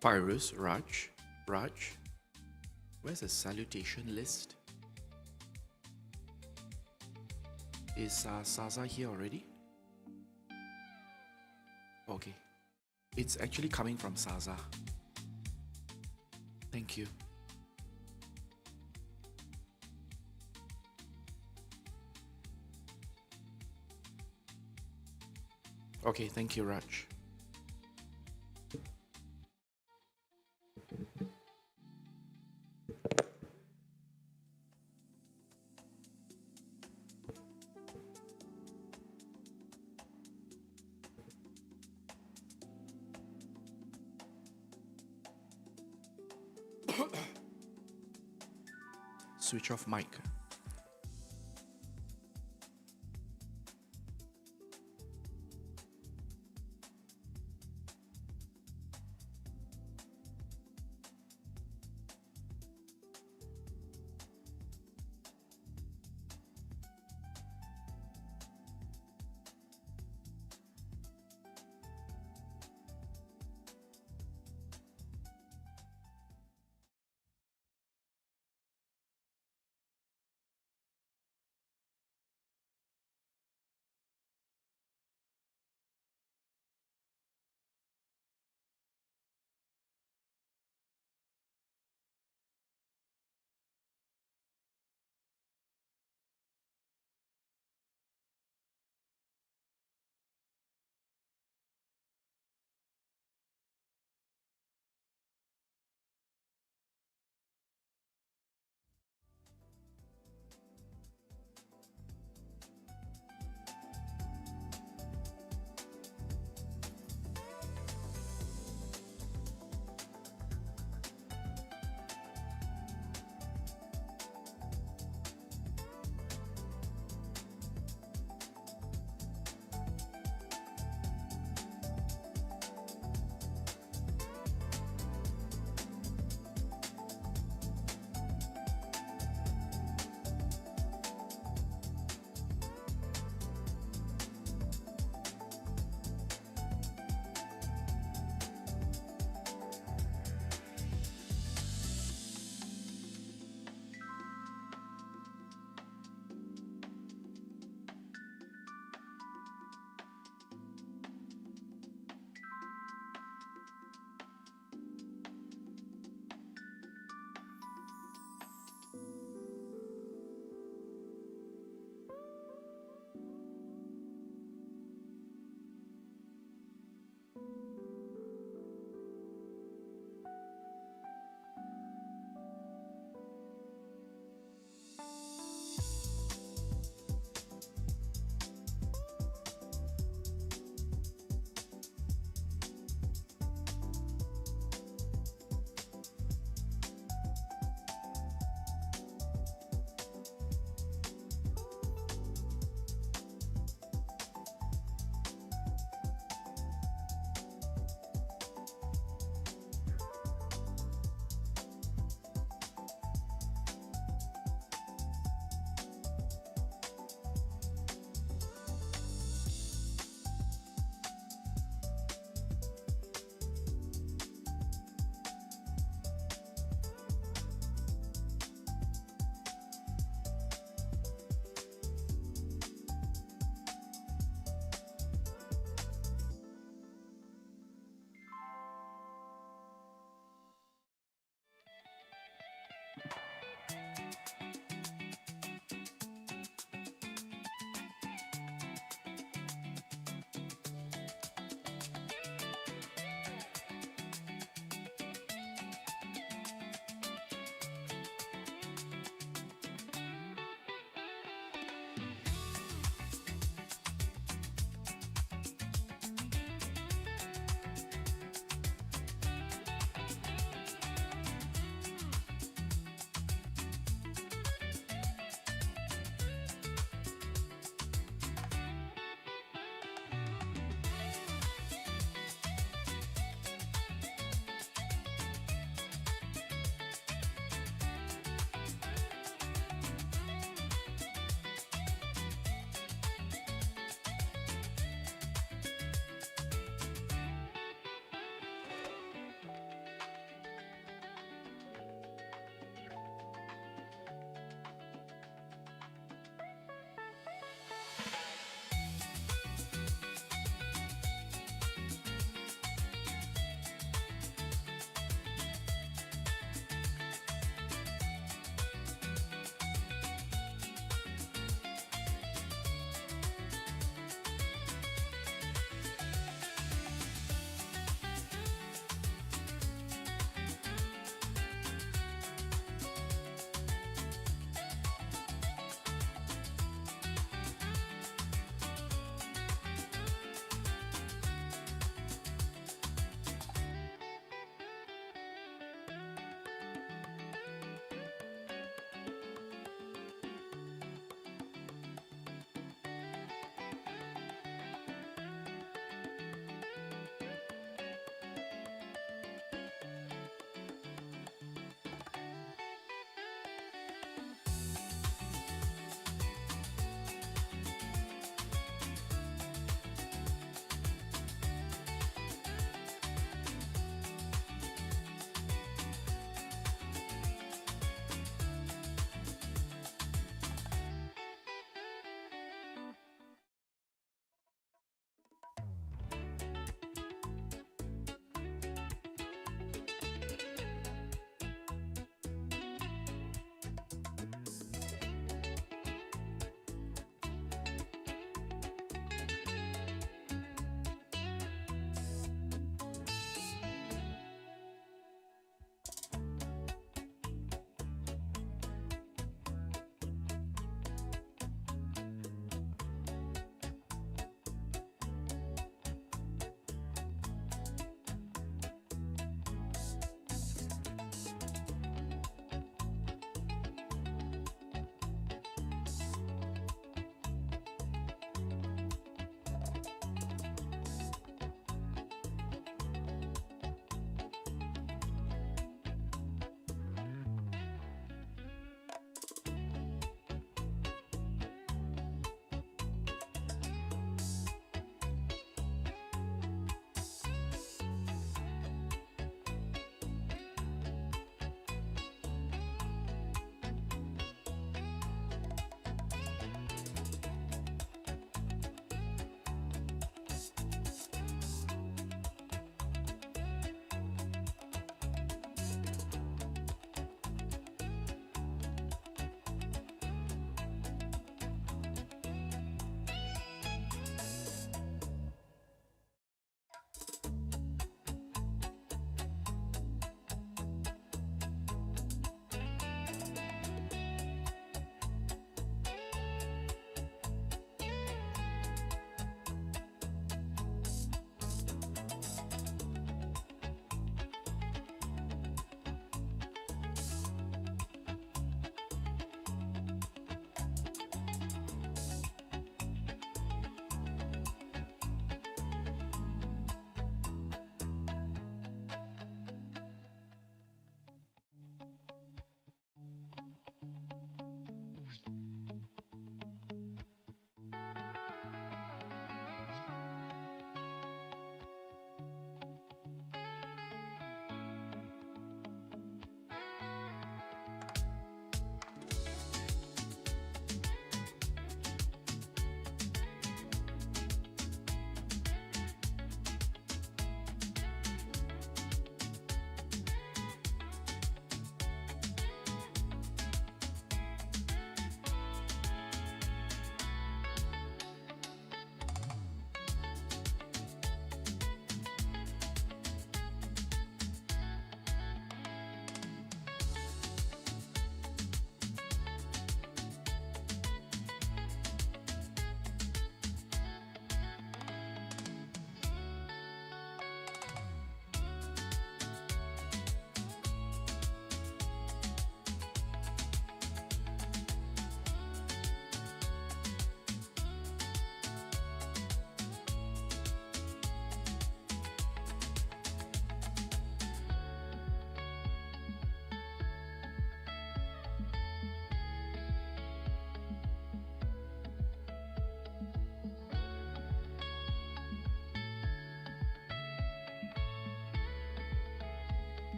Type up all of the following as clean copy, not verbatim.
Virus, Raj, where's the salutation list? Is Saza here already? Okay. It's actually coming from Saza. Thank you. Okay, thank you, Raj. Switch off mic.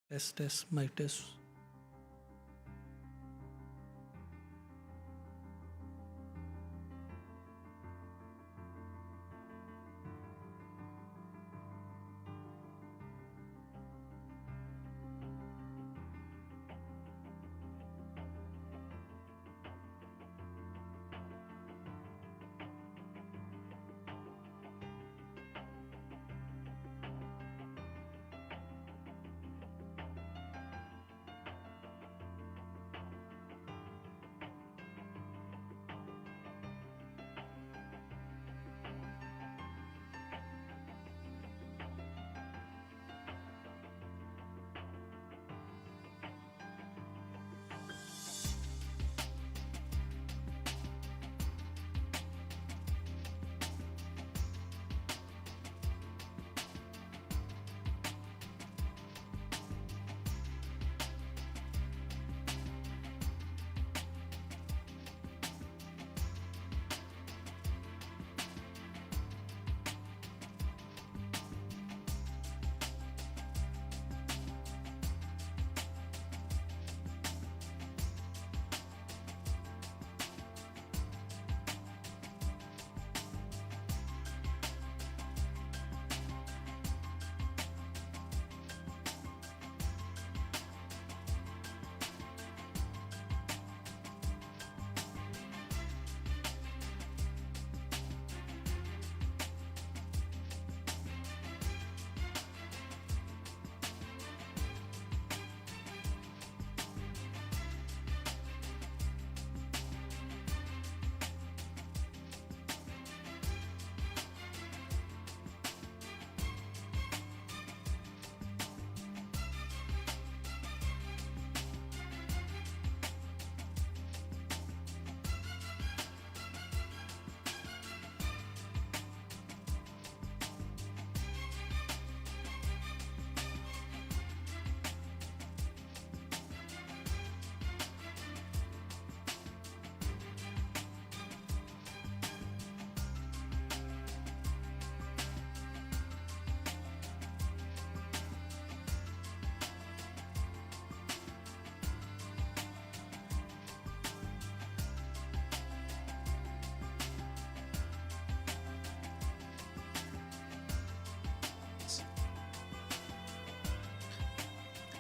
Test, mic test.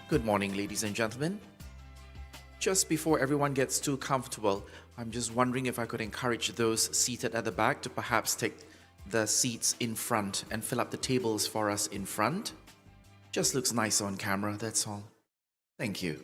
Good morning, ladies and gentlemen. Just before everyone gets too comfortable, I'm just wondering if I could encourage those seated at the back to perhaps take the seats in front and fill up the tables for us in front. Just looks nice on camera, that's all. Thank you.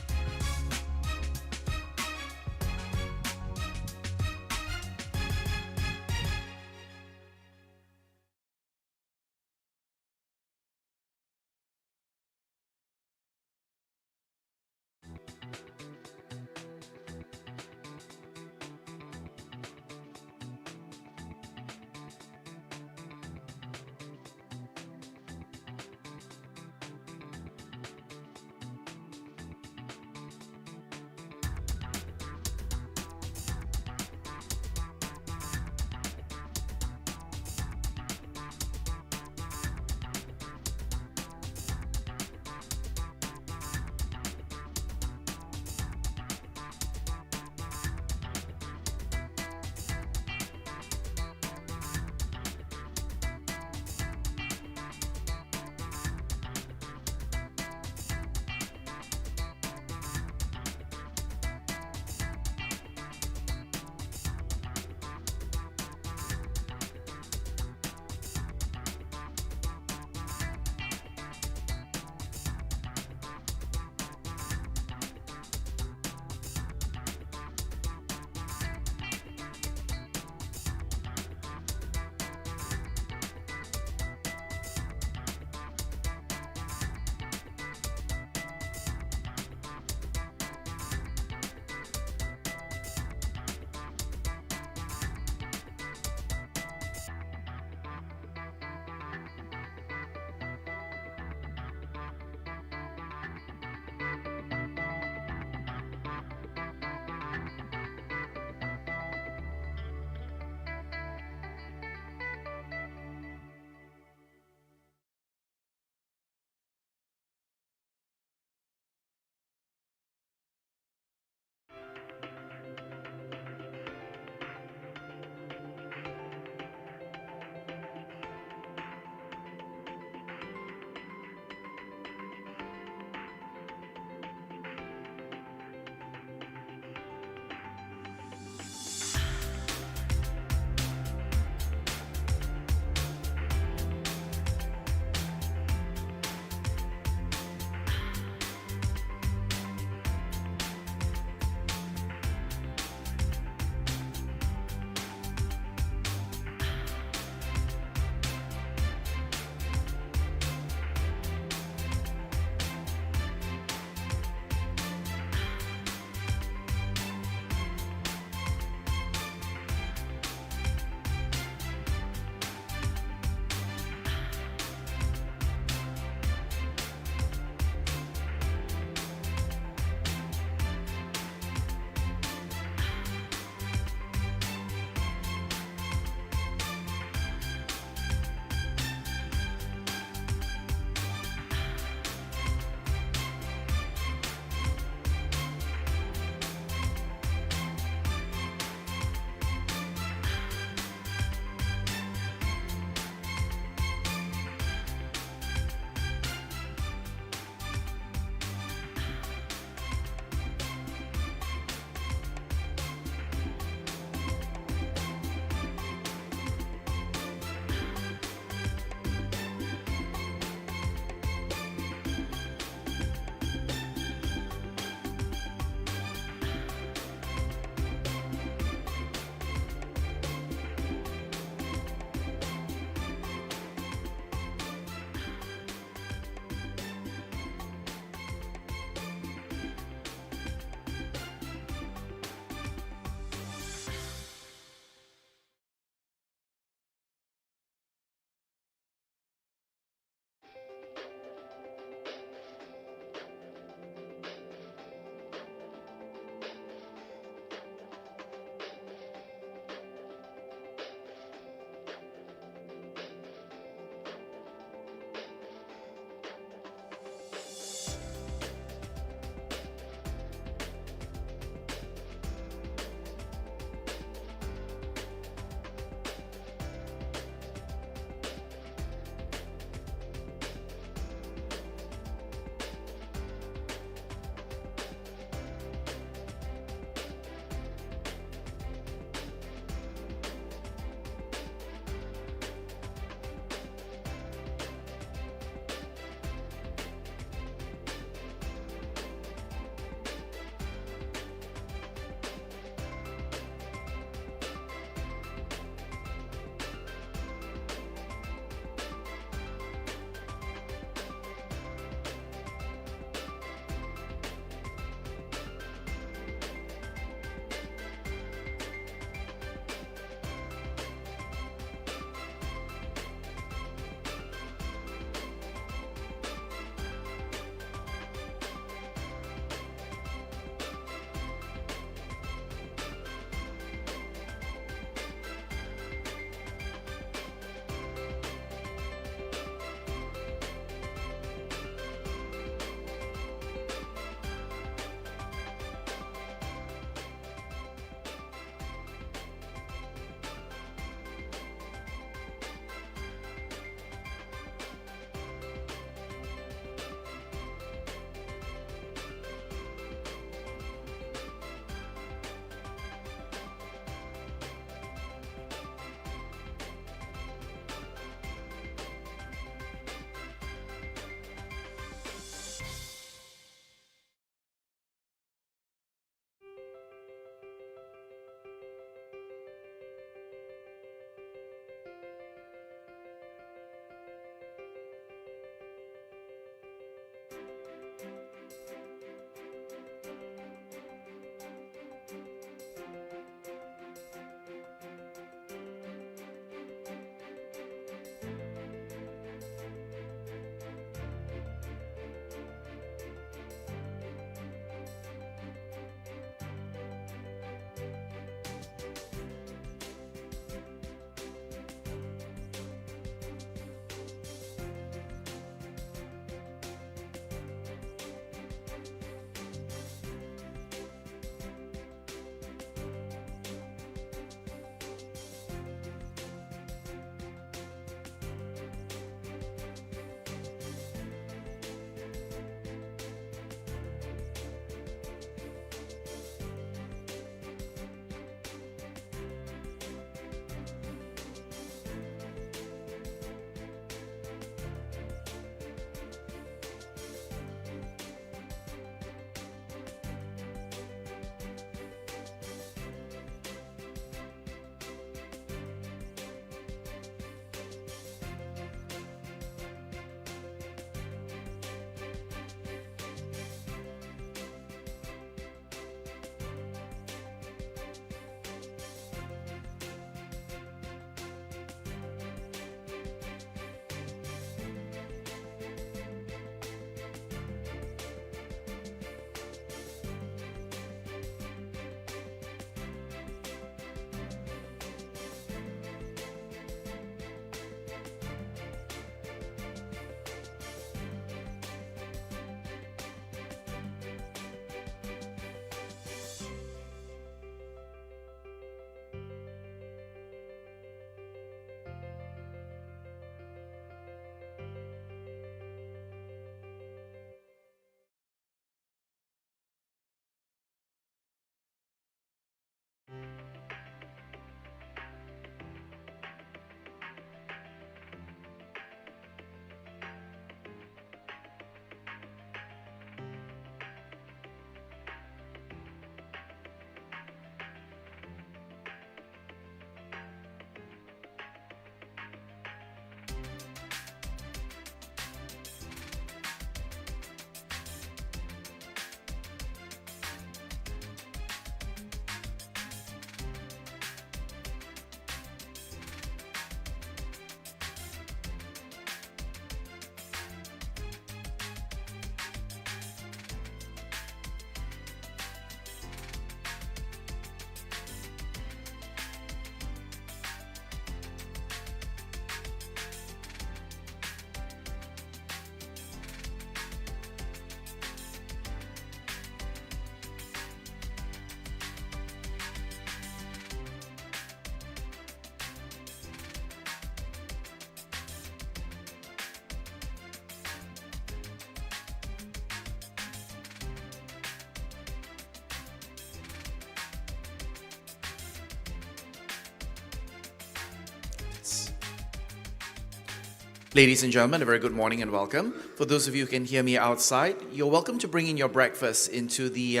Ladies and gentlemen, a very good morning and welcome. For those of you who can hear me outside, you're welcome to bring in your breakfast into the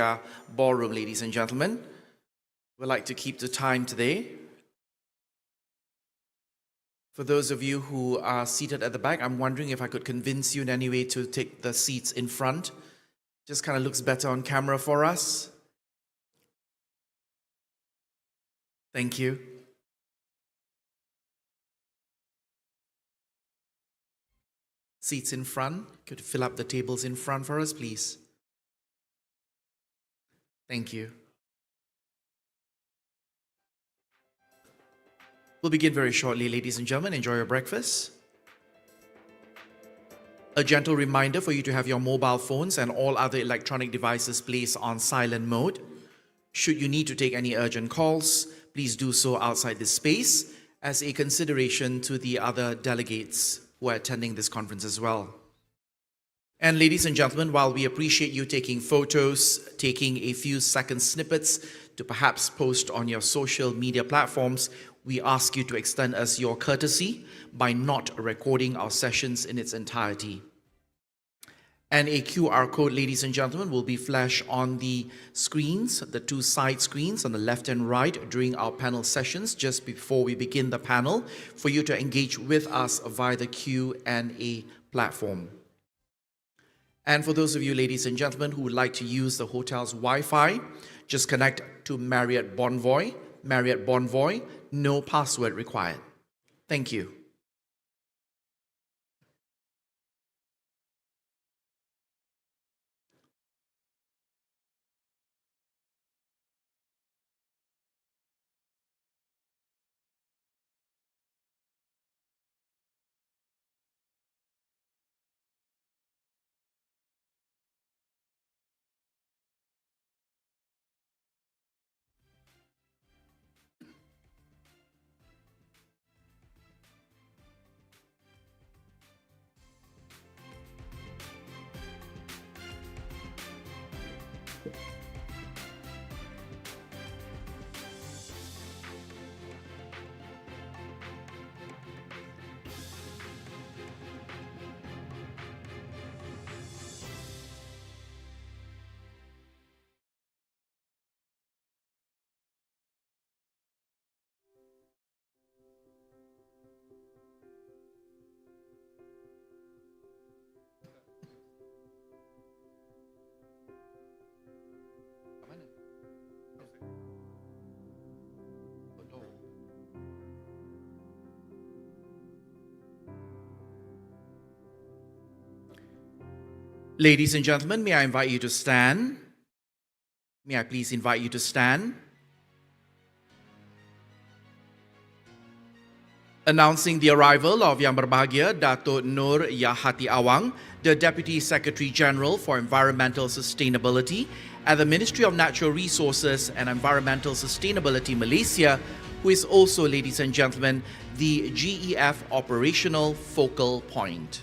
ballroom, ladies and gentlemen. We'd like to keep the time today. For those of you who are seated at the back, I'm wondering if I could convince you in any way to take the seats in front. Just kind of looks better on camera for us. Thank you. Seats in front. Could you fill up the tables in front for us, please? Thank you. We'll begin very shortly, ladies and gentlemen. Enjoy your breakfast. A gentle reminder for you to have your mobile phones and all other electronic devices placed on silent mode. Should you need to take any urgent calls, please do so outside this space as a consideration to the other delegates who are attending this conference as well. And ladies and gentlemen, while we appreciate you taking photos, taking a few second snippets to perhaps post on your social media platforms, we ask you to extend us your courtesy by not recording our sessions in its entirety. And a QR code, ladies and gentlemen, will be flashed on the screens, the two side screens on the left and right during our panel sessions just before we begin the panel for you to engage with us via the Q&A platform. And for those of you, ladies and gentlemen, who would like to use the hotel's Wi-Fi, just connect to Marriott Bonvoy. Marriott Bonvoy, no password required. Thank you. Ladies and gentlemen, may I invite you to stand? May I please invite you to stand? Announcing the arrival of Yang Berbahagia Datuk Nur Yahati Awang, the Deputy Secretary General for Environmental Sustainability at the Ministry of Natural Resources and Environmental Sustainability Malaysia, who is also, ladies and gentlemen, the GEF operational focal point.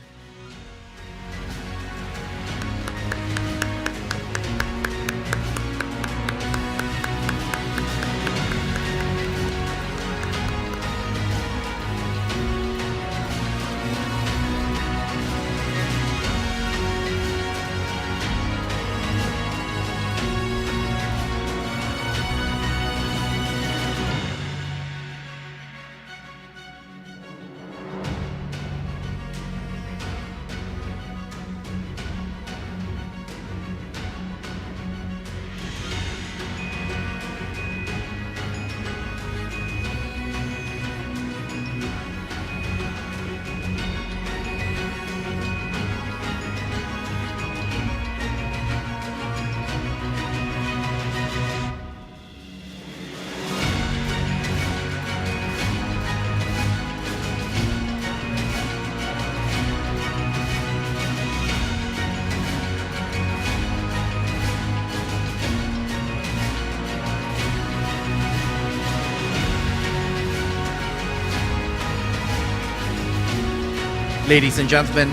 Ladies and gentlemen,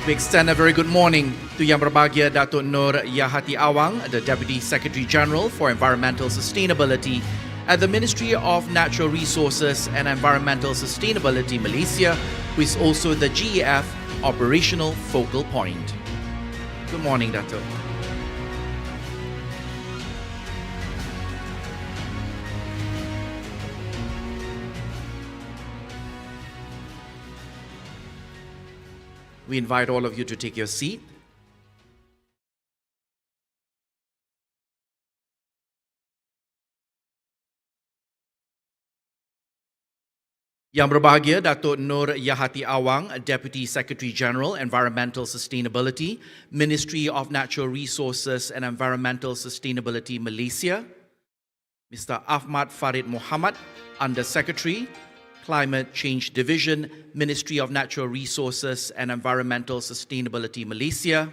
we extend a very good morning to Yang Berbahagia Datuk Nur Yahati Awang, the Deputy Secretary General for Environmental Sustainability at the Ministry of Natural Resources and Environmental Sustainability Malaysia, who is also the GEF operational focal point. Good morning, Datuk. We invite all of you to take your seat. Yang berbahagia Datuk Nur Yahati Awang, Deputy Secretary General, Environmental Sustainability, Ministry of Natural Resources and Environmental Sustainability, Malaysia. Mr. Ahmad Farid Muhammad, Under Secretary, Climate Change Division, Ministry of Natural Resources and Environmental Sustainability, Malaysia.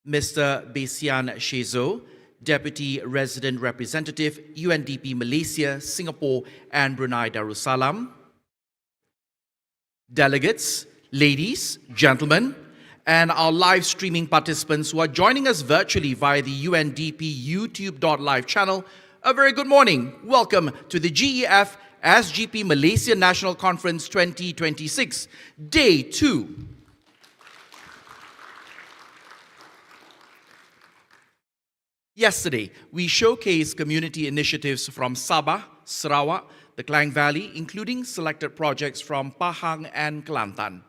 Mr. Besian Xhezo, Deputy Resident Representative, UNDP Malaysia, Singapore and Brunei Darussalam. Delegates, ladies, gentlemen, and our live streaming participants who are joining us virtually via the UNDP YouTube.live channel, a very good morning. Welcome to the GEF SGP Malaysia National Conference 2026, Day 2. Yesterday, we showcased community initiatives from Sabah, Sarawak, the Klang Valley, including selected projects from Pahang and Kelantan.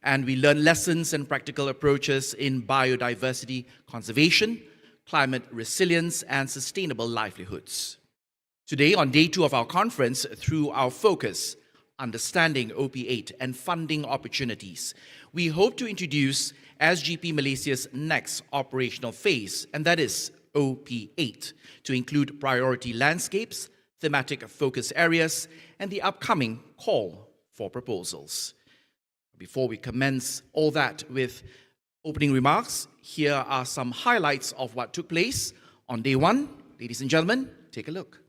And we learned lessons and practical approaches in biodiversity conservation, climate resilience, and sustainable livelihoods. Today, on Day 2 of our conference, through our focus, Understanding OP8 and Funding Opportunities, we hope to introduce SGP Malaysia's next operational phase, and that is OP8, to include priority landscapes, thematic focus areas, and the upcoming call for proposals. Before we commence all that with opening remarks, here are some highlights of what took place on Day 1. Ladies and gentlemen, take a look.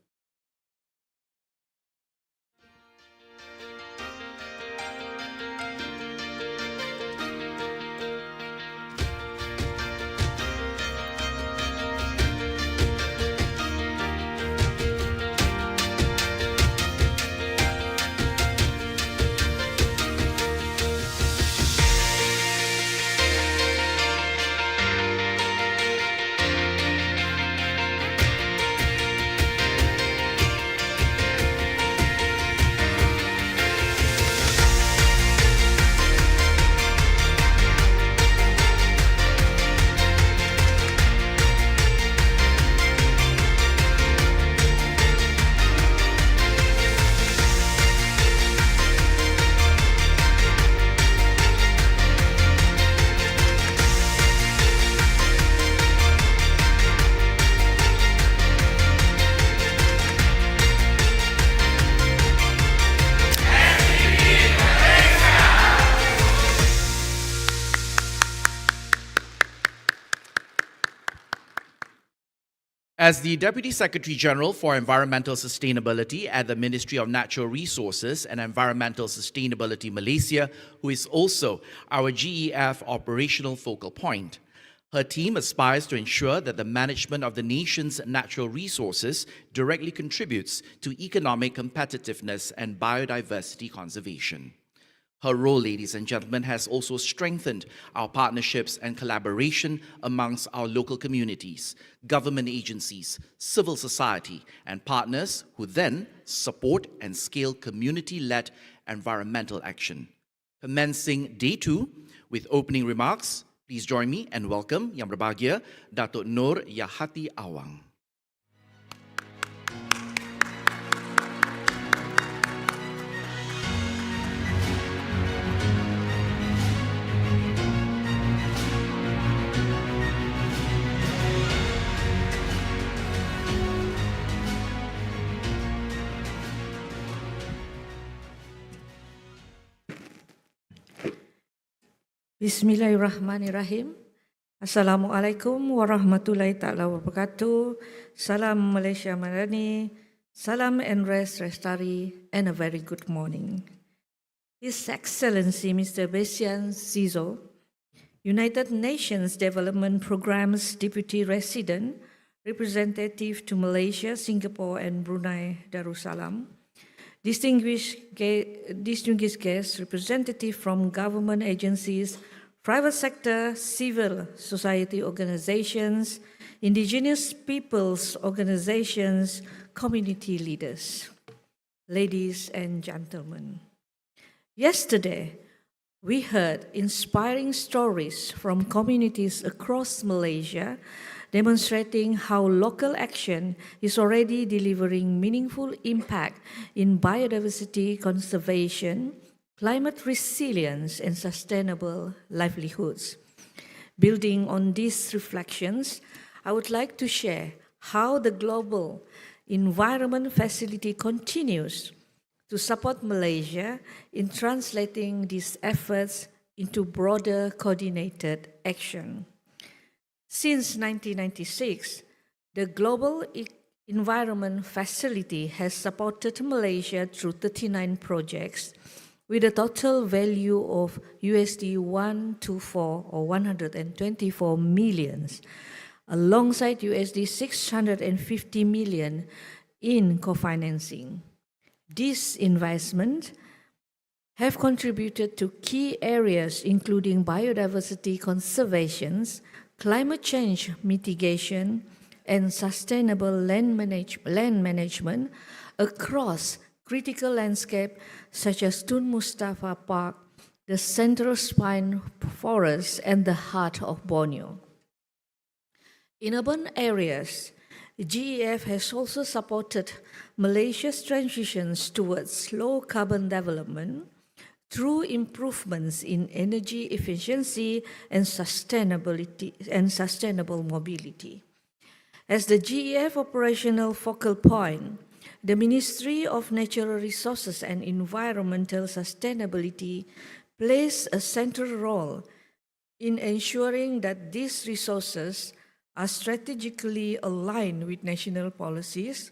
As the Deputy Secretary General for Environmental Sustainability at the Ministry of Natural Resources and Environmental Sustainability Malaysia, who is also our GEF operational focal point, her team aspires to ensure that the management of the nation's natural resources directly contributes to economic competitiveness and biodiversity conservation. Her role, ladies and gentlemen, has also strengthened our partnerships and collaboration amongst our local communities, government agencies, civil society, and partners who then support and scale community-led environmental action. Commencing Day 2 with opening remarks, please join me and welcome Yang berbahagia Datuk Nur Yahati Awang. Bismillahirrahmanirrahim. Assalamualaikum warahmatullahi ta'ala wabarakatuh. Salam Malaysia Madani. Salam and Res Restari, and a very good morning. His Excellency Mr. Besian Xhezo, United Nations Development Programme's Deputy Resident, Representative to Malaysia, Singapore and Brunei Darussalam, distinguished guests, representatives from government agencies, private sector, civil society organizations, indigenous peoples organizations, community leaders. Ladies and gentlemen, yesterday, we heard inspiring stories from communities across Malaysia demonstrating how local action is already delivering meaningful impact in biodiversity conservation, climate resilience, and sustainable livelihoods. Building on these reflections, I would like to share how the Global Environment Facility continues to support Malaysia in translating these efforts into broader coordinated action. Since 1996, the Global Environment Facility has supported Malaysia through 39 projects with a total value of USD 124 millions, alongside USD 650 million in co-financing. These investments have contributed to key areas including biodiversity conservation, climate change mitigation, and sustainable land management across critical landscapes such as Tun Mustafa Park, the Central Spine Forest, and the heart of Borneo. In urban areas, GEF has also supported Malaysia's transitions towards low carbon development through improvements in energy efficiency and sustainable mobility. As the GEF operational focal point, the Ministry of Natural Resources and Environmental Sustainability plays a central role in ensuring that these resources are strategically aligned with national policies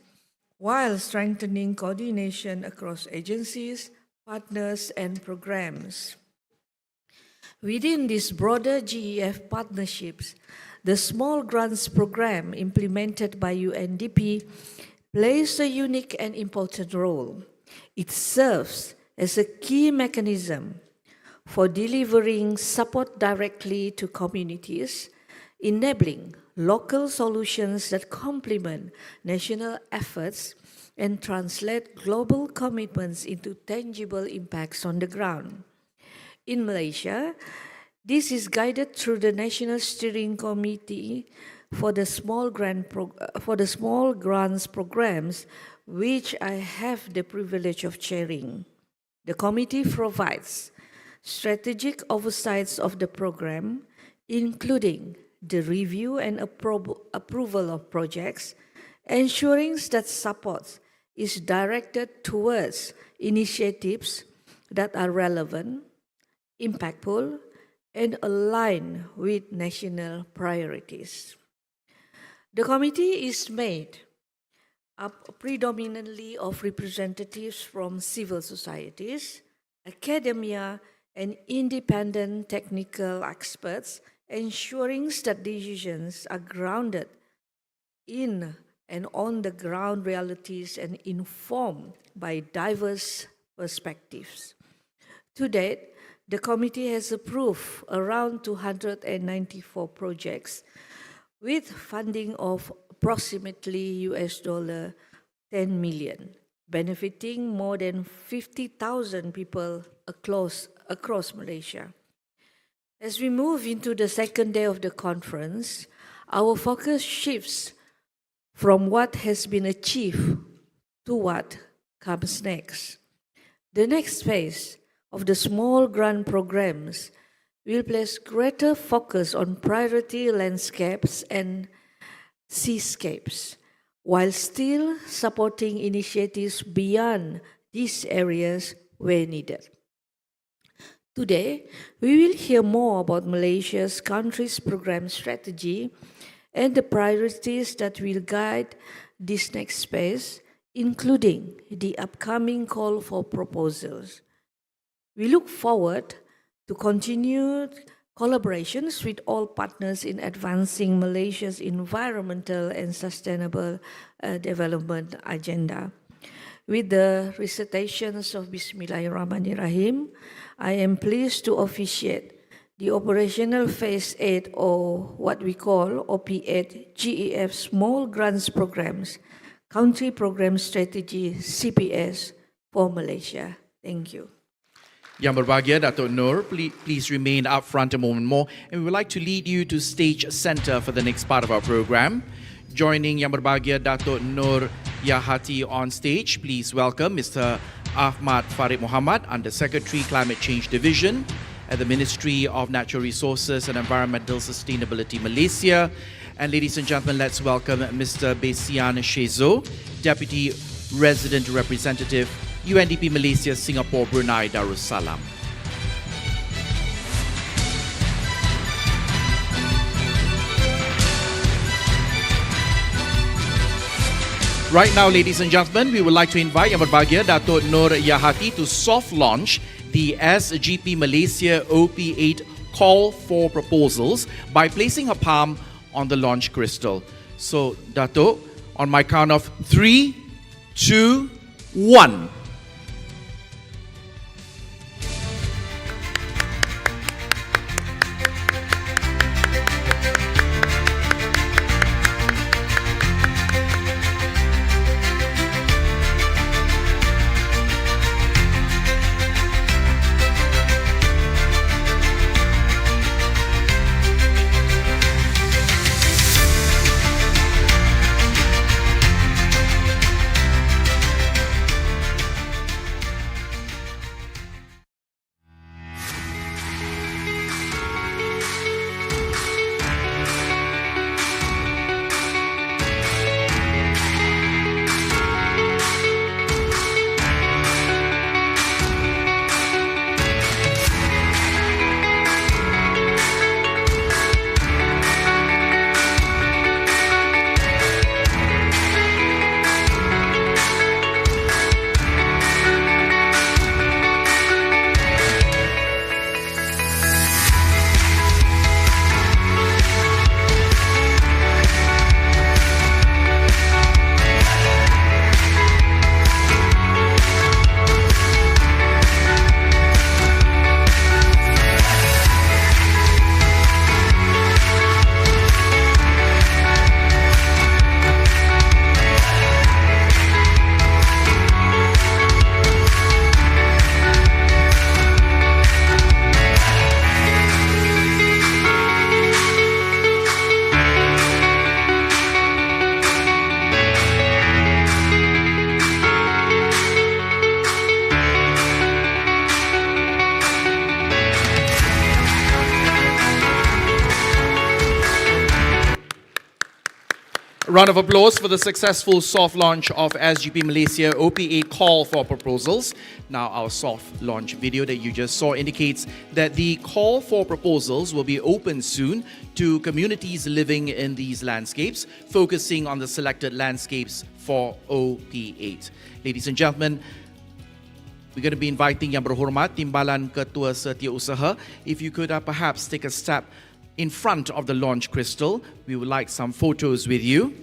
while strengthening coordination across agencies, partners, and programs. Within these broader GEF partnerships, the Small Grants Program implemented by UNDP plays a unique and important role. It serves as a key mechanism for delivering support directly to communities, enabling local solutions that complement national efforts and translate global commitments into tangible impacts on the ground. In Malaysia, this is guided through the National Steering Committee for the Small Grants Programs, which I have the privilege of chairing. The committee provides strategic oversights of the program, including the review and approval of projects, ensuring that support is directed towards initiatives that are relevant, impactful, and aligned with national priorities. The committee is made up predominantly of representatives from civil societies, academia, and independent technical experts, ensuring that decisions are grounded in and on the ground realities and informed by diverse perspectives. To date, the committee has approved around 294 projects with funding of approximately $10 million, benefiting more than 50,000 people across Malaysia. As we move into the second day of the conference, our focus shifts from what has been achieved to what comes next. The next phase of the small grant programs will place greater focus on priority landscapes and seascapes, while still supporting initiatives beyond these areas where needed. Today, we will hear more about Malaysia's country's program strategy and the priorities that will guide this next phase, including the upcoming call for proposals. We look forward to continued collaborations with all partners in advancing Malaysia's environmental and sustainable development agenda. With the recitations of Bismillahirrahmanirrahim, I am pleased to officiate the operational phase 8, or what we call OP8 GEF Small Grants Programs, Country Program Strategy CPS for Malaysia. Thank you. Yang Berbahagia Datuk Nur, please remain up front a moment more, and we would like to lead you to stage center for the next part of our program. Joining Yang Berbahagia Datuk Nur Yahati on stage, please welcome Mr. Ahmad Farid Muhammad, Under Secretary Climate Change Division at the Ministry of Natural Resources and Environmental Sustainability Malaysia. And ladies and gentlemen, let's welcome Mr. Besian Xhezo, Deputy Resident Representative, UNDP Malaysia, Singapore, Brunei, Darussalam. Right now, ladies and gentlemen, we would like to invite Yang Berbahagia Datuk Nur Yahati to soft launch the SGP Malaysia OP8 call for proposals by placing her palm on the launch crystal. So, Datuk, on my count of 3, 2, 1. Round of applause for the successful soft launch of SGP Malaysia OP8 call for proposals. Now, our soft launch video that you just saw indicates that the call for proposals will be open soon to communities living in these landscapes, focusing on the selected landscapes for OP8. Ladies and gentlemen, we're going to be inviting Yang Berhormat Timbalan Ketua Setiausaha. If you could perhaps take a step in front of the launch crystal, we would like some photos with you.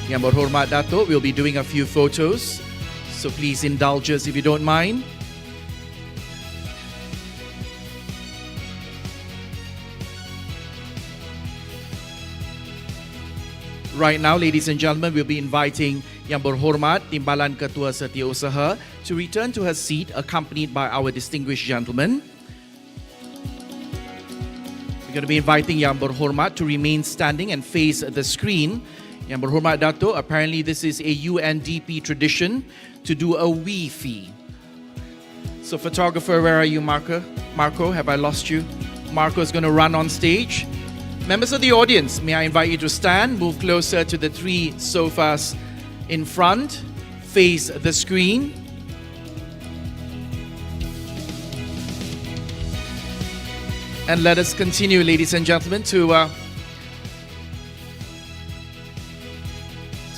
Yang Berhormat Datuk, we'll be doing a few photos, so please indulge us if you don't mind. Right now, ladies and gentlemen, we'll be inviting Yang Berhormat Timbalan Ketua Setiausaha to return to her seat, accompanied by our distinguished gentlemen. We're going to be inviting Yang Berhormat to remain standing and face the screen. Yang Berhormat Datuk, apparently this is a UNDP tradition to do a Wi-Fi. So photographer, where are you, Marco? Marco, have I lost you? Marco is going to run on stage. Members of the audience, may I invite you to stand, move closer to the 3 sofas in front, face the screen. And let us continue, ladies and gentlemen, to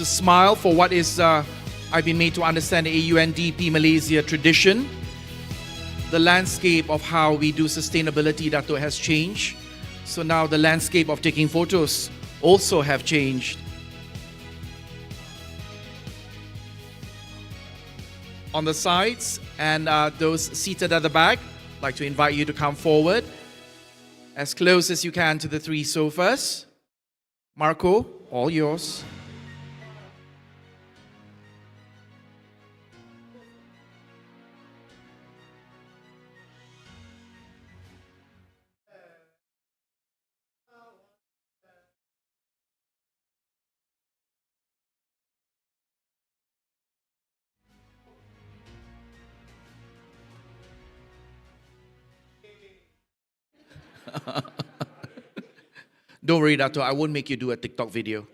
smile for what is, I've been made to understand, a UNDP Malaysia tradition. the landscape of how we do sustainability, Datuk, has changed. So now the landscape of taking photos also have changed. On the sides and those seated at the back, I'd like to invite you to come forward as close as you can to the three sofas. Marco, all yours. Don't worry, Dato', I won't make you do a TikTok video.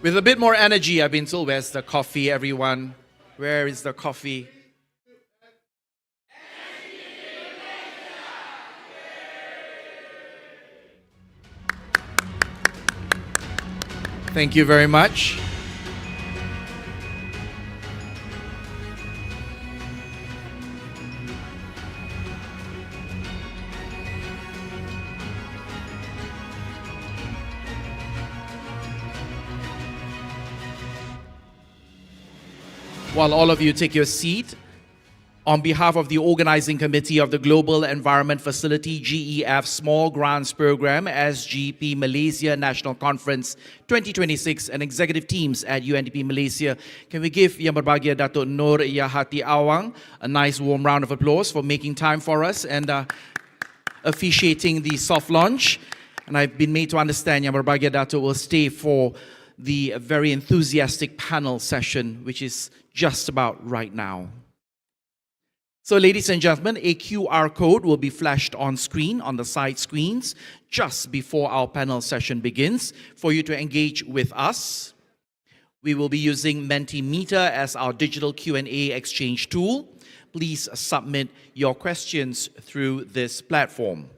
With a bit more energy, I've been told, where's the coffee, everyone? Where is the coffee? Thank you very much. While all of you take your seat, on behalf of the Organizing Committee of the Global Environment Facility GEF Small Grants Program, SGP Malaysia National Conference 2026 and executive teams at UNDP Malaysia, can we give Yang Berbahagia Datuk Nur Yahati Awang a nice warm round of applause for making time for us and officiating the soft launch. And I've been made to understand Yang Berbahagia Datuk will stay for the very enthusiastic panel session, which is just about right now. So, ladies and gentlemen, a QR code will be flashed on screen, on the side screens, just before our panel session begins, for you to engage with us. We will be using Mentimeter as our digital Q&A exchange tool. Please submit your questions through this platform.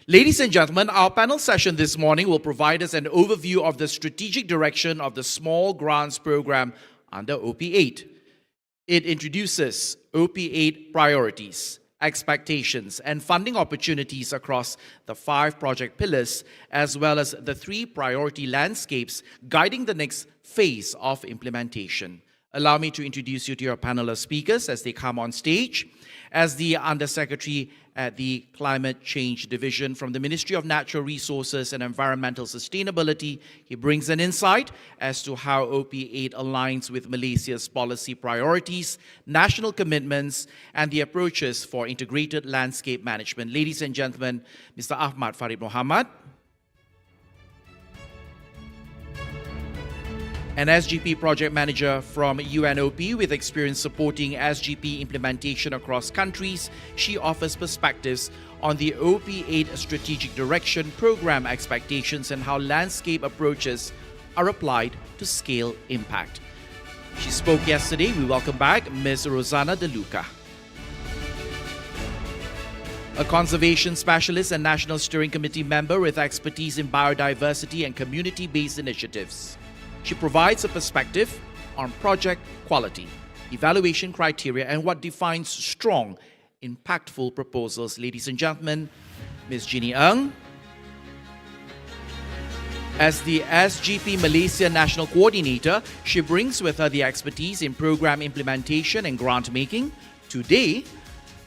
Ladies and gentlemen, our panel session this morning will provide us an overview of the strategic direction of the Small Grants Program under OP8. It introduces OP8 priorities, expectations, and funding opportunities across the 5 project pillars, as well as the 3 priority landscapes guiding the next phase of implementation. Allow me to introduce you to your panel of speakers as they come on stage. As the Undersecretary at the Climate Change Division from the Ministry of Natural Resources and Environmental Sustainability, he brings an insight as to how OP8 aligns with Malaysia's policy priorities, national commitments, and the approaches for integrated landscape management. Ladies and gentlemen, Mr. Ahmad Farid Mohamad, an SGP project manager from UNOP with experience supporting SGP implementation across countries. She offers perspectives on the OP8 strategic direction, program expectations, and how landscape approaches are applied to scale impact. She spoke yesterday. We welcome back Ms. Rizana De Luca, a conservation specialist and National Steering Committee member with expertise in biodiversity and community-based initiatives. She provides a perspective on project quality, evaluation criteria, and what defines strong, impactful proposals. Ladies and gentlemen, Ms. Ginny Ng, as the SGP Malaysia National Coordinator, she brings with her the expertise in program implementation and grant making. Today,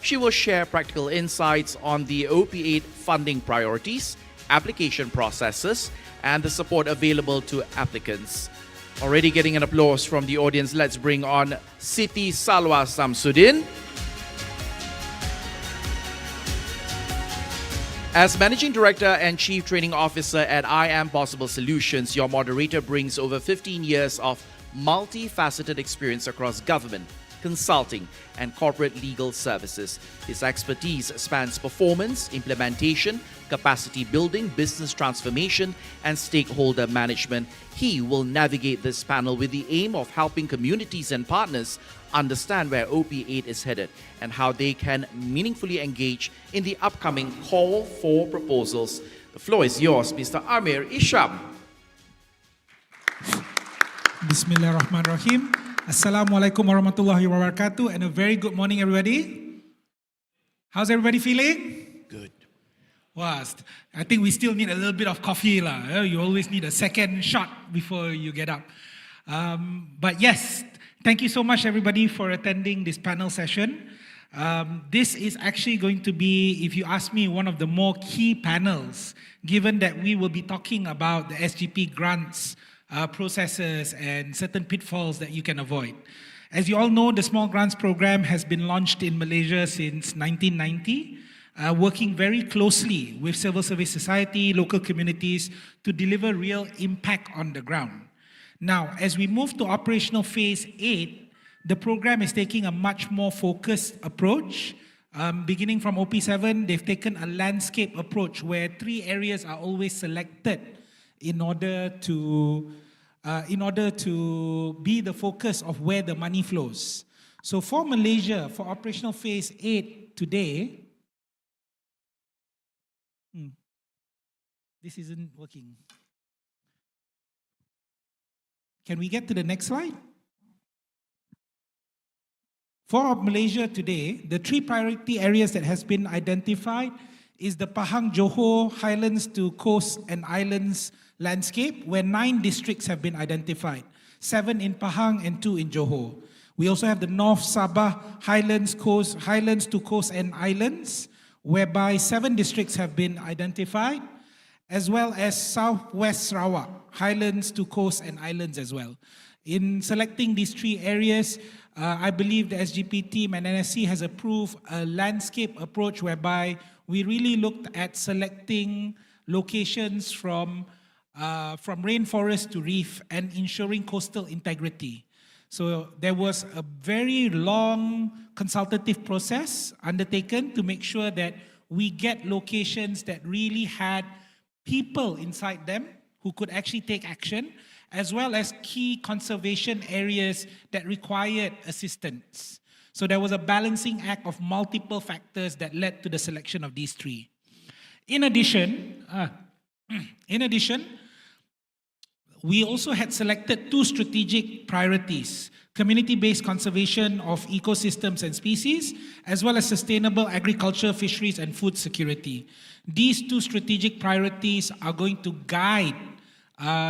she will share practical insights on the OP8 funding priorities, application processes, and the support available to applicants. Already getting an applause from the audience, let's bring on Siti Salwa Samsudin. As Managing Director and Chief Training Officer at I Am Possible Solutions, your moderator brings over 15 years of multifaceted experience across government, consulting, and corporate legal services. His expertise spans performance, implementation, capacity building, business transformation, and stakeholder management. He will navigate this panel with the aim of helping communities and partners understand where OP8 is headed and how they can meaningfully engage in the upcoming call for proposals. The floor is yours, Mr. Amir Isham. Bismillahirrahmanirrahim. Assalamualaikum warahmatullahi wabarakatuh, and a very good morning, everybody. How's everybody feeling? Good. Wow, I think we still need a little bit of coffee. You always need a second shot before you get up. But yes, thank you so much, everybody, for attending this panel session. This is actually going to be, if you ask me, one of the more key panels, given that we will be talking about the SGP grants, processes, and certain pitfalls that you can avoid. As you all know, the Small Grants Program has been launched in Malaysia since 1990, working very closely with civil service society, local communities to deliver real impact on the ground. Now, as we move to operational phase 8, the program is taking a much more focused approach. Beginning from OP7, they've taken a landscape approach where 3 areas are always selected in order to be the focus of where the money flows. So for Malaysia, for operational phase 8 today, this isn't working. Can we get to the next slide? For Malaysia today, the 3 priority areas that has been identified is the Pahang Johor Highlands to Coast and Islands landscape, where 9 districts have been identified, 7 in Pahang and 2 in Johor. We also have the North Sabah Highlands to Coast and Islands, whereby 7 districts have been identified, as well as Southwest Sarawak Highlands to Coast and Islands as well. In selecting these 3 areas, I believe the SGP team and NSC has approved a landscape approach whereby we really looked at selecting locations from rainforest to reef and ensuring coastal integrity. So there was a very long consultative process undertaken to make sure that we get locations that really had people inside them who could actually take action, as well as key conservation areas that required assistance. So there was a balancing act of multiple factors that led to the selection of these 3. In addition, we also had selected 2 strategic priorities: community-based conservation of ecosystems and species, as well as sustainable agriculture, fisheries, and food security. These 2 strategic priorities are going to guide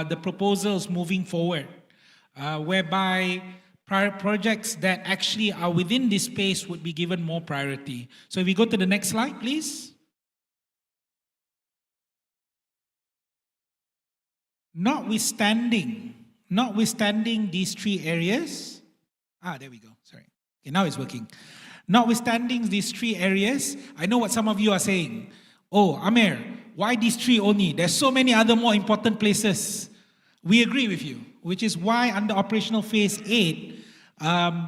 the proposals moving forward, whereby projects that actually are within this space would be given more priority. So if we go to the next slide, please. Notwithstanding these 3 areas, there we go, sorry. Okay, now it's working. Notwithstanding these 3 areas, I know what some of you are saying. Oh, Amir, why these 3 only? There's so many other more important places. We agree with you, which is why under operational phase 8,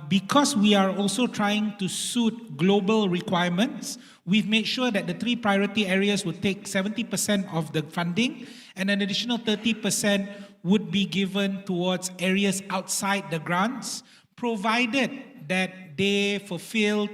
because we are also trying to suit global requirements, we've made sure that the 3 priority areas would take 70% of the funding, and an additional 30% would be given towards areas outside the grants, provided that they fulfill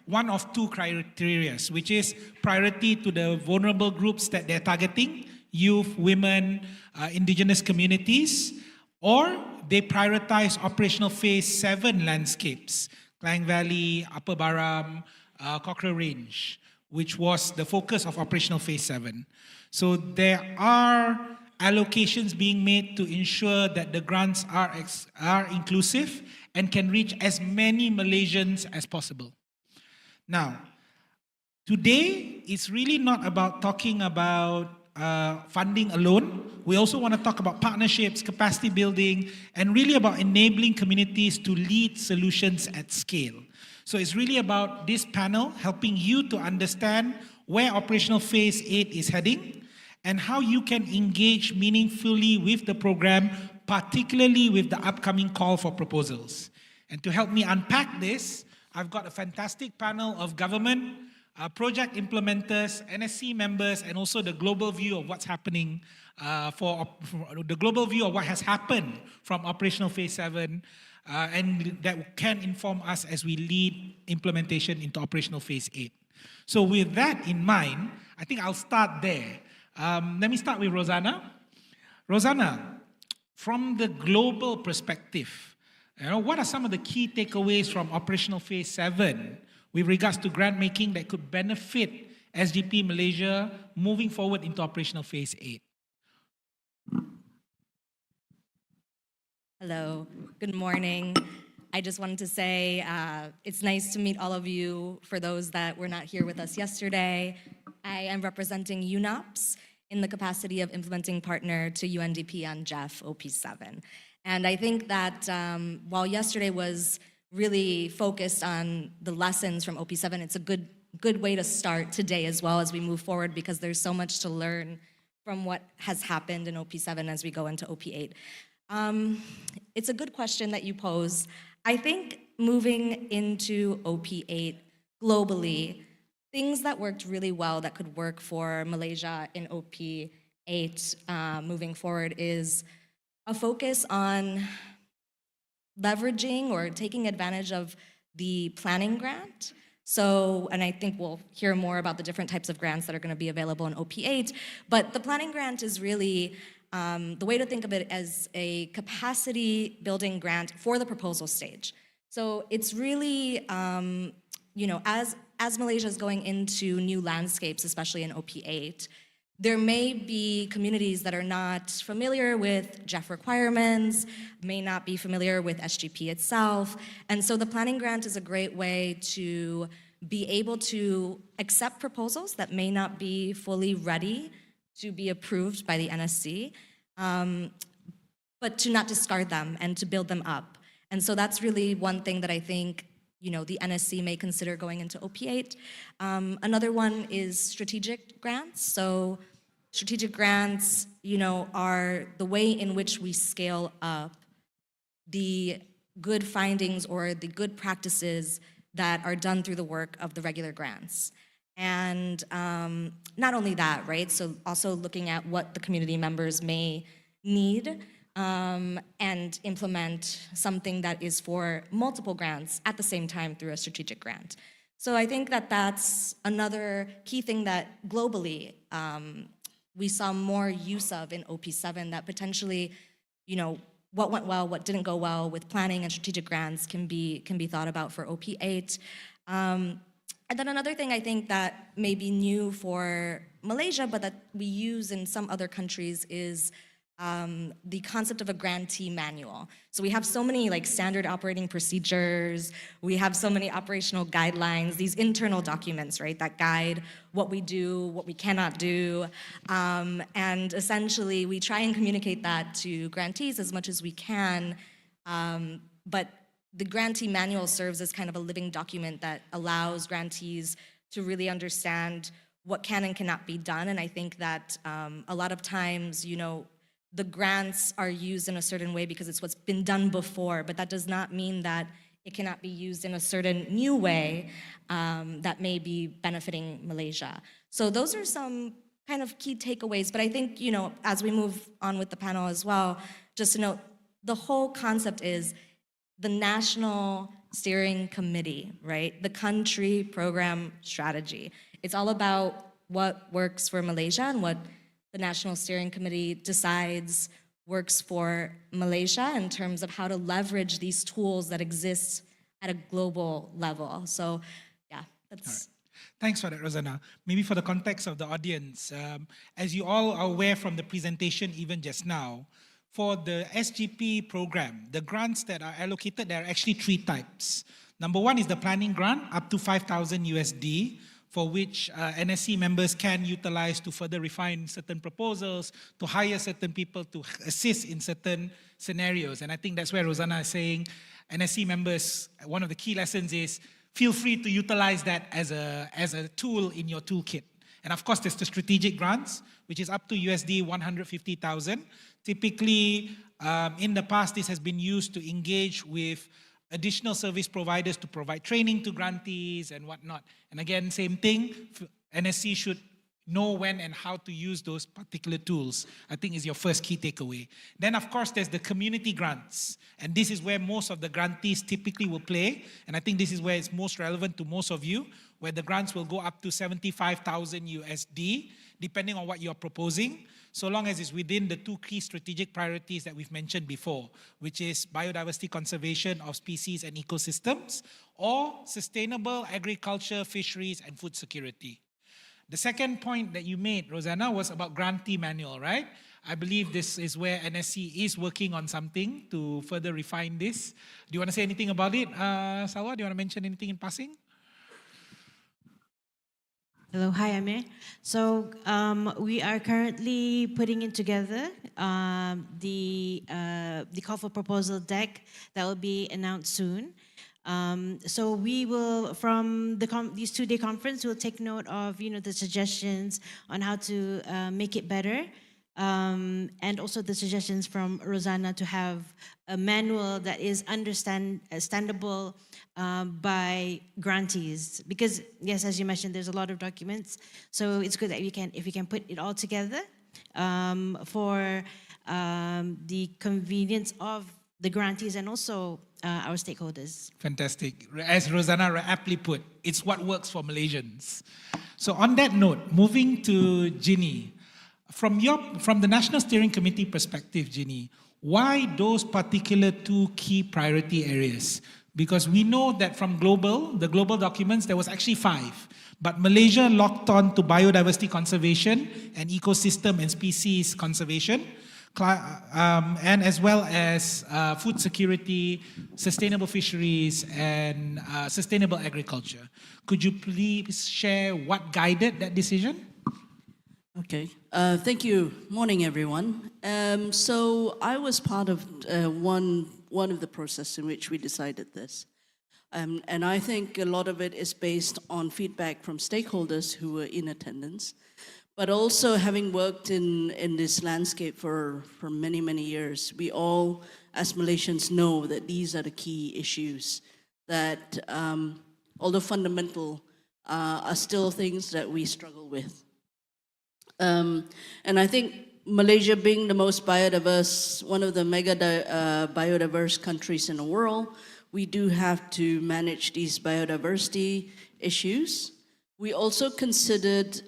one of 2 criteria, which is priority to the vulnerable groups that they're targeting, youth, women, indigenous communities, or they prioritize operational phase 7 landscapes, Klang Valley, Upper Baram, Cochrane Range, which was the focus of operational phase 7. So there are allocations being made to ensure that the grants are inclusive and can reach as many Malaysians as possible. Now, today it's really not about talking about funding alone. We also want to talk about partnerships, capacity building, and really about enabling communities to lead solutions at scale. So it's really about this panel helping you to understand where operational phase 8 is heading and how you can engage meaningfully with the program, particularly with the upcoming call for proposals. And to help me unpack this, I've got a fantastic panel of government, project implementers, NSC members, and also the global view of what's happening for the global view of what has happened from operational phase 7, and that can inform us as we lead implementation into operational phase 8. So with that in mind, I think I'll start there. Let me start with Rizana. Rizana, from the global perspective, what are some of the key takeaways from operational phase 7 with regards to grant making that could benefit SGP Malaysia moving forward into operational phase 8? Hello, good morning. I just wanted to say it's nice to meet all of you. For those that were not here with us yesterday, I am representing UNOPS in the capacity of implementing partner to UNDP on GEF OP7. And I think that while yesterday was really focused on the lessons from OP7, it's a good way to start today as well as we move forward, because there's so much to learn from what has happened in OP7 as we go into OP8. It's a good question that you pose. I think moving into OP8 globally, things that worked really well that could work for Malaysia in OP8 moving forward is a focus on leveraging or taking advantage of the planning grant. So, and I think we'll hear more about the different types of grants that are going to be available in OP8, but the planning grant is really the way to think of it as a capacity building grant for the proposal stage. So it's really, as Malaysia is going into new landscapes, especially in OP8, there may be communities that are not familiar with GEF requirements, may not be familiar with SGP itself, and so the planning grant is a great way to be able to accept proposals that may not be fully ready to be approved by the NSC, but to not discard them and to build them up. And so that's really one thing that I think the NSC may consider going into OP8. Another one is strategic grants. So strategic grants, are the way in which we scale up the good findings or the good practices that are done through the work of the regular grants. And not only that, right? So also looking at what the community members may need and implement something that is for multiple grants at the same time through a strategic grant. So I think that that's another key thing that globally we saw more use of in OP7, that potentially, what went well, what didn't go well with planning and strategic grants can be thought about for OP8. And then another thing I think that may be new for Malaysia, but that we use in some other countries, is the concept of a grantee manual. So we have so many standard operating procedures, we have so many operational guidelines, these internal documents, right, that guide what we do, what we cannot do, and essentially we try and communicate that to grantees as much as we can, but the grantee manual serves as kind of a living document that allows grantees to really understand what can and cannot be done. And I think that a lot of times, the grants are used in a certain way because it's what's been done before, but that does not mean that it cannot be used in a certain new way that may be benefiting Malaysia. So those are some kind of key takeaways, but I think, as we move on with the panel as well, just to note, the whole concept is the National Steering Committee, right? The country program strategy. It's all about what works for Malaysia and what the National Steering Committee decides works for Malaysia in terms of how to leverage these tools that exist at a global level. So, yeah, that's... All right. Thanks for that, Rizana. Maybe for the context of the audience, as you all are aware from the presentation even just now, for the SGP program, the grants that are allocated, there are actually 3 types. Number 1 is the planning grant, up to 5,000 USD, for which NSC members can utilize to further refine certain proposals, to hire certain people to assist in certain scenarios. And I think that's where Rizana is saying, NSC members, one of the key lessons is, feel free to utilize that as a tool in your toolkit. And of course, there's the strategic grants, which is up to USD 150,000. Typically, in the past, this has been used to engage with additional service providers to provide training to grantees and whatnot. And again, same thing, NSC should know when and how to use those particular tools, I think is your first key takeaway. Then of course there's the community grants. And this is where most of the grantees typically will play. And I think this is where it's most relevant to most of you, where the grants will go up to 75,000 USD, depending on what you're proposing, so long as it's within the two key strategic priorities that we've mentioned before, which is biodiversity conservation of species and ecosystems, or sustainable agriculture, fisheries, and food security. The second point that you made, Rizana, was about grantee manual, right? I believe this is where NSC is working on something to further refine this. Do you want to say anything about it, Salwa? Do you want to mention anything in passing? Hello, hi Amir. So we are currently putting in together the call for proposal deck that will be announced soon. So we will, from these two-day conference, we'll take note of the suggestions on how to make it better, and also the suggestions from Rizana to have a manual that is understandable by grantees. Because yes, as you mentioned, there's a lot of documents, so it's good that if we can put it all together for the convenience of the grantees and also our stakeholders. Fantastic. As Rizana aptly put, it's what works for Malaysians. So on that note, moving to Ginny, from the National Steering Committee perspective, Ginny, why those particular two key priority areas? Because we know that from the global documents, there was actually 5. But Malaysia locked on to biodiversity conservation and ecosystem and species conservation, and as well as food security, sustainable fisheries, and sustainable agriculture. Could you please share what guided that decision? Okay, thank you. Morning, everyone. So I was part of one of the process in which we decided this. And I think a lot of it is based on feedback from stakeholders who were in attendance, but also having worked in this landscape for many, many years, we all, as Malaysians, know that these are the key issues that, although fundamental, are still things that we struggle with. And I think Malaysia being the most biodiverse, one of the mega biodiverse countries in the world, we do have to manage these biodiversity issues. We also considered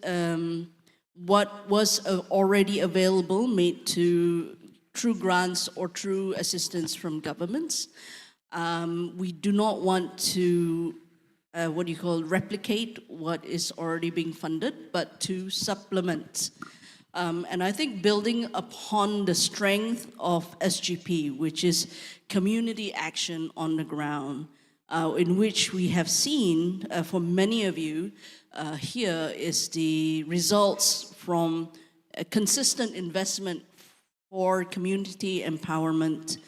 what was already available made through grants or through assistance from governments. We do not want to replicate what is already being funded, but to supplement. And I think building upon the strength of SGP, which is community action on the ground, in which we have seen, for many of you here, is the results from a consistent investment for community empowerment,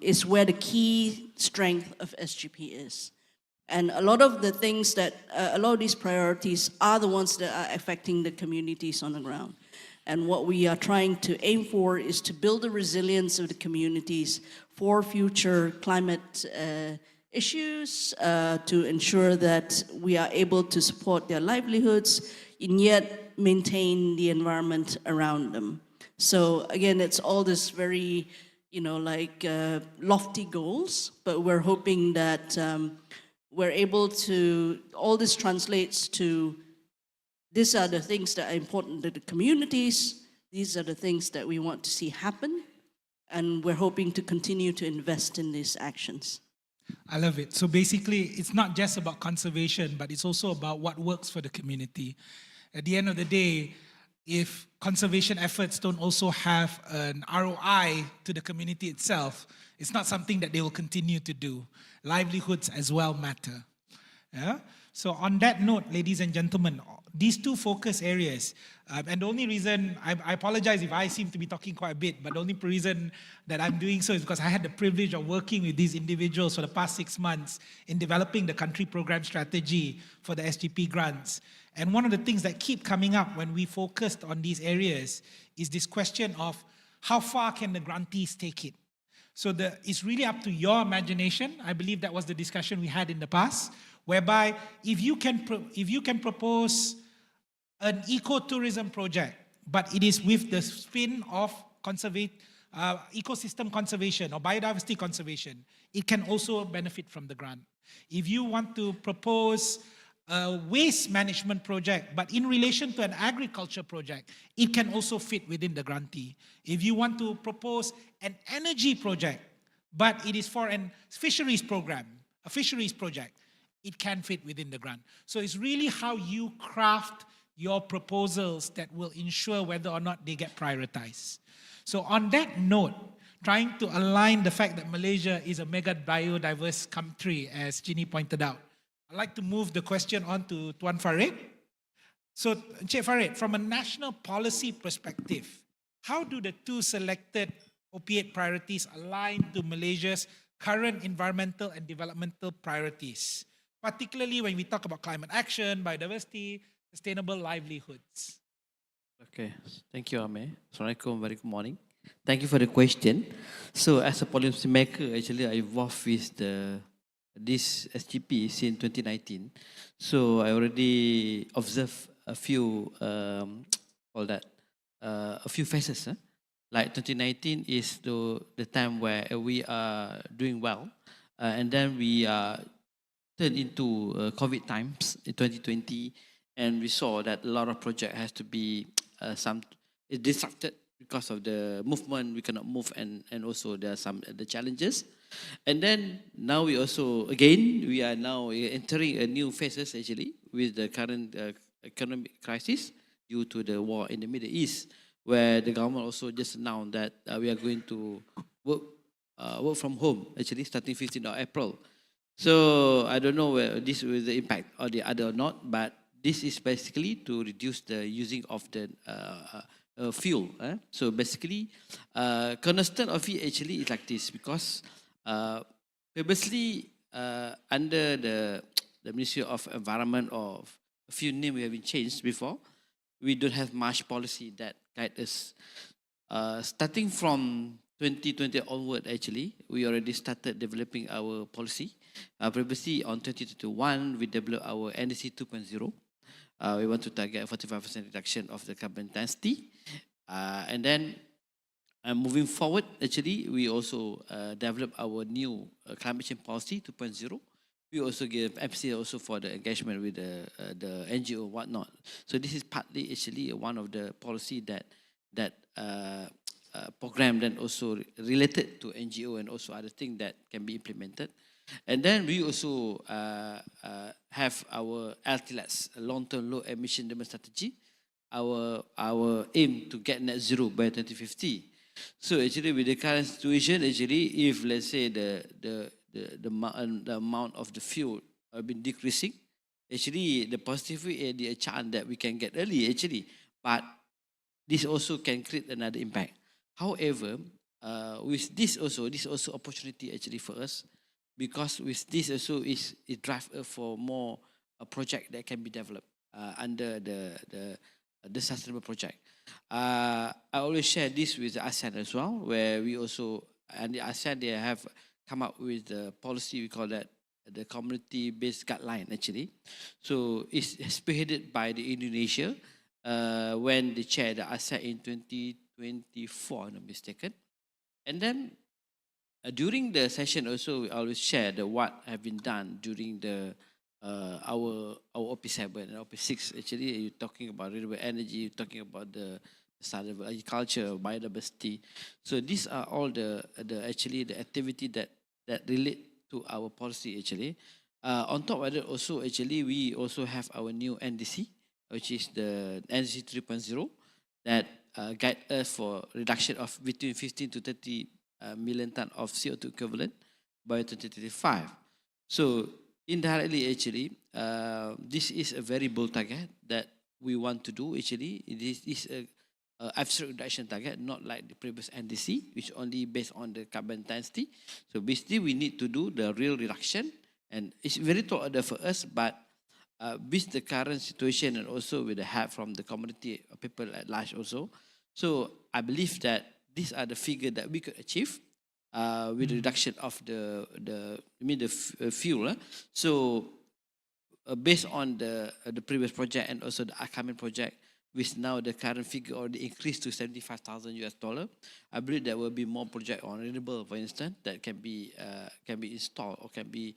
is where the key strength of SGP is. And a lot of the things that, a lot of these priorities are the ones that are affecting the communities on the ground. And what we are trying to aim for is to build the resilience of the communities for future climate issues, to ensure that we are able to support their livelihoods and yet maintain the environment around them. So again, it's all this very, lofty goals, but we're hoping that we're able to, all this translates to, these are the things that are important to the communities, these are the things that we want to see happen, and we're hoping to continue to invest in these actions. I love it. So basically, it's not just about conservation, but it's also about what works for the community. At the end of the day, if conservation efforts don't also have an ROI to the community itself, it's not something that they will continue to do. Livelihoods as well matter. Yeah? So on that note, ladies and gentlemen, these two focus areas, and the only reason, I apologize if I seem to be talking quite a bit, but the only reason that I'm doing so is because I had the privilege of working with these individuals for the past 6 months in developing the country program strategy for the SGP grants. And one of the things that keep coming up when we focused on these areas is this question of how far can the grantees take it? So it's really up to your imagination. I believe that was the discussion we had in the past, whereby if you can propose an ecotourism project, but it is with the spin of ecosystem conservation or biodiversity conservation, it can also benefit from the grant. If you want to propose a waste management project, but in relation to an agriculture project, it can also fit within the grantee. If you want to propose an energy project, but it is for a fisheries program, a fisheries project, it can fit within the grant. So it's really how you craft your proposals that will ensure whether or not they get prioritized. So on that note, trying to align the fact that Malaysia is a mega biodiverse country, as Ginny pointed out, I'd like to move the question on to Tuan Farid. So, Encik Farid, from a national policy perspective, how do the two selected opiate priorities align to Malaysia's current environmental and developmental priorities, particularly when we talk about climate action, biodiversity, sustainable livelihoods? Okay, thank you, Amir. Assalamualaikum, very good morning. Thank you for the question. So, as a policy maker, actually, I involved with this SGP since 2019. So, I already observed a few, a few phases. Like 2019 is the time where we are doing well, and then we turned into COVID times in 2020, and we saw that a lot of project has to be disrupted because of the movement. We cannot move, and also there are some the challenges. And then now we also we are now entering a new phases actually with the current economic crisis due to the war in the Middle East, where the government also just announced that we are going to work from home actually starting 15th of April. So I don't know where this will the impact or the other or not, but this is basically to reduce the using of the fuel. So basically, cornerstone of it actually is like this, because previously under the Ministry of Environment, or a few names we have been changed before, we don't have much policy that guide us. Starting from 2020 onward, actually, we already started developing our policy. Previously, on 2021, we developed our NDC 2.0. We want to target a 45% reduction of the carbon intensity. And then, moving forward, actually, we also develop our new climate change policy 2.0. We also give emphasis also for the engagement with the NGO and whatnot. So this is partly actually one of the policy that program then also related to NGO and also other things that can be implemented. And then we also have our LTLS, long-term low emission development strategy. Our aim to get net zero by 2050. So actually, with the current situation, actually, if let's say the amount of the fuel have been decreasing, actually the positive way the chance that we can get early actually, but this also can create another impact. However, with this also opportunity actually for us, because with this also it drive for more a project that can be developed under the sustainable project. I always share this with the ASEAN as well, where we also, and the ASEAN, they have come up with the policy, we call that the community-based guideline actually. So it's spearheaded by the Indonesia when they chaired the ASEAN in 2024, if I'm not mistaken. And then during the session also, we always share what have been done during the our OP7 and OP6. Actually, you're talking about renewable energy, you're talking about the sustainable agriculture, biodiversity. So these are all the activity that relate to our policy actually. On top of that also, actually, we also have our new NDC, which is the NDC 3.0, that guide us for reduction of between 15 to 30 million ton of CO2 equivalent by 2035. So indirectly, actually, this is a very bold target that we want to do. Actually, this is a absolute reduction target, not like the previous NDC, which only based on the carbon intensity. So basically, we need to do the real reduction, and it's very tall order for us. But with the current situation and also with the help from the community people at large also, so I believe that these are the figures that we could achieve. with the reduction of fuel. So based on the previous project and also the upcoming project, with now the current figure already increased to $75,000, I believe there will be more project on renewable, for instance, that can be installed or can be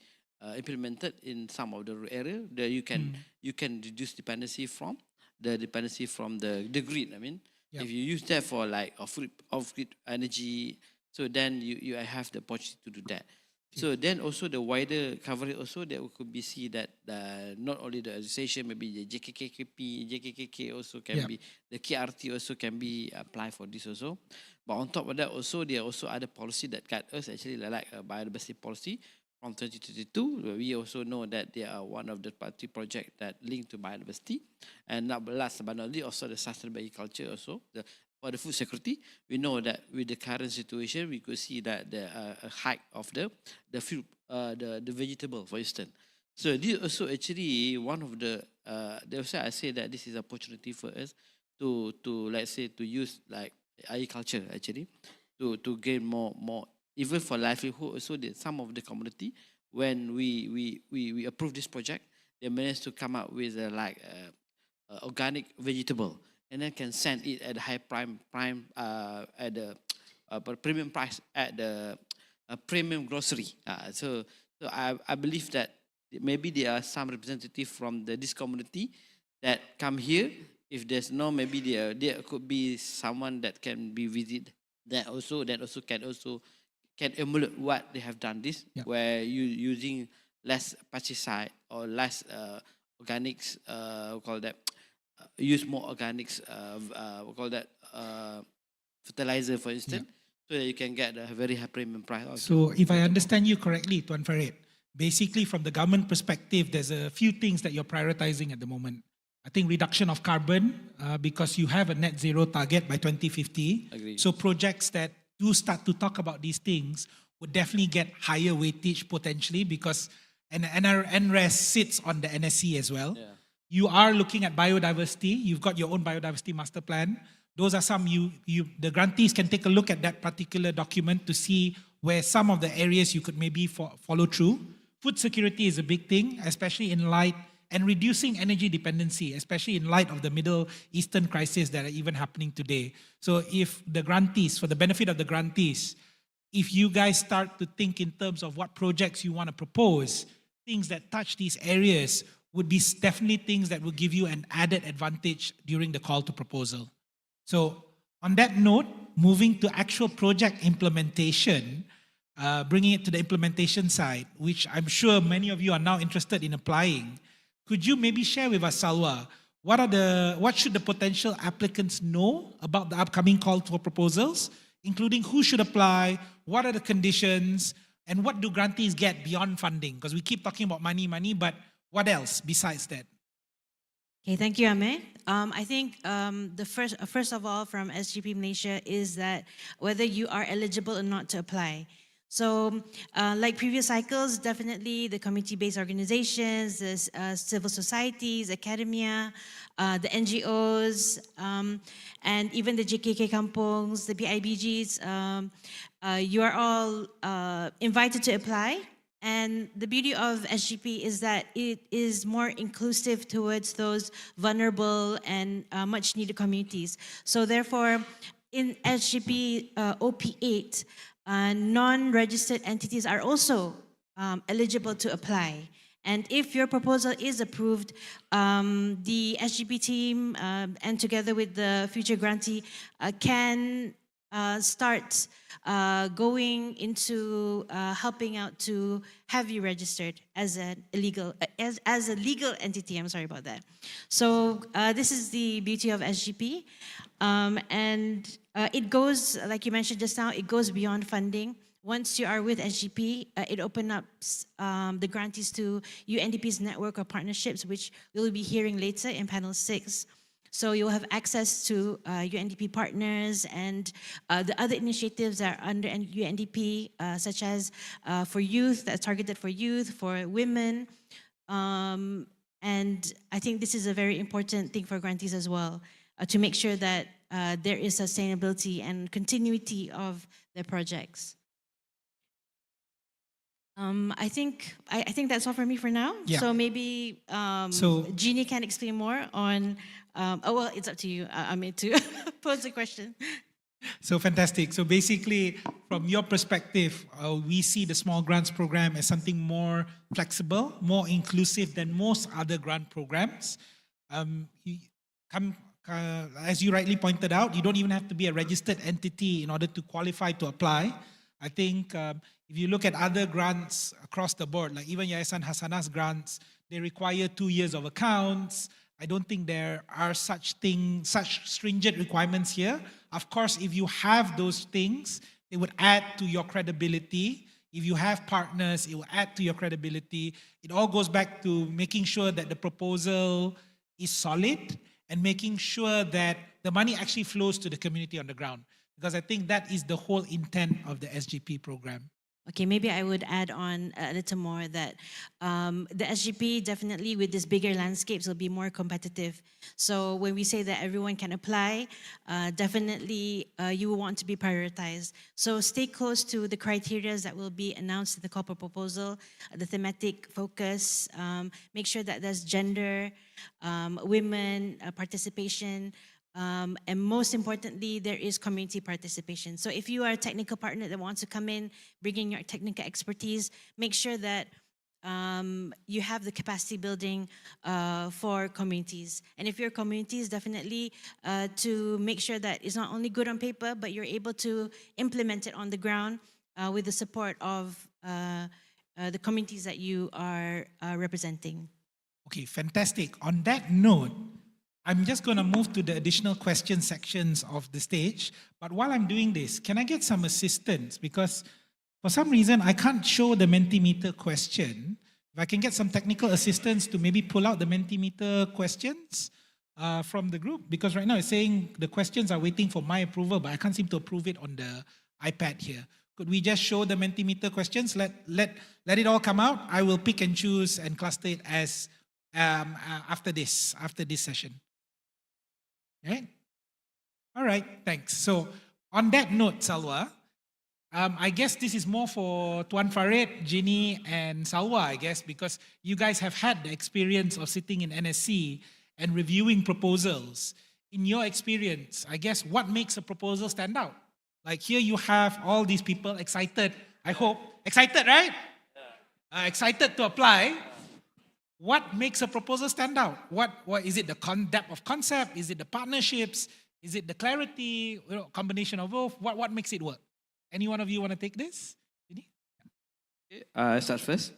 implemented in some of the area that you can reduce dependency from the grid. I mean, if you use that for like off-grid energy, so then you have the opportunity to do that. So then also the wider coverage also that we could be see that not only the association, maybe the JKKK also can be, the KRT also can be applied for this also. But on top of that also, there are also other policy that guide us actually like a biodiversity policy from 2022. We also know that they are one of the party project that linked to biodiversity. And not last but not least also the sustainable agriculture also. For the food security, we know that with the current situation, we could see that there are a hike of the food, the vegetable, for instance. So this also actually one of the, I say that this is an opportunity for us to let's say to use like agriculture actually to gain more even for livelihood also. That some of the community, when we approve this project, they managed to come up with organic vegetable, and then can send it at the high prime at the premium price at the premium grocery. So I believe that maybe there are some representatives from this community that come here. If there's no, maybe there could be someone that can be visit that also can emulate what they have done this, where you using less pesticide or less organics, we call that, use more organics, we call that fertilizer, for instance, so that you can get a very high premium price also. So if I understand you correctly, Tuan Farid, basically from the government perspective, there's a few things that you're prioritizing at the moment. I think reduction of carbon, because you have a net zero target by 2050. Agreed. So projects that do start to talk about these things would definitely get higher weightage potentially, because NRES sits on the NSC as well. Yeah. You are looking at biodiversity. You've got your own biodiversity master plan. Those are some the grantees can take a look at that particular document to see where some of the areas you could maybe follow through. Food security is a big thing, especially in light, and reducing energy dependency, especially in light of the Middle Eastern crisis that are even happening today. So if the grantees, for the benefit of the grantees, if you guys start to think in terms of what projects you want to propose, things that touch these areas would be definitely things that will give you an added advantage during the call to proposal. So on that note, moving to actual project implementation, bringing it to the implementation side, which I'm sure many of you are now interested in applying, could you maybe share with us, Salwa, what should the potential applicants know about the upcoming call for proposals, including who should apply, what are the conditions, and what do grantees get beyond funding? Because we keep talking about money, but what else besides that? Okay, thank you, Amir. I think the first of all from SGP Malaysia is that whether you are eligible or not to apply. So like previous cycles, definitely the community-based organizations, the civil societies, academia, the NGOs, and even the JKK kampongs, the BIBGs, you are all invited to apply. And the beauty of SGP is that it is more inclusive towards those vulnerable and much needed communities. So therefore, in SGP OP8, non-registered entities are also eligible to apply. And if your proposal is approved, the SGP team and together with the future grantee can start going into helping out to have you registered as a legal entity. I'm sorry about that. So this is the beauty of SGP, and it goes, like you mentioned just now, it goes beyond funding. Once you are with SGP, it opens up the grantees to UNDP's network of partnerships, which we'll be hearing later in panel 6. So you'll have access to UNDP partners and the other initiatives that are under UNDP, such as for youth, that's targeted for youth, for women. And I think this is a very important thing for grantees as well, to make sure that there is sustainability and continuity of their projects. I think that's all for me for now. Yeah. So maybe So- Jeannie can explain more on. Oh well, it's up to you. I mean to pose a question. So fantastic. So basically, from your perspective, we see the small grants program as something more flexible, more inclusive than most other grant programs. You as you rightly pointed out, you don't even have to be a registered entity in order to qualify to apply. I think if you look at other grants across the board, like even Yayasan Hasanah's grants, they require 2 years of accounts. I don't think there are such stringent requirements here. Of course, if you have those things, they would add to your credibility. If you have partners, it will add to your credibility. It all goes back to making sure that the proposal is solid and making sure that the money actually flows to the community on the ground. Because I think that is the whole intent of the SGP program. Okay, maybe I would add on a little more that the SGP definitely with these bigger landscapes will be more competitive. So when we say that everyone can apply, definitely you will want to be prioritized. So stay close to the criteria that will be announced in the corporate proposal, the thematic focus, make sure that there's gender, women, participation, and most importantly, there is community participation. So if you are a technical partner that wants to come in, bring in your technical expertise, make sure that you have the capacity building for communities. And if you're communities, definitely to make sure that it's not only good on paper, but you're able to implement it on the ground with the support of the communities that you are representing. Okay, fantastic. On that note, I'm just going to move to the additional question sections of the stage. But while I'm doing this, can I get some assistance? Because for some reason, I can't show the Mentimeter question. If I can get some technical assistance to maybe pull out the Mentimeter questions from the group. Because right now it's saying the questions are waiting for my approval, but I can't seem to approve it on the iPad here. Could we just show the Mentimeter questions? Let it all come out. I will pick and choose and cluster it as after this session. Right? All right, thanks. So on that note, Salwa, I guess this is more for Tuan Farid, Ginny, and Salwa, I guess, because you guys have had the experience of sitting in NSC and reviewing proposals. In your experience, I guess, what makes a proposal stand out? Like here you have all these people excited, I hope. Excited, right? Excited to apply. What makes a proposal stand out? What is it? The depth of concept? Is it the partnerships? Is it the clarity? Combination of both? What makes it work? Any one of you want to take this? I start first.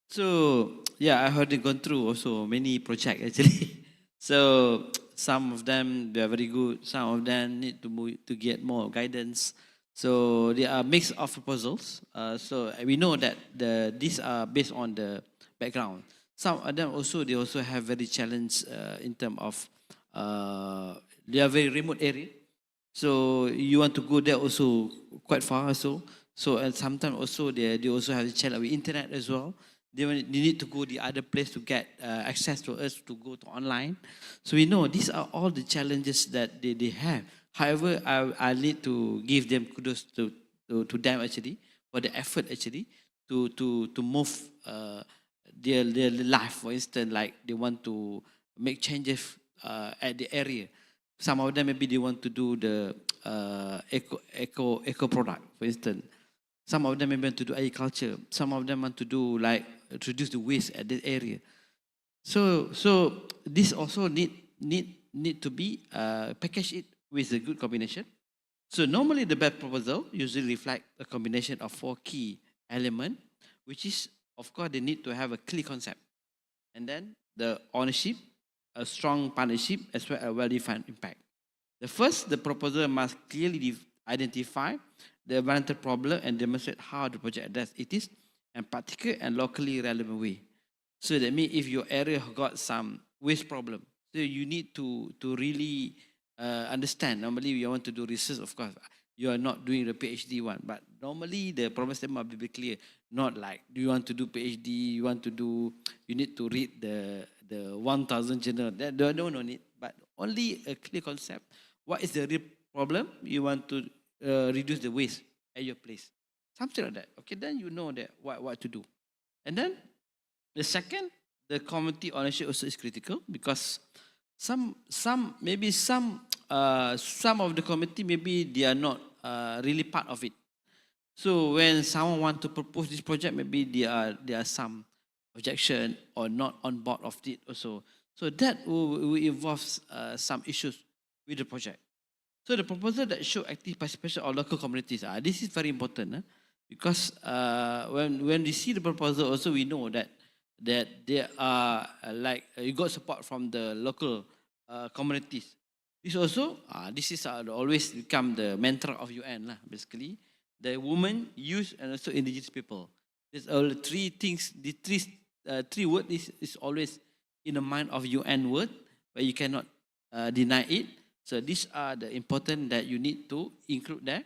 So yeah, I heard they gone through also many projects actually. So some of them they are very good. Some of them need to get more guidance. So there are mix of proposals. So we know that these are based on the background. Some of them also, they also have very challenge in terms of, they are very remote area. So you want to go there also quite far also. So and sometimes also they also have a challenge with internet as well. They need to go the other place to get access to us to go to online. So we know these are all the challenges that they have. However, I need to give them kudos to them actually for the effort actually to move their life. For instance, like they want to make changes at the area. Some of them maybe they want to do the eco product, for instance. Some of them maybe want to do agriculture. Some of them want to do like reduce the waste at that area. So this also need to be packaged it with a good combination. So normally the best proposal usually reflect a combination of 4 key elements, which is, of course, they need to have a clear concept. And then the ownership, a strong partnership, as well as a well-defined impact. The proposal must clearly identify the environmental problem and demonstrate how the project addresses it is in particular and locally relevant way. So that means if your area got some waste problem, so you need to really understand. Normally, you want to do research, of course. You are not doing the PhD one, but normally the problem statement must be clear. Not like, do you want to do PhD, you need to read the 1,000 journal. No need, but only a clear concept. What is the real problem? You want to reduce the waste at your place. something like that. Okay, then you know that what to do. And then the second, the community ownership also is critical because some of the committee maybe they are not really part of it. So when someone want to propose this project, maybe there are some objection or not on board of it also. So that will involve some issues with the project. So the proposal that show active participation of local communities, this is very important because when we see the proposal also we know that there are you got support from the local communities. This also, this is always become the mantra of UN lah, basically. The women, youth, and also indigenous people. There's all three things. The three word is always in the mind of UN word, but you cannot deny it. So these are the important that you need to include there,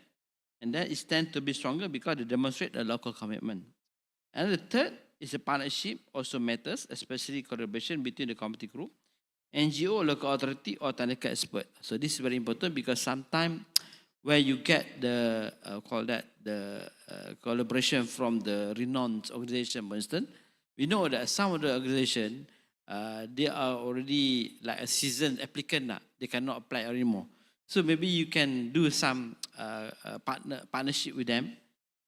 and that is tend to be stronger because they demonstrate a local commitment. And the third is a partnership also matters, especially collaboration between the community group, NGO, local authority, or technical expert. So this is very important because sometimes where you get the collaboration from the renowned organization, for instance, we know that some of the organization they are already like a seasoned applicant, they cannot apply anymore. So maybe you can do some partnership with them.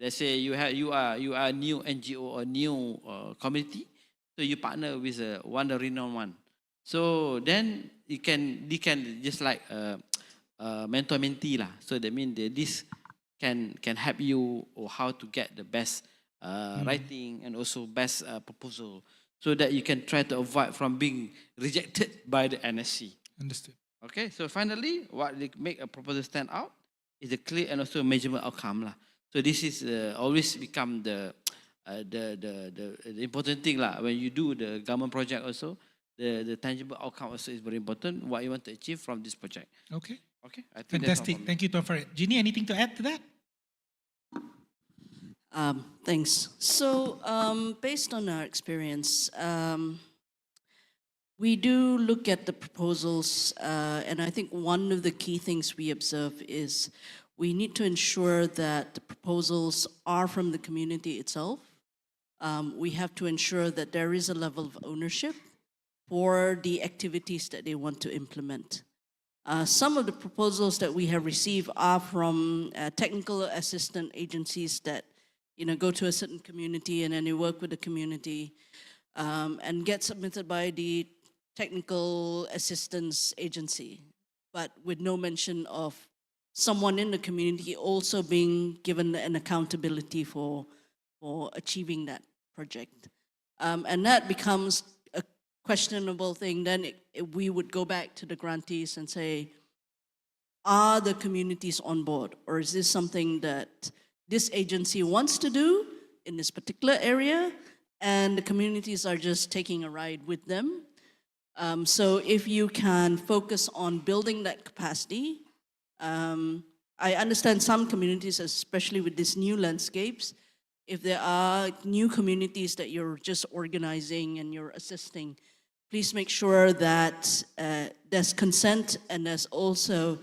Let's say you are a new NGO or new community, so you partner with one renowned one. So then they can just like mentor mentee lah. So that means this can help you or how to get the best writing and also best proposal, so that you can try to avoid from being rejected by the NSC. Understood. Okay, so finally, what make a proposal stand out is a clear and also measurable outcome lah. So this is always become the important thing lah. When you do the government project also, the tangible outcome also is very important. What you want to achieve from this project. Okay. Okay. I think Fantastic. Thank you, Tuan Farid. Jeannie, anything to add to that? Thanks. So based on our experience, we do look at the proposals, and I think one of the key things we observe is we need to ensure that the proposals are from the community itself. We have to ensure that there is a level of ownership for the activities that they want to implement. Some of the proposals that we have received are from technical assistant agencies that go to a certain community and then they work with the community and get submitted by the technical assistance agency, but with no mention of someone in the community also being given an accountability for achieving that project. And that becomes a questionable thing. Then we would go back to the grantees and say, are the communities on board? Or is this something that this agency wants to do in this particular area and the communities are just taking a ride with them? So if you can focus on building that capacity, I understand some communities, especially with these new landscapes, if there are new communities that you're just organizing and you're assisting, please make sure that there's consent and there's also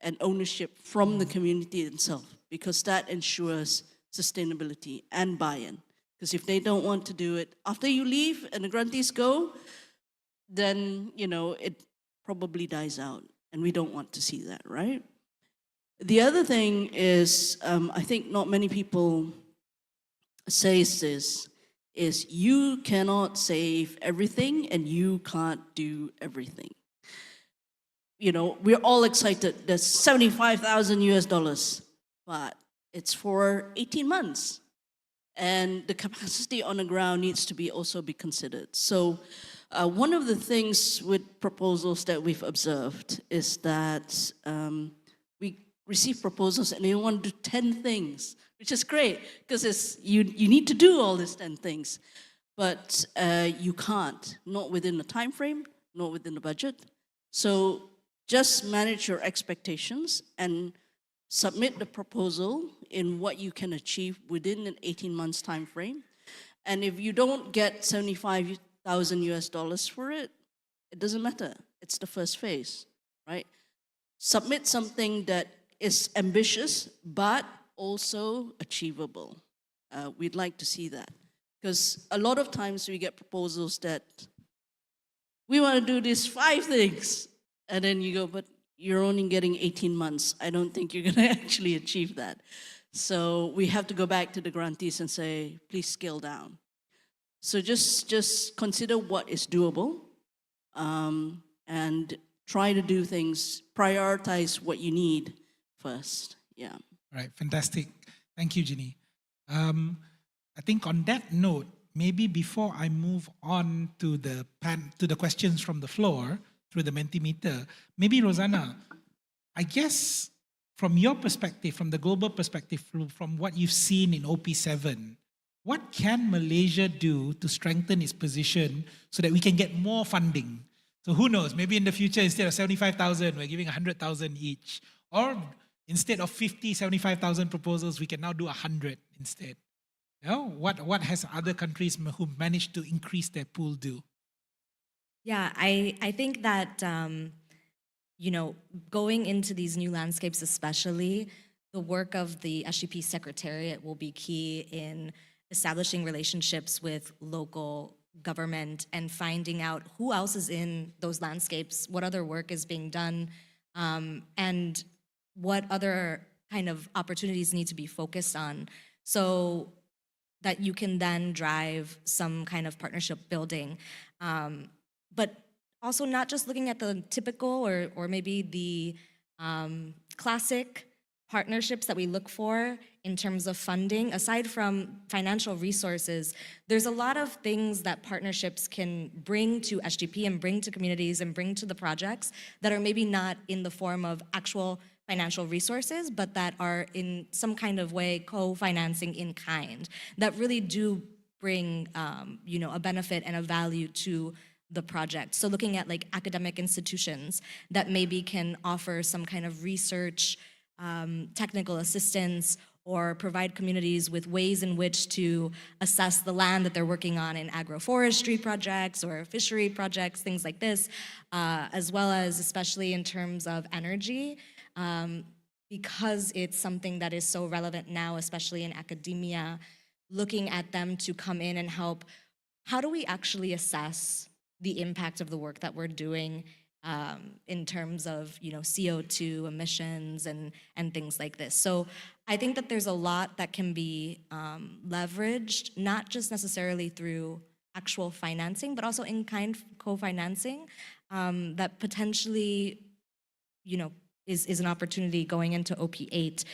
an ownership from the community itself, because that ensures sustainability and buy-in. Because if they don't want to do it, after you leave and the grantees go, then, it probably dies out. And we don't want to see that, right? The other thing is, I think not many people say this, is you cannot save everything and you can't do everything. We're all excited. There's 75,000 US dollars, but it's for 18 months. And the capacity on the ground needs to be also be considered. So one of the things with proposals that we've observed is that we receive proposals and they want to do 10 things, which is great because you need to do all these 10 things, but you can't, not within the time frame, not within the budget. So just manage your expectations and submit the proposal in what you can achieve within an 18 months time frame. And if you don't get 75,000 US dollars for it, it doesn't matter. It's the first phase, right? Submit something that is ambitious, but also achievable. we'd like to see that. Because a lot of times we get proposals that we want to do these 5 things. And then you go, but you're only getting 18 months. I don't think you're going to actually achieve that. So we have to go back to the grantees and say, please scale down. So just consider what is doable, and try to do things, prioritize what you need first. Yeah. Right, fantastic. Thank you, Ginny. I think on that note, maybe before I move on to the questions from the floor through the Mentimeter, maybe Rizana, I guess from your perspective, from the global perspective, from what you've seen in OP7, what can Malaysia do to strengthen its position so that we can get more funding? So who knows, maybe in the future, instead of 75,000, we're giving 100,000 each. Or instead of 50, 75,000 proposals, we can now do 100 instead. You know, what has other countries who managed to increase their pool do? Yeah, I think that, going into these new landscapes especially, the work of the SGP Secretariat will be key in establishing relationships with local government and finding out who else is in those landscapes, what other work is being done, and what other kind of opportunities need to be focused on, so that you can then drive some kind of partnership building. But also not just looking at the typical or maybe the classic partnerships that we look for in terms of funding. Aside from financial resources, there's a lot of things that partnerships can bring to SGP and bring to communities and bring to the projects that are maybe not in the form of actual financial resources, but that are in some kind of way co-financing in kind, that really do bring a benefit and a value to the project. So looking at like academic institutions that maybe can offer some kind of research, technical assistance, or provide communities with ways in which to assess the land that they're working on in agroforestry projects or fishery projects, things like this, as well as especially in terms of energy, because it's something that is so relevant now, especially in academia, looking at them to come in and help. How do we actually assess the impact of the work that we're doing in terms of CO2 emissions and things like this? So I think that there's a lot that can be leveraged, not just necessarily through actual financing, but also in-kind co-financing that potentially, is an opportunity going into OP8,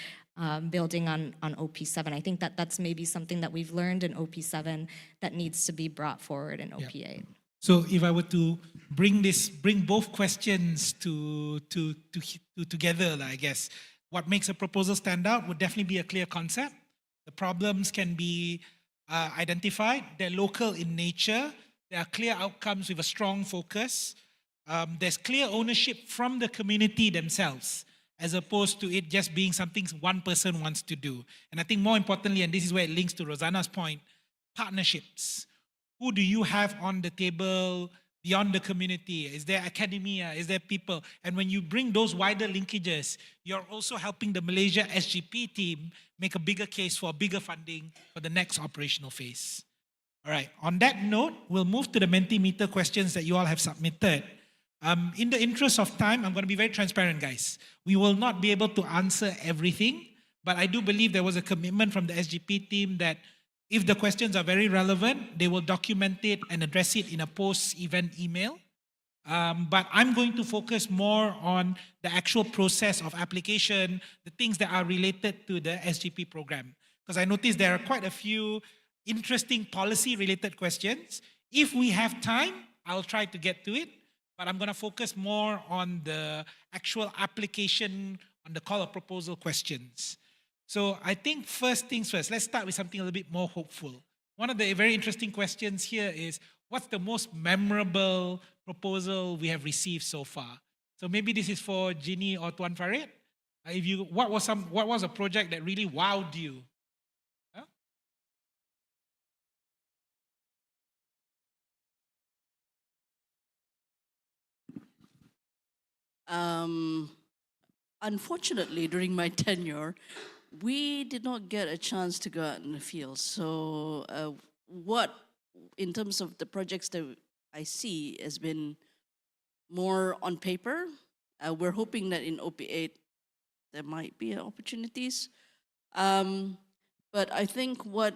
building on OP7. I think that that's maybe something that we've learned in OP7 that needs to be brought forward in OP8. So if I were to bring both questions together, I guess, what makes a proposal stand out would definitely be a clear concept. The problems can be identified. They're local in nature. There are clear outcomes with a strong focus. There's clear ownership from the community themselves, as opposed to it just being something one person wants to do. And I think more importantly, and this is where it links to Rizana's point, partnerships. Who do you have on the table beyond the community? Is there academia? Is there people? And when you bring those wider linkages, you're also helping the Malaysia SGP team make a bigger case for bigger funding for the next operational phase. All right, on that note, we'll move to the Mentimeter questions that you all have submitted. In the interest of time, I'm going to be very transparent, guys. We will not be able to answer everything, but I do believe there was a commitment from the SGP team that if the questions are very relevant, they will document it and address it in a post-event email. But I'm going to focus more on the actual process of application, the things that are related to the SGP program. Because I noticed there are quite a few interesting policy-related questions. If we have time, I'll try to get to it. But I'm going to focus more on the actual application, on the call of proposal questions. So I think first things first, let's start with something a little bit more hopeful. One of the very interesting questions here is, what's the most memorable proposal we have received so far? So maybe this is for Ginny or Tuan Farid. What was a project that really wowed you? Huh? Unfortunately, during my tenure, we did not get a chance to go out in the field. So what, in terms of the projects that I see, has been more on paper. We're hoping that in OP8 there might be opportunities. But I think what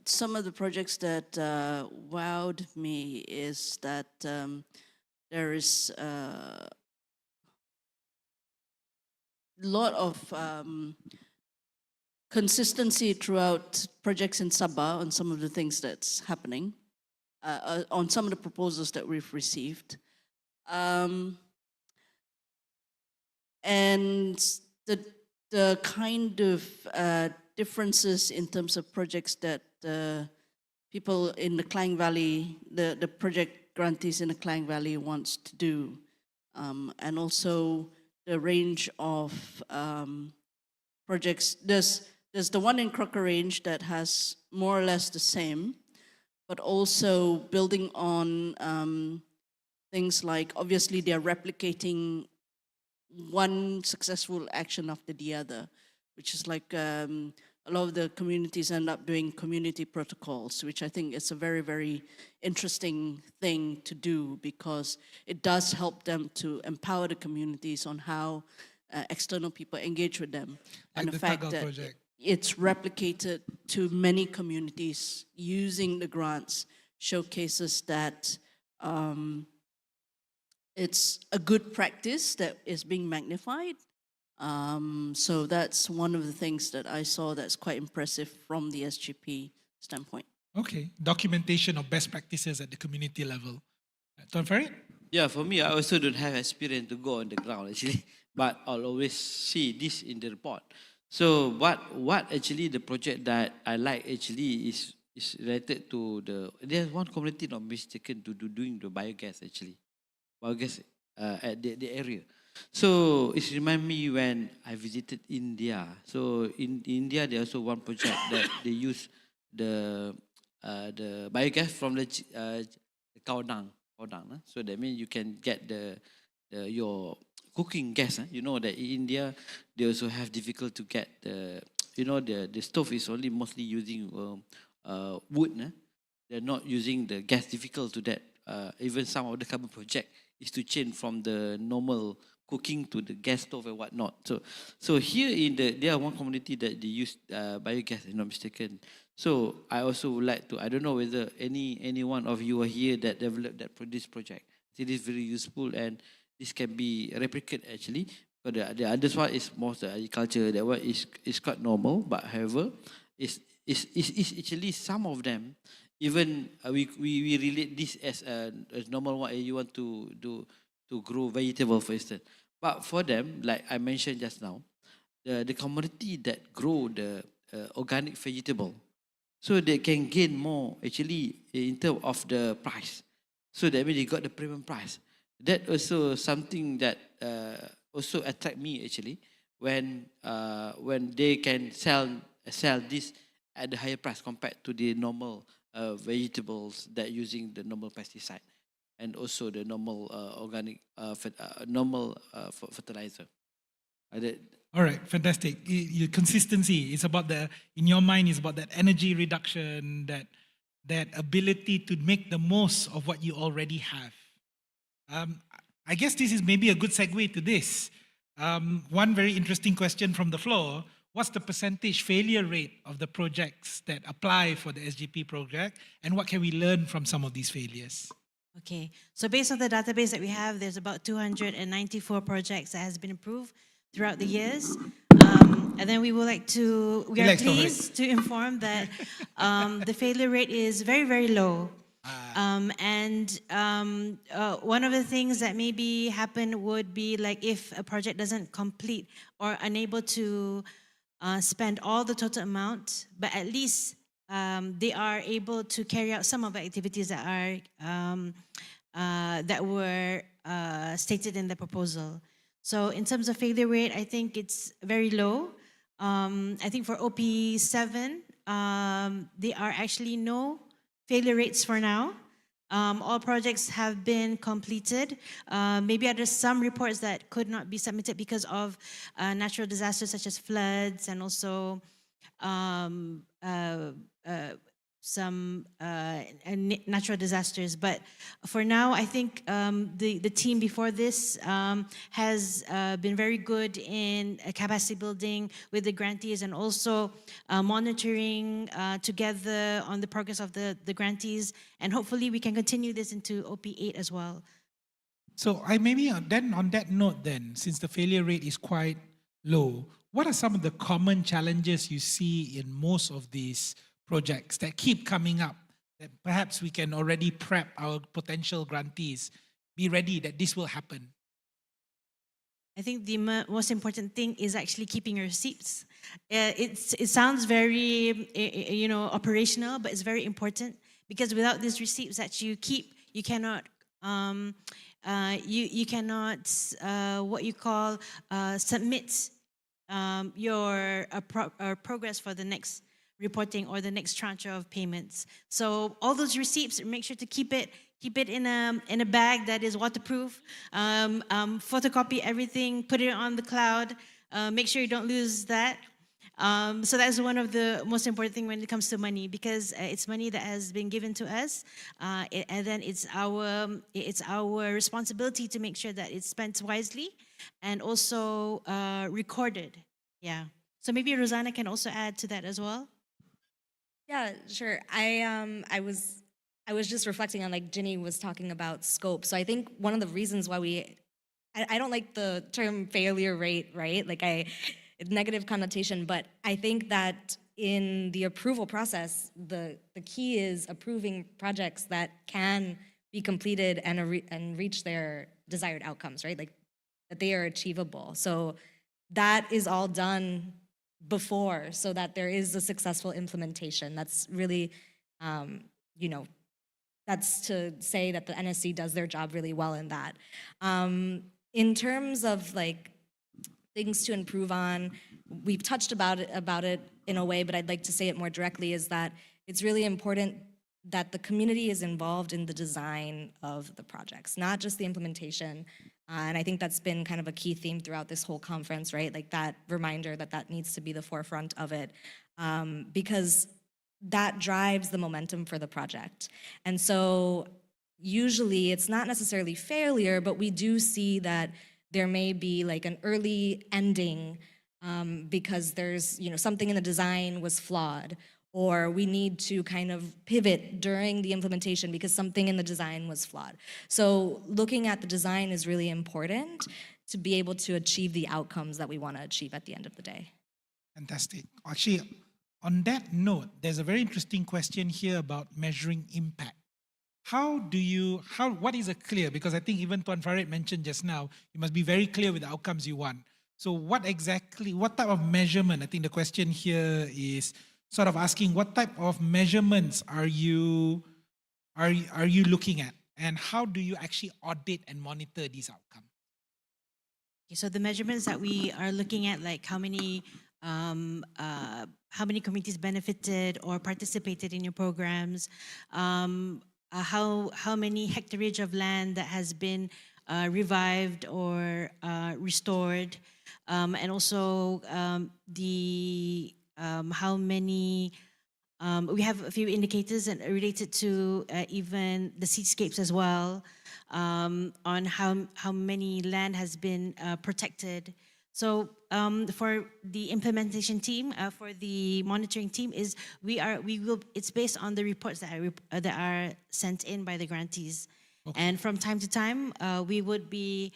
some of the projects that wowed me is that there is a lot of consistency throughout projects in Sabah on some of the things that's happening, on some of the proposals that we've received. And the kind of differences in terms of projects that people in the Klang Valley, the project grantees in the Klang Valley wants to do, and also the range of projects. There's the one in Crocker Range that has more or less the same, but also building on things like, obviously they're replicating one successful action after the other, which is like a lot of the communities end up doing community protocols, which I think is a very, very interesting thing to do, because it does help them to empower the communities on how external people engage with them. Like and the the fact Tagal that project. it's replicated to many communities using the grants showcases that it's a good practice that is being magnified. So that's one of the things that I saw that's quite impressive from the SGP standpoint. Okay, documentation of best practices at the community level. Tuan Farid? Yeah, for me, I also don't have experience to go on the ground actually, but I'll always see this in the report. So what actually the project that I like actually is related to there's one community not mistaken to doing the biogas actually, biogas at the area. So it reminds me when I visited India. So in India, there's also one project that they use the biogas from the cow dung. So that means you can get your cooking gas. You know that in India they also have difficult to get the stove is only mostly using wood. They're not using the gas. Difficult to that. Even some of the carbon project is to change from the normal cooking to the gas stove and whatnot. So here there are one community that they use biogas, if I'm not mistaken. So I also would like to, I don't know whether any one of you are here that developed this project. It is very useful and this can be replicated actually. But the other one is more the agriculture. That one is quite normal, but however, it's actually some of them. Even we relate this as a normal one. You want to grow vegetable, for instance. But for them, like I mentioned just now, the community that grow the organic vegetable, so they can gain more actually in terms of the price. So that means they got the premium price. That also something that also attract me actually when they can sell this at the higher price compared to the normal vegetables that using the normal pesticide and also the normal organic fertilizer. All right, fantastic. Your consistency is about in your mind is about that energy reduction, that ability to make the most of what you already have. I guess this is maybe a good segue to this. One very interesting question from the floor. What's the percentage failure rate of the projects that apply for the SGP project, and what can we learn from some of these failures? Okay, so based on the database that we have, there's about 294 projects that has been approved throughout the years. And then we are pleased to inform that the failure rate is very, very low. One of the things that maybe happen would be like if a project doesn't complete or unable to spend all the total amount, but at least they are able to carry out some of the activities that were stated in the proposal. So in terms of failure rate, I think it's very low. I think for OP7, there are actually no failure rates for now. All projects have been completed. Maybe there are some reports that could not be submitted because of natural disasters such as floods and also um, uh, some natural disasters. But for now, I think the team before this has been very good in capacity building with the grantees and also monitoring together on the progress of the grantees. And hopefully we can continue this into OP8 as well. So I maybe then on that note then, since the failure rate is quite low, what are some of the common challenges you see in most of these projects that keep coming up, that perhaps we can already prep our potential grantees, be ready that this will happen? I think the most important thing is actually keeping your receipts. It sounds very, operational, but it's very important because without these receipts that you keep, you cannot, you cannot, what you call, submit your progress for the next reporting or the next tranche of payments. So all those receipts, make sure to keep it in a bag that is waterproof. Photocopy everything, put it on the cloud. Make sure you don't lose that. So that's one of the most important things when it comes to money, because it's money that has been given to us, and then it's our responsibility to make sure that it's spent wisely and also recorded. Yeah. So maybe Rizana can also add to that as well. Yeah, sure. I was just reflecting on, like Ginny was talking about scope. So I think one of the reasons why I don't like the term failure rate, right? Like negative connotation, but I think that in the approval process, the key is approving projects that can be completed and reach their desired outcomes, right? Like that they are achievable. So that is all done before, so that there is a successful implementation. That's really, that's to say that the NSC does their job really well in that. In terms of like things to improve on, we've touched about it in a way, but I'd like to say it more directly, is that it's really important that the community is involved in the design of the projects, not just the implementation. And I think that's been kind of a key theme throughout this whole conference, right? Like that reminder that needs to be the forefront of it, because that drives the momentum for the project. And so usually it's not necessarily failure, but we do see that there may be like an early ending because there's, something in the design was flawed, or we need to kind of pivot during the implementation because something in the design was flawed. So looking at the design is really important to be able to achieve the outcomes that we want to achieve at the end of the day. Fantastic. Actually, on that note, there's a very interesting question here about measuring impact. What is a clear, because I think even Tuan Farid mentioned just now, you must be very clear with the outcomes you want. So what type of measurement, I think the question here is sort of asking what type of measurements are you looking at, and how do you actually audit and monitor these outcomes? Okay, so the measurements that we are looking at, like how many communities benefited or participated in your programs, how many hectareage of land that has been revived or restored, and also how many, we have a few indicators and related to even the seascapes as well, on how many land has been protected. So for the implementation team, for the monitoring team, it's based on the reports that are sent in by the grantees. Okay. And from time to time, we would be,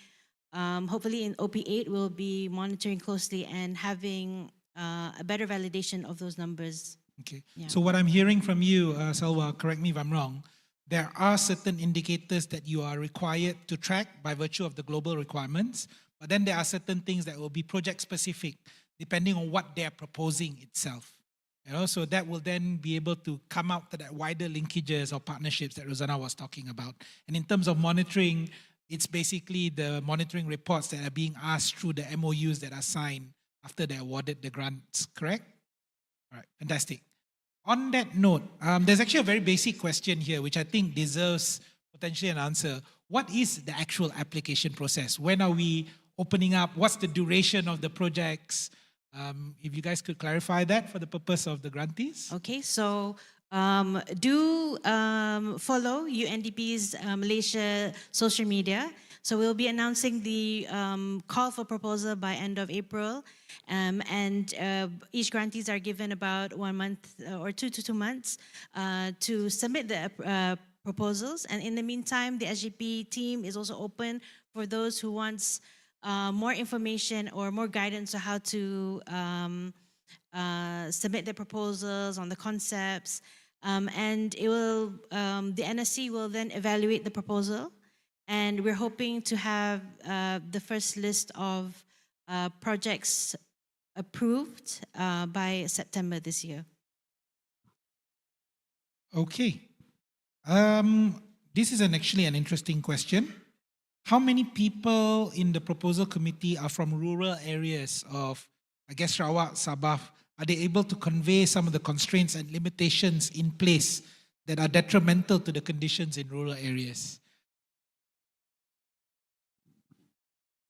hopefully in OP8, we'll be monitoring closely and having a better validation of those numbers. Okay. Yeah. So what I'm hearing from you, Salwa, correct me if I'm wrong, there are certain indicators that you are required to track by virtue of the global requirements, but then there are certain things that will be project specific depending on what they're proposing itself. So that will then be able to come out to that wider linkages or partnerships that Rizana was talking about. And in terms of monitoring, it's basically the monitoring reports that are being asked through the MOUs that are signed after they awarded the grants, correct? All right, fantastic. On that note, there's actually a very basic question here, which I think deserves potentially an answer. What is the actual application process? When are we opening up? What's the duration of the projects? If you guys could clarify that for the purpose of the grantees. Okay, so do follow UNDP's Malaysia social media. So we'll be announcing the call for proposal by end of April. And each grantees are given about 1 month or 2 to 2 months to submit the proposals. And in the meantime, the SGP team is also open for those who wants more information or more guidance on how to submit their proposals on the concepts. And it will, the NSC will then evaluate the proposal. And we're hoping to have the first list of projects approved by September this year. Okay. This is actually an interesting question. How many people in the proposal committee are from rural areas of, I guess, Sarawak, Sabah? Are they able to convey some of the constraints and limitations in place that are detrimental to the conditions in rural areas?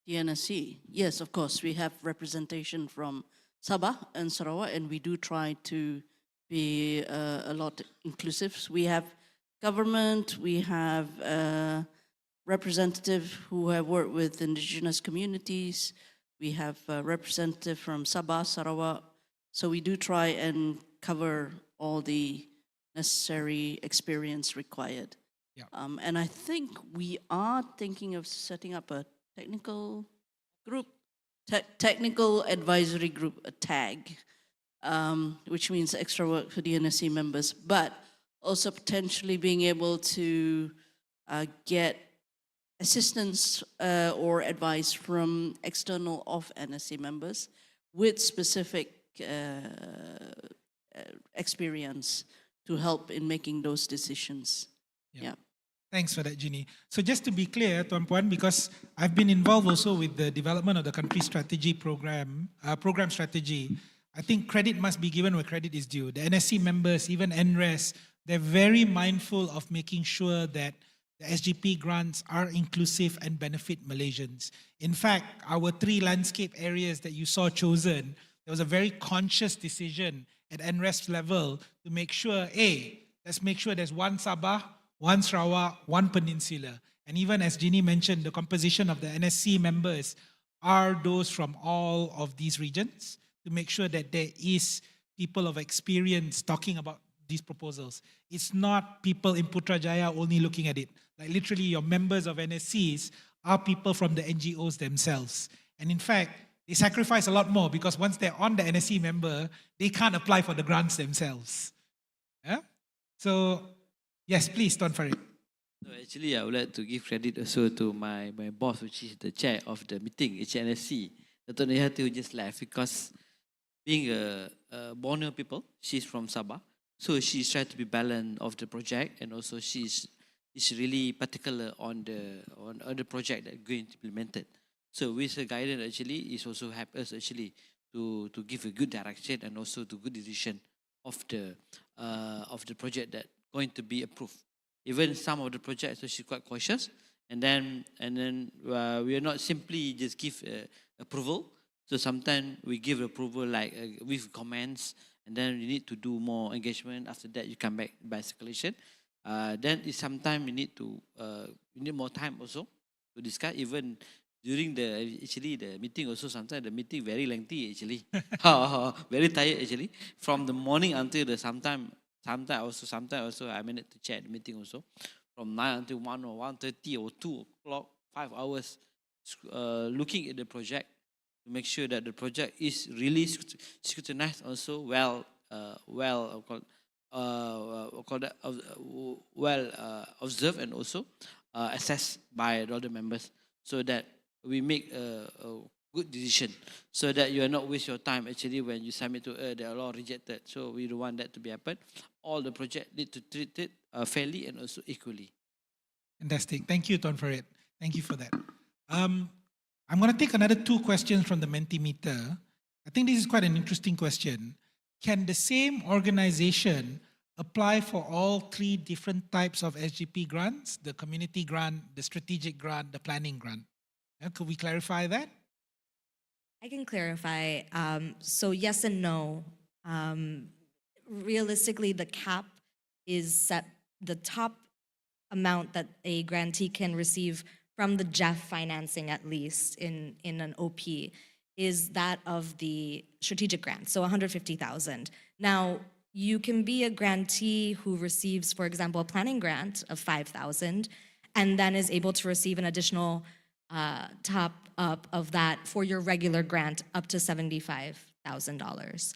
The NSC, yes, of course, we have representation from Sabah and Sarawak, and we do try to be a lot inclusive. We have government, we have representatives who have worked with indigenous communities, we have a representative from Sabah, Sarawak, so we do try and cover all the necessary experience required. Yeah. And I think we are thinking of setting up a technical group, technical advisory group, a TAG, which means extra work for the NSC members, but also potentially being able to get assistance or advice from external of NSC members with specific experience to help in making those decisions. Yeah. Thanks for that, Ginny. So just to be clear, Tuan Puan, because I've been involved also with the development of the country strategy program strategy, I think credit must be given where credit is due. The NSC members, even NRES, they're very mindful of making sure that the SGP grants are inclusive and benefit Malaysians. In fact, our 3 landscape areas that you saw chosen, there was a very conscious decision at NRES level to make sure, let's make sure there's 1 Sabah, 1 Sarawak, 1 Peninsula. And even as Ginny mentioned, the composition of the NSC members are those from all of these regions to make sure that there is people of experience talking about these proposals. It's not people in Putrajaya only looking at it. Like literally your members of NSCs are people from the NGOs themselves. And in fact, they sacrifice a lot more because once they're on the NSC member, they can't apply for the grants themselves. Yeah? So, yes, please, Tuan Farid. So actually, I would like to give credit also to my boss, which is the chair of the meeting, HNSC, Datuk Yahati, who just left, because being a Borneo people, she's from Sabah, so she's trying to be balanced of the project, and also she's really particular on the project that going to be implemented. So with her guidance, actually, it also help us actually to give a good direction and also to good decision of the project that going to be approved. Even some of the projects, so she's quite cautious, and then we are not simply just give approval. So sometimes we give approval like with comments, and then you need to do more engagement. After that, you come back by escalation. Then sometimes you need more time also to discuss. Even during the meeting also, sometimes the meeting very lengthy actually, very tired actually. From the morning until the sometimes also I managed to chair the meeting also from 9 until 1 or 1:30 or 2 o'clock, 5 hours, looking at the project to make sure that the project is really scrutinized also well observed and also assessed by all the members, so that we make a good decision, so that you are not waste your time actually when you submit to there are a lot rejected. So we don't want that to be happen. All the project need to treat it fairly and also equally. Fantastic. Thank you, Tuan Farid. Thank you for that. I'm going to take another 2 questions from the Mentimeter. I think this is quite an interesting question. can the same organization apply for all three different types of SGP grants? The community grant, the strategic grant, the planning grant. Could we clarify that? I can clarify. So yes and no. Realistically, the cap is set, the top amount that a grantee can receive from the GEF financing, at least in an OP, is that of the strategic grant, so 150,000. Now, you can be a grantee who receives, for example, a planning grant of 5,000, and then is able to receive an additional top up of that for your regular grant up to $75,000.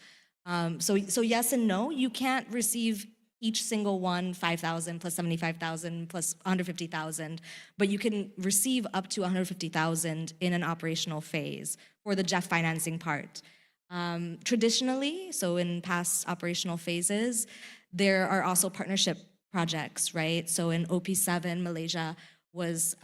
So yes and no, you can't receive each single one 5,000 plus 75,000 plus 150,000, but you can receive up to 150,000 in an operational phase for the GEF financing part. Traditionally, so in past operational phases, there are also partnership projects, right? So in OP7, Malaysia was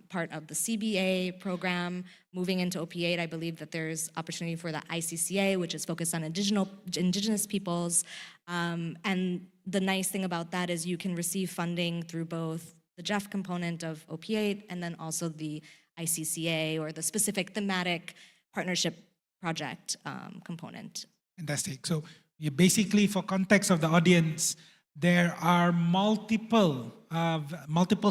part of the CBA program. Moving into OP8, I believe that there's opportunity for the ICCA, which is focused on indigenous peoples. And the nice thing about that is you can receive funding through both the GEF component of OP8 and then also the ICCA or the specific thematic partnership project component. Fantastic. So you basically, for context of the audience, there are multiple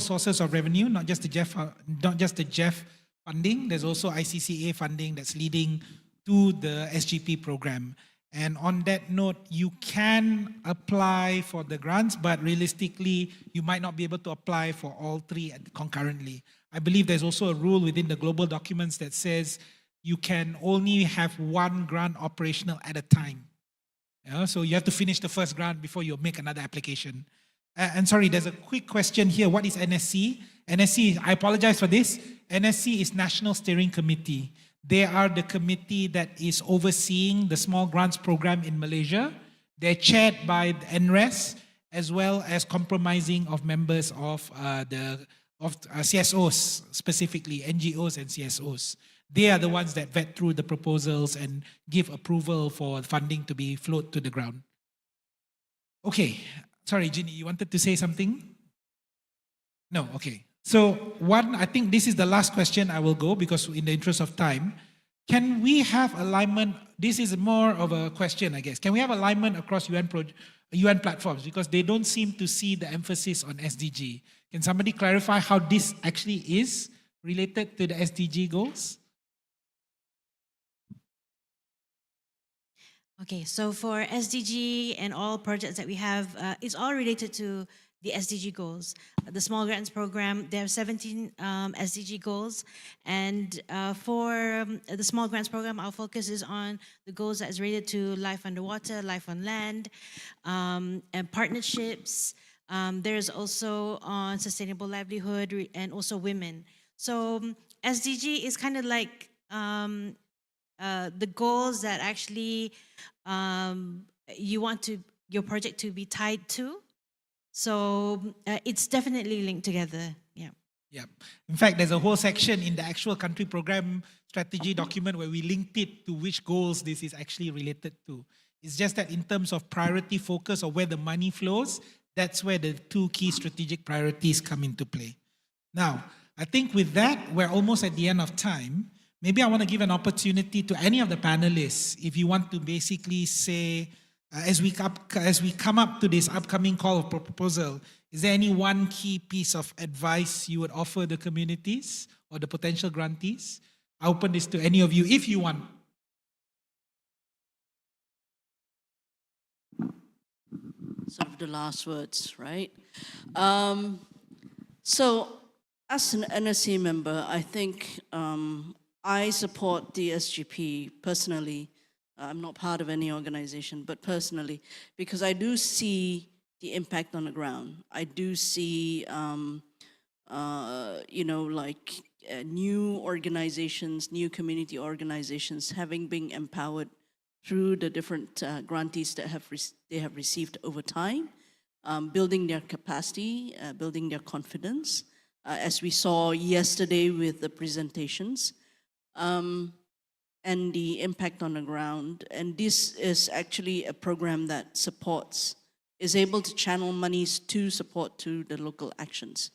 sources of revenue, not just the GEF funding. There's also ICCA funding that's leading to the SGP program. And on that note, you can apply for the grants, but realistically, you might not be able to apply for all three concurrently. I believe there's also a rule within the global documents that says you can only have one grant operational at a time. Yeah, so you have to finish the first grant before you make another application. And sorry, there's a quick question here. What is NSC? NSC, I apologize for this. NSC is National Steering Committee. They are the committee that is overseeing the small grants program in Malaysia. They're chaired by the NRES, as well as compromising of members of CSOs, specifically NGOs and CSOs. They are the ones that vet through the proposals and give approval for funding to be flowed to the ground. Okay, sorry, Ginny, you wanted to say something? No, okay. So I think this is the last question I will go because in the interest of time. Can we have alignment? This is more of a question, I guess. Can we have alignment across UN platforms? Because they don't seem to see the emphasis on SDG. Can somebody clarify how this actually is related to the SDG goals? Okay, so for SDG and all projects that we have, it's all related to the SDG goals. The Small Grants Program, there are 17 SDG goals. And for the Small Grants Program, our focus is on the goals that is related to life underwater, life on land, and partnerships. There's also on sustainable livelihood and also women. So SDG is kind of like the goals that actually you want your project to be tied to. So it's definitely linked together. Yeah. Yeah. In fact, there's a whole section in the actual country program strategy document where we linked it to which goals this is actually related to. It's just that in terms of priority focus or where the money flows, that's where the two key strategic priorities come into play. Now, I think with that, we're almost at the end of time. Maybe I want to give an opportunity to any of the panelists, if you want to basically say, as we come up to this upcoming call of proposal, is there any one key piece of advice you would offer the communities or the potential grantees? I open this to any of you if you want. Sort of the last words, right? So as an NSC member, I think I support the SGP personally. I'm not part of any organization, but personally, because I do see the impact on the ground. I do see, new organizations, new community organizations having been empowered through the different grantees that they have received over time, building their capacity, building their confidence, as we saw yesterday with the presentations. and the impact on the ground. And this is actually a program that is able to channel monies to support to the local actions.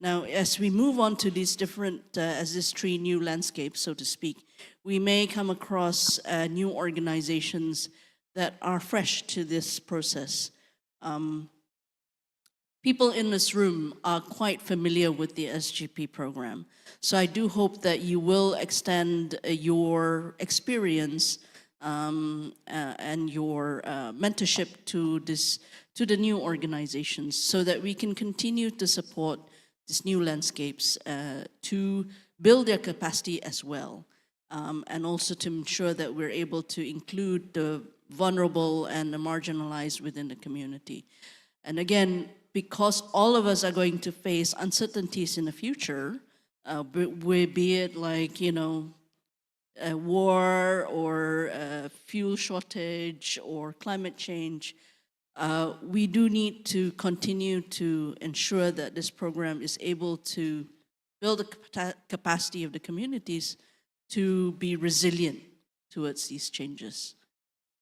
Now, as we move on to these different, as these 3 new landscapes, so to speak, we may come across new organizations that are fresh to this process. People in this room are quite familiar with the SGP program. So I do hope that you will extend your experience and your mentorship to the new organizations so that we can continue to support these new landscapes to build their capacity as well. And also to ensure that we're able to include the vulnerable and the marginalized within the community. And again, because all of us are going to face uncertainties in the future, be it like, a war or a fuel shortage or climate change, we do need to continue to ensure that this program is able to build the capacity of the communities to be resilient towards these changes.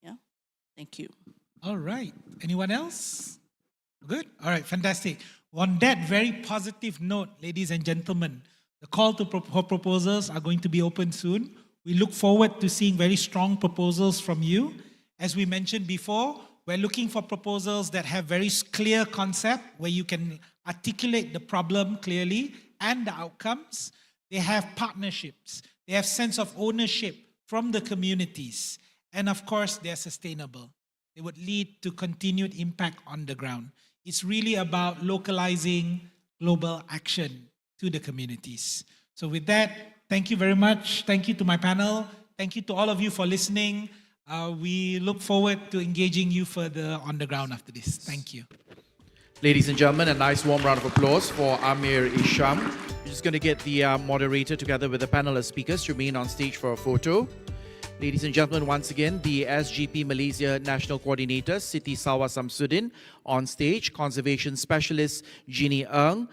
Yeah, thank you. All right. Anyone else? Good. All right. Fantastic. On that very positive note, ladies and gentlemen, the call for proposals are going to be open soon. We look forward to seeing very strong proposals from you. As we mentioned before, we're looking for proposals that have very clear concept where you can articulate the problem clearly and the outcomes. They have partnerships. They have sense of ownership from the communities. And of course, they're sustainable. They would lead to continued impact on the ground. It's really about localizing global action to the communities. So with that, thank you very much. Thank you to my panel. Thank you to all of you for listening. We look forward to engaging you further on the ground after this. Thank you. Ladies and gentlemen, a nice warm round of applause for Amir Isham. We're just going to get the moderator together with the panel of speakers to remain on stage for a photo. Ladies and gentlemen, once again, the SGP Malaysia National Coordinator, Siti Salwa Samsudin, on stage, Conservation Specialist, Jeannie Ng,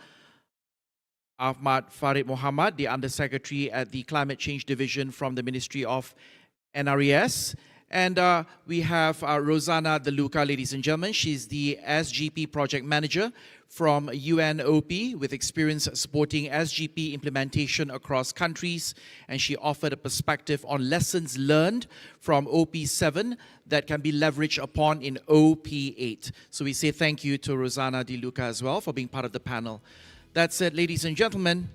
Ahmad Farid Mohamad, the Undersecretary at the Climate Change Division from the Ministry of NRES. And we have Rizana Deluca, ladies and gentlemen. She's the SGP Project Manager from UNOP with experience supporting SGP implementation across countries. And she offered a perspective on lessons learned from OP7 that can be leveraged upon in OP8. So we say thank you to Rizana Deluca as well for being part of the panel. That said, ladies and gentlemen,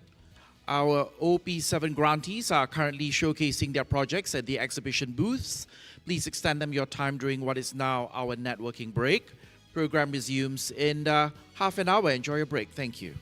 our OP7 grantees are currently showcasing their projects at the exhibition booths. Please extend them your time during what is now our networking break. Program resumes in half an hour. Enjoy your break. Thank you.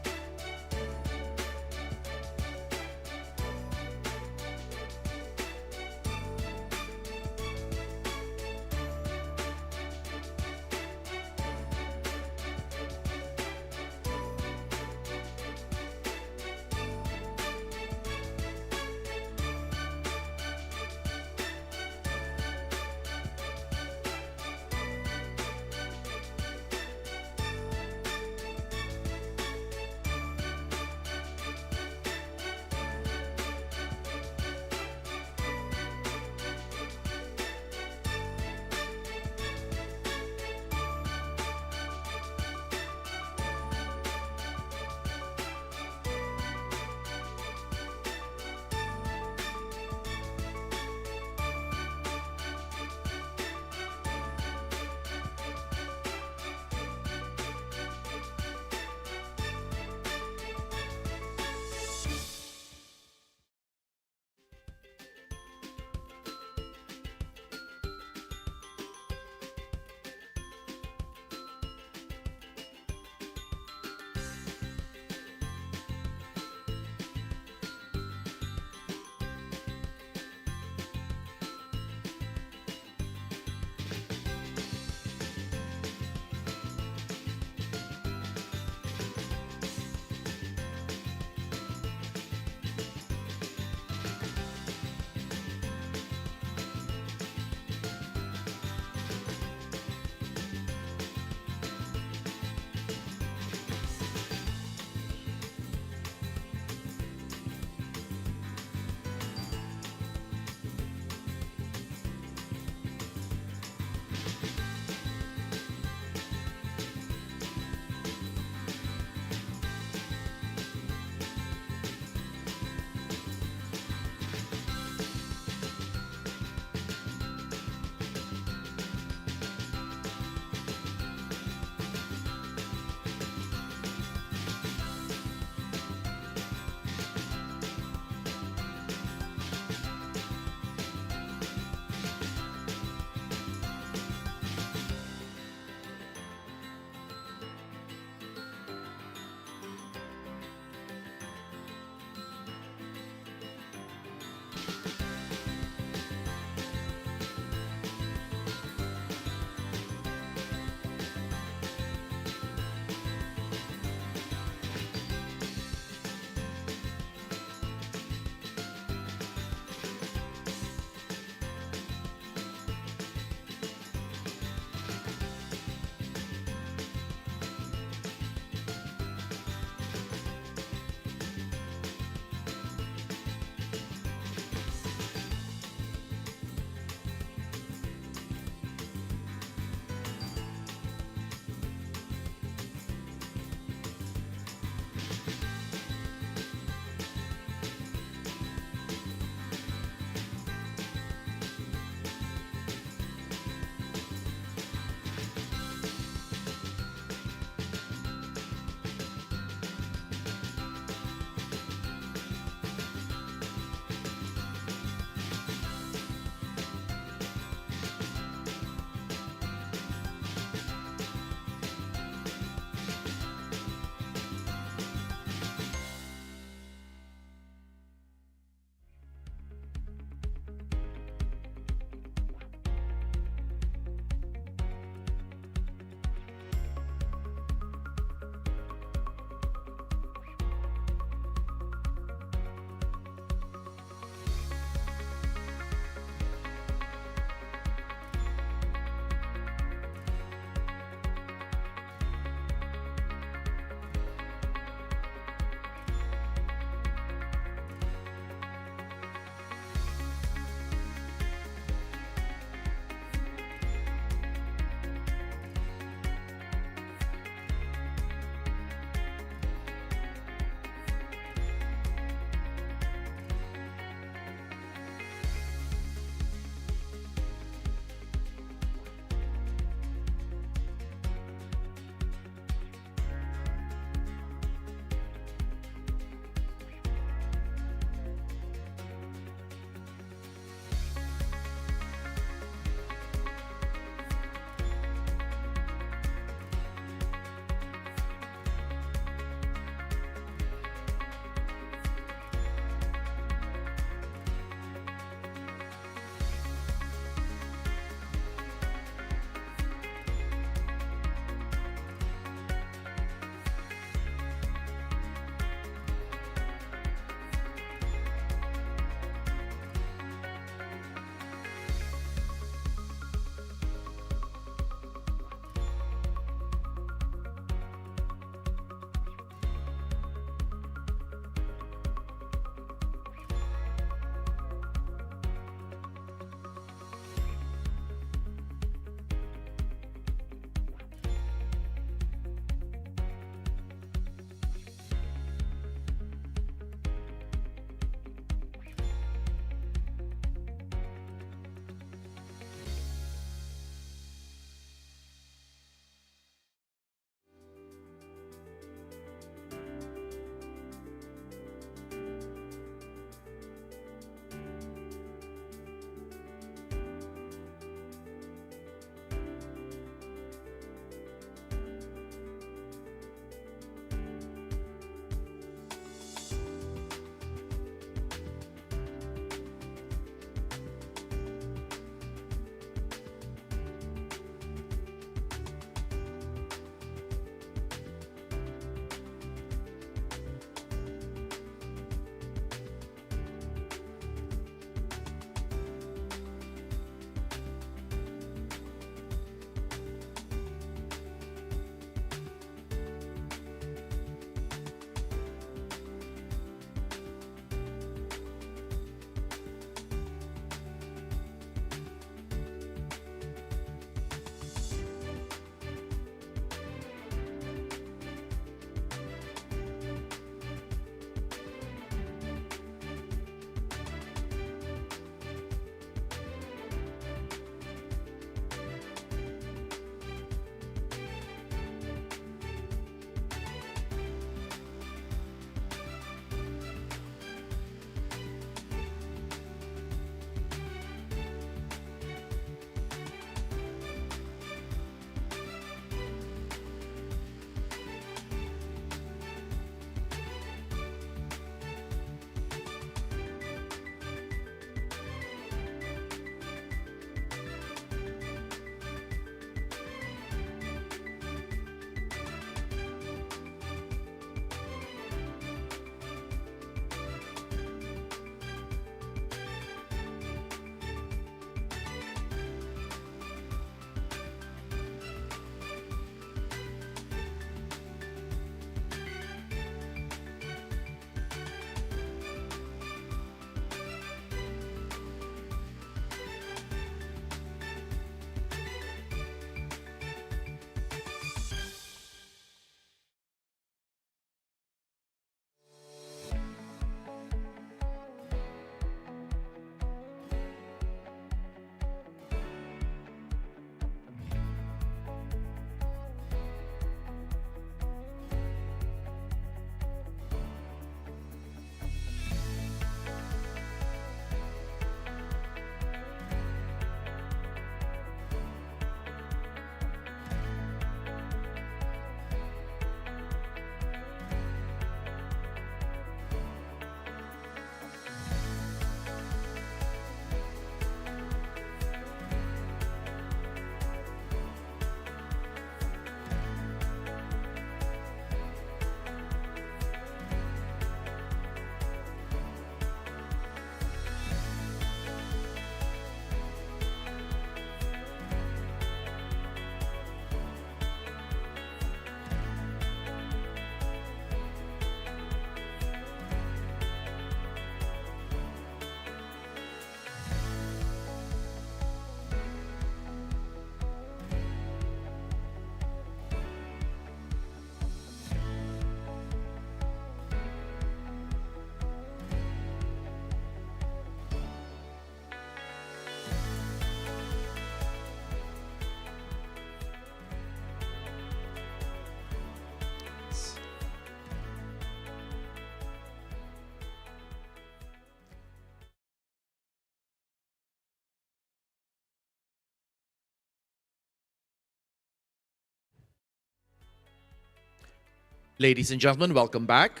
Ladies and gentlemen, welcome back.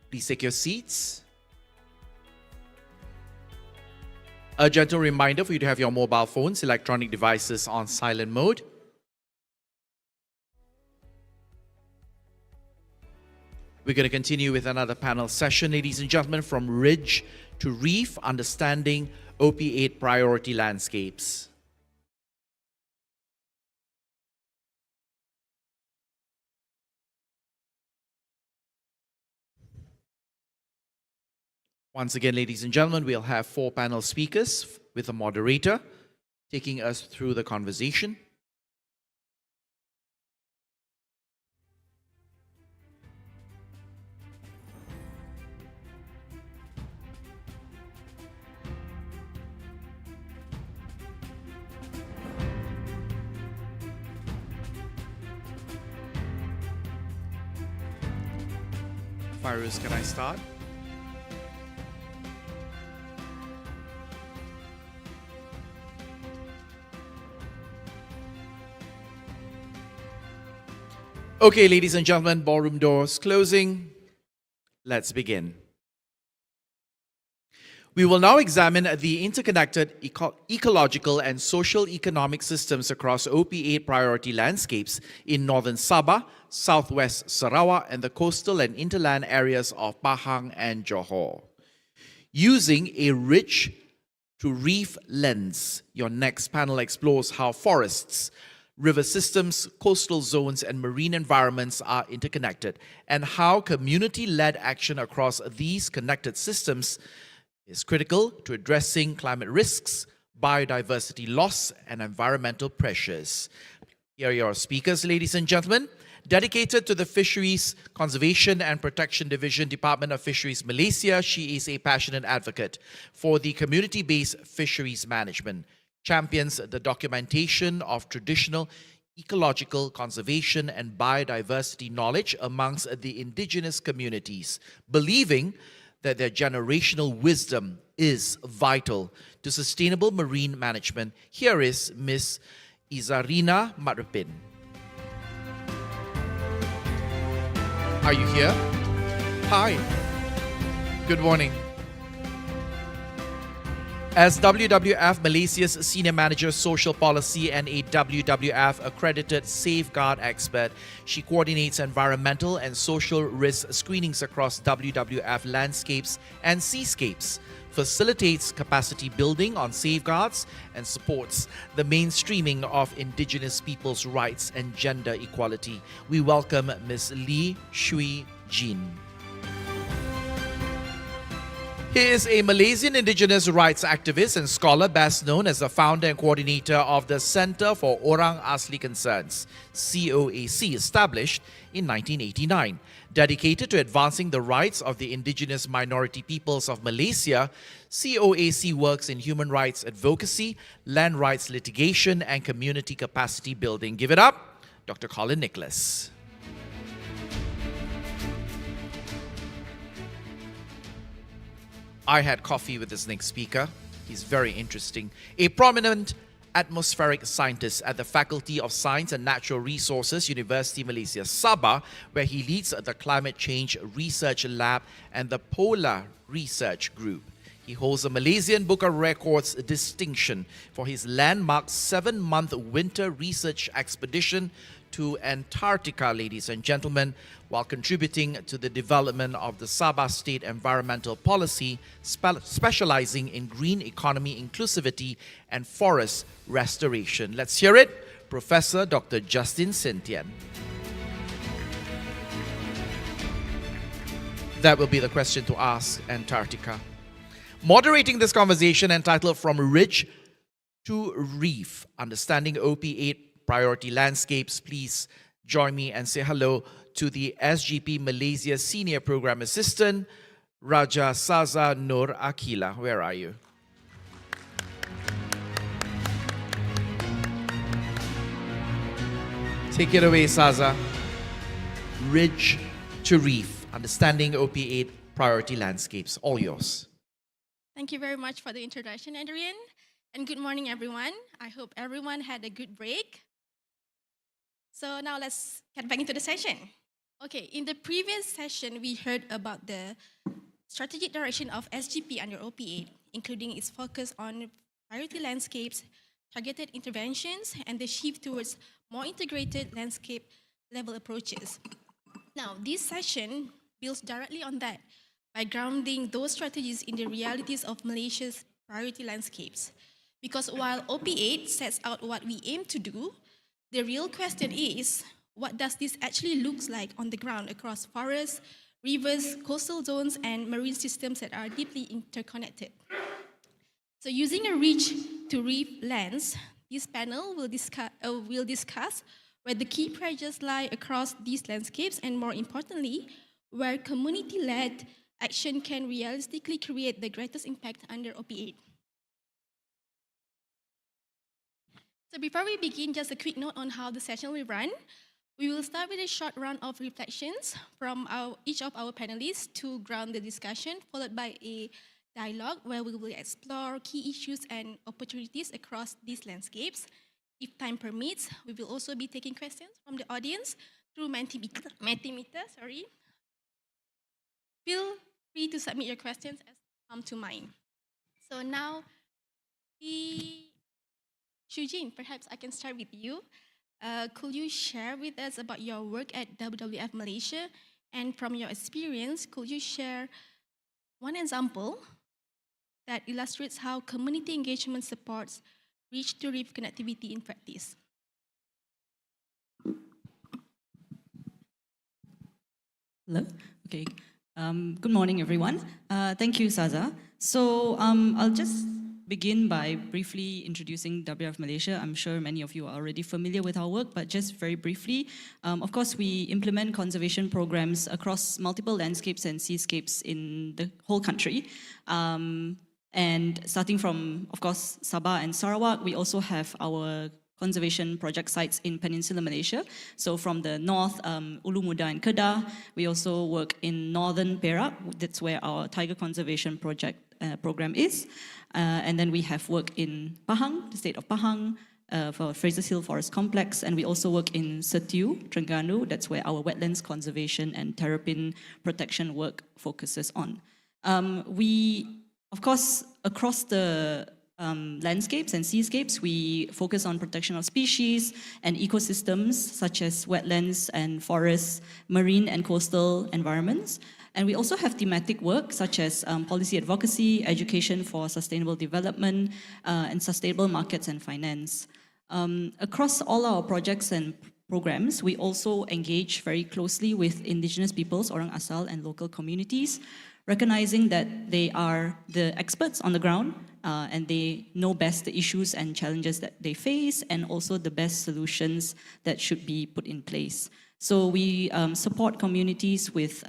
Please take your seats. A gentle reminder for you to have your mobile phones, electronic devices on silent mode. We're going to continue with another panel session, ladies and gentlemen, from Ridge to Reef, Understanding OP8 Priority Landscapes. Once again, ladies and gentlemen, we'll have 4 panel speakers with a moderator taking us through the conversation. Fairuz, can I start? Okay, ladies and gentlemen, ballroom doors closing. Let's begin. We will now examine the interconnected ecological and social economic systems across OP8 priority landscapes in northern Sabah, southwest Sarawak, and the coastal and interland areas of Pahang and Johor. Using a ridge to reef lens, your next panel explores how forests, river systems, coastal zones, and marine environments are interconnected, and how community-led action across these connected systems is critical to addressing climate risks, biodiversity loss, and environmental pressures. Here are your speakers, ladies and gentlemen. Dedicated to the Fisheries Conservation and Protection Division, Department of Fisheries, Malaysia, she is a passionate advocate for the community-based fisheries management, champions the documentation of traditional ecological conservation and biodiversity knowledge amongst the indigenous communities, believing that their generational wisdom is vital to sustainable marine management. Here is Ms. Izarina Matrapin. Are you here? Hi. Good morning. As WWF Malaysia's Senior Manager Social Policy and a WWF accredited safeguard expert, she coordinates environmental and social risk screenings across WWF landscapes and seascapes, facilitates capacity building on safeguards, and supports the mainstreaming of indigenous people's rights and gender equality. We welcome Ms. Lee Shui Jin. He is a Malaysian indigenous rights activist and scholar, best known as the founder and coordinator of the Centre for Orang Asli Concerns, COAC, established in 1989. Dedicated to advancing the rights of the indigenous minority peoples of Malaysia, COAC works in human rights advocacy, land rights litigation, and community capacity building. Give it up, Dr. Colin Nicholas. I had coffee with this next speaker. He's very interesting. A prominent atmospheric scientist at the Faculty of Science and Natural Resources, University of Malaysia, Sabah, where he leads the Climate Change Research Lab and the Polar Research Group. He holds a Malaysian Book of Records distinction for his landmark 7-month winter research expedition to Antarctica, ladies and gentlemen, while contributing to the development of the Sabah State Environmental Policy, specializing in green economy inclusivity and forest restoration. Let's hear it, Professor Dr. Justin Sintian. That will be the question to ask Antarctica. Moderating this conversation, entitled From Ridge to Reef, Understanding OP8 Priority Landscapes, please join me and say hello to the SGP Malaysia Senior Program Assistant, Raja Saza Nur Akila. Where are you? Take it away, Saza. Ridge to Reef, Understanding OP8 Priority Landscapes. All yours. Thank you very much for the introduction, Adrian. And good morning, everyone. I hope everyone had a good break. So now let's get back into the session. Okay, in the previous session, we heard about the strategic direction of SGP under OP8, including its focus on priority landscapes, targeted interventions, and the shift towards more integrated landscape level approaches. Now, this session builds directly on that by grounding those strategies in the realities of Malaysia's priority landscapes. Because while OP8 sets out what we aim to do, the real question is, what does this actually look like on the ground across forests, rivers, coastal zones, and marine systems that are deeply interconnected? So using a reach to reef lens, this panel will discuss where the key pressures lie across these landscapes and, more importantly, where community-led action can realistically create the greatest impact under OP8. So before we begin, just a quick note on how the session will run. We will start with a short round of reflections from each of our panelists to ground the discussion, followed by a dialogue where we will explore key issues and opportunities across these landscapes. If time permits, we will also be taking questions from the audience through Mentimeter. Feel free to submit your questions as they come to mind. So now, Shujin, perhaps I can start with you. Could you share with us about your work at WWF Malaysia? And from your experience, could you share one example that illustrates how community engagement supports reach-to-reef connectivity in practice? Hello. Okay. Good morning, everyone. Thank you, Saza. So I'll just begin by briefly introducing WWF Malaysia. I'm sure many of you are already familiar with our work, but just very briefly, of course, we implement conservation programs across multiple landscapes and seascapes in the whole country. And starting from, of course, Sabah and Sarawak, we also have our conservation project sites in Peninsular Malaysia. So from the north, Ulu Muda and Kedah. We also work in northern Perak. That's where our tiger conservation program is. And then we have work in Pahang, the state of Pahang, for Fraser Hill Forest Complex. And we also work in Setiu, Terengganu. That's where our wetlands conservation and terrapin protection work focuses on. Of course, across the landscapes and seascapes, we focus on protection of species and ecosystems such as wetlands and forests, marine and coastal environments. And we also have thematic work such as policy advocacy, education for sustainable development, and sustainable markets and finance. Across all our projects and programs, we also engage very closely with indigenous peoples, Orang Asal, and local communities, recognizing that they are the experts on the ground and they know best the issues and challenges that they face and also the best solutions that should be put in place. So we support communities with,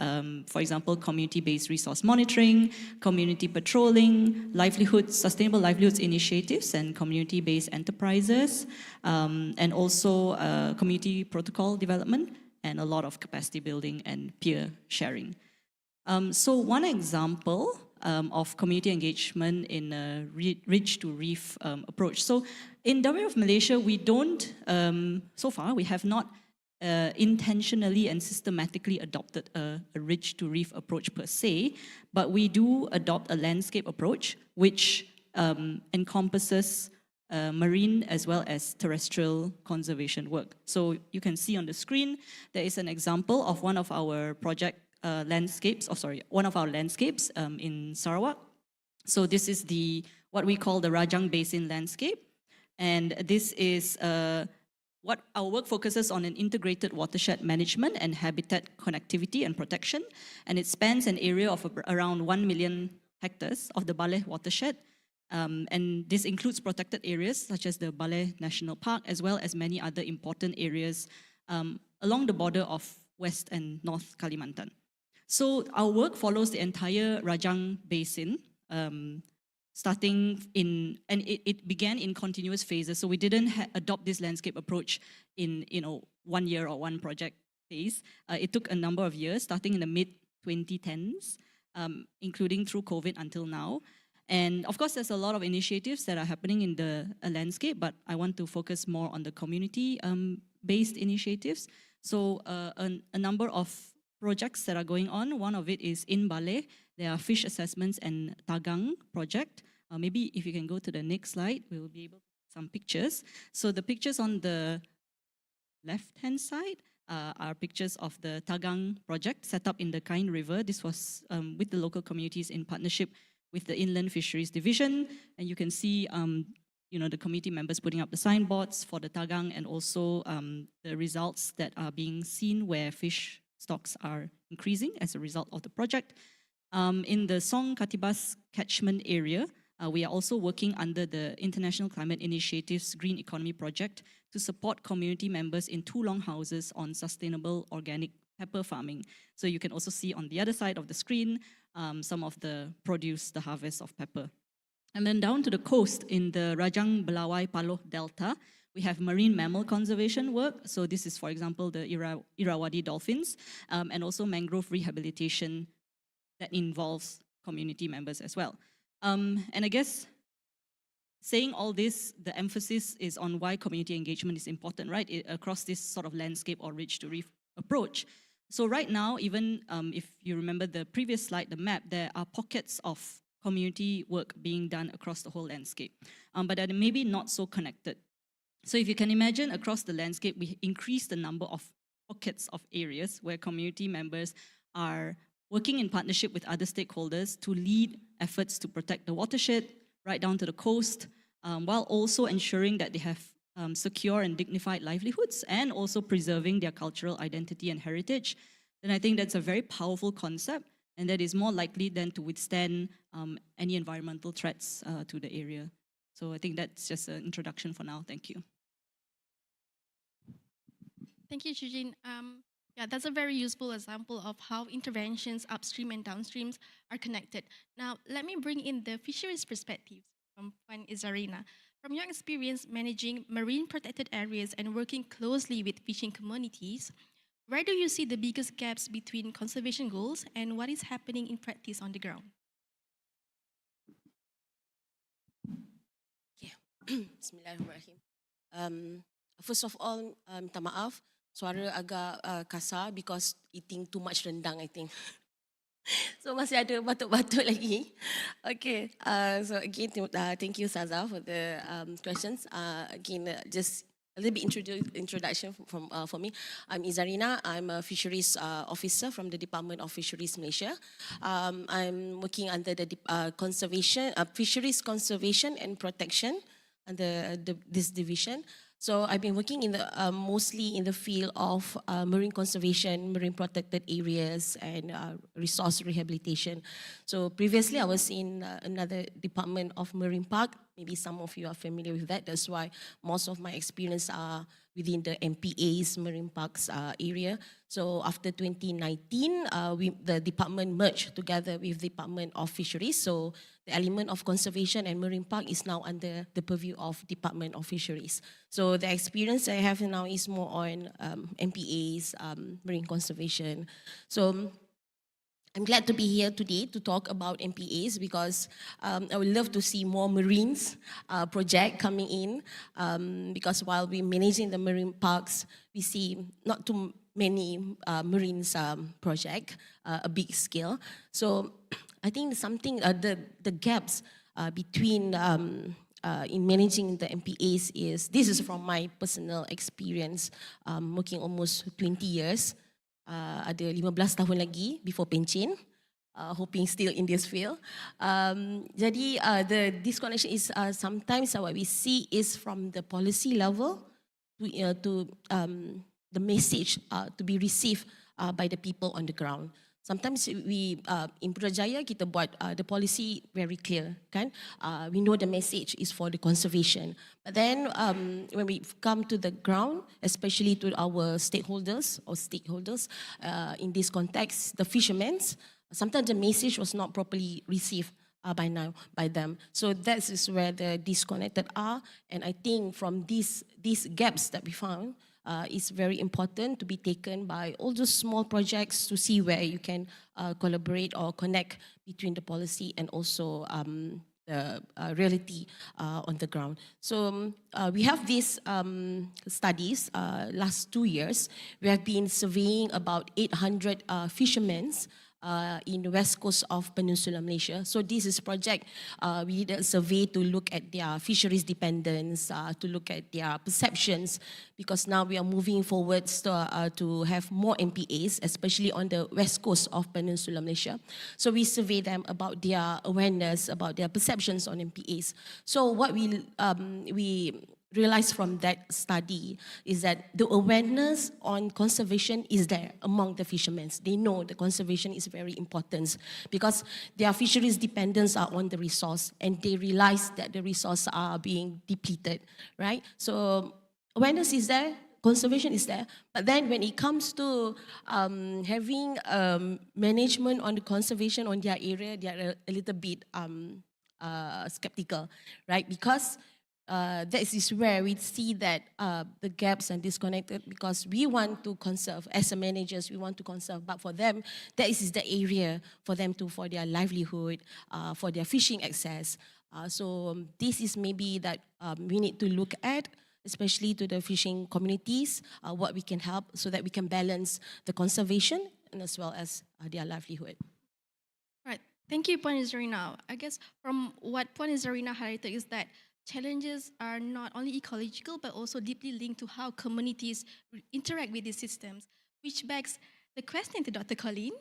for example, community-based resource monitoring, community patrolling, sustainable livelihoods initiatives and community-based enterprises, and also community protocol development and a lot of capacity building and peer sharing. So one example of community engagement in a reach-to-reef approach. So in WWF Malaysia, we don't, so far, we have not intentionally and systematically adopted a reach-to-reef approach per se, but we do adopt a landscape approach which encompasses marine as well as terrestrial conservation work. So you can see on the screen, there is an example of one of our one of our landscapes in Sarawak. So this is what we call the Rajang Basin landscape. And this is what our work focuses on: an integrated watershed management and habitat connectivity and protection. And it spans an area of around 1 million hectares of the Baleh watershed. And this includes protected areas such as the Baleh National Park, as well as many other important areas along the border of West and North Kalimantan. So our work follows the entire Rajang Basin, and it began in continuous phases. So we didn't adopt this landscape approach in 1 year or one project phase. It took a number of years, starting in the mid-2010s, including through COVID until now. And of course, there's a lot of initiatives that are happening in the landscape, but I want to focus more on the community-based initiatives. So a number of projects that are going on. One of it is in Baleh. There are fish assessments and Tagang project. Maybe if you can go to the next slide, we will be able to see some pictures. So the pictures on the left-hand side are pictures of the Tagang project set up in the Kain River. This was with the local communities in partnership with the Inland Fisheries Division. And you can see the committee members putting up the signboards for the Tagang and also the results that are being seen where fish stocks are increasing as a result of the project. In the Song Katibas catchment area, we are also working under the International Climate Initiative's Green Economy Project to support community members in two longhouses on sustainable organic pepper farming. So you can also see on the other side of the screen some of the produce, the harvest of pepper. And then down to the coast in the Rajang Belawai Paloh Delta, we have marine mammal conservation work. So this is, for example, the Irrawaddy dolphins and also mangrove rehabilitation that involves community members as well. And I guess saying all this, the emphasis is on why community engagement is important, right? Across this sort of landscape or ridge to reef approach. So right now, even if you remember the previous slide, the map, there are pockets of community work being done across the whole landscape, but they're maybe not so connected. So if you can imagine across the landscape, we increase the number of pockets of areas where community members are working in partnership with other stakeholders to lead efforts to protect the watershed right down to the coast, while also ensuring that they have secure and dignified livelihoods and also preserving their cultural identity and heritage, then I think that's a very powerful concept and that is more likely than to withstand any environmental threats to the area. So I think that's just an introduction for now. Thank you. Thank you, Eugene. Yeah, that's a very useful example of how interventions upstream and downstreams are connected. Now, let me bring in the fisheries perspectives from Puan Izarina. From your experience managing marine protected areas and working closely with fishing communities, where do you see the biggest gaps between conservation goals and what is happening in practice on the ground? Bismillahirrahmanirrahim. First of all, minta maaf, suara agak kasar because eating too much rendang, I think. So masih ada batuk-batuk lagi. Okay, so again, thank you Saza for the questions. Again, just a little bit introduction for me. I'm Izarina. I'm a fisheries officer from the Department of Fisheries Malaysia. I'm working under the fisheries conservation and protection under this division. So I've been working in the mostly in the field of marine conservation, marine protected areas, and resource rehabilitation. So previously I was in another department of marine park. Maybe some of you are familiar with that. That's why most of my experience are within the MPA's marine parks area. So after 2019, the department merged together with the Department of Fisheries. So the element of conservation and marine park is now under the purview of Department of Fisheries. So the experience I have now is more on MPA's marine conservation. So I'm glad to be here today to talk about MPAs because I would love to see more Marines project coming in because while we're managing the marine parks, we see not too many Marines project, a big scale. So I think something, the gaps between in managing the MPAs is, this is from my personal experience, working almost 20 years. Ada 15 tahun lagi before pencen, hoping still in this field. Jadi the disconnection is sometimes what we see is from the policy level to the message to be received by the people on the ground. Sometimes we in Putrajaya kita buat the policy very clear, kan? We know the message is for the conservation. But then when we come to the ground, especially to our stakeholders in this context, the fishermen, sometimes the message was not properly received by them. So that is where the disconnected are. And I think from these gaps that we found, it's very important to be taken by all those small projects to see where you can collaborate or connect between the policy and also the reality on the ground. So we have these studies. Last 2 years, we have been surveying about 800 fishermen in the west coast of Peninsula Malaysia. So this is a project, we did a survey to look at their fisheries dependence, to look at their perceptions, because now we are moving forwards to have more MPAs, especially on the west coast of Peninsula Malaysia. So we survey them about their awareness, about their perceptions on MPAs. So what we realized from that study is that the awareness on conservation is there among the fishermen. They know the conservation is very important because their fisheries dependence are on the resource, and they realize that the resources are being depleted, right? So awareness is there, conservation is there, but then when it comes to having management on the conservation on their area, they are a little bit skeptical, right? Because that is where we see that the gaps are disconnected, because we want to conserve as a managers, we want to conserve, but for them, that is the area for them to, for their livelihood, for their fishing access. So this is maybe that we need to look at, especially to the fishing communities, what we can help so that we can balance the conservation and as well as their livelihood. Right. Thank you, Puan Zarina. I guess from what Puan Zarina highlighted is that challenges are not only ecological, but also deeply linked to how communities interact with these systems, which begs the question to Dr. Colleen.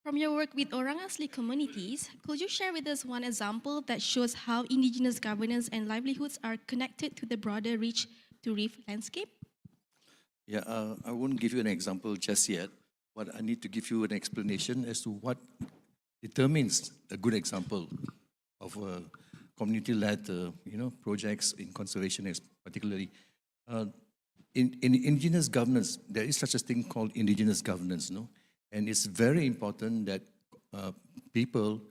From your work with orang asli communities, could you share with us one example that shows how indigenous governance and livelihoods are connected to the broader reach to reef landscape? Yeah, I won't give you an example just yet, but I need to give you an explanation as to what determines a good example of community-led, projects in conservation, particularly. In indigenous governance, there is such a thing called indigenous governance, no? And it's very important that people,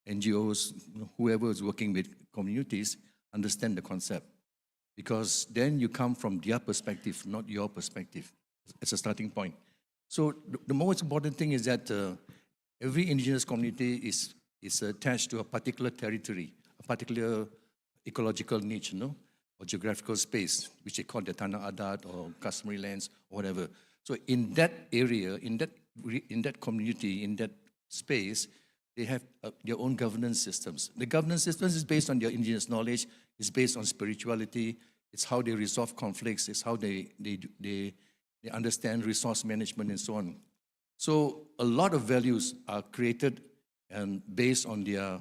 NGOs, whoever is working with communities, understand the concept. Because then you come from their perspective, not your perspective, as a starting point. So the most important thing is that every indigenous community is attached to a particular territory, a particular ecological niche, or geographical space, which they call the Tanah Adat or customary lands, or whatever. So in that area, in that community, in that space, they have their own governance systems. The governance systems is based on their indigenous knowledge, it's based on spirituality, it's how they resolve conflicts, it's how they understand resource management and so on. So a lot of values are created and based on their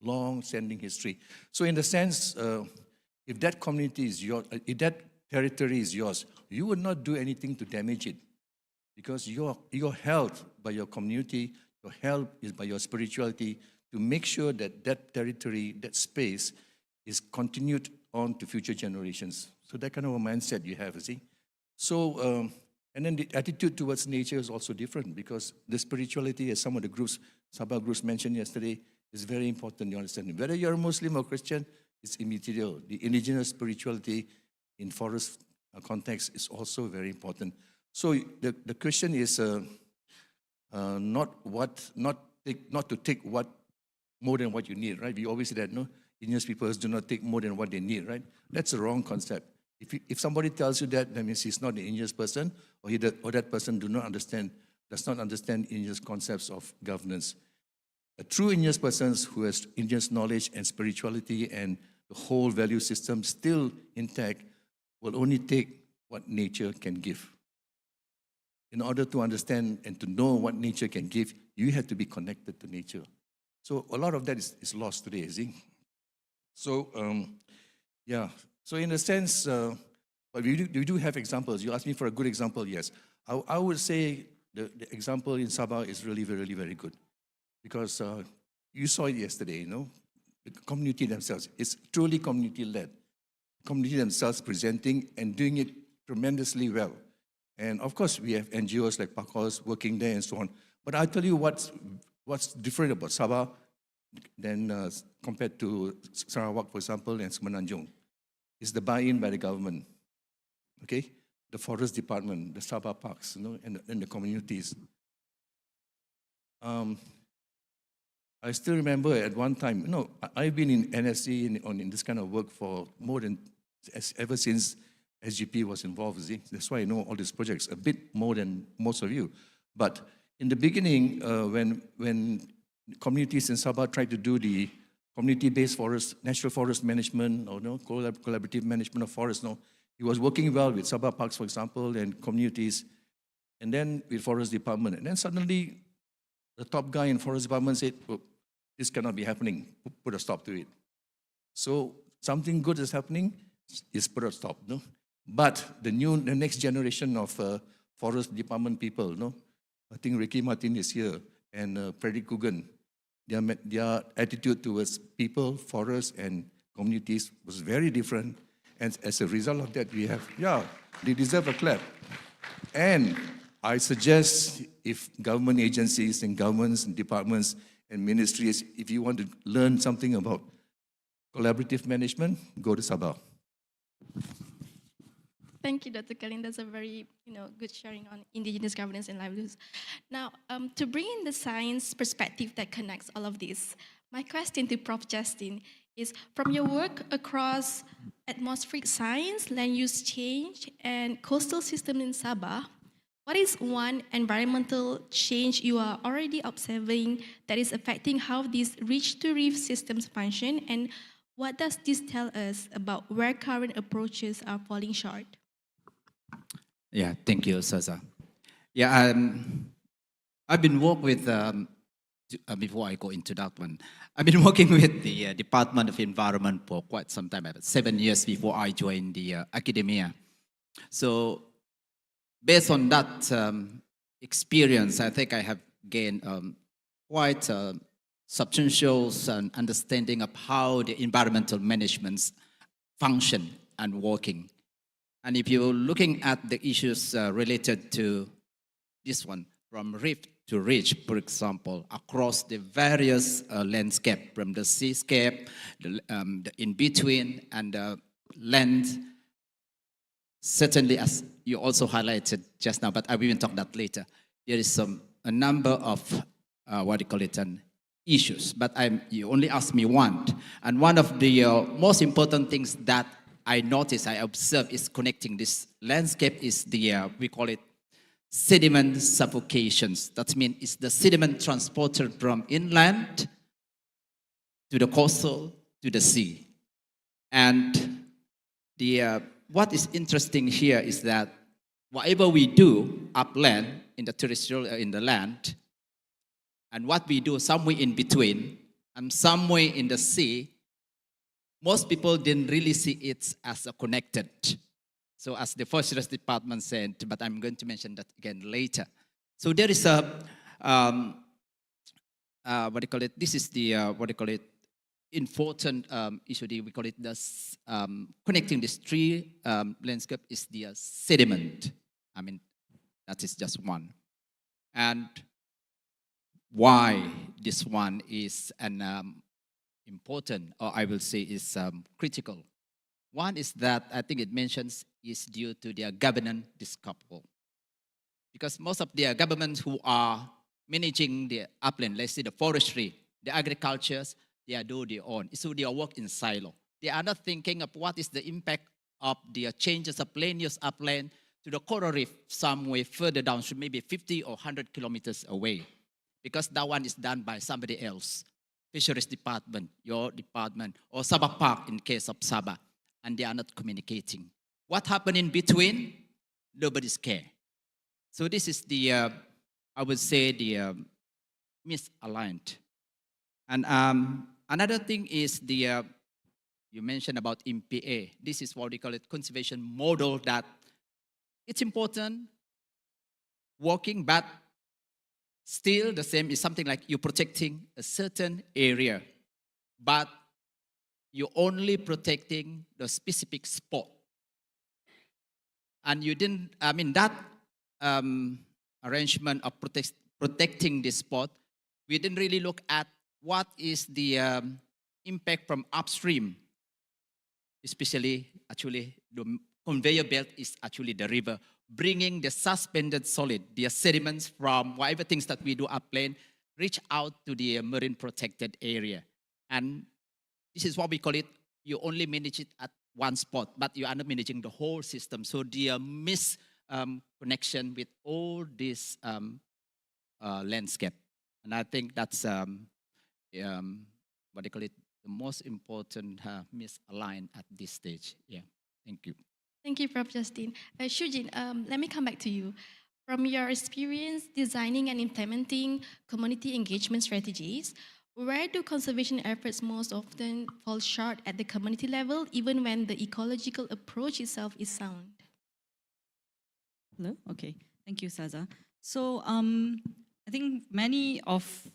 long-standing history. So in the sense, if that community is yours, if that territory is yours, you would not do anything to damage it, because you're held by your community, your help is by your spirituality to make sure that that territory, that space is continued on to future generations. So that kind of a mindset you have, you see. So, and then the attitude towards nature is also different, because the spirituality, as some of the groups, Sabah groups mentioned yesterday, is very important, you understand. Whether you're a Muslim or Christian, it's immaterial. The indigenous spirituality in forest context is also very important. So the question is not to take what more than what you need, right? We always say that, no, indigenous peoples do not take more than what they need, right? That's a wrong concept. If somebody tells you that means he's not an indigenous person, or that person does not understand indigenous concepts of governance. A true indigenous person who has indigenous knowledge and spirituality and the whole value system still intact will only take what nature can give. In order to understand and to know what nature can give, you have to be connected to nature. So a lot of that is lost today, see? So, yeah. So in a sense, but we do have examples. You asked me for a good example, yes. I would say the example in Sabah is really, really very good. Because you saw it yesterday, the community themselves. It's truly community-led. Community themselves presenting and doing it tremendously well. And of course, we have NGOs like PACOS working there and so on. But I'll tell you what's different about Sabah than compared to Sarawak, for example, and Semenanjung. Is the buy-in by the government, okay? The forest department, the Sabah parks, and the communities. I still remember at one time, I've been in NSC in this kind of work for more than, ever since SGP was involved, see? That's why I know all these projects, a bit more than most of you. But in the beginning, when communities in Sabah tried to do the community-based forest, natural forest management, or collaborative management of forests, it was working well with Sabah Parks, for example, and communities, and then with Forest Department. And then suddenly, the top guy in Forest Department said, oh, this cannot be happening, put a stop to it. So something good is happening, is put a stop, no? But the next generation of Forest Department people, I think Ricky Martin is here, and Frederick Coogan, their attitude towards people, forests, and communities was very different. And as a result of that, we have, they deserve a clap. And I suggest if government agencies and governments and departments and ministries, if you want to learn something about collaborative management, go to Sabah. Thank you, Dr. Kalin. That's a very good sharing on indigenous governance and livelihoods. Now, to bring in the science perspective that connects all of this, my question to Prof. Justin is, from your work across atmospheric science, land use change, and coastal system in Sabah, what is one environmental change you are already observing that is affecting how these reach-to-reef systems function, and what does this tell us about where current approaches are falling short? Yeah, thank you, Saza. Yeah, I've been working with, before I go into that one, I've been working with the Department of Environment for quite some time, about 7 years before I joined the academia. So based on that experience, I think I have gained quite substantial understanding of how the environmental management function and working. And if you're looking at the issues related to this one, from reef to ridge, for example, across the various landscape, from the seascape, the in-between, and the land, certainly as you also highlighted just now, but I will talk that later, there is a number of, issues, but you only asked me one. And one of the most important things that I notice, I observe is connecting this landscape is the, we call it sediment suffocations. That means it's the sediment transported from inland to the coastal to the sea. And what is interesting here is that whatever we do upland in the terrestrial, in the land, and what we do somewhere in between and somewhere in the sea, most people didn't really see it as a connected. So as the Forestry Department said, but I'm going to mention that again later. So there is a, this is the, important issue, we call it the, connecting these three landscape is the sediment. I mean, that is just one. And why this one is an important, or I will say is critical. One is that I think it mentions is due to their governance discouple. Because most of the governments who are managing the upland, let's say the forestry, the agricultures, they are doing their own. So they are work in silo. They are not thinking of what is the impact of the changes of land use upland to the coral reef somewhere further downstream, maybe 50 or 100 kilometers away. Because that one is done by somebody else. Fisheries Department, your department, or Sabah Park in case of Sabah, and they are not communicating. What happened in between? Nobody's care. So this is the, I would say, the misaligned. And another thing is the, you mentioned about MPA. This is what we call it, conservation model, that it's important, working, but still the same is something like you're protecting a certain area, but you're only protecting the specific spot. And you didn't, I mean, that arrangement of protecting this spot, we didn't really look at what is the impact from upstream, especially actually the conveyor belt is actually the river, bringing the suspended solid, the sediments from whatever things that we do upland, reach out to the marine protected area. And this is what we call it, you only manage it at one spot, but you are not managing the whole system. So the connection with all this landscape. And I think that's what they call it, the most important misaligned at this stage. Yeah, thank you. Thank you, Prof. Justin. Shujin, let me come back to you. From your experience designing and implementing community engagement strategies, where do conservation efforts most often fall short at the community level, even when the ecological approach itself is sound? Hello? Okay. Thank you, Saza. So I think many of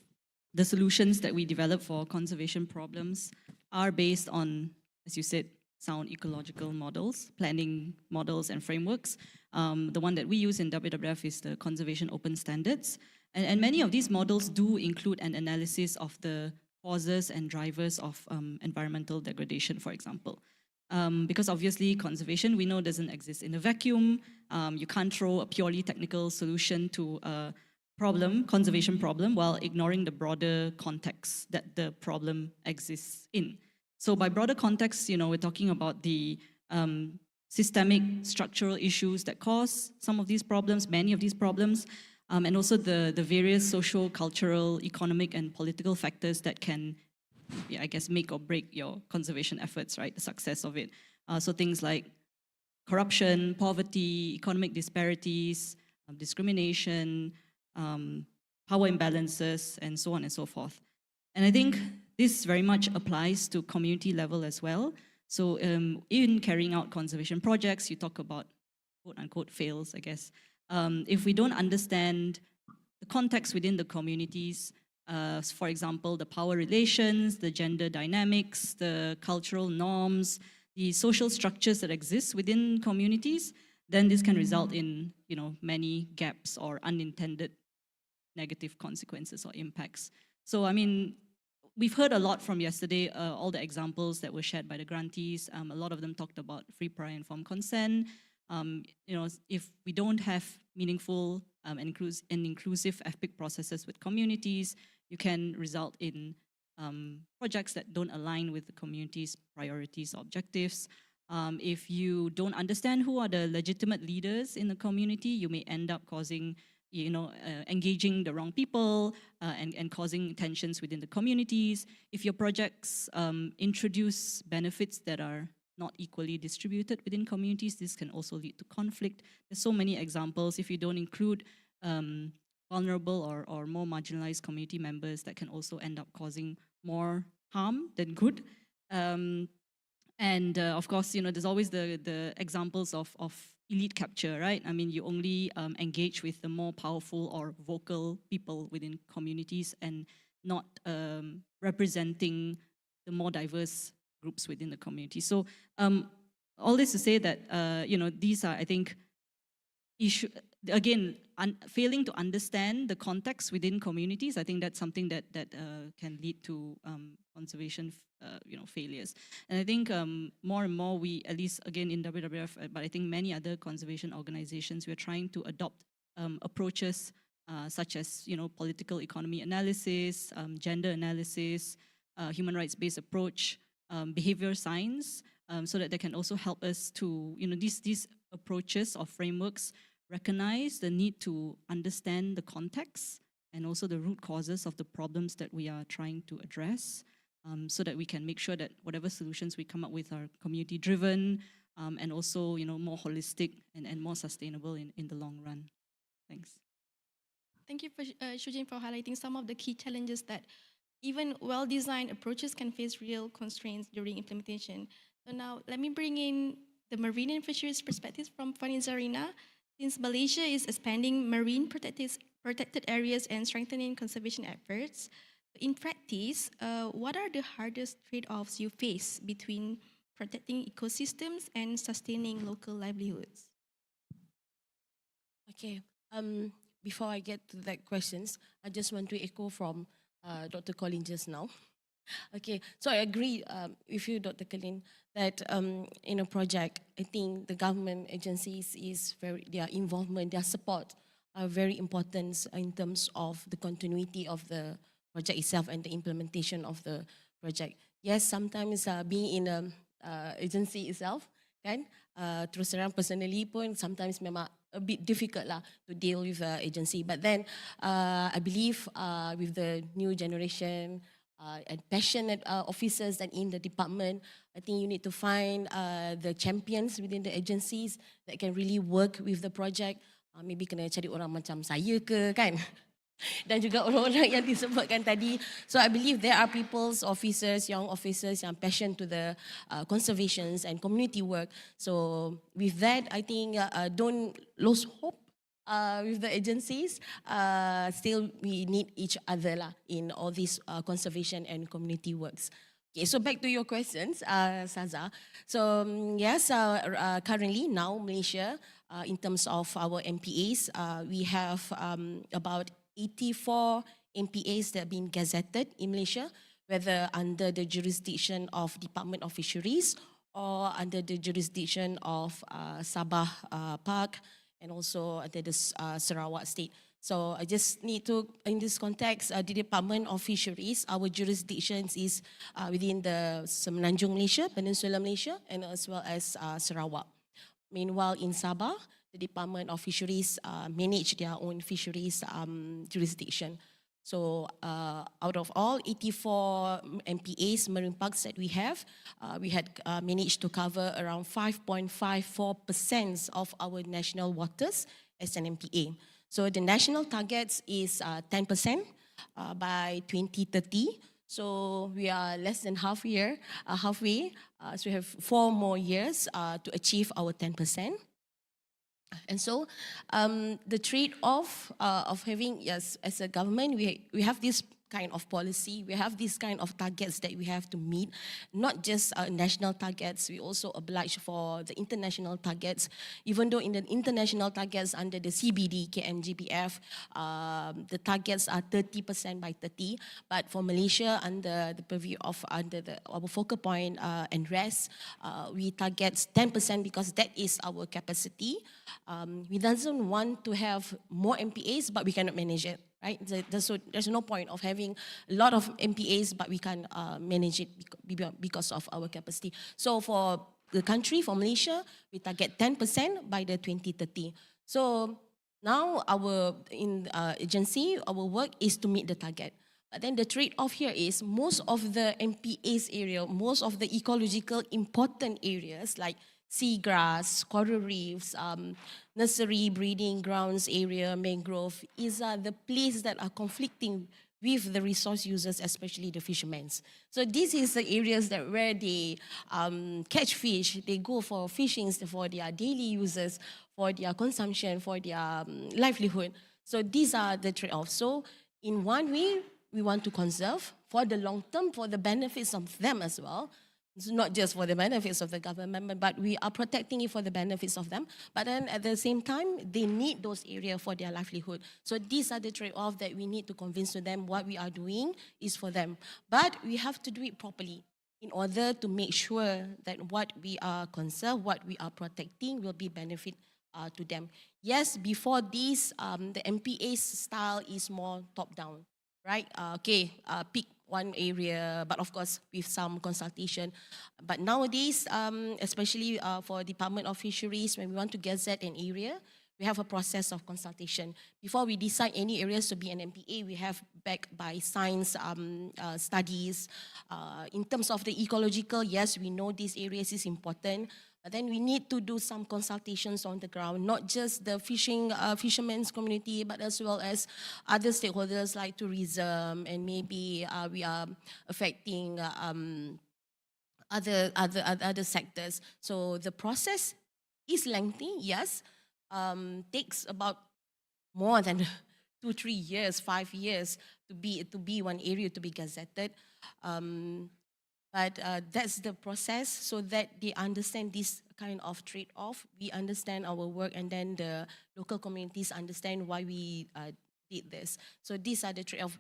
the solutions that we develop for conservation problems are based on, as you said, sound ecological models, planning models and frameworks. The one that we use in WWF is the Conservation Open Standards. And many of these models do include an analysis of the causes and drivers of environmental degradation, for example. Because obviously conservation, we know, doesn't exist in a vacuum. You can't throw a purely technical solution to a conservation problem, while ignoring the broader context that the problem exists in. So by broader context, we're talking about the systemic structural issues that cause some of these problems, many of these problems, and also the various social, cultural, economic, and political factors that can, I guess, make or break your conservation efforts, right? The success of it. So things like corruption, poverty, economic disparities, discrimination, power imbalances, and so on and so forth. And I think this very much applies to community level as well. So in carrying out conservation projects, you talk about quote-unquote fails, I guess. If we don't understand the context within the communities, for example, the power relations, the gender dynamics, the cultural norms, the social structures that exist within communities, then this can result in many gaps or unintended negative consequences or impacts. So I mean, we've heard a lot from yesterday, all the examples that were shared by the grantees. A lot of them talked about free, prior, informed consent. If we don't have meaningful and inclusive FPIC processes with communities, you can result in projects that don't align with the community's priorities or objectives. If you don't understand who are the legitimate leaders in the community, you may end up causing, engaging the wrong people and causing tensions within the communities. If your projects introduce benefits that are not equally distributed within communities, this can also lead to conflict. There's so many examples. If you don't include vulnerable or more marginalized community members, that can also end up causing more harm than good. And of course, there's always the examples of elite capture, right? I mean, you only engage with the more powerful or vocal people within communities and not representing the more diverse groups within the community. So all this to say that, these are, I think, failing to understand the context within communities. I think that's something that can lead to conservation failures. And I think more and more we, at least again in WWF, but I think many other conservation organizations, we're trying to adopt approaches such as political economy analysis, gender analysis, human rights-based approach, behavior science, so that they can also help us to, these approaches or frameworks recognize the need to understand the context and also the root causes of the problems that we are trying to address, so that we can make sure that whatever solutions we come up with are community-driven and also more holistic and more sustainable in the long run. Thanks. Thank you, Shujin, for highlighting some of the key challenges that even well-designed approaches can face real constraints during implementation. So now let me bring in the marine and fisheries perspectives from Fani Zarina. Since Malaysia is expanding marine protected areas and strengthening conservation efforts, in practice, what are the hardest trade-offs you face between protecting ecosystems and sustaining local livelihoods? Okay, before I get to that questions, I just want to echo from Dr. Colin just now. Okay, so I agree with you, Dr. Colin, that in a project, I think the government agencies their involvement, their support are very important in terms of the continuity of the project itself and the implementation of the project. Yes, sometimes being in a agency itself, kan, terus terang personally pun sometimes memang a bit difficult lah to deal with the agency. But then I believe with the new generation and passionate officers and in the department, I think you need to find the champions within the agencies that can really work with the project. Maybe kena cari orang macam saya ke, kan? Dan juga orang-orang yang disebutkan tadi. So I believe there are people's officers, young officers yang passion to the conservations and community work. So with that, I think don't lose hope with the agencies. Still, we need each other lah in all these conservation and community works. Okay, so back to your questions, Saza. So yes, currently now Malaysia, in terms of our MPAs, we have about 84 MPAs that have been gazetted in Malaysia, whether under the jurisdiction of Department of Fisheries or under the jurisdiction of Sabah Park and also under the Sarawak State. So I just need to, in this context, the Department of Fisheries, our jurisdictions is within the Semenanjung Malaysia, Peninsula Malaysia, and as well as Sarawak. Meanwhile, in Sabah, the Department of Fisheries manage their own fisheries jurisdiction. So out of all 84 MPAs, marine parks that we had managed to cover around 5.54% of our national waters as an MPA. So the national targets is 10% by 2030. So we are less than halfway. So we have 4 more years to achieve our 10%. And so the trade-off of having, yes, as a government, we have this kind of policy, we have this kind of targets that we have to meet, not just national targets, we also oblige for the international targets, even though in the international targets under the CBD, KMGPF, the targets are 30% by 30, but for Malaysia, under the purview of our focal point and rest, we target 10% because that is our capacity. We doesn't want to have more MPAs, but we cannot manage it. Right? So there's no point of having a lot of MPAs, but we can't manage it because of our capacity. So for the country, for Malaysia, we target 10% by the 2030. So now our agency, our work is to meet the target. But then the trade-off here is most of the MPAs area, most of the ecological important areas like seagrass, coral reefs, nursery, breeding grounds area, mangrove, is the place that are conflicting with the resource users, especially the fishermen. So this is the areas that where they catch fish, they go for fishing for their daily uses, for their consumption, for their livelihood. So these are the trade-offs. So in one way, we want to conserve for the long term, for the benefits of them as well. It's not just for the benefits of the government, but we are protecting it for the benefits of them. But then at the same time, they need those areas for their livelihood. So these are the trade-offs that we need to convince to them what we are doing is for them. But we have to do it properly in order to make sure that what we are conserving, what we are protecting will be benefit to them. Yes, before this, the MPA style is more top-down, right? Pick one area, but of course with some consultation. But nowadays, especially for Department of Fisheries, when we want to gazette an area, we have a process of consultation. Before we decide any areas to be an MPA, we have backed by science studies. In terms of the ecological, yes, we know these areas is important, but then we need to do some consultations on the ground, not just the fishermen's community, but as well as other stakeholders like tourism, and maybe we are affecting other sectors. So the process is lengthy, yes, takes about more than 2-3 years, 5 years to be one area to be gazetted. But that's the process, so that they understand this kind of trade-off. We understand our work, and then the local communities understand why we did this. So these are the trade-off.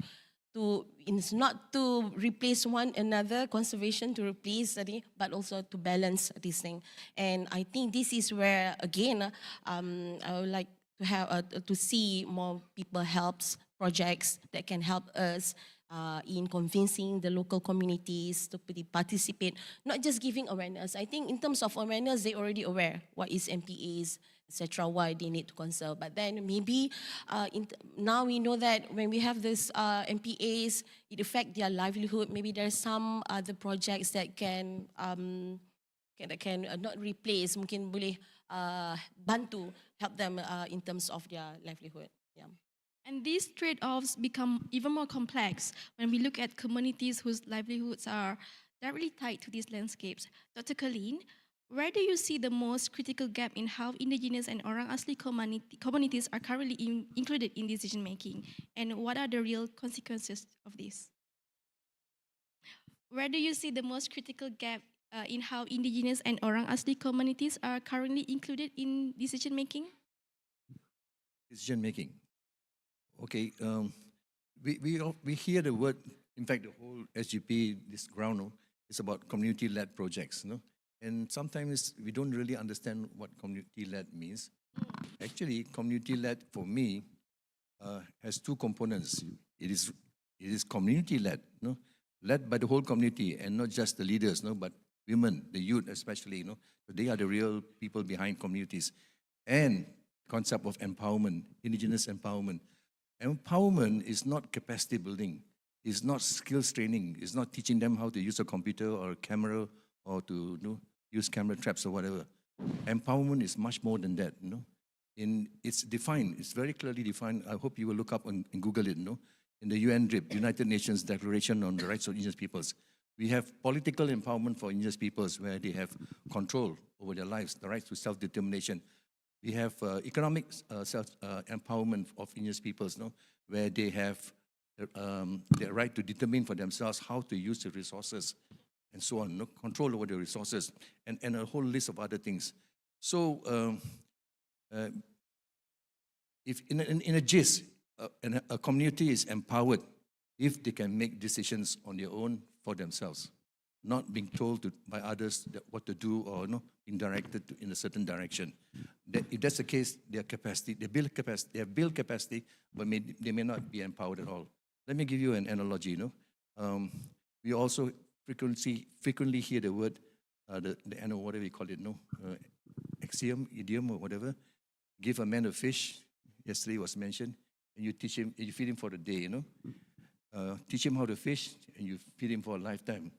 It's not to replace one another, conservation to replace, but also to balance this thing. And I think this is where, again, I would like to see more people helps projects that can help us in convincing the local communities to participate, not just giving awareness. I think in terms of awareness, they already aware what is MPAs, etc., why they need to conserve. But then maybe now we know that when we have this MPAs, it affects their livelihood. Maybe there's some other projects that can not replace, mungkin boleh bantu, help them in terms of their livelihood. Yeah. And these trade-offs become even more complex when we look at communities whose livelihoods are directly tied to these landscapes. Dr. Colleen, where do you see the most critical gap in how indigenous and orang asli communities are currently included in decision-making? And what are the real consequences of this? Where do you see the most critical gap in how indigenous and orang asli communities are currently included in decision-making? Decision-making. Okay, we hear the word, in fact, the whole SGP, this ground, is about community-led projects, no? And sometimes we don't really understand what community-led means. Actually, community-led, for me, has two components. It is community-led, no? Led by the whole community, and not just the leaders, no? But women, the youth especially, no? So they are the real people behind communities. And concept of empowerment, indigenous empowerment. Empowerment is not capacity building. It's not skills training. It's not teaching them how to use a computer or a camera or to use camera traps or whatever. Empowerment is much more than that. It's defined. It's very clearly defined. I hope you will look up and Google it. In the UNDP, United Nations Declaration on the Rights of Indigenous Peoples, we have political empowerment for indigenous peoples where they have control over their lives, the right to self-determination. We have economic empowerment of indigenous peoples, where they have the right to determine for themselves how to use the resources and so on, control over the resources, and a whole list of other things. So if in a gist, a community is empowered if they can make decisions on their own for themselves, not being told by others what to do or being directed in a certain direction. If that's the case, they have built capacity, but they may not be empowered at all. Let me give you an analogy. We also frequently hear the word, whatever you call it, axiom, idiom, or whatever. Give a man a fish. Yesterday was mentioned, and you teach him, you feed him for the day. Teach him how to fish, and you feed him for a lifetime.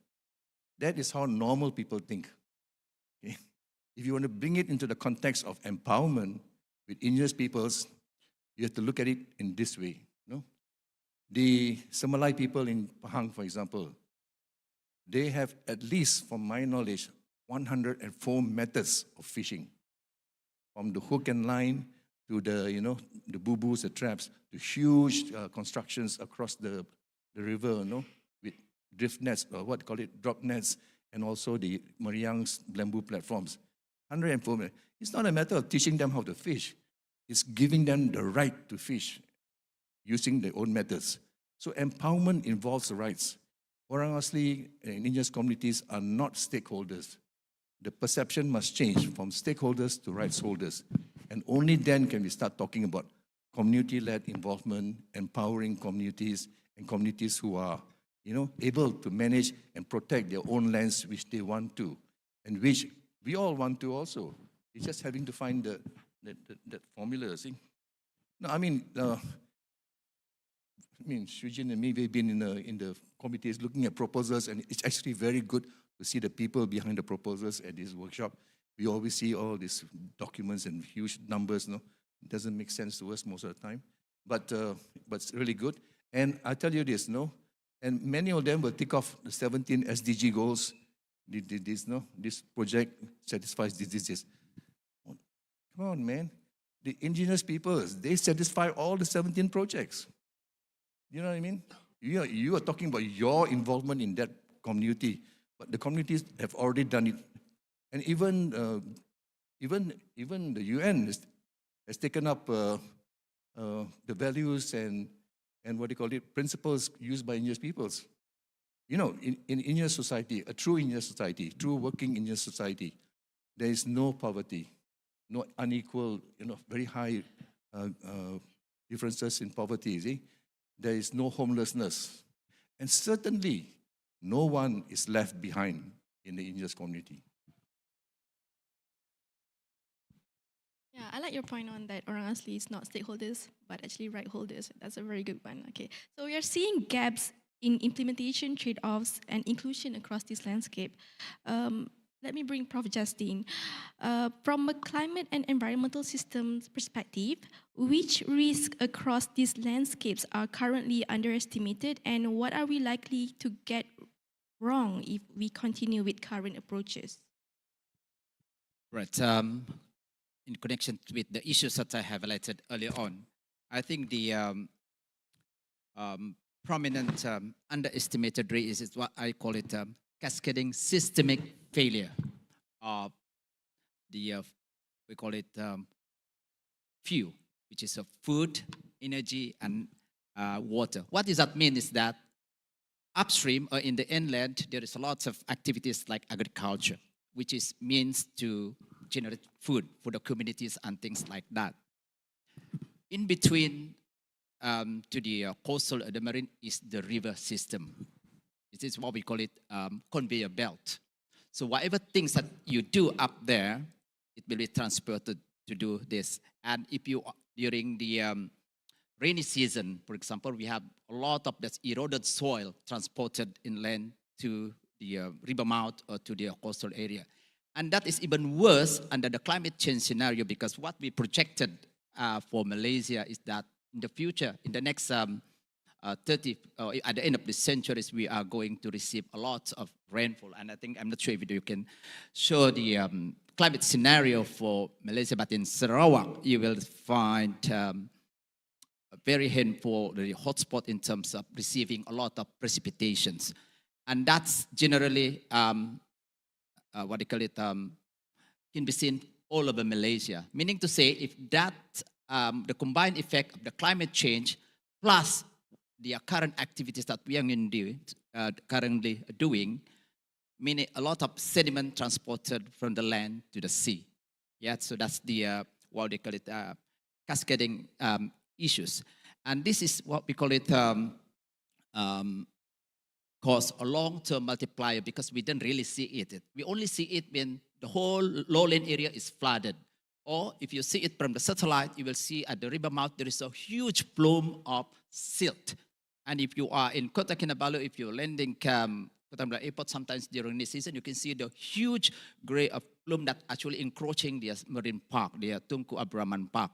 That is how normal people think. Okay? If you want to bring it into the context of empowerment with indigenous peoples, you have to look at it in this way. The Semalai people in Pahang, for example, they have, at least from my knowledge, 104 methods of fishing. From the hook and line to the, the boo-boos, the traps, to huge constructions across the river, with drift nets, or what call it, drop nets, and also the Mariang's bamboo platforms. 104. It's not a matter of teaching them how to fish. It's giving them the right to fish using their own methods. So empowerment involves the rights. Orang asli and indigenous communities are not stakeholders. The perception must change from stakeholders to rights holders. And only then can we start talking about community-led involvement, empowering communities, and communities who are able to manage and protect their own lands which they want to, and which we all want to also. It's just having to find that formula, see? No, Shujin and me, we've been in the committees looking at proposals, and it's actually very good to see the people behind the proposals at this workshop. We always see all these documents and huge numbers, It doesn't make sense to us most of the time, but it's really good. And I tell you this, and many of them will tick off the 17 SDG goals. This project satisfies this. Come on, man. The indigenous peoples, they satisfy all the 17 projects. You know what I mean? You are talking about your involvement in that community, but the communities have already done it. And even the UN has taken up the values and what they call it, principles used by indigenous peoples. In indigenous society, a true indigenous society, true working indigenous society, there is no poverty, no unequal, very high differences in poverty, you see, there is no homelessness. And certainly, no one is left behind in the indigenous community. Yeah, I like your point on that orang asli is not stakeholders, but actually right holders. That's a very good one. Okay, so we are seeing gaps in implementation, trade-offs, and inclusion across this landscape. Let me bring Prof. Justin. From a climate and environmental systems perspective, which risks across these landscapes are currently underestimated, and what are we likely to get wrong if we continue with current approaches? Right. In connection with the issues that I have highlighted earlier on, I think the prominent underestimated risk is what I call it cascading systemic failure of the, we call it fuel, which is food, energy, and water. What does that mean is that upstream or in the inland, there is a lot of activities like agriculture, which is means to generate food for the communities and things like that. In between to the coastal or the marine is the river system. This is what we call it conveyor belt. So whatever things that you do up there, it will be transported to do this. And if you, during the rainy season, for example, we have a lot of this eroded soil transported inland to the river mouth or to the coastal area. And that is even worse under the climate change scenario, because what we projected for Malaysia is that in the future, in the next 30, at the end of the centuries, we are going to receive a lot of rainfall. And I think, I'm not sure if you can show the climate scenario for Malaysia, but in Sarawak, you will find a very handful, the hotspot in terms of receiving a lot of precipitations. And that's generally, what they call it, can be seen all over Malaysia. Meaning to say, if that, the combined effect of the climate change plus the current activities that we are currently doing, meaning a lot of sediment transported from the land to the sea. Yeah, so that's the, what they call it, cascading issues. And this is what we call it, cause a long-term multiplier, because we don't really see it. We only see it when the whole lowland area is flooded. Or if you see it from the satellite, you will see at the river mouth, there is a huge plume of silt. And if you are in Kota Kinabalu, if you're landing Kota Kinabalu Airport, sometimes during this season, you can see the huge gray of plume that actually encroaching the marine park, the Tunku Abraman Park.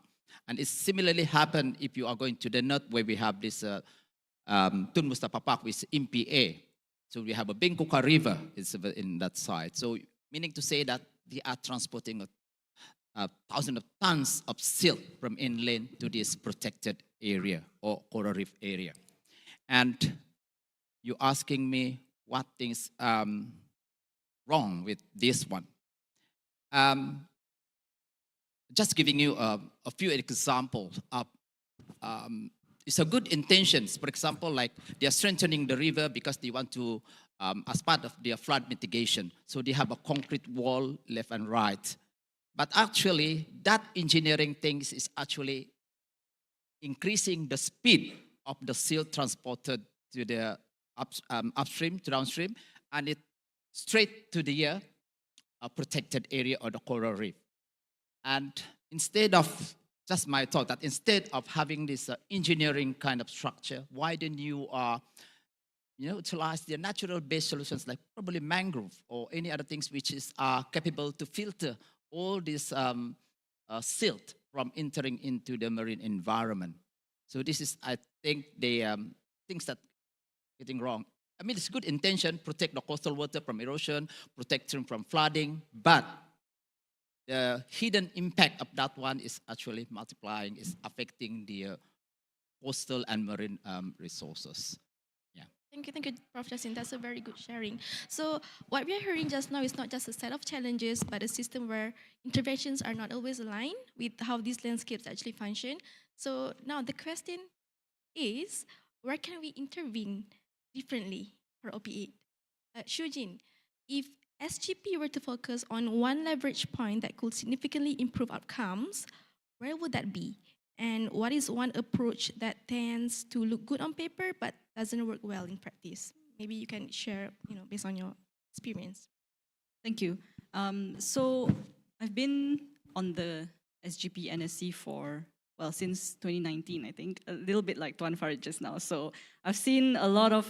And it similarly happened if you are going to the north, where we have this Tun Mustafa Park with MPA. So we have a Bengkuka River is in that side. So meaning to say that they are transporting thousands of tons of silt from inland to this protected area or coral reef area. And you're asking me what things wrong with this one. Just giving you a few examples of it's a good intentions. For example, like they are strengthening the river because they want to, as part of their flood mitigation. So they have a concrete wall left and right. But actually, that engineering things is actually increasing the speed of the silt transported to the upstream, to downstream, and it straight to the protected area or the coral reef. And instead of, just my thought, that instead of having this engineering kind of structure, why don't you utilize the natural-based solutions like probably mangrove or any other things which are capable to filter all this silt from entering into the marine environment. So this is, I think, the things that getting wrong. I mean, it's good intention, protect the coastal water from erosion, protect them from flooding, but the hidden impact of that one is actually multiplying, is affecting the coastal and marine resources. Yeah. Thank you, Prof. Justin. That's a very good sharing. So what we are hearing just now is not just a set of challenges, but a system where interventions are not always aligned with how these landscapes actually function. So now the question is, where can we intervene differently for OP8? Shujin, if SGP were to focus on one leverage point that could significantly improve outcomes, where would that be? And what is one approach that tends to look good on paper but doesn't work well in practice? Maybe you can share, based on your experience. Thank you. So I've been on the SGP NSC for, well, since 2019, I think, a little bit like Tuan Farid just now. So I've seen a lot of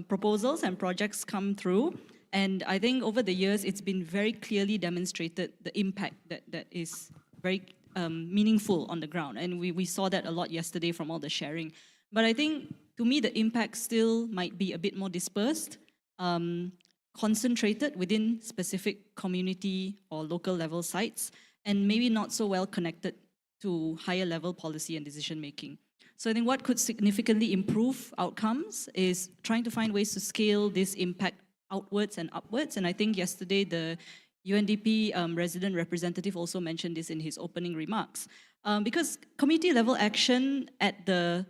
proposals and projects come through. And I think over the years, it's been very clearly demonstrated the impact that is very meaningful on the ground. And we saw that a lot yesterday from all the sharing. But I think, to me, the impact still might be a bit more dispersed, concentrated within specific community or local level sites, and maybe not so well connected to higher level policy and decision making. So I think what could significantly improve outcomes is trying to find ways to scale this impact outwards and upwards. And I think yesterday the UNDP resident representative also mentioned this in his opening remarks. Because community level action at the,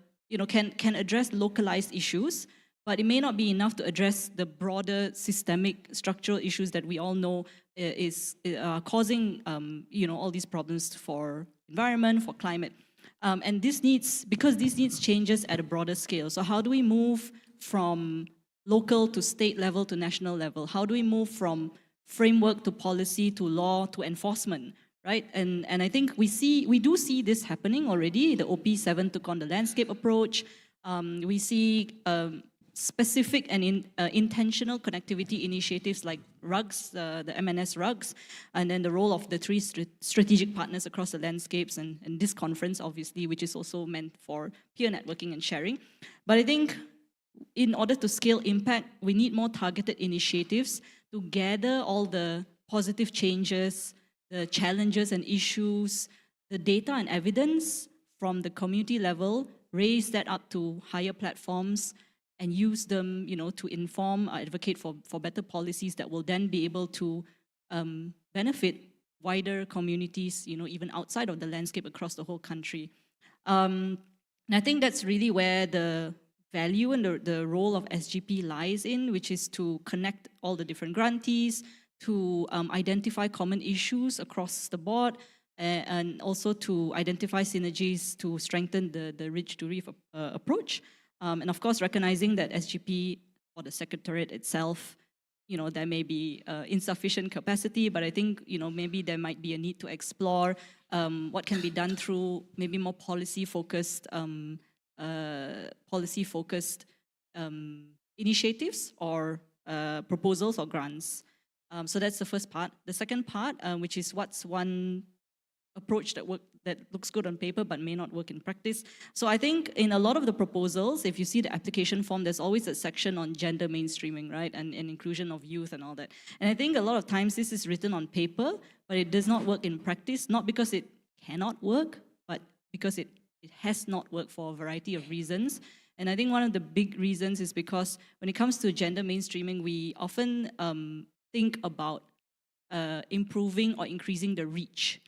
can address localized issues, but it may not be enough to address the broader systemic structural issues that we all know is causing all these problems for environment, for climate. And this needs changes at a broader scale. So how do we move from local to state level to national level? How do we move from framework to policy to law to enforcement, right? And I think we do see this happening already. The OP7 took on the landscape approach. We see specific and intentional connectivity initiatives like rugs, the MNS rugs, and then the role of the 3 strategic partners across the landscapes, and this conference, obviously, which is also meant for peer networking and sharing. But I think in order to scale impact, we need more targeted initiatives to gather all the positive changes, the challenges and issues, the data and evidence from the community level, raise that up to higher platforms, and use them, to inform, advocate for better policies that will then be able to benefit wider communities, even outside of the landscape across the whole country. And I think that's really where the value and the role of SGP lies in, which is to connect all the different grantees, to identify common issues across the board, and also to identify synergies to strengthen the ridge to reef approach. And of course, recognizing that SGP or the Secretariat itself, there may be insufficient capacity, but I think, maybe there might be a need to explore what can be done through maybe more policy-focused initiatives or proposals or grants. So that's the first part. The second part, which is what's one approach that looks good on paper but may not work in practice. So I think in a lot of the proposals, if you see the application form, there's always a section on gender mainstreaming, right, and inclusion of youth and all that. And I think a lot of times this is written on paper, but it does not work in practice, not because it cannot work, but because it has not worked for a variety of reasons. And I think one of the big reasons is because when it comes to gender mainstreaming, we often think about improving or increasing the reach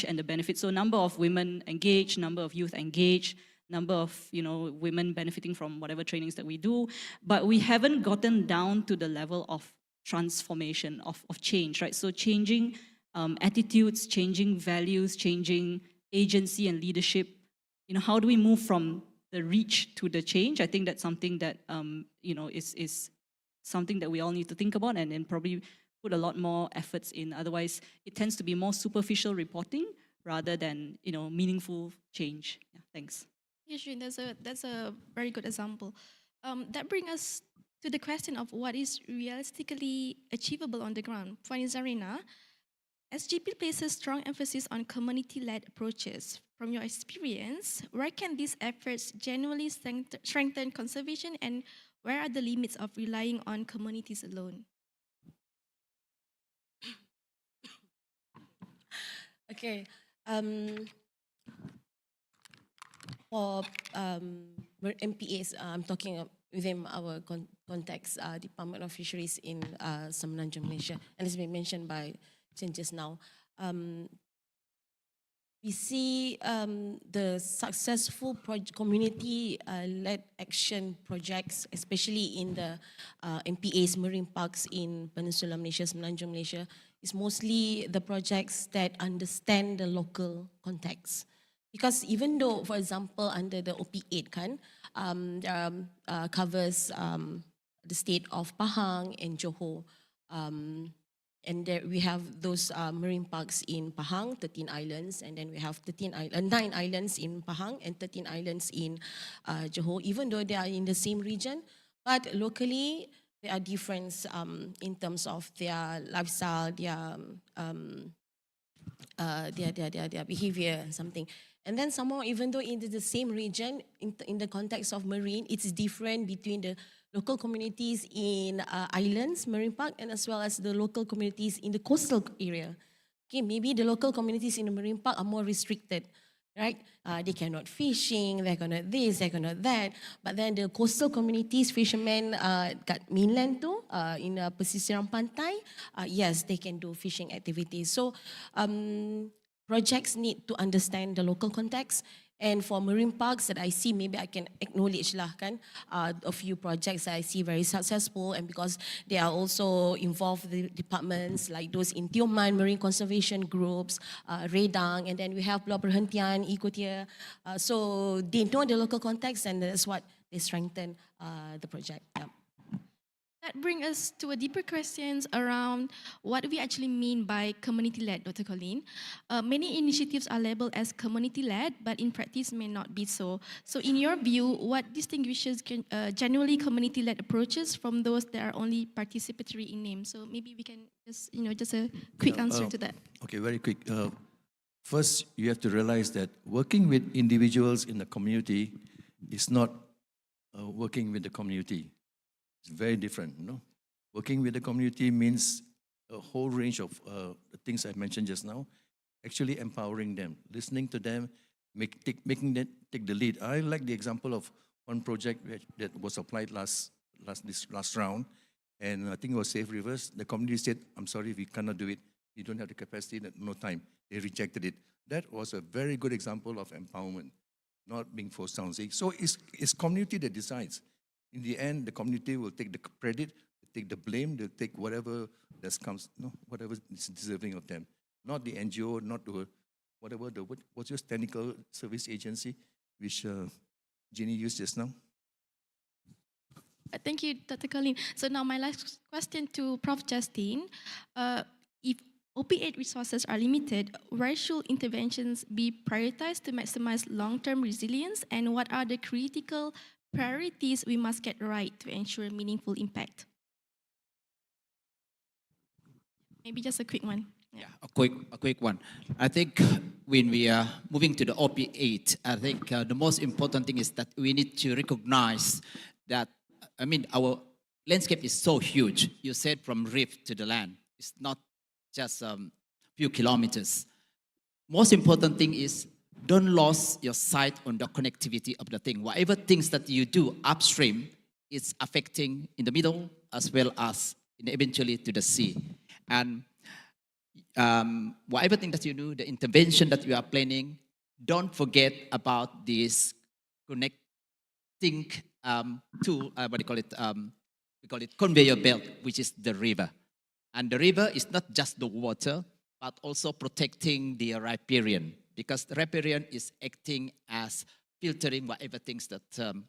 and the benefits. So number of women engaged, number of youth engaged, number of women benefiting from whatever trainings that we do, but we haven't gotten down to the level of transformation, of change, right? So changing attitudes, changing values, changing agency and leadership. How do we move from the reach to the change? I think that's something that is something that we all need to think about and then probably put a lot more efforts in. Otherwise, it tends to be more superficial reporting rather than meaningful change. Yeah, thanks. Yeah, Shin, that's a very good example. That brings us to the question of what is realistically achievable on the ground. For Zarina, SGP places strong emphasis on community-led approaches. From your experience, where can these efforts genuinely strengthen conservation, and where are the limits of relying on communities alone? Okay. For MPAs, I'm talking within our context, Department of Fisheries in Semenanjung, Malaysia, and it's been mentioned by Chen just now. We see the successful community-led action projects, especially in the MPAs, marine parks in Peninsular Malaysia, Semenanjung Malaysia, is mostly the projects that understand the local context. Because even though, for example, under the OP8 there covers the state of Pahang and Johor. And there we have those marine parks in Pahang, 13 islands, and then we have 9 islands in Pahang and 13 islands in Johor, even though they are in the same region. But locally, there are differences in terms of their lifestyle, their behavior and something. And then somehow, even though in the same region, in the context of marine, it's different between the local communities in islands, marine park, and as well as the local communities in the coastal area. Okay, maybe the local communities in the marine park are more restricted, right? They cannot fishing, they cannot this, they cannot that. But then the coastal communities, fishermen kat mainland tu, in pesisir pantai, yes, they can do fishing activities. So projects need to understand the local context. And for marine parks that I see, maybe I can acknowledge lah kan, a few projects that I see very successful, and because they are also involved the departments like those in Tioman, marine conservation groups, Redang, and then we have Pulau Perhentian, Ikotia. So they know the local context, and that's what they strengthen the project. Yeah. That brings us to a deeper questions around what we actually mean by community-led, Dr. Colleen. Many initiatives are labeled as community-led, but in practice may not be so. So in your view, what distinguishes genuinely community-led approaches from those that are only participatory in name? So maybe we can just a quick answer to that. Okay, very quick. First, you have to realize that working with individuals in the community is not working with the community. It's very different, you know. Working with the community means a whole range of the things I mentioned just now, actually empowering them, listening to them, making them take the lead. I like the example of one project that was applied last round, and I think it was Safe Rivers. The community said, I'm sorry, we cannot do it. You don't have the capacity, no time. They rejected it. That was a very good example of empowerment, not being forced down. So it's community that decides. In the end, the community will take the credit, take the blame, they'll take whatever that comes, whatever is deserving of them. Not the NGO, not the whatever what's your technical service agency, which Jenny used just now. Thank you, Dr. Colleen. So now my last question to Prof. Justin. If OP8 resources are limited, where should interventions be prioritized to maximize long-term resilience, and what are the critical priorities we must get right to ensure meaningful impact? Maybe just a quick one. Yeah, a quick one. I think when we are moving to the OP8, I think the most important thing is that we need to recognize that, our landscape is so huge. You said from reef to the land. It's not just a few kilometers. Most important thing is don't lose your sight on the connectivity of the thing. Whatever things that you do upstream, it's affecting in the middle as well as eventually to the sea. And whatever thing that you do, the intervention that you are planning, don't forget about this connecting tool, we call it conveyor belt, which is the river. And the river is not just the water, but also protecting the riparian, because the riparian is acting as filtering whatever things that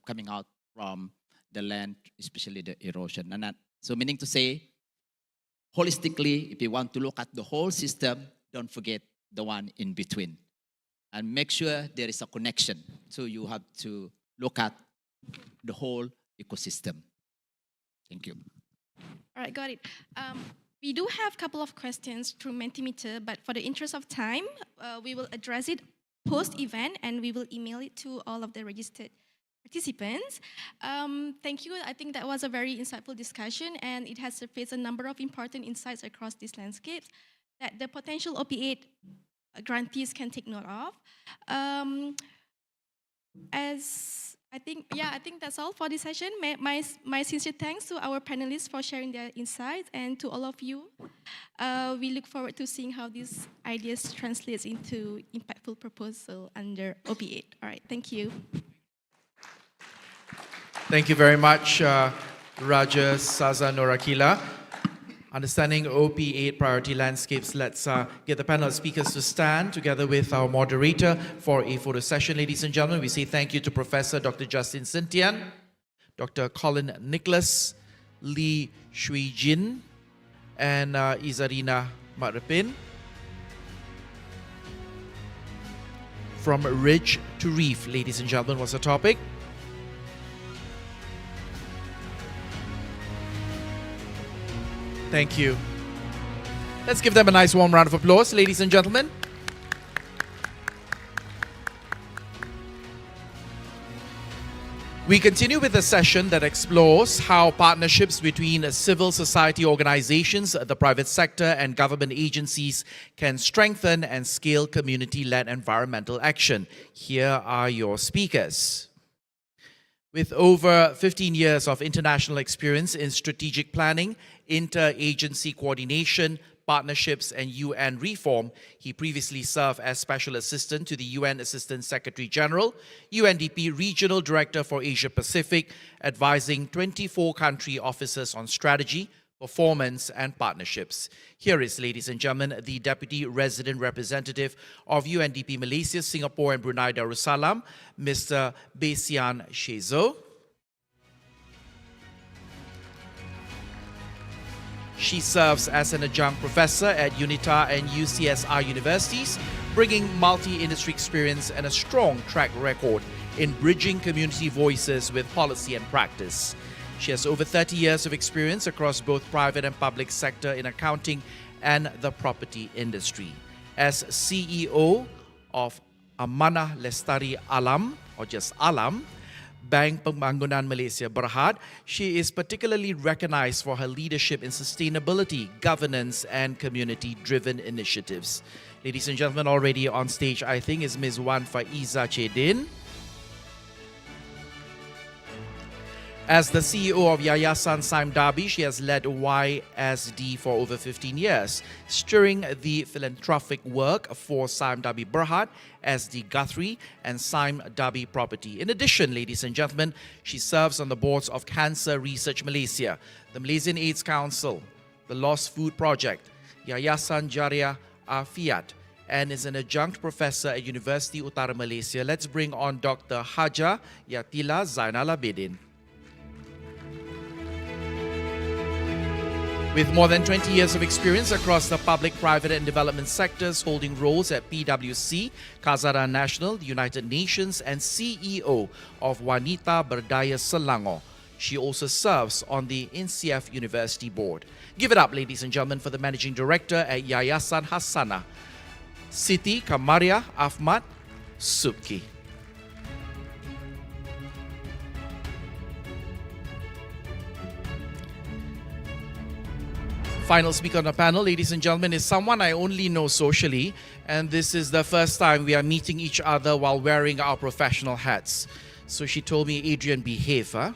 coming out from the land, especially the erosion. And that, so meaning to say, holistically, if you want to look at the whole system, don't forget the one in between. And make sure there is a connection. So you have to look at the whole ecosystem. Thank you. All right, got it. We do have a couple of questions through Mentimeter, but for the interest of time, we will address it post-event and we will email it to all of the registered participants. Thank you. I think that was a very insightful discussion, and it has surfaced a number of important insights across these landscapes that the potential OP8 grantees can take note of. I think that's all for this session. My sincere thanks to our panelists for sharing their insights, and to all of you. We look forward to seeing how these ideas translates into impactful proposal under OP8. All right, thank you. Thank you very much, Raja Saza Norakila. Understanding OP8 priority landscapes, let's get the panel of speakers to stand together with our moderator for a photo session. Ladies and gentlemen, we say thank you to Professor Dr. Justin Sintian, Dr. Colin Nicholas, Lee Shui Jin, and Izarina Maripin. From Ridge to Reef, ladies and gentlemen, was the topic. Thank you. Let's give them a nice warm round of applause, ladies and gentlemen. We continue with a session that explores how partnerships between civil society organizations, the private sector, and government agencies can strengthen and scale community-led environmental action. Here are your speakers. With over 15 years of international experience in strategic planning, inter-agency coordination, partnerships, and UN reform, he previously served as Special Assistant to the UN Assistant Secretary General, UNDP Regional Director for Asia Pacific, advising 24 country officers on strategy, performance, and partnerships. Here is, ladies and gentlemen, the Deputy Resident Representative of UNDP Malaysia, Singapore, and Brunei Darussalam, Mr. Besian Xhezo. She serves as an adjunct professor at UNITA and UCSR universities, bringing multi-industry experience and a strong track record in bridging community voices with policy and practice. She has over 30 years of experience across both private and public sector in accounting and the property industry. As CEO of Amanah Lestari Alam, or just Alam, Bank Pembangunan Malaysia Berhad, she is particularly recognized for her leadership in sustainability, governance, and community-driven initiatives. Ladies and gentlemen, already on stage, I think, is Ms. Wan Faiza Chedin. As the CEO of Yayasan Saim Dabi, she has led YSD for over 15 years, steering the philanthropic work for Saim Dabi Berhad, SD Guthrie, and Saim Dabi Property. In addition, ladies and gentlemen, she serves on the boards of Cancer Research Malaysia, the Malaysian AIDS Council, the Lost Food Project, Yayasan Jariah Afiat, and is an adjunct professor at University Utara Malaysia. Let's bring on Dr. Haja Yatila Zainal Abidin. With more than 20 years of experience across the public, private, and development sectors, holding roles at PwC, Khazanah Nasional, the United Nations, and CEO of Wanita Berdaya Selangor. She also serves on the INCF University Board. Give it up, ladies and gentlemen, for the Managing Director at Yayasan Hasanah, Siti Kamaria Ahmad Subki. Final speaker on the panel, ladies and gentlemen, is someone I only know socially, and this is the first time we are meeting each other while wearing our professional hats. So she told me, Adrian, behave, huh?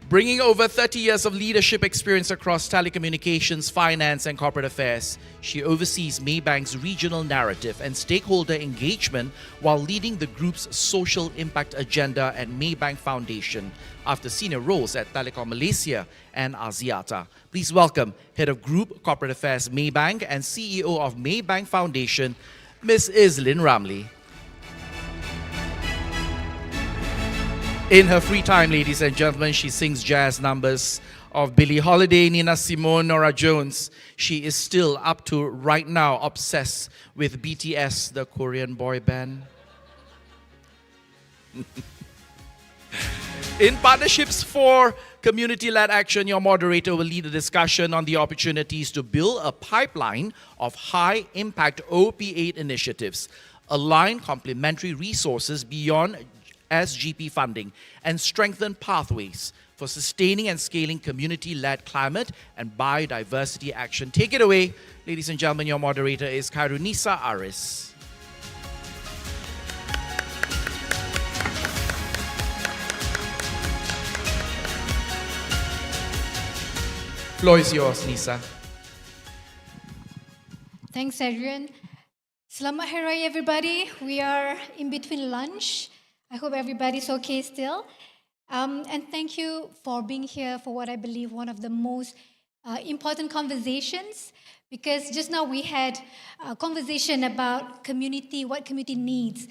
Bringing over 30 years of leadership experience across telecommunications, finance, and corporate affairs, she oversees Maybank's regional narrative and stakeholder engagement while leading the group's social impact agenda at Maybank Foundation after senior roles at Telecom Malaysia and Axiata. Please welcome Head of Group Corporate Affairs Maybank and CEO of Maybank Foundation, Ms. Islin Ramli. In her free time, ladies and gentlemen, she sings jazz numbers of Billie Holiday, Nina Simone, Nora Jones. She is still up to right now obsessed with BTS, the Korean boy band. In Partnerships for Community-Led Action, your moderator will lead a discussion on the opportunities to build a pipeline of high-impact OP8 initiatives, align complementary resources beyond SGP funding, and strengthen pathways for sustaining and scaling community-led climate and biodiversity action. Take it away, ladies and gentlemen. Your moderator is Khairunisa Aris. Floor is yours, Nisa. Thanks, Adrian. Selamat Hari Raya, everybody. We are in between lunch. I hope everybody's okay still. And thank you for being here for what I believe one of the most important conversations, because just now we had a conversation about community, what community needs.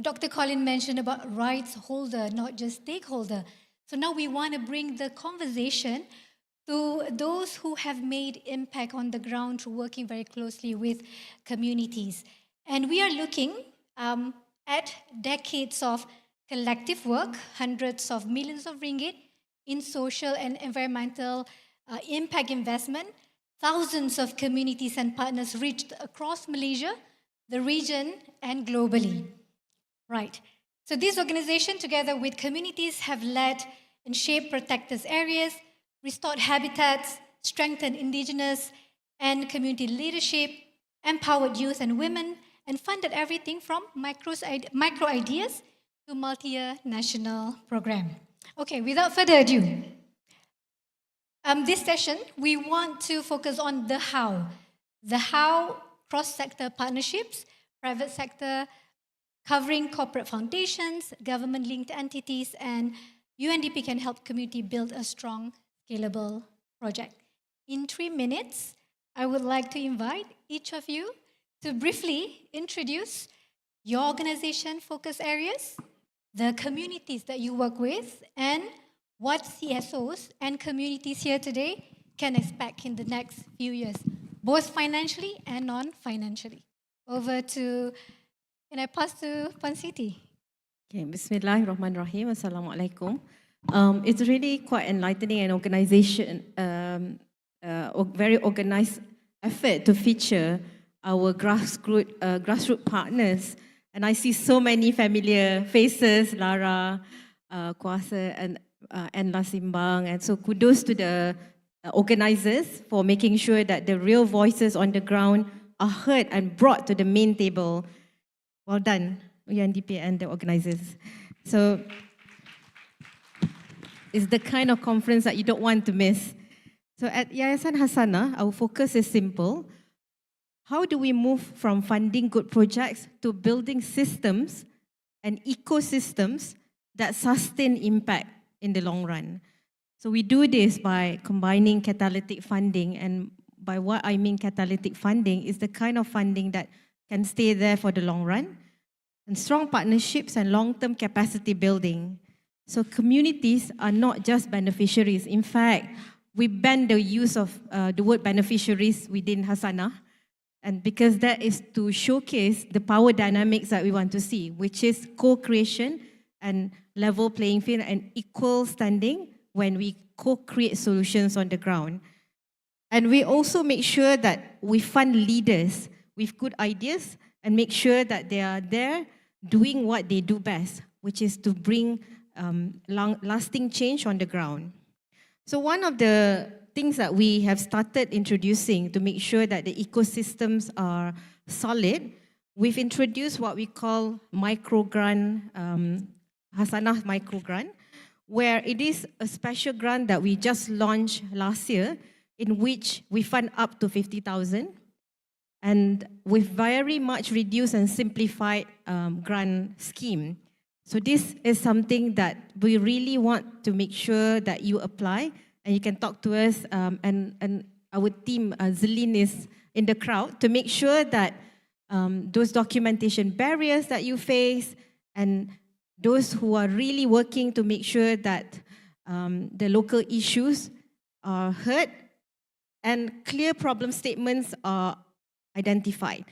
Dr. Colin mentioned about rights holder, not just stakeholder. So now we want to bring the conversation to those who have made impact on the ground through working very closely with communities. And we are looking at decades of collective work, hundreds of millions of ringgit in social and environmental impact investment, thousands of communities and partners reached across Malaysia, the region, and globally. Right. So this organization, together with communities, have led and shaped protected areas, restored habitats, strengthened indigenous and community leadership, empowered youth and women, and funded everything from micro ideas to multi-year national program. Okay, without further ado, this session, we want to focus on the how. The how cross-sector partnerships, private sector, covering corporate foundations, government-linked entities, and UNDP can help community build a strong, scalable project. In 3 minutes, I would like to invite each of you to briefly introduce your organization focus areas, the communities that you work with, and what CSOs and communities here today can expect in the next few years, both financially and non-financially. Over to, can I pass to Puan Siti? Okay, Bismillahirrahmanirrahim. Assalamualaikum. It's really quite enlightening and organization, very organized effort to feature our grassroots partners. And I see so many familiar faces, Lara, Kuasa, and Lasimbang. And so kudos to the organizers for making sure that the real voices on the ground are heard and brought to the main table. Well done, UNDP and the organizers. So it's the kind of conference that you don't want to miss. So at Yayasan Hasanah, our focus is simple. How do we move from funding good projects to building systems and ecosystems that sustain impact in the long run? So we do this by combining catalytic funding, and by what I mean catalytic funding is the kind of funding that can stay there for the long run, and strong partnerships and long-term capacity building. So communities are not just beneficiaries. In fact, we ban the use of the word beneficiaries within Hasanah, and because that is to showcase the power dynamics that we want to see, which is co-creation and level playing field and equal standing when we co-create solutions on the ground. And we also make sure that we fund leaders with good ideas and make sure that they are there doing what they do best, which is to bring lasting change on the ground. So one of the things that we have started introducing to make sure that the ecosystems are solid, we've introduced what we call micro-grant, Hasanah micro-grant, where it is a special grant that we just launched last year, in which we fund up to 50,000, and with very much reduced and simplified grant scheme. So this is something that we really want to make sure that you apply, and you can talk to us, and our team, Zelin, is in the crowd to make sure that those documentation barriers that you face, and those who are really working to make sure that the local issues are heard and clear problem statements are identified.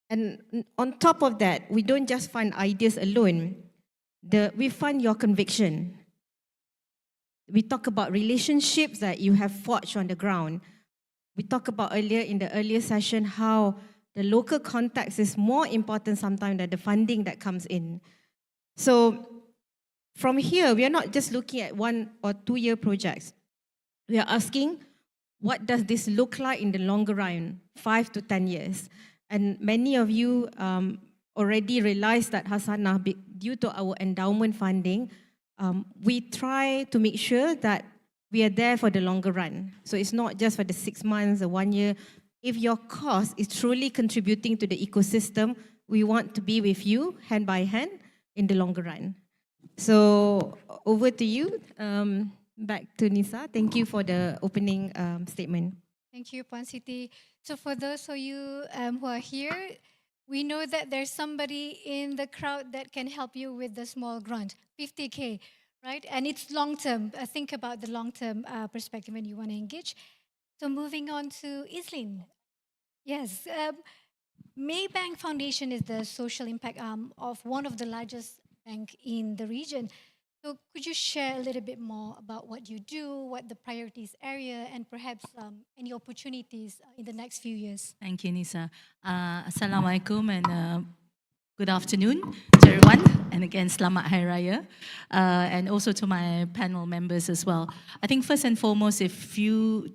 And on top of that, we don't just fund ideas alone. We fund your conviction. We talk about relationships that you have forged on the ground. We talked about earlier in the earlier session how the local context is more important sometimes than the funding that comes in. So from here, we are not just looking at 1 or 2 year projects. We are asking, what does this look like in the longer run, 5 to 10 years? And many of you already realized that Hasanah, due to our endowment funding, we try to make sure that we are there for the longer run. So it's not just for the 6 months or 1 year. If your cost is truly contributing to the ecosystem, we want to be with you hand by hand in the longer run. So over to you. back to Nisa. Thank you for the opening statement. Thank you, Puan Siti. So for those of you who are here, we know that there's somebody in the crowd that can help you with the small grant, 50K, right? And it's long-term. Think about the long-term perspective when you want to engage. So moving on to Islin. Yes, Maybank Foundation is the social impact arm of one of the largest bank in the region. So could you share a little bit more about what you do, what the priorities area, and perhaps any opportunities in the next few years? Thank you, Nisa. Assalamualaikum and good afternoon to everyone. And again, Selamat Hari Raya. And also to my panel members as well. I think first and foremost, if you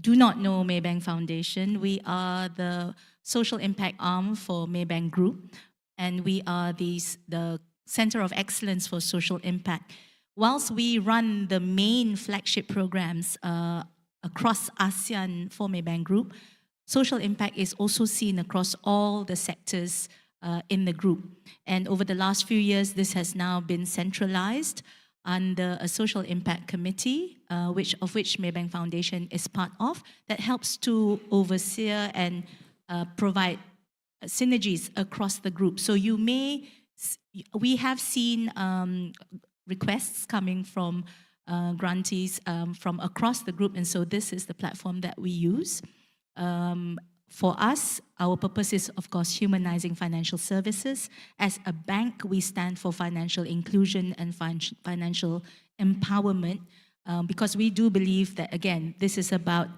do not know Maybank Foundation, we are the social impact arm for Maybank Group. And we are the Center of Excellence for Social Impact. Whilst we run the main flagship programs across ASEAN for Maybank Group, social impact is also seen across all the sectors in the group. And over the last few years, this has now been centralized under a social impact committee, which Maybank Foundation is part of, that helps to oversee and provide synergies across the group. So we have seen requests coming from grantees from across the group, and so this is the platform that we use. For us, our purpose is, of course, humanizing financial services. As a bank, we stand for financial inclusion and financial empowerment because we do believe that, again, this is about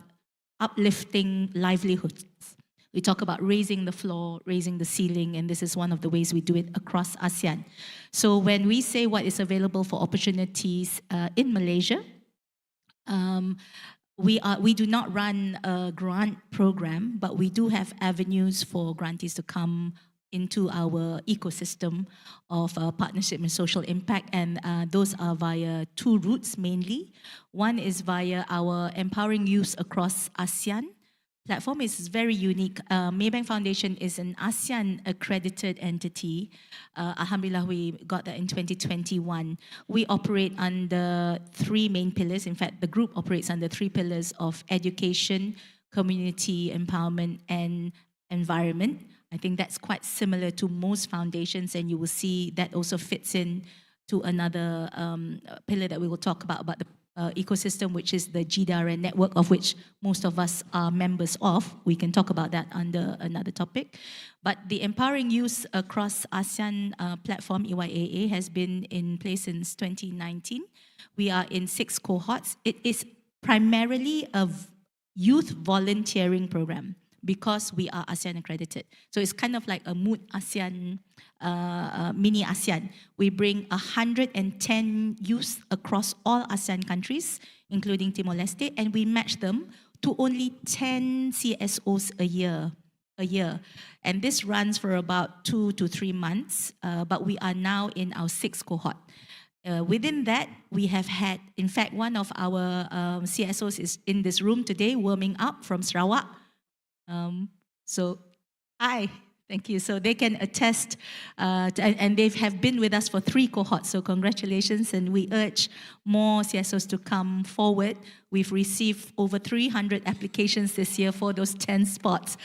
uplifting livelihoods. We talk about raising the floor, raising the ceiling, and this is one of the ways we do it across ASEAN. So when we say what is available for opportunities in Malaysia, we do not run a grant program, but we do have avenues for grantees to come into our ecosystem of partnership and social impact, and those are via two routes mainly. One is via our Empowering Youth Across ASEAN platform. Is very unique. Maybank Foundation is an ASEAN accredited entity. Alhamdulillah, we got that in 2021. We operate under three main pillars. In fact, the group operates under three pillars of education, community empowerment, and environment. I think that's quite similar to most foundations, and you will see that also fits in to another pillar that we will talk about the ecosystem, which is the GDARA network, of which most of us are members of. We can talk about that under another topic. But the Empowering Youth Across ASEAN platform, EYAA, has been in place since 2019. We are in 6 cohorts. It is primarily a youth volunteering program because we are ASEAN accredited. So it's kind of like a Mood ASEAN, mini ASEAN. We bring 110 youth across all ASEAN countries, including Timor-Leste, and we match them to only 10 CSOs a year. And this runs for about 2 to 3 months, but we are now in our 6th cohort. Within that, we have had, in fact, one of our CSOs is in this room today, warming up from Sarawak. Thank you. So they can attest, and they have been with us for 3 cohorts. So congratulations, and we urge more CSOs to come forward. We've received over 300 applications this year for those 10 spots,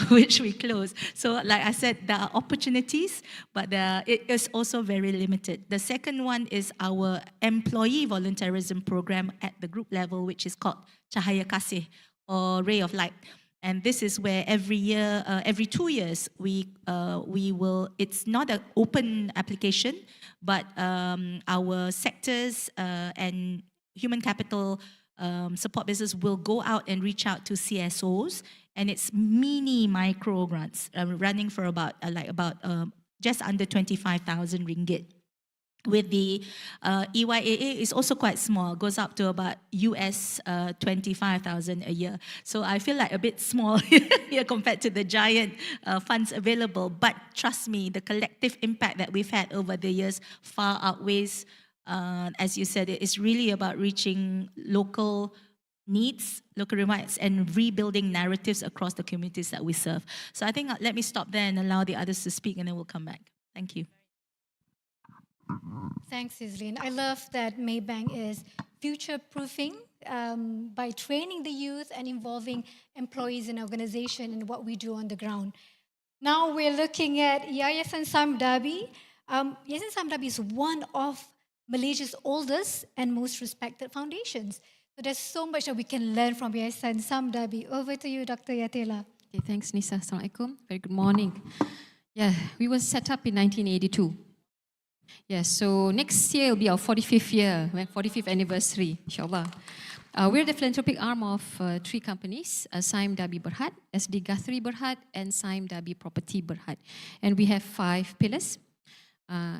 which we closed. So like I said, there are opportunities, but it is also very limited. The second one is our employee volunteerism program at the group level, which is called Cahaya Kasih, or Ray of Light. And this is where every year, every 2 years, we will, it's not an open application, but our sectors and human capital support business will go out and reach out to CSOs, and it's micro grants running for about just under 25,000 ringgit. With the EYAA is also quite small, goes up to about US 25,000 a year. So I feel like a bit small here compared to the giant funds available. But trust me, the collective impact that we've had over the years far outweighs, as you said, it's really about reaching local needs, local requirements, and rebuilding narratives across the communities that we serve. So I think let me stop there and allow the others to speak, and then we'll come back. Thank you. Thanks, Islin. I love that Maybank is future-proofing by training the youth and involving employees in organization and what we do on the ground. Now we're looking at Yayasan Samdabi. Yayasan Samdabi is one of Malaysia's oldest and most respected foundations. So there's so much that we can learn from Yayasan Samdabi. Over to you, Dr. Yatela. Okay, thanks, Nisa. Assalamualaikum. Very good morning. Yeah, we were set up in 1982. Yeah, so next year will be our 45th year, 45th anniversary, inshallah. We're the philanthropic arm of 3 companies, Saim Dabi Berhad, SD Guthrie Berhad, and Saim Dabi Property Berhad. And we have 5 pillars: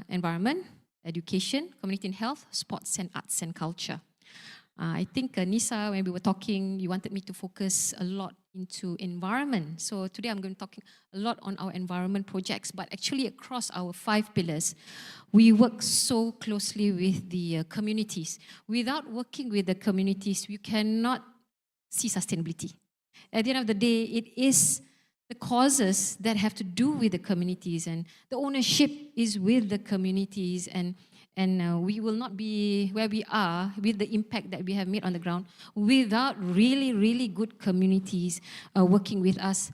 environment, education, community and health, sports and arts and culture. I think, Nisa, when we were talking, you wanted me to focus a lot into environment. So today I'm going to talk a lot on our environment projects, but actually across our 5 pillars, we work so closely with the communities. Without working with the communities, we cannot see sustainability. At the end of the day, it is the causes that have to do with the communities, and the ownership is with the communities, and we will not be where we are with the impact that we have made on the ground without really, really good communities working with us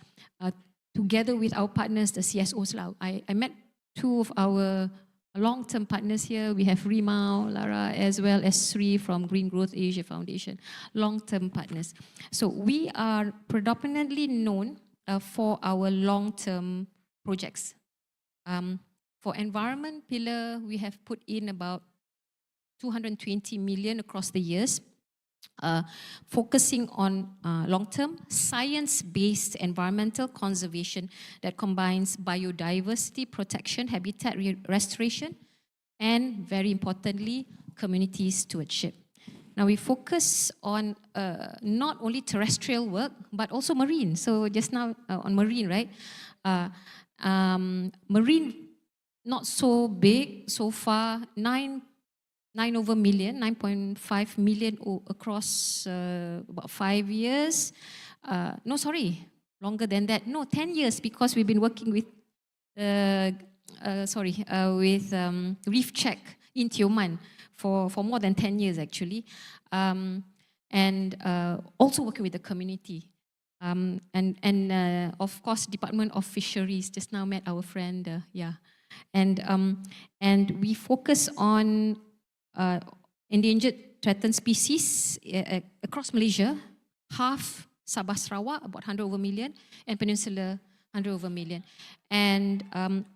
together with our partners, the CSOs. I met 2 of our long-term partners here. We have Rimau, Lara, as well as Sri from Green Growth Asia Foundation, long-term partners. So we are predominantly known for our long-term projects. For environment pillar, we have put in about 220 million across the years, focusing on long-term science-based environmental conservation that combines biodiversity protection, habitat restoration, and very importantly, community stewardship. Now we focus on not only terrestrial work, but also marine. So just now on marine, right? Marine, not so big so far, 9.5 million across about 5 years. No, sorry, longer than that. No, 10 years, because we've been working with, Reef Check in Tioman for more than 10 years actually. And also working with the community. Of course, Department of Fisheries, just now met our friend, and we focus on endangered threatened species across Malaysia, half Sabah Sarawak, about 100 over million, and Peninsula, 100 over million. And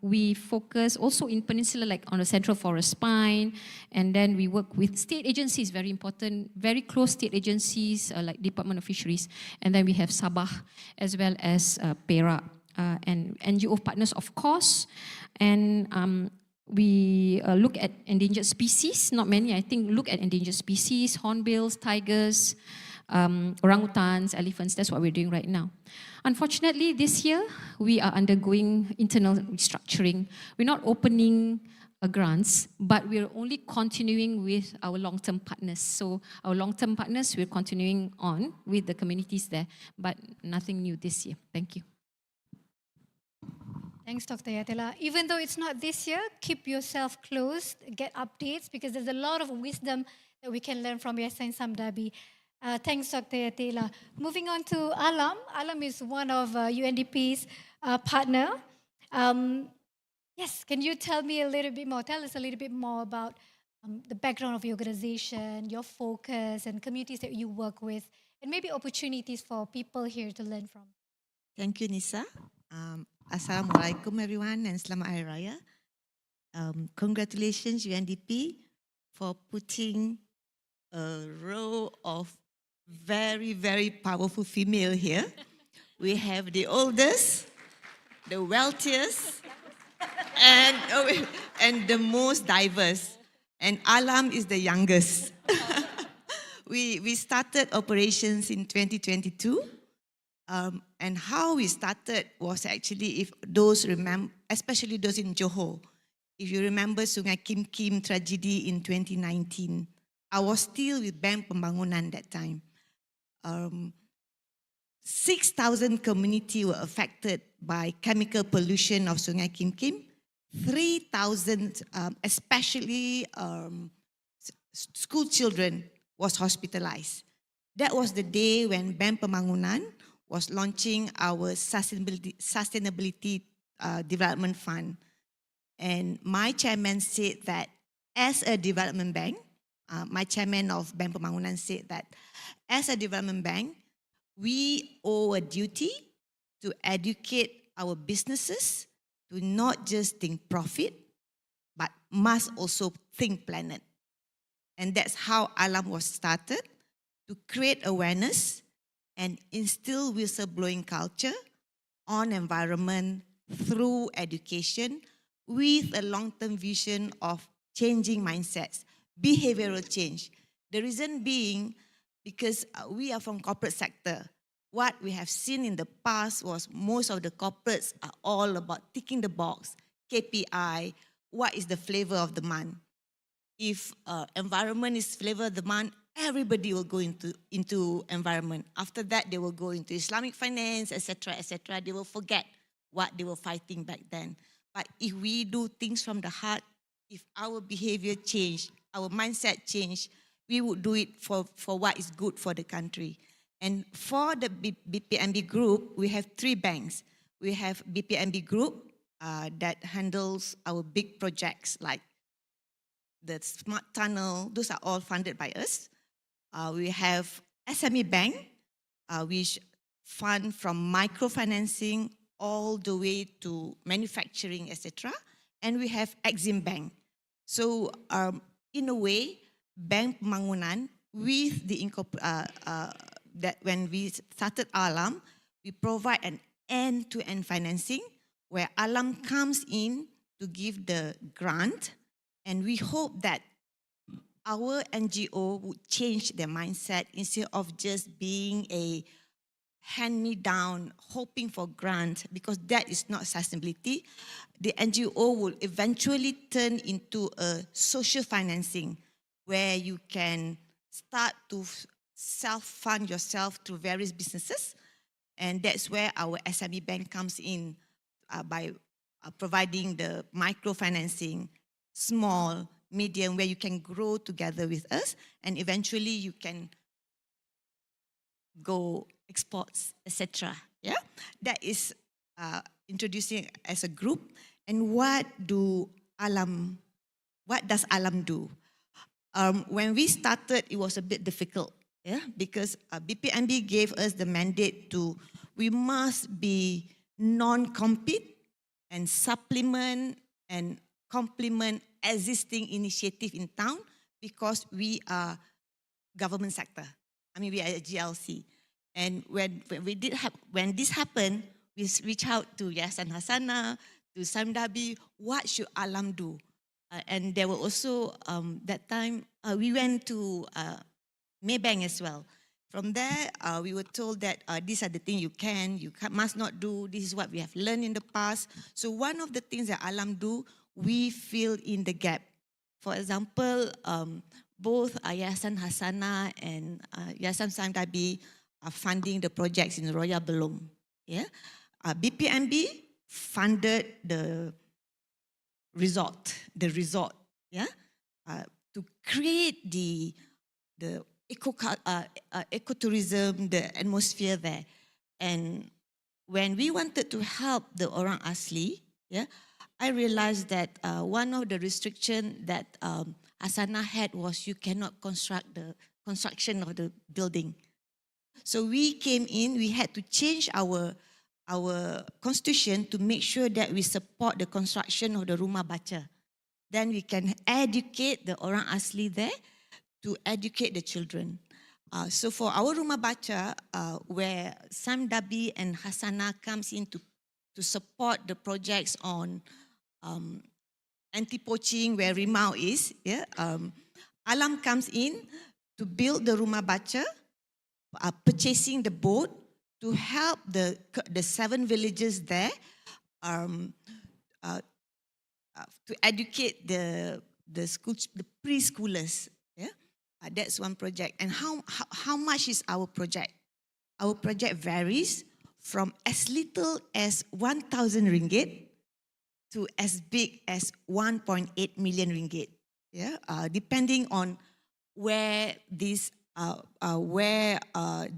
we focus also in Peninsula, like on the Central Forest Spine, and then we work with state agencies, very important, very close state agencies like Department of Fisheries, and then we have Sabah as well as Perak. And NGO partners, of course, and we look at endangered species, not many, I think, look at endangered species, hornbills, tigers, orangutans, elephants. That's what we're doing right now. Unfortunately, this year, we are undergoing internal restructuring. We're not opening grants, but we're only continuing with our long-term partners. So our long-term partners, we're continuing on with the communities there, but nothing new this year. Thank you. Thanks, Dr. Yatela. Even though it's not this year, keep yourself close, get updates, because there's a lot of wisdom that we can learn from Yayasan Samdabi. Thanks, Dr. Yatela. Moving on to Alam. Alam is one of UNDP's partner. Yes, can you tell us a little bit more about the background of your organization, your focus, and communities that you work with, and maybe opportunities for people here to learn from? Thank you, Nisa. Assalamualaikum everyone, and Selamat Hari Raya. Congratulations UNDP for putting a row of very, very powerful female here. We have the oldest, the wealthiest, and the most diverse. And Alam is the youngest. We started operations in 2022. And how we started was actually, if those remember, especially those in Johor, if you remember Sungai Kim Kim tragedy in 2019, I was still with Bank Pembangunan that time. 6,000 community were affected by chemical pollution of Sungai Kim Kim. 3,000, especially school children, was hospitalized. That was the day when Bank Pembangunan was launching our sustainability development fund. And my chairman said that as a development bank, my chairman of Bank Pembangunan said that as a development bank, we owe a duty to educate our businesses to not just think profit, but must also think planet. And that's how Alam was started, to create awareness and instill whistleblowing culture on environment through education with a long-term vision of changing mindsets, behavioral change. The reason being because we are from corporate sector. What we have seen in the past was most of the corporates are all about ticking the box, KPI, what is the flavor of the month. If environment is flavor of the month, everybody will go into environment. After that, they will go into Islamic finance, etc., etc. They will forget what they were fighting back then. But if we do things from the heart, if our behavior change, our mindset change, we would do it for what is good for the country. And for the BPMB group, we have 3 banks. We have BPMB group that handles our big projects like the smart tunnel. Those are all funded by us. We have SME Bank, which fund from microfinancing all the way to manufacturing, etc. And we have Exim Bank. So in a way, Bank Pembangunan, with the that when we started Alam, we provide an end-to-end financing where Alam comes in to give the grant, and we hope that our NGO would change their mindset instead of just being a hand-me-down, hoping for grant, because that is not sustainability. The NGO will eventually turn into a social financing where you can start to self-fund yourself through various businesses. And that's where our SME Bank comes in by providing the microfinancing, small, medium, where you can grow together with us, and eventually you can go exports, etc. Yeah, that is introducing as a group. And what does Alam do? When we started, it was a bit difficult, yeah, because BPMB gave us the mandate to, we must be non-compete and supplement and complement existing initiative in town because we are government sector. I mean, we are a GLC. And when this happened, we reached out to Yayasan Hasana, to Samdabi, what should Alam do? And there were also, that time, we went to Maybank as well. From there, we were told that these are the things you must not do. This is what we have learned in the past. So one of the things that Alam do, we fill in the gap. For example, both Yayasan Hasana and Yayasan Samdabi are funding the projects in Royal Belum. Yeah, BPMB funded the resort. Yeah, to create the ecotourism, the atmosphere there. And when we wanted to help the Orang Asli, yeah, I realized that one of the restrictions that Asana had was you cannot construct the construction of the building. So we came in, we had to change our constitution to make sure that we support the construction of the Rumah Baca. Then we can educate the Orang Asli there to educate the children. So for our Rumah Baca, where Samdabi and Hasana comes in to support the projects on anti-poaching where Rimau is, yeah, Alam comes in to build the Rumah Baca, purchasing the boat to help the 7 villages there to educate the preschoolers. Yeah, that's one project. And how much is our project? Our project varies from as little as 1,000 ringgit to as big as 1.8 million ringgit. Yeah, depending on where the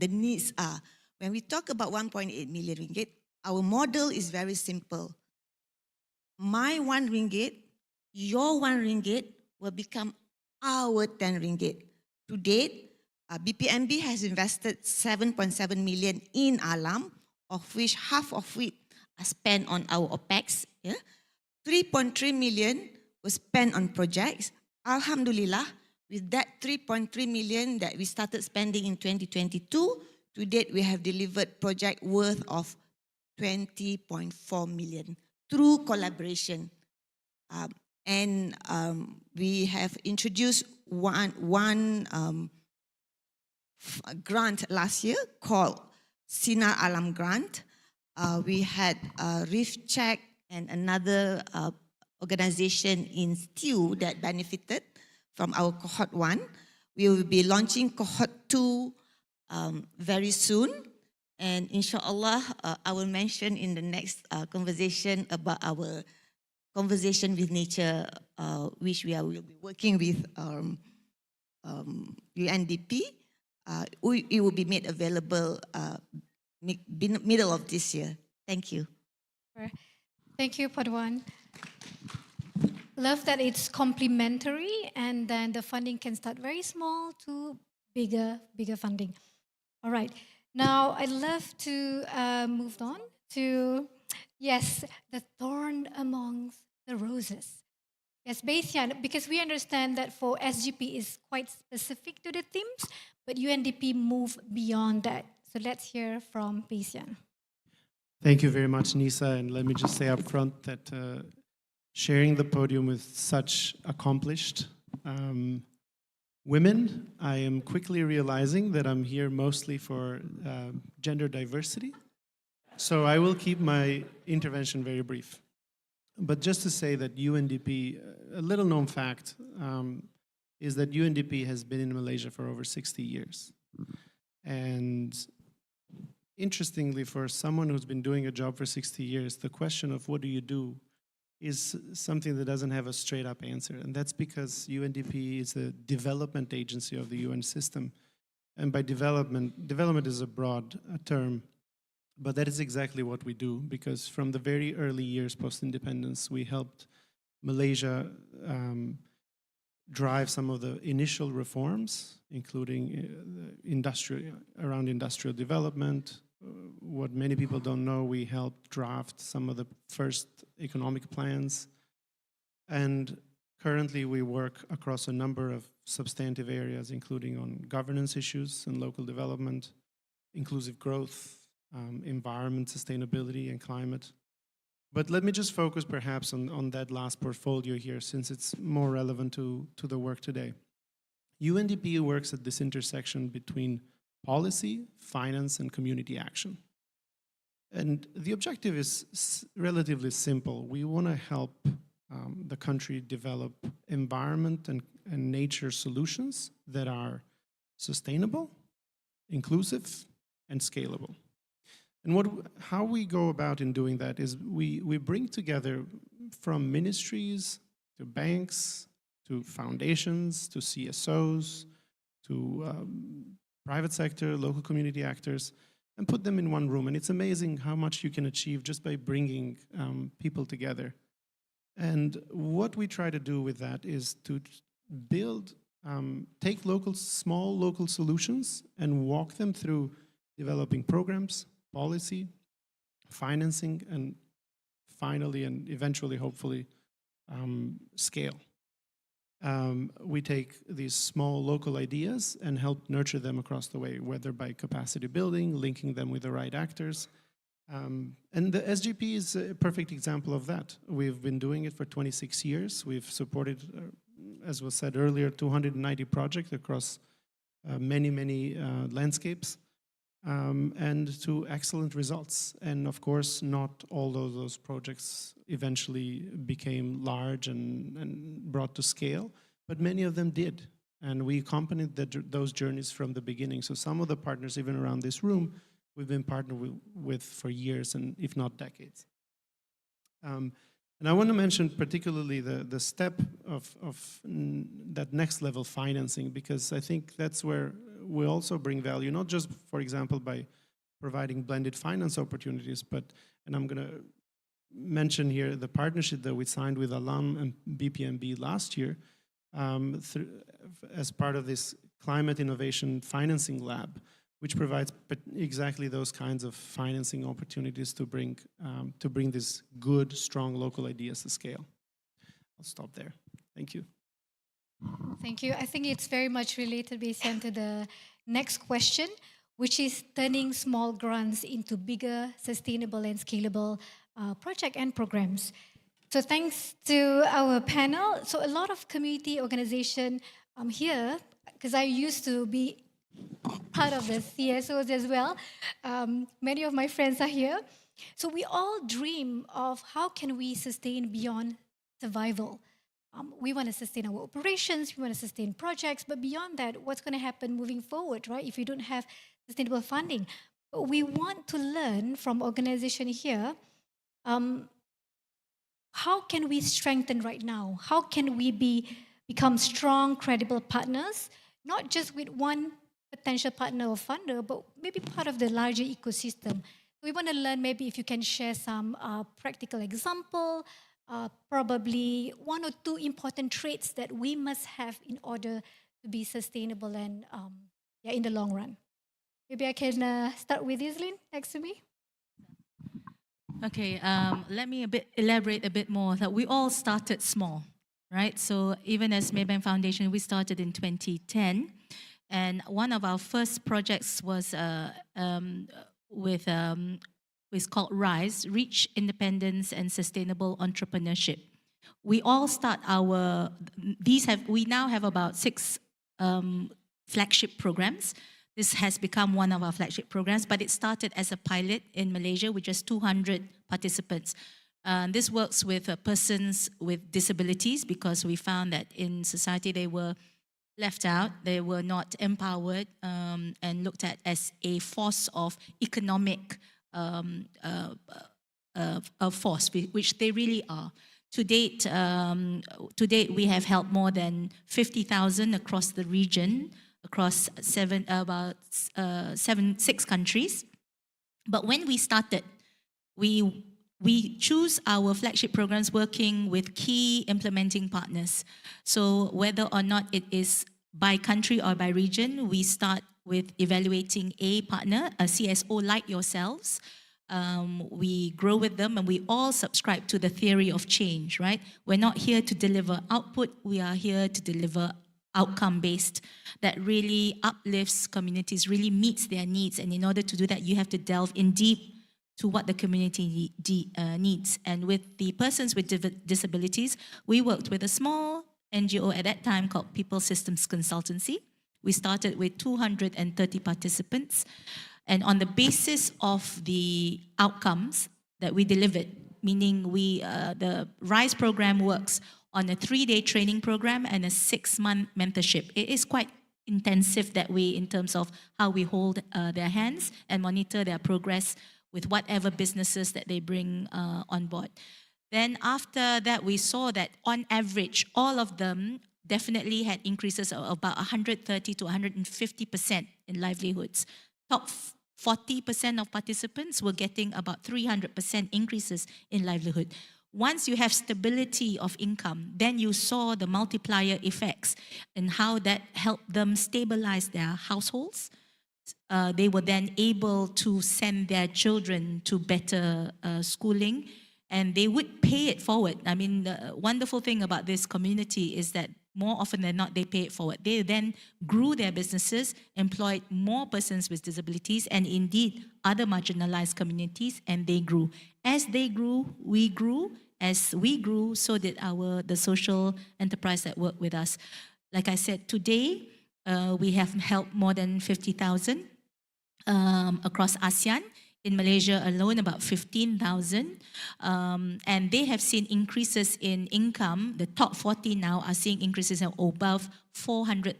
needs are. When we talk about 1.8 million ringgit, our model is very simple. My 1 ringgit, your 1 ringgit will become our 10 ringgit. To date, BPMB has invested 7.7 million in Alam, of which half of it are spent on our OPEX. Yeah? 3.3 million was spent on projects. Alhamdulillah, with that 3.3 million that we started spending in 2022, to date we have delivered project worth of 20.4 million through collaboration. We have introduced one grant last year called Sinar Alam Grant. We had Reef Check and another organization in STEW that benefited from our cohort 1. We will be launching cohort 2 very soon. And inshallah, I will mention in the next conversation about our conversation with nature, which will be working with UNDP. It will be made available middle of this year. Thank you. Thank you, Padwan. Love that it's complementary, and then the funding can start very small to bigger funding. All right. Now, I'd love to move on to, yes, the thorn amongst the roses. Yes, Besian, because we understand that for SGP is quite specific to the themes, but UNDP move beyond that. So let's hear from Besian. Thank you very much, Nisa, and let me just say up front that sharing the podium with such accomplished women, I am quickly realizing that I'm here mostly for gender diversity. So I will keep my intervention very brief. But just to say that UNDP, a little known fact, is that UNDP has been in Malaysia for over 60 years. And interestingly, for someone who's been doing a job for 60 years, the question of what do you do is something that doesn't have a straight up answer. And that's because UNDP is a development agency of the UN system. And by development is a broad term, but that is exactly what we do, because from the very early years post-independence, we helped Malaysia drive some of the initial reforms, including around industrial development. What many people don't know, we helped draft some of the first economic plans. And currently we work across a number of substantive areas, including on governance issues and local development, inclusive growth, environment, sustainability, and climate. But let me just focus perhaps on that last portfolio here, since it's more relevant to the work today. UNDP works at this intersection between policy, finance, and community action. And the objective is relatively simple. We want to help the country develop environment and nature solutions that are sustainable, inclusive, and scalable. And how we go about in doing that is we bring together from ministries to banks, to foundations, to CSOs, to private sector, local community actors, and put them in one room. And it's amazing how much you can achieve just by bringing people together. And what we try to do with that is to build, take small local solutions and walk them through developing programs, policy, financing, and finally and eventually, hopefully, scale. We take these small local ideas and help nurture them across the way, whether by capacity building, linking them with the right actors. And the SGP is a perfect example of that. We've been doing it for 26 years. We've supported, as was said earlier, 290 projects across many landscapes. And to excellent results. And of course, not all of those projects eventually became large and brought to scale, but many of them did. And we accompanied those journeys from the beginning. So some of the partners, even around this room, we've been partnered with for years, and if not decades. And I want to mention particularly the step of that next level financing, because I think that's where we also bring value, not just, for example, by providing blended finance opportunities, but, and I'm going to mention here the partnership that we signed with Alam and BPMB last year as part of this Climate Innovation Financing Lab, which provides exactly those kinds of financing opportunities to bring these good, strong local ideas to scale. I'll stop there. Thank you. Thank you. I think it's very much related, Besian, to the next question, which is turning small grants into bigger, sustainable and scalable projects and programs. So thanks to our panel. So a lot of community organization here, because I used to be part of the CSOs as well. Many of my friends are here. So we all dream of how can we sustain beyond survival. We want to sustain our operations, we want to sustain projects, but beyond that, what's going to happen moving forward, right? If we don't have sustainable funding. But we want to learn from organization here, how can we strengthen right now? How can we become strong, credible partners, not just with one potential partner or funder, but maybe part of the larger ecosystem. We want to learn maybe if you can share some practical example, probably one or two important traits that we must have in order to be sustainable and in the long run. Maybe I can start with Islin next to me. Okay, let me elaborate a bit more. That we all started small, right? So even as Maybank Foundation, we started in 2010. And one of our first projects was it's called RISE, Reach Independence and Sustainable Entrepreneurship. We all start we now have about 6 flagship programs. This has become one of our flagship programs, but it started as a pilot in Malaysia with just 200 participants. This works with persons with disabilities because we found that in society they were left out, they were not empowered and looked at as a force of economic force, which they really are. To date, we have helped more than 50,000 across the region, across 6 countries. But when we started, we choose our flagship programs working with key implementing partners. So whether or not it is by country or by region, we start with evaluating a partner, a CSO like yourselves. We grow with them and we all subscribe to the theory of change, right? We're not here to deliver output, we are here to deliver outcome-based that really uplifts communities, really meets their needs. And in order to do that, you have to delve in deep to what the community needs. And with the persons with disabilities, we worked with a small NGO at that time called People Systems Consultancy. We started with 230 participants. And on the basis of the outcomes that we delivered, meaning the RISE program works on a 3-day training program and a 6-month mentorship. It is quite intensive that way in terms of how we hold their hands and monitor their progress with whatever businesses that they bring on board. Then after that, we saw that on average, all of them definitely had increases of about 130 to 150% in livelihoods. Top 40% of participants were getting about 300% increases in livelihood. Once you have stability of income, then you saw the multiplier effects and how that helped them stabilize their households. They were then able to send their children to better schooling, and they would pay it forward. I mean, the wonderful thing about this community is that more often than not, they pay it forward. They then grew their businesses, employed more persons with disabilities, and indeed other marginalized communities, and they grew. As they grew, we grew. As we grew, so did the social enterprise that worked with us. Like I said, today, we have helped more than 50,000 across ASEAN. In Malaysia alone, about 15,000. And they have seen increases in income. The top 40 now are seeing increases of above 400%.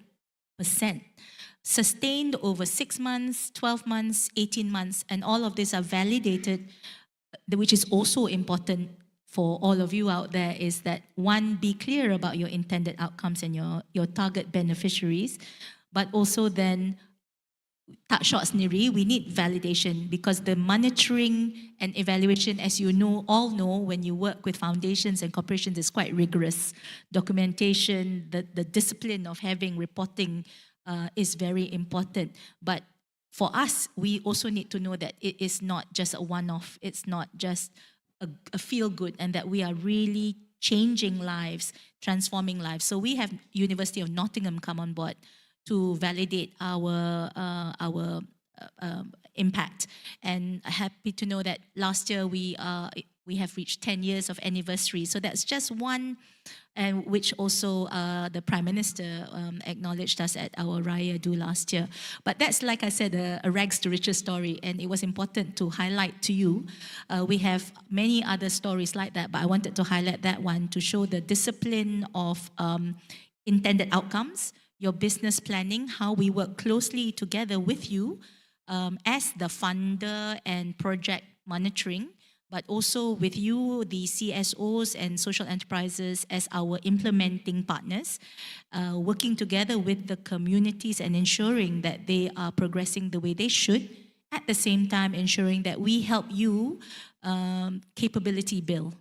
Sustained over 6 months, 12 months, 18 months. And all of these are validated, which is also important, for all of you out there is that, one, be clear about your intended outcomes and your target beneficiaries, but also then tak short sendiri, we need validation, because the monitoring and evaluation, as you know, all know, when you work with foundations and corporations, is quite rigorous. Documentation, the discipline of having reporting is very important. But for us, we also need to know that it is not just a one-off, it's not just a feel-good, and that we are really changing lives, transforming lives. So we have University of Nottingham come on board to validate our impact. And happy to know that last year we have reached 10 years of anniversary. So that's just one, and which also the Prime Minister acknowledged us at our Raya Do last year. But that's, like I said, a rags to riches story, and it was important to highlight to you. We have many other stories like that, but I wanted to highlight that one to show the discipline of intended outcomes, your business planning, how we work closely together with you as the funder and project monitoring, but also with you, the CSOs and social enterprises, as our implementing partners, working together with the communities and ensuring that they are progressing the way they should, at the same time ensuring that we help you capability build,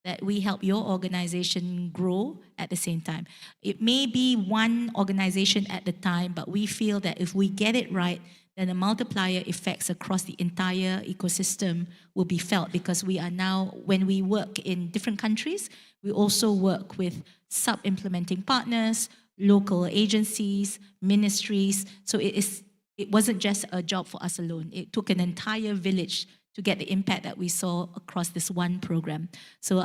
that we help your organization grow at the same time. It may be one organization at the time, but we feel that if we get it right, then the multiplier effects across the entire ecosystem will be felt, because we are now, when we work in different countries, we also work with sub-implementing partners, local agencies, ministries. So it wasn't just a job for us alone. It took an entire village to get the impact that we saw across this one program. So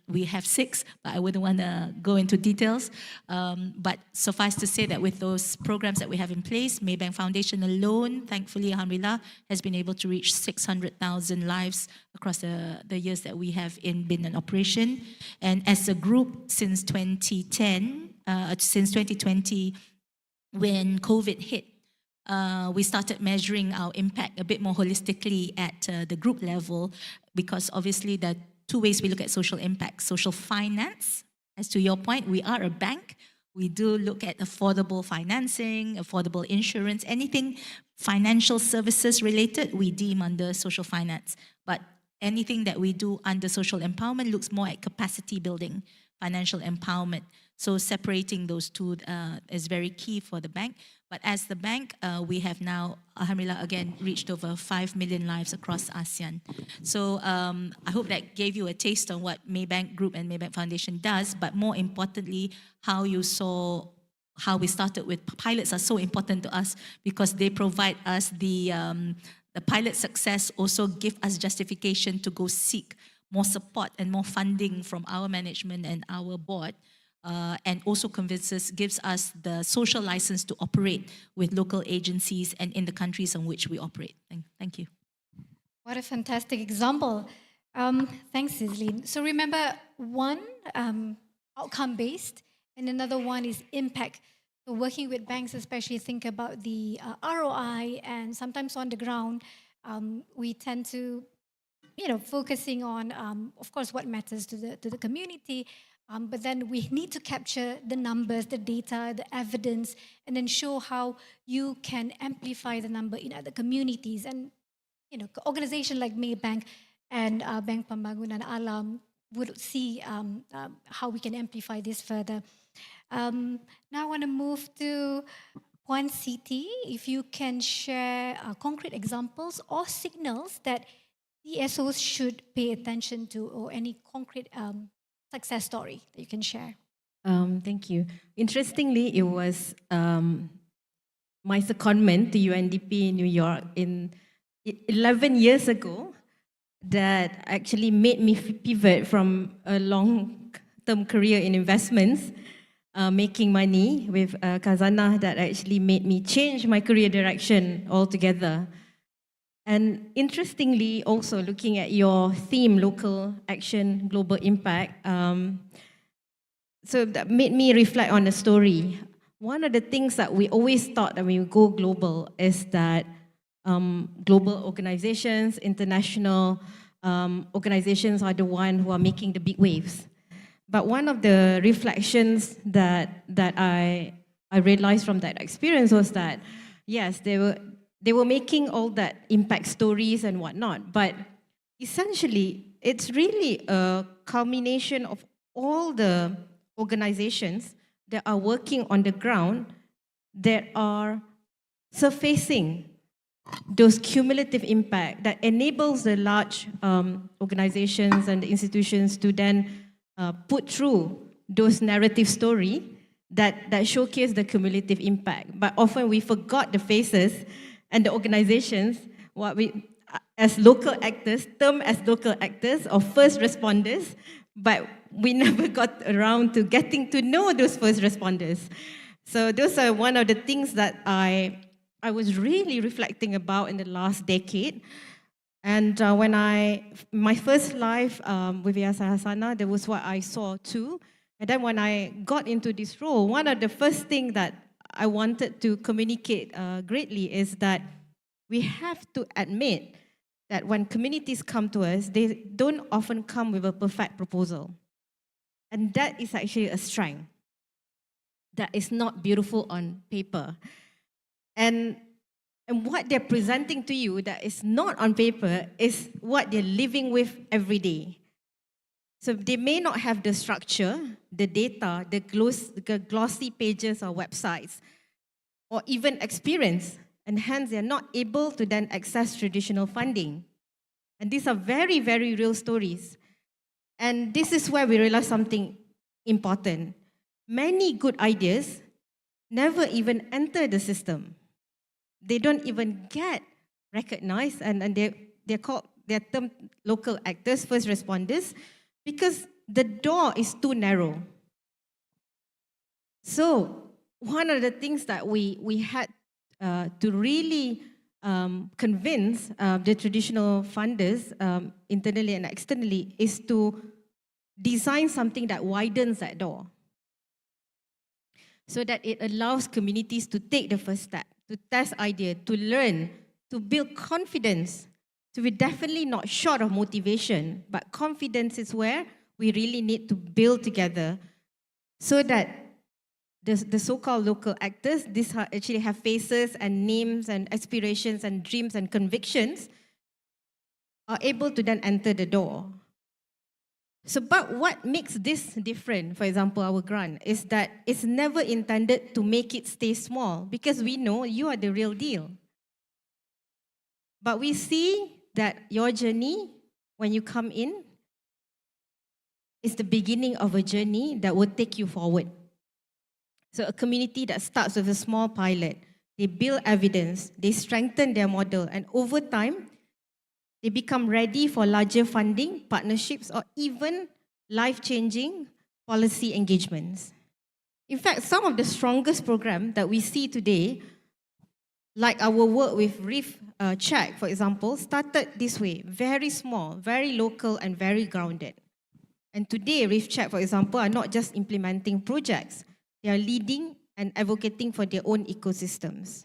we have 6, but I wouldn't want to go into details. But suffice to say that with those programs that we have in place, Maybank Foundation alone, thankfully, alhamdulillah, has been able to reach 600,000 lives across the years that we have been in operation. And as a group, since 2010, since 2020, when COVID hit, we started measuring our impact a bit more holistically at the group level, because obviously there are 2 ways we look at social impact. Social finance, as to your point, we are a bank. We do look at affordable financing, affordable insurance, anything financial services related, we deem under social finance. But anything that we do under social empowerment looks more at capacity building, financial empowerment. So separating those two is very key for the bank. But as the bank, we have now, alhamdulillah, again, reached over 5 million lives across ASEAN. So I hope that gave you a taste on what Maybank Group and Maybank Foundation does, but more importantly, how you saw how we started with pilots are so important to us, because they provide us the pilot success, also give us justification to go seek more support and more funding from our management and our board. And also gives us the social license to operate with local agencies and in the countries on which we operate. Thank you. What a fantastic example. Thanks, Izleen. So remember, one, outcome-based, and another one is impact. So working with banks, especially, think about the ROI, and sometimes on the ground, we tend to, focusing on, of course, what matters to the community. But then we need to capture the numbers, the data, the evidence, and then show how you can amplify the number in other communities. And, organization like Maybank and Bank Pembangunan Alam would see how we can amplify this further. Now I want to move to Puan Siti. If you can share concrete examples or signals that CSOs should pay attention to, or any concrete success story that you can share. Thank you. Interestingly, it was my secondment to UNDP in New York 11 years ago that actually made me pivot from a long-term career in investments, making money with Khazanah, that actually made me change my career direction altogether. And interestingly, also looking at your theme, local action, global impact, so that made me reflect on the story. One of the things that we always thought that when we go global is that global organizations, international organizations are the one who are making the big waves. But one of the reflections that I realized from that experience was that, yes, they were making all that impact stories and whatnot, but essentially, it's really a culmination of all the organizations that are working on the ground that are surfacing those cumulative impact that enables the large organizations and the institutions to then put through those narrative story that showcase the cumulative impact. But often we forgot the faces and the organizations, what we as local actors, termed as local actors or first responders, but we never got around to getting to know those first responders. So those are one of the things that I was really reflecting about in the last decade. And when my first live with Yayasan Hasanah, that was what I saw too. And then when I got into this role, one of the first things that I wanted to communicate greatly is that we have to admit that when communities come to us, they don't often come with a perfect proposal. And that is actually a strength. That is not beautiful on paper. And what they're presenting to you that is not on paper is what they're living with every day. So they may not have the structure, the data, the glossy pages or websites, or even experience, and hence they're not able to then access traditional funding. And these are very, very real stories. And this is where we realize something important. Many good ideas never even enter the system. They don't even get recognized, and they're termed local actors, first responders, because the door is too narrow. So one of the things that we had to really convince the traditional funders, internally and externally, is to design something that widens that door, so that it allows communities to take the first step, to test idea, to learn, to build confidence. So we're definitely not short of motivation, but confidence is where we really need to build together, so that the so-called local actors, these actually have faces and names and aspirations and dreams and convictions, are able to then enter the door. So, but what makes this different, for example, our grant, is that it's never intended to make it stay small, because we know you are the real deal. But we see that your journey, when you come in, is the beginning of a journey that will take you forward. So a community that starts with a small pilot, they build evidence, they strengthen their model, and over time, they become ready for larger funding, partnerships, or even life-changing policy engagements. In fact, some of the strongest programs that we see today, like our work with Reef Check, for example, started this way, very small, very local, and very grounded. And today, Reef Check, for example, are not just implementing projects, they are leading and advocating for their own ecosystems.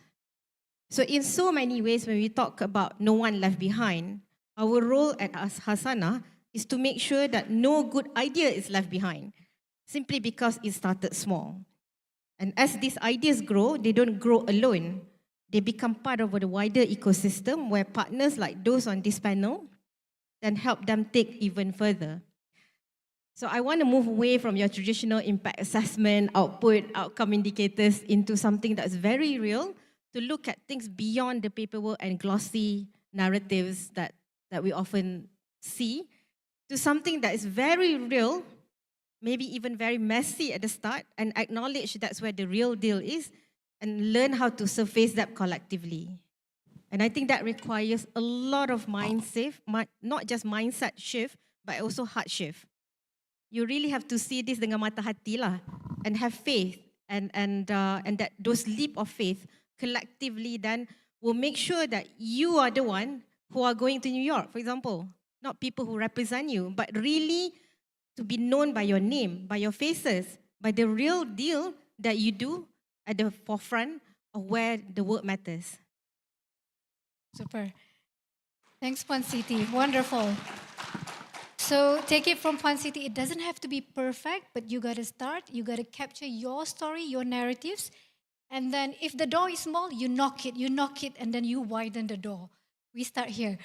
So in so many ways, when we talk about no one left behind, our role at Hasanah is to make sure that no good idea is left behind, simply because it started small. And as these ideas grow, they don't grow alone. They become part of the wider ecosystem where partners like those on this panel then help them take even further. So I want to move away from your traditional impact assessment, output, outcome indicators into something that's very real, to look at things beyond the paperwork and glossy narratives that we often see, to something that is very real, maybe even very messy at the start, and acknowledge that's where the real deal is, and learn how to surface that collectively. And I think that requires a lot of mindset, not just mindset shift, but also heart shift. You really have to see this dengan mata hati lah, and have faith, and that those leap of faith collectively then will make sure that you are the one who are going to New York, for example. Not people who represent you, but really to be known by your name, by your faces, by the real deal that you do at the forefront of where the work matters. Super. Thanks, Puan Siti. Wonderful. So take it from Puan Siti, it doesn't have to be perfect, but you got to start. You got to capture your story, your narratives. And then if the door is small, you knock it, and then you widen the door. We start here.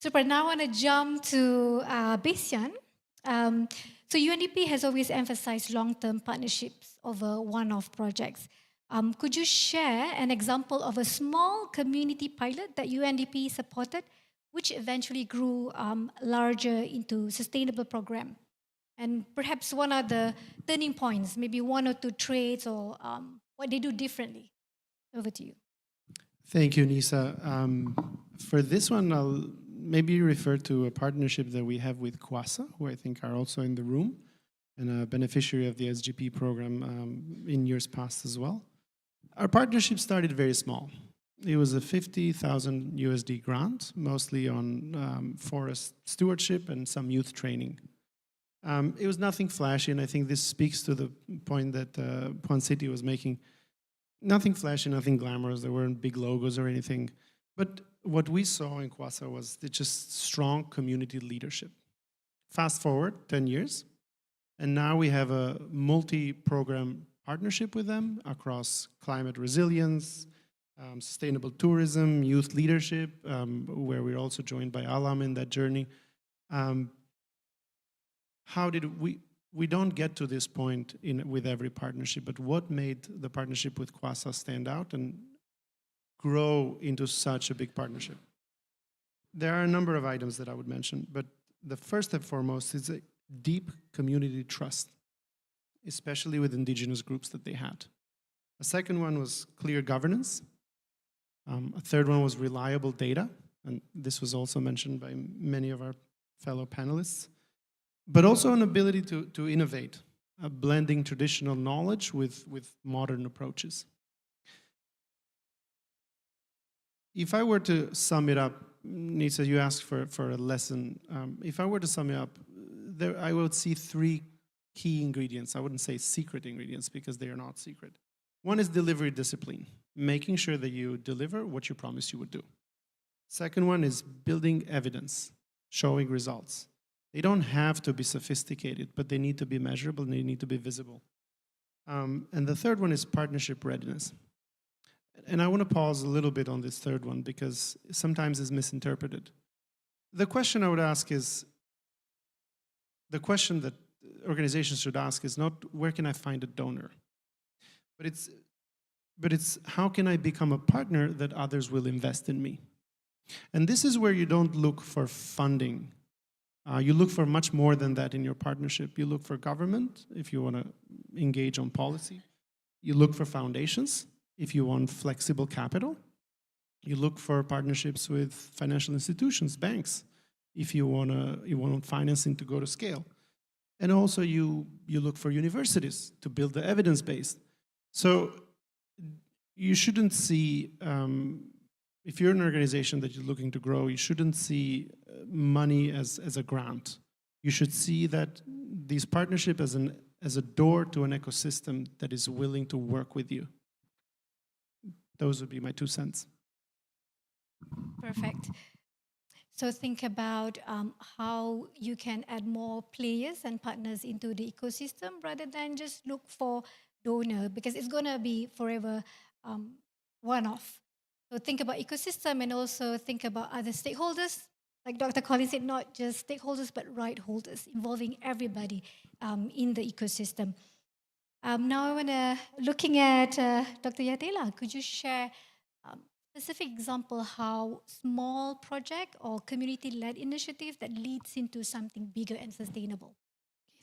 Super. Now I want to jump to Besian. So UNDP has always emphasized long-term partnerships over one-off projects. Could you share an example of a small community pilot that UNDP supported, which eventually grew larger into sustainable program? And perhaps one of the turning points, maybe one or two traits or what they do differently. Over to you. Thank you, Nisa. For this one, I'll maybe refer to a partnership that we have with Kwasa, who I think are also in the room, and a beneficiary of the SGP program in years past as well. Our partnership started very small. It was a 50,000 USD grant, mostly on forest stewardship and some youth training. It was nothing flashy, and I think this speaks to the point that Puan Siti was making. Nothing flashy, nothing glamorous. There weren't big logos or anything. But what we saw in Kwasa was just strong community leadership. Fast forward 10 years, and now we have a multi-program partnership with them across climate resilience, sustainable tourism, youth leadership, where we're also joined by Alam in that journey. How did we don't get to this point with every partnership, but what made the partnership with Kwasa stand out and grow into such a big partnership? There are a number of items that I would mention, but the first and foremost is a deep community trust, especially with indigenous groups that they had. A second one was clear governance. A third one was reliable data, and this was also mentioned by many of our fellow panelists. But also an ability to innovate, blending traditional knowledge with modern approaches. If I were to sum it up, Nisa, you asked for a lesson. If I were to sum it up, I would see three key ingredients. I wouldn't say secret ingredients because they are not secret. One is delivery discipline, making sure that you deliver what you promised you would do. Second one is building evidence, showing results. They don't have to be sophisticated, but they need to be measurable and they need to be visible. And the third one is partnership readiness. And I want to pause a little bit on this third one because sometimes it's misinterpreted. The question I would ask is, the question that organizations should ask is not where can I find a donor, but it's how can I become a partner that others will invest in me? And this is where you don't look for funding. You look for much more than that in your partnership. You look for government if you want to engage on policy. You look for foundations if you want flexible capital. You look for partnerships with financial institutions, banks, if you want financing to go to scale. And also you look for universities to build the evidence base. So you shouldn't see, if you're an organization that you're looking to grow, you shouldn't see money as a grant. You should see that these partnerships as a door to an ecosystem that is willing to work with you. Those would be my 2 cents. Perfect. So think about how you can add more players and partners into the ecosystem rather than just look for donor because it's going to be forever one-off. So think about ecosystem and also think about other stakeholders. Like Dr. Collins said, not just stakeholders, but right holders, involving everybody in the ecosystem. Now I want to, looking at Dr. Yatela, could you share specific example how small project or community-led initiative that leads into something bigger and sustainable?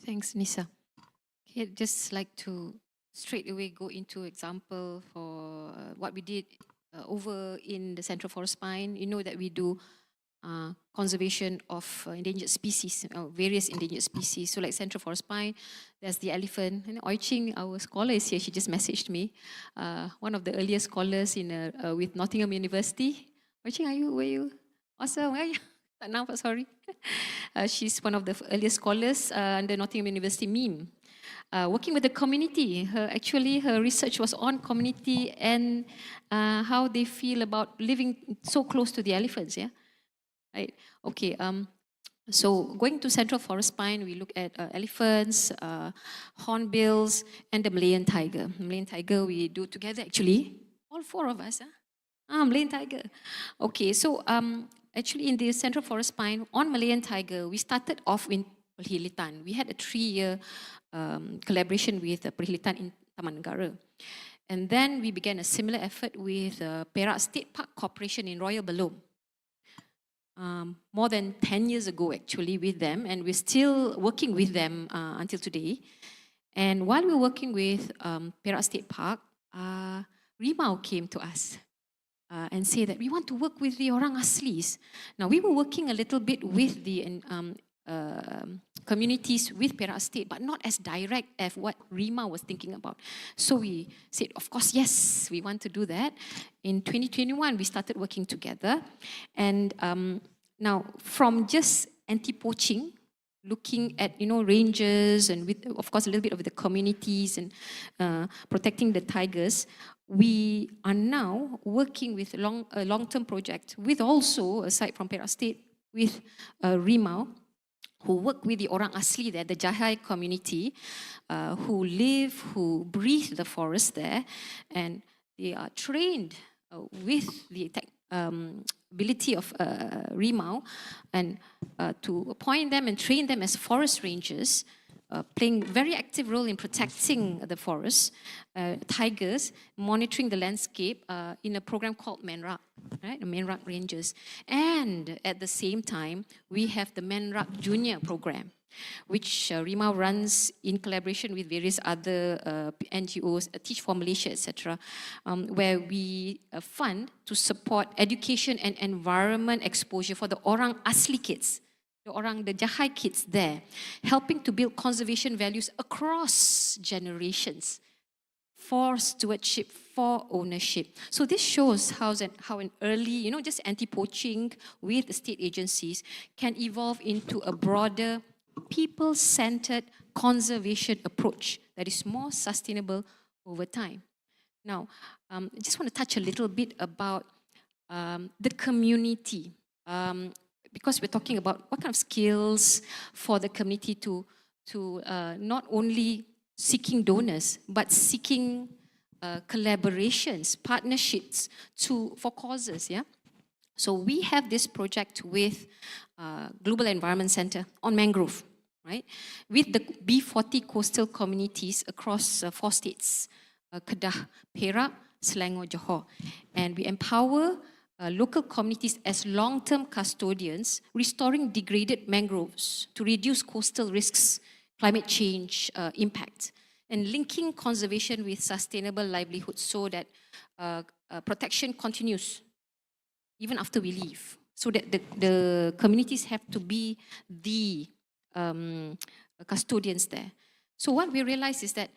Thanks, Nisa. Okay, I'd just like to straight away go into example for what we did over in the Central Forest Pine. You know that we do conservation of endangered species, various endangered species. So like Central Forest Pine, there's the elephant. And Oi Ching, our scholar is here, she just messaged me. One of the earliest scholars in with Nottingham University. Oi Ching, were you? Awesome, where are you? Now, sorry. She's one of the earliest scholars under Nottingham University MEME. Working with the community, her research was on community and how they feel about living so close to the elephants, yeah? right? Okay. So going to Central Forest Pine, we look at elephants, hornbills, and the Malayan tiger. Malayan tiger we do together actually, all four of us. Malayan tiger. Okay, so actually in the Central Forest Pine, on Malayan tiger, we started off in Perhilitan. We had a 3-year collaboration with Perhilitan in Taman Negara. And then we began a similar effort with Perak State Park Corporation in Royal Belum. More than 10 years ago actually with them, and we're still working with them until today. And while we were working with Perak State Park, Rimau came to us and said that we want to work with the orang aslis. Now we were working a little bit with the communities with Perak State, but not as direct as what Rimau was thinking about. So we said, of course, yes, we want to do that. In 2021, we started working together. And now from just anti-poaching, looking at, ranges and with, of course, a little bit of the communities and protecting the tigers, we are now working with a long-term project with also, aside from Perak State, with Rimau, who work with the orang asli there, the Jahai community, who live, who breathe the forest there, and they are trained with the ability of Rimau, and to appoint them and train them as forest rangers, playing very active role in protecting the forest, tigers, monitoring the landscape in a program called Menrak, right? The Menrak Rangers. And at the same time, we have the Menrak Junior program, which Rimau runs in collaboration with various other NGOs, Teach for Malaysia, etc., where we fund to support education and environment exposure for the orang asli kids, the Jahai kids there, helping to build conservation values across generations for stewardship, for ownership. So this shows how an early, just anti-poaching with the state agencies can evolve into a broader people-centered conservation approach that is more sustainable over time. Now, I just want to touch a little bit about the community, because we're talking about what kind of skills for the community to not only seeking donors, but seeking collaborations, partnerships for causes, yeah? So we have this project with Global Environment Center on mangrove, right? With the B40 coastal communities across 4 states, Kedah, Perak, Selangor, Johor. And we empower local communities as long-term custodians, restoring degraded mangroves to reduce coastal risks, climate change impact, and linking conservation with sustainable livelihood so that protection continues even after we leave, so that the communities have to be the custodians there. So what we realize is that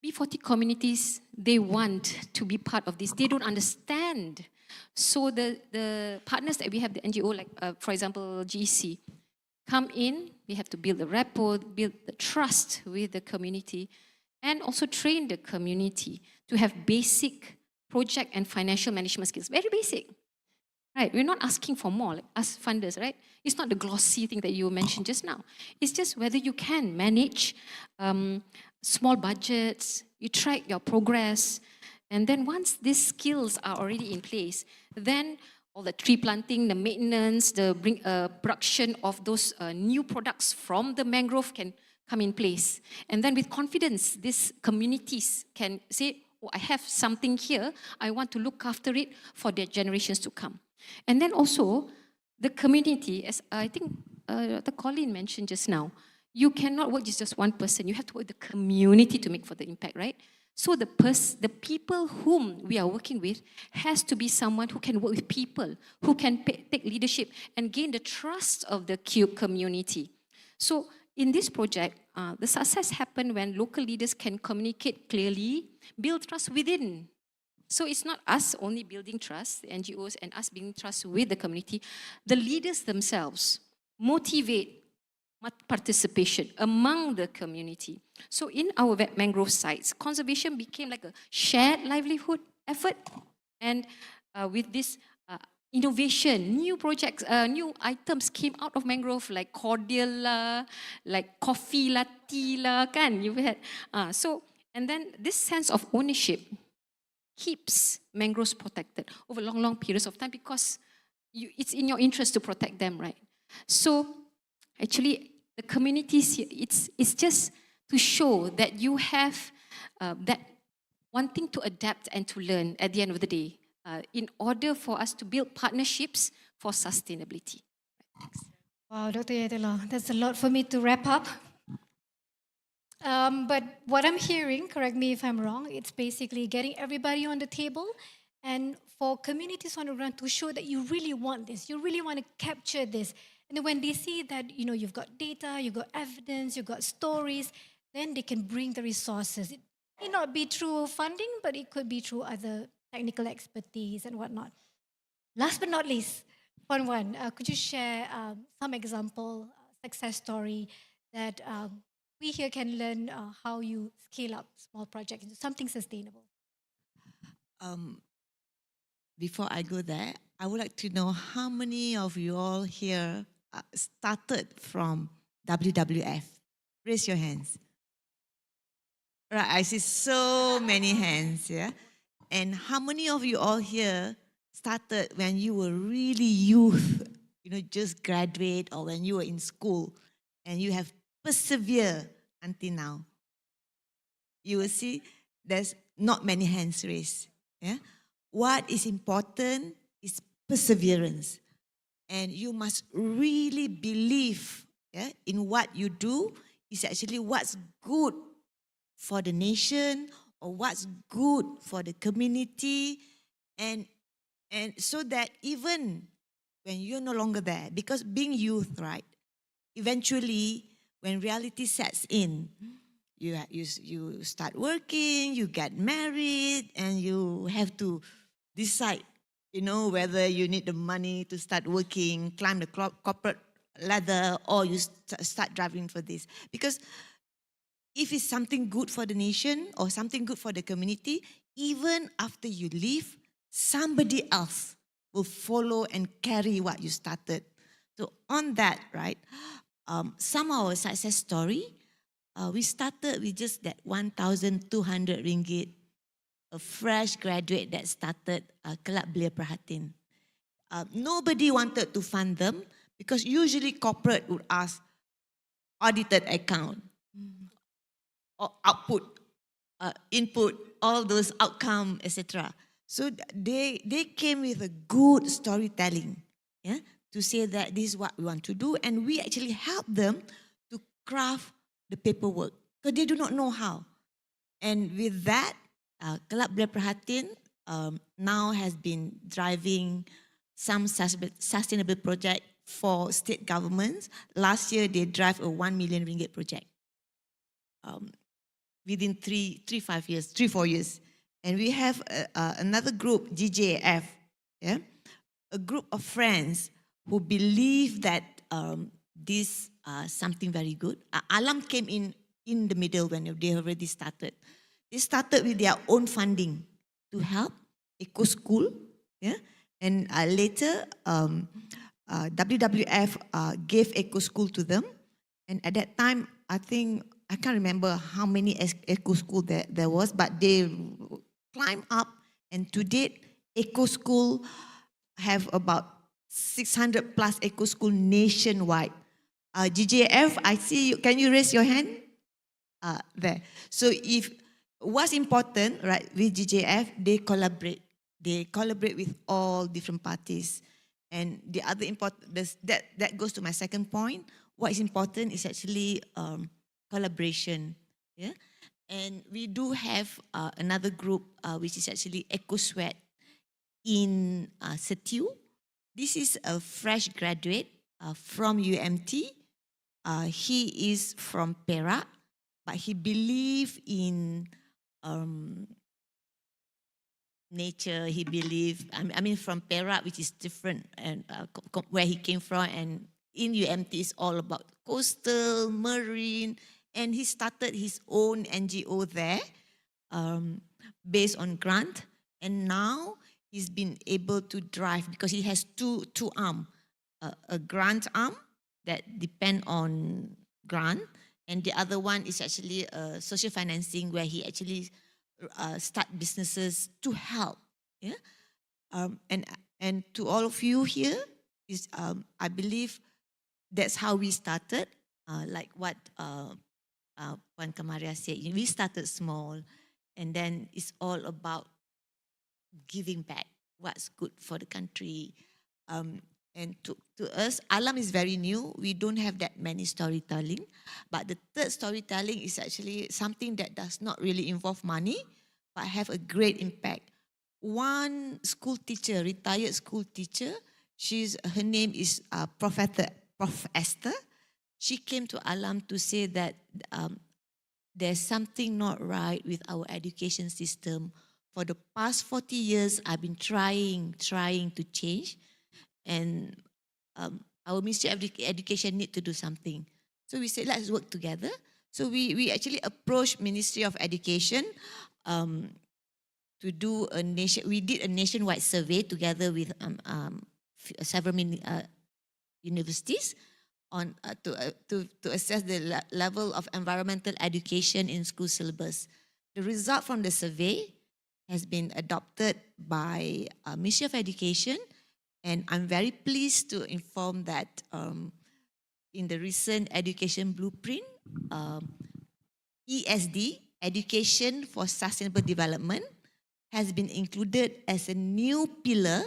B40 communities, they want to be part of this. They don't understand. So the partners that we have, the NGO, like for example, GEC, come in, we have to build the rapport, build the trust with the community, and also train the community to have basic project and financial management skills. Very basic. Right, we're not asking for more, like us funders, right? It's not the glossy thing that you mentioned just now. It's just whether you can manage small budgets, you track your progress, and then once these skills are already in place, then all the tree planting, the maintenance, the production of those new products from the mangrove can come in place. And then with confidence, these communities can say, oh, I have something here, I want to look after it for their generations to come. And then also, the community, as I think Dr. Colin mentioned just now, you cannot work with just one person. You have to work with the community to make for the impact, right? So the people whom we are working with has to be someone who can work with people, who can take leadership and gain the trust of the community. So in this project, the success happened when local leaders can communicate clearly, build trust within. So it's not us only building trust, the NGOs, and us building trust with the community. The leaders themselves motivate participation among the community. So in our mangrove sites, conservation became like a shared livelihood effort. And with this innovation, new projects, new items came out of mangrove like cordial lah, like coffee lah, tea lah, kan? You've had, and then this sense of ownership keeps mangroves protected over long, long periods of time because it's in your interest to protect them, right? So actually, the communities here, it's just to show that you have that wanting to adapt and to learn at the end of the day in order for us to build partnerships for sustainability. Thanks. Wow, Dr. Yatila, that's a lot for me to wrap up. But what I'm hearing, correct me if I'm wrong, it's basically getting everybody on the table and for communities on the ground to show that you really want this, you really want to capture this. And then when they see that, you've got data, you've got evidence, you've got stories, then they can bring the resources. It may not be through funding, but it could be through other technical expertise and whatnot. Last but not least, one, could you share some example, success story that we here can learn how you scale up small projects into something sustainable? Before I go there, I would like to know how many of you all here started from WWF? Raise your hands. Right, I see so many hands, yeah? And how many of you all here started when you were really youth, just graduate or when you were in school and you have persevered until now? You will see there's not many hands raised, yeah? What is important is perseverance. And you must really believe in what you do is actually what's good for the nation or what's good for the community. And so that even when you're no longer there, because being youth, right, eventually when reality sets in, you start working, you get married, and you have to decide, whether you need the money to start working, climb the corporate ladder, or you start driving for this. Because if it's something good for the nation or something good for the community, even after you leave, somebody else will follow and carry what you started. So on that, right, some of our success story, we started with just that 1,200 ringgit, a fresh graduate that started Kelab Belia Perhatian. Nobody wanted to fund them because usually corporate would ask audited account or output, input, all those outcome, etc. So they came with a good storytelling, to say that this is what we want to do, and we actually help them to craft the paperwork because they do not know how. And with that, Kelab Belia Perhatian now has been driving some sustainable project for state governments. Last year, they drive a 1 million ringgit project within 3-4 years. And we have another group, GJF, a group of friends who believe that this something very good. Alam came in the middle when they already started. They started with their own funding to help Eco School, and later WWF gave Eco School to them. And at that time, I can't remember how many Eco School there was, but they climbed up, and to date, Eco School have about 600 plus Eco School nationwide. GJF, I see you. Can you raise your hand? There. So what's important, right, with GJF, they collaborate. They collaborate with all different parties. And the other important, that goes to my second point. What is important is actually collaboration. Yeah. And we do have another group which is actually Eco Sweat in Setiu. This is a fresh graduate from UMT. He is from Perak, but he believes in nature. He believes, from Perak, which is different, and where he came from. And in UMT, it's all about coastal, marine, and he started his own NGO there based on grant. And now he's been able to drive because he has two arms, a grant arm that depend on grant, and the other one is actually social financing where he actually start businesses to help. Yeah, and to all of you here is I believe that's how we started. Like what Puan Kamaria said, we started small, and then it's all about giving back what's good for the country. And to us, Alam is very new. We don't have that many storytelling. But the third storytelling is actually something that does not really involve money, but have a great impact. One school teacher, retired school teacher, her name is Prof. Esther. She came to Alam to say that there's something not right with our education system. For the past 40 years, I've been trying to change, and our Ministry of Education need to do something. So we said, let's work together. So we actually approached Ministry of Education to do we did a nationwide survey together with several universities on to assess the level of environmental education in school syllabus. The result from the survey has been adopted by Ministry of Education, and I'm very pleased to inform that in the recent education blueprint, ESD, Education for Sustainable Development, has been included as a new pillar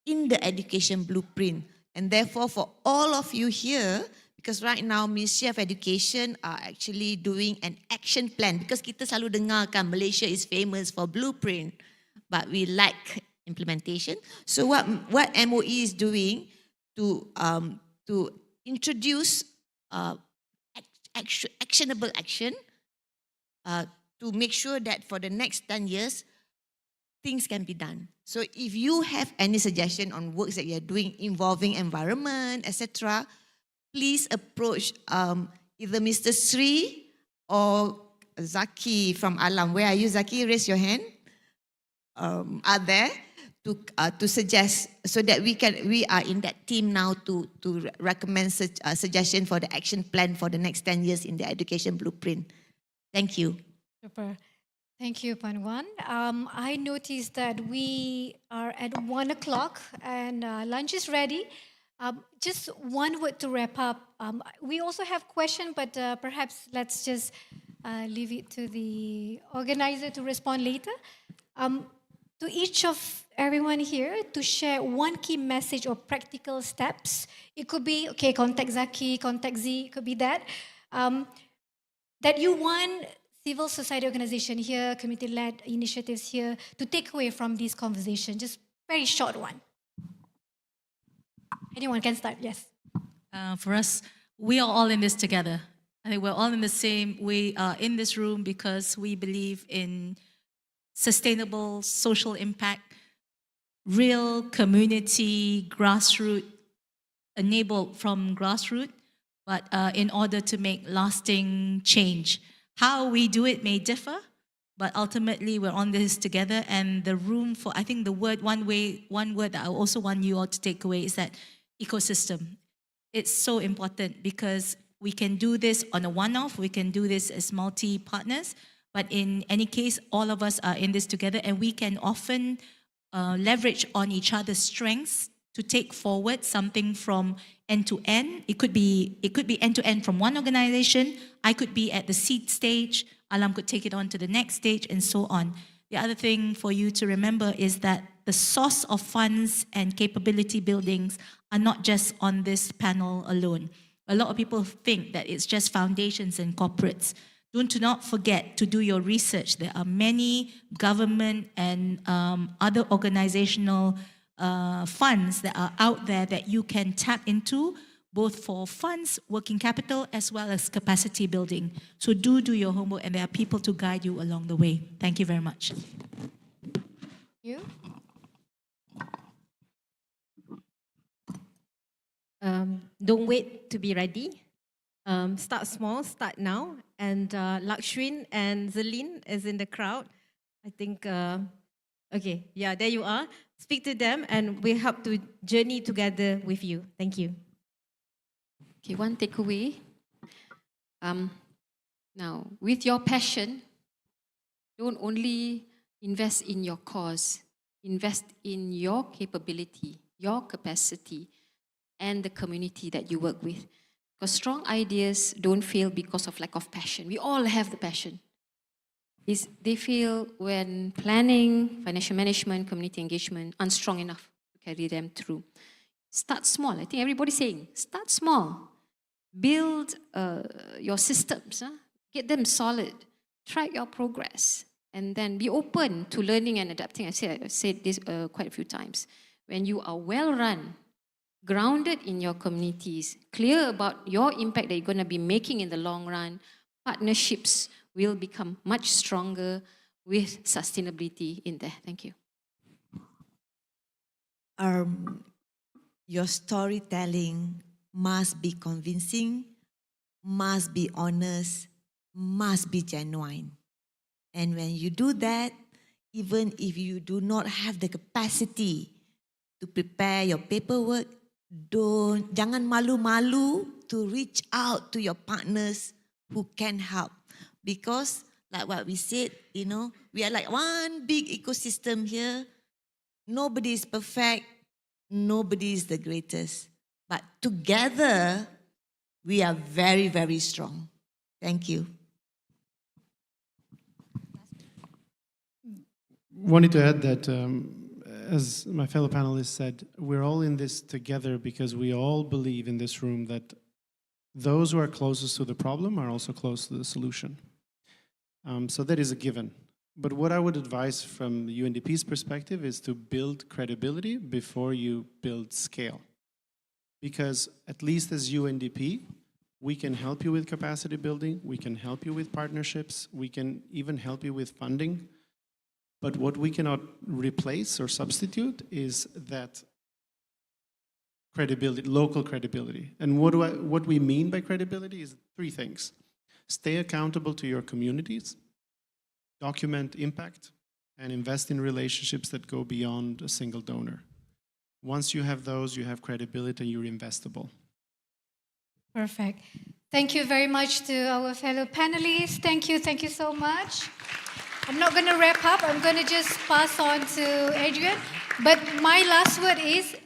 in the education blueprint. And therefore, for all of you here, because right now Ministry of Education are actually doing an action plan, because kita selalu dengarkan Malaysia is famous for blueprint, but we lack implementation. So what MOE is doing to introduce actionable action to make sure that for the next 10 years, things can be done. So if you have any suggestion on works that you're doing involving environment, etc., please approach either Mr. Sri or Zaki from Alam. Where are you, Zaki? Raise your hand. Are there to suggest, so that we are in that team now to recommend suggestion for the action plan for the next 10 years in the education blueprint. Thank you. Super. Thank you, Puan Wan. I noticed that we are at 1 o'clock and lunch is ready. Just one word to wrap up. We also have questions, but perhaps let's just leave it to the organizer to respond later. To each of everyone here to share one key message or practical steps. It could be, okay, contact Zaki, contact Z, it could be that. That you want civil society organization here, community-led initiatives here to take away from this conversation. Just very short one. Anyone can start, yes. For us, we are all in this together. I think we're all in the same. We are in this room because we believe in sustainable social impact, real community, grassroots, enabled from grassroots, but in order to make lasting change. How we do it may differ, but ultimately we're on this together, and the room for, I think the word, one word that I also want you all to take away is that ecosystem. It's so important because we can do this on a one-off, we can do this as multi-partners, but in any case, all of us are in this together, and we can often leverage on each other's strengths to take forward something from end to end. It could be end to end from one organization. I could be at the seed stage. Alam could take it on to the next stage, and so on. The other thing for you to remember is that the source of funds and capability buildings are not just on this panel alone. A lot of people think that it's just foundations and corporates. Do not forget to do your research. There are many government and other organizational funds that are out there that you can tap into, both for funds, working capital, as well as capacity building. So do your homework, and there are people to guide you along the way. Thank you very much. You? Don't wait to be ready. Start small, start now. And Lakshwin and Zelin is in the crowd. I think Okay, yeah, there you are. Speak to them and we help to journey together with you. Thank you. Okay, one takeaway. Now, with your passion, don't only invest in your cause, invest in your capability, your capacity, and the community that you work with. Because strong ideas don't fail because of lack of passion. We all have the passion. They fail when planning, financial management, community engagement aren't strong enough to carry them through. Start small. I think everybody's saying, start small. Build your systems. Get them solid. Track your progress. And then be open to learning and adapting. I've said this quite a few times. When you are well run, grounded in your communities, clear about your impact that you're going to be making in the long run, partnerships will become much stronger with sustainability in there. Thank you. Your storytelling must be convincing, must be honest, must be genuine. And when you do that, even if you do not have the capacity to prepare your paperwork, jangan malu-malu to reach out to your partners who can help. Because like what we said, we are like one big ecosystem here. Nobody is perfect. Nobody is the greatest. But together, we are very, very strong. Thank you. Wanted to add that, as my fellow panelists said, we're all in this together because we all believe in this room that those who are closest to the problem are also close to the solution. So that is a given. But what I would advise from the UNDP's perspective is to build credibility before you build scale. Because at least as UNDP, we can help you with capacity building, we can help you with partnerships, we can even help you with funding. But what we cannot replace or substitute is that credibility, local credibility. And what we mean by credibility is three things. Stay accountable to your communities, document impact, and invest in relationships that go beyond a single donor. Once you have those, you have credibility, you're investable. Perfect. Thank you very much to our fellow panelists. Thank you so much. I'm not going to wrap up. I'm going to just pass on to Adrian. But my last word is,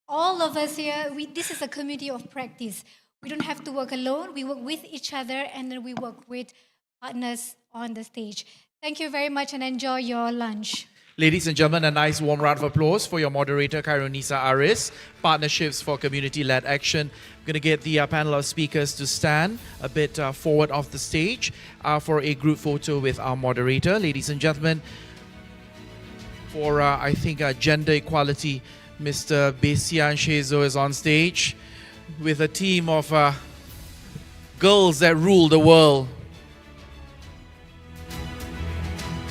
all of us here, this is a community of practice. We don't have to work alone. We work with each other, and then we work with partners on the stage. Thank you very much, and enjoy your lunch. Ladies and gentlemen, a nice warm round of applause for your moderator, Khairunisa Aris, Partnerships for Community-Led Action. I'm going to get the panel of speakers to stand a bit forward of the stage for a group photo with our moderator. Ladies and gentlemen, for, I think, gender equality, Mr. Besian Xhezo is on stage with a team of girls that rule the world.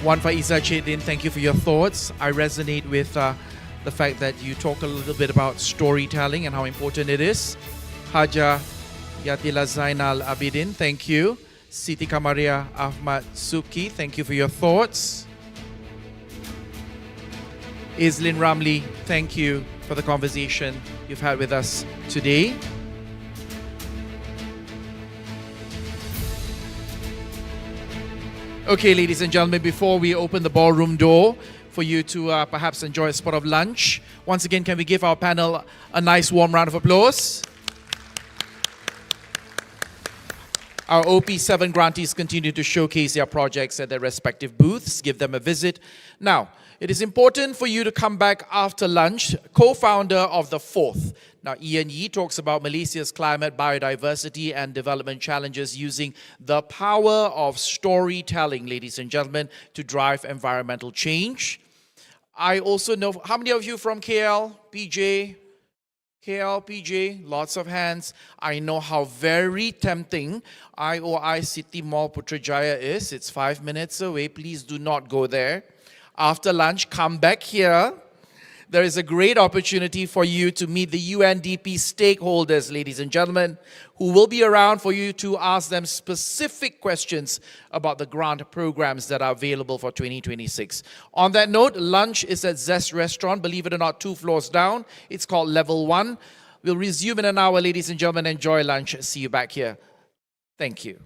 Wan Faiza Chedin, thank you for your thoughts. I resonate with the fact that you talk a little bit about storytelling and how important it is. Haja Yatila Zainal Abidin, thank you. Siti Kamaria Ahmad Suki, thank you for your thoughts. Islin Ramli, thank you for the conversation you've had with us today. Okay, ladies and gentlemen, before we open the ballroom door for you to perhaps enjoy a spot of lunch, once again, can we give our panel a nice warm round of applause? Our OP7 grantees continue to showcase their projects at their respective booths. Give them a visit. Now, it is important for you to come back after lunch. Co-founder of the Fourth. Now, Ian Yee talks about Malaysia's climate, biodiversity, and development challenges using the power of storytelling, ladies and gentlemen, to drive environmental change. I also know, how many of you from KL, PJ? KL, PJ, lots of hands. I know how very tempting IOI City Mall Putrajaya is. It's 5 minutes away. Please do not go there. After lunch, come back here there is a great opportunity for you to meet the UNDP stakeholders, ladies and gentlemen, who will be around for you to ask them specific questions about the grant programs that are available for 2026. On that note, lunch is at Zest Restaurant, believe it or not, 2 floors down. It's called Level 1. We'll resume in an hour, ladies and gentlemen. Enjoy lunch. See you back here. Thank you.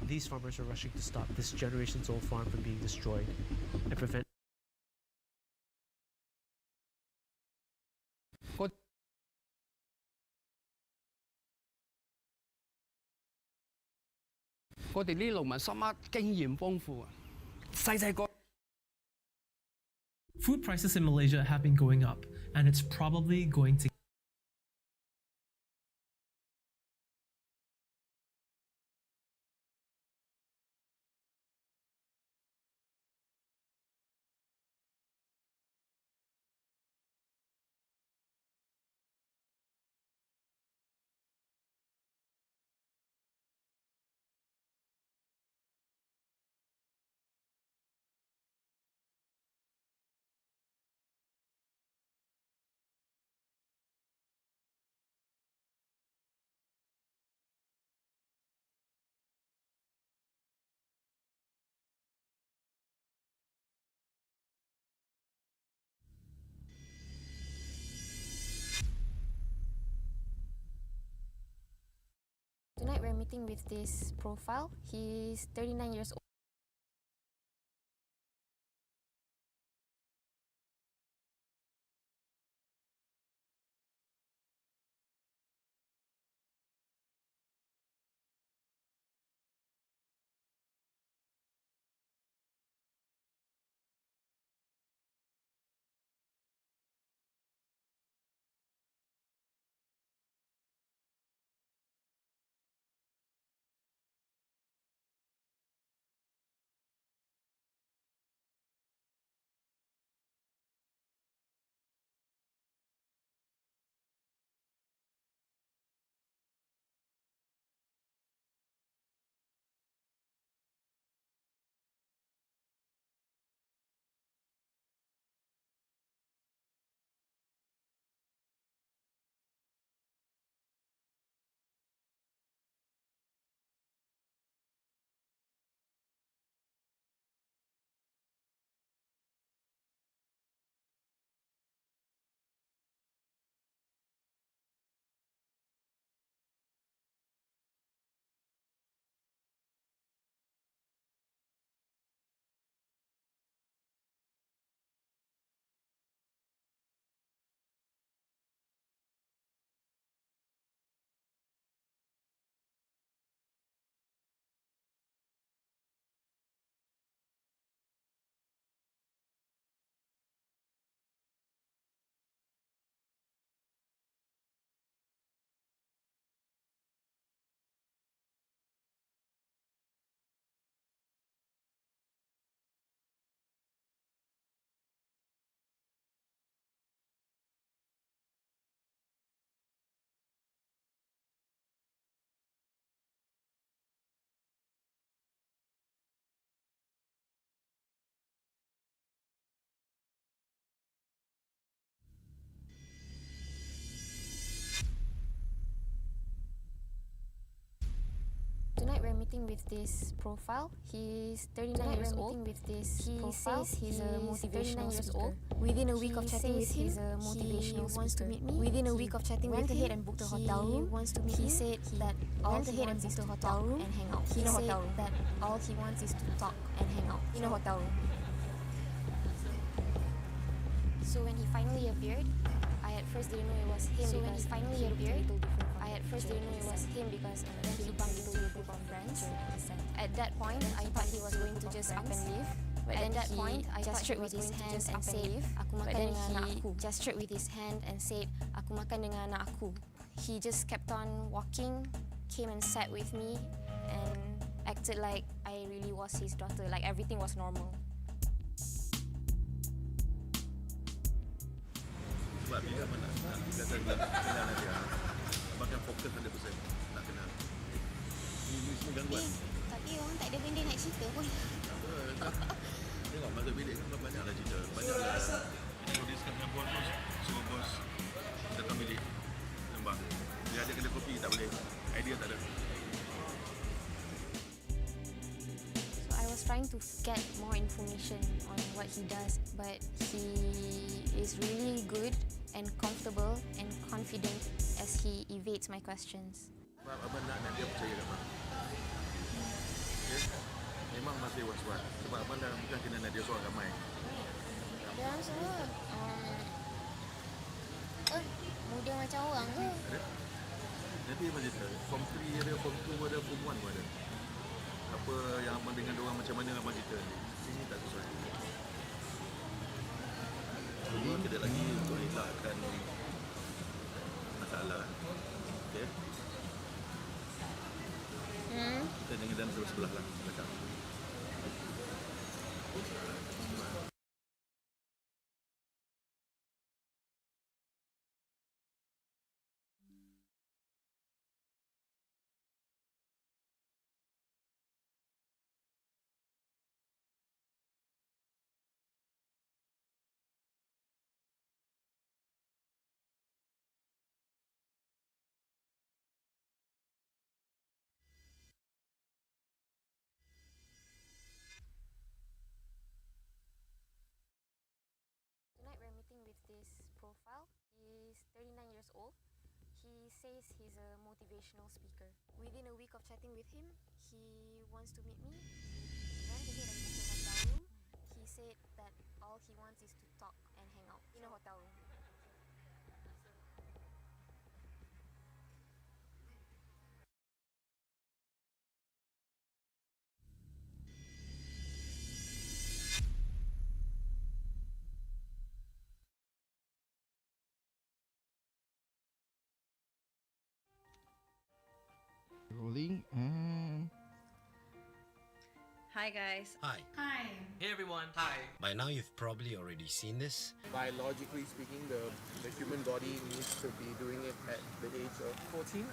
these farmers are rushing to stop this generations-old farm from being destroyed and prevent. Food prices in Malaysia have been going up, and it's probably going to. Tonight we're meeting with this profile. He's 39 years old. Tonight we're meeting with this profile. He's 39 years old. With this he profile. Says he's a motivational speaker. Within a week of chatting with him, he wants to meet me. Within a week of chatting with him, went ahead and booked a hotel room. Wants to meet me. He said that all he wants is to hotel room and hang out. He said that all he wants is to talk and hang out in a hotel room. So when he finally appeared, I at first didn't know it was him. So when he finally appeared, I at first didn't know it was him because then he bumped into a group of friends. At that point, I thought he was going to just up and leave. But at that point, I gestured with his hand and said, "Aku makan dengan anak aku." Gestured with his hand and said, "Aku makan dengan anak aku." He just kept on walking, came and sat with me, and acted like I really was his daughter, like everything was normal. Sebab bila abang nak kenal dia, abang akan fokus 100% nak kenal. Ini semua gangguan. Tapi orang tak ada benda nak cerita pun. Tengok masa bilik kan banyaklah cerita. Banyaklah. Kalau dia sekat dengan bos, suruh bos datang bilik. Nampak? Dia ada kedai kopi tak boleh. Idea tak ada. So I was trying to get more information on what he does, but he is really good and comfortable and confident as he evades my questions. Sebab abang nak dia percaya kat abang. Memang masih was-was. Sebab abang dah bukan kena Nadia seorang ramai. Dia orang semua muda macam orang ke? Ada? Nanti abang cerita. Form 3 ada, Form 2 ada, Form 1 pun ada. Apa yang abang dengan diorang macam mana abang cerita ni. Sini tak sesuai. Cuma kita lagi untuk elakkan masalah. Okey? Kita dengan dalam sebelah lah. Belakang. Tonight we're meeting with this profile. He's 39 years old. He says he's a motivational speaker. Within a week of chatting with him, he wants to meet me. He went ahead and booked a hotel room. He said that all he wants is to talk and hang out in a hotel room. Rolling and Hi guys. Hi. Hi. Hey everyone. Hi. By now you've probably already seen this. Biologically speaking, the human body needs to be doing it at the age of 14.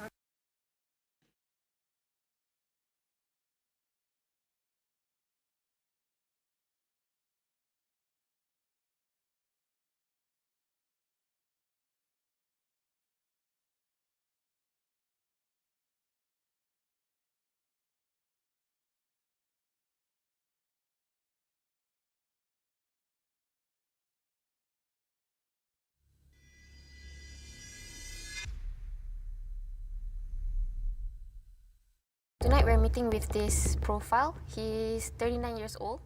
Tonight we're meeting with this profile. He's 39 years old.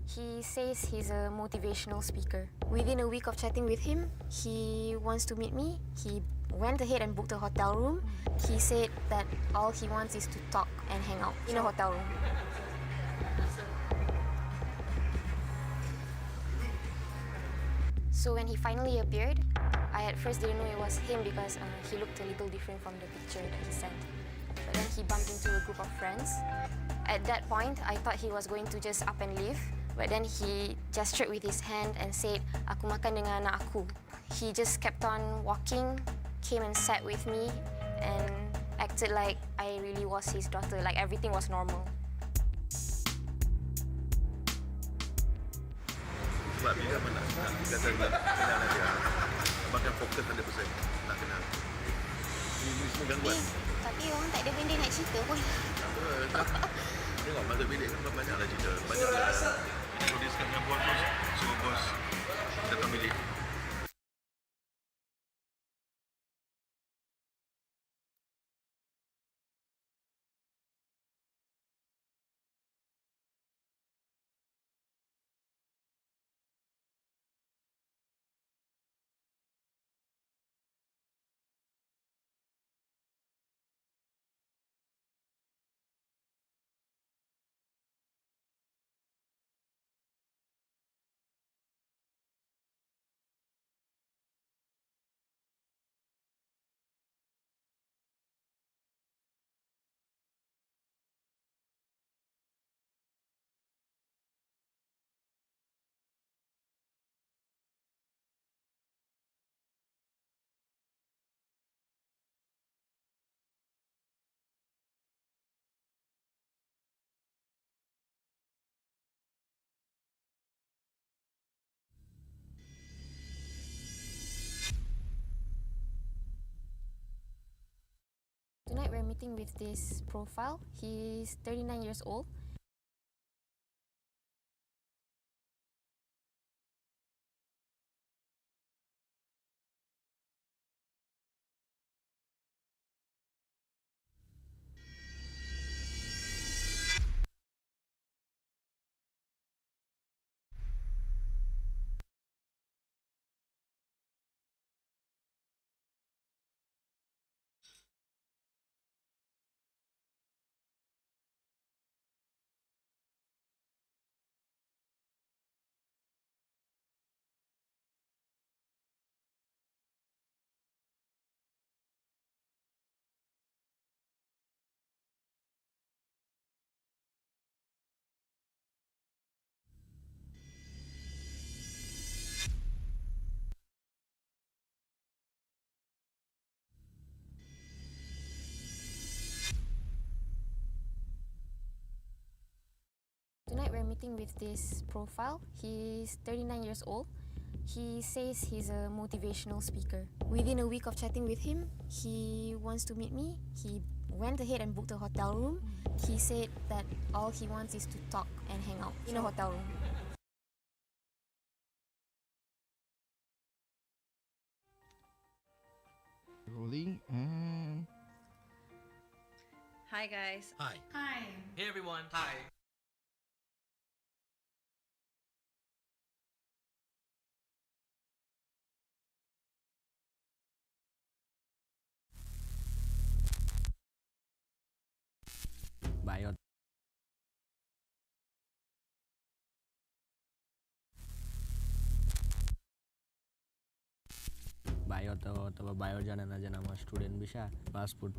He says he's a motivational speaker. Within a week of chatting with him, he wants to meet me. He went ahead and booked a hotel room. He said that all he wants is to talk and hang out in a hotel room. So when he finally appeared, I at first didn't know it was him because he looked a little different from the picture that he sent. But then he bumped into a group of friends. At that point, I thought he was going to just up and leave. But then he gestured with his hand and said, "Aku makan dengan anak aku." He just kept on walking, came and sat with me, and acted like I really was his daughter, like everything was normal. Sebab bila abang nak kata kenal dia, abang akan fokus 100% nak kenal. Ini semua gangguan. Tapi orang tak ada benda nak cerita pun. Tengok masa bilik kan banyaklah cerita. Banyaklah. Kalau dia sekat dengan bos, suruh bos datang bilik. Tonight we're meeting with this profile. He's 39 years old. meeting with this profile. He's 39 years old. He says he's a motivational speaker. Within a week of chatting with him, he wants to meet me. He went ahead and booked a hotel room. He said that all he wants is to talk and hang out in a hotel room. Rolling and Hi guys. Hi. Hi. Hey everyone. Hi. Bio atau bio janan aja nama student bisa passport.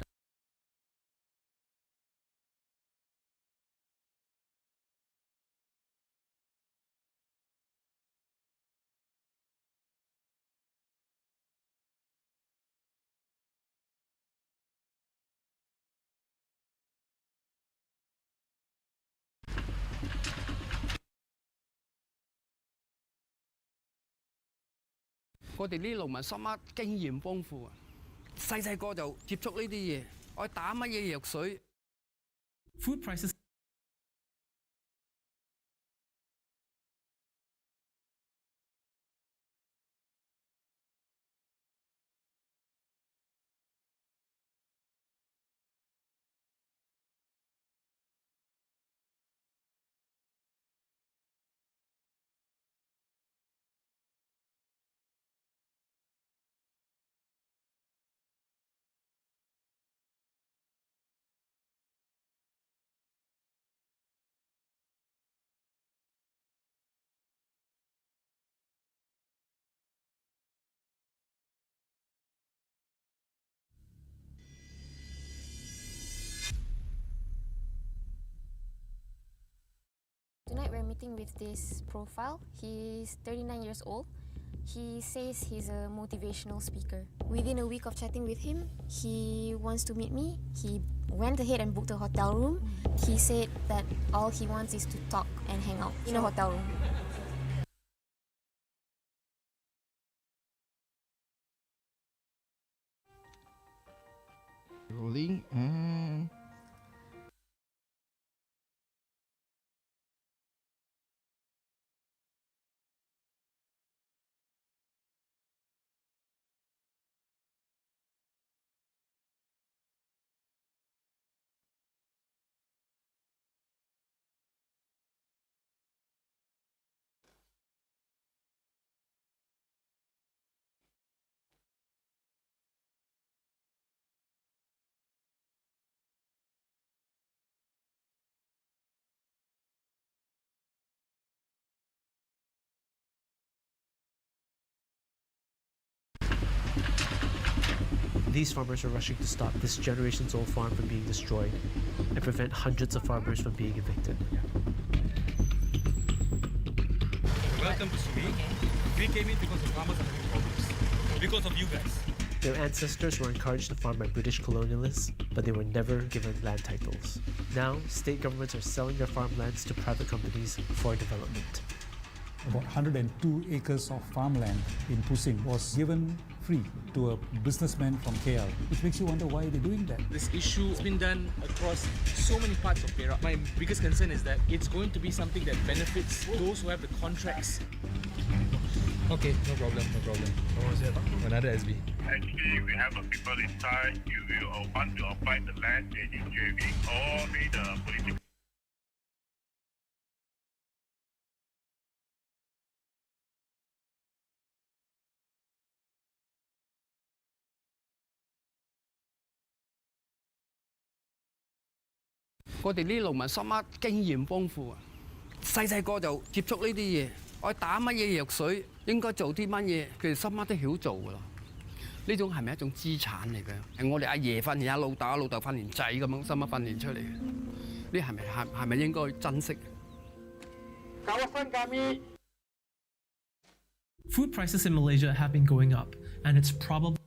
我哋呢農民心乜經驗豐富啊，細個就接觸呢啲嘢，我打乜嘢藥水。Food prices. Tonight we're meeting with this profile. He's 39 years old. He says he's a motivational speaker. Within a week of chatting with him, he wants to meet me. He went ahead and booked a hotel room. He said that all he wants is to talk and hang out in a hotel room. rolling and These farmers are rushing to stop this generations-old farm from being destroyed and prevent hundreds of farmers from being evicted. Welcome to Sumi. We came in because the farmers are having problems. Because of you guys. Their ancestors were encouraged to farm by British colonialists, but they were never given land titles. Now, state governments are selling their farmlands to private companies for development. About 102 acres of farmland in Pusing was given free to a businessman from KL, which makes you wonder why they're doing that. This issue has been done across so many parts of Perak. My biggest concern is that it's going to be something that benefits those who have the contracts. Okay, no problem. Another SB. Actually, we have people inside. You will want to apply the land in UJV or need the political.我哋呢啲農民心乜經驗豐富啊，細個就接觸呢啲嘢，我打乜嘢藥水，應該做啲乜嘢，佢哋心乜都曉做噶啦。呢種係咪一種資產嚟嘅？係我哋阿爺訓練阿老豆，阿老豆訓練仔咁樣，心乜訓練出嚟嘅？呢係咪應該珍惜Food prices in Malaysia have been going up, and it's probably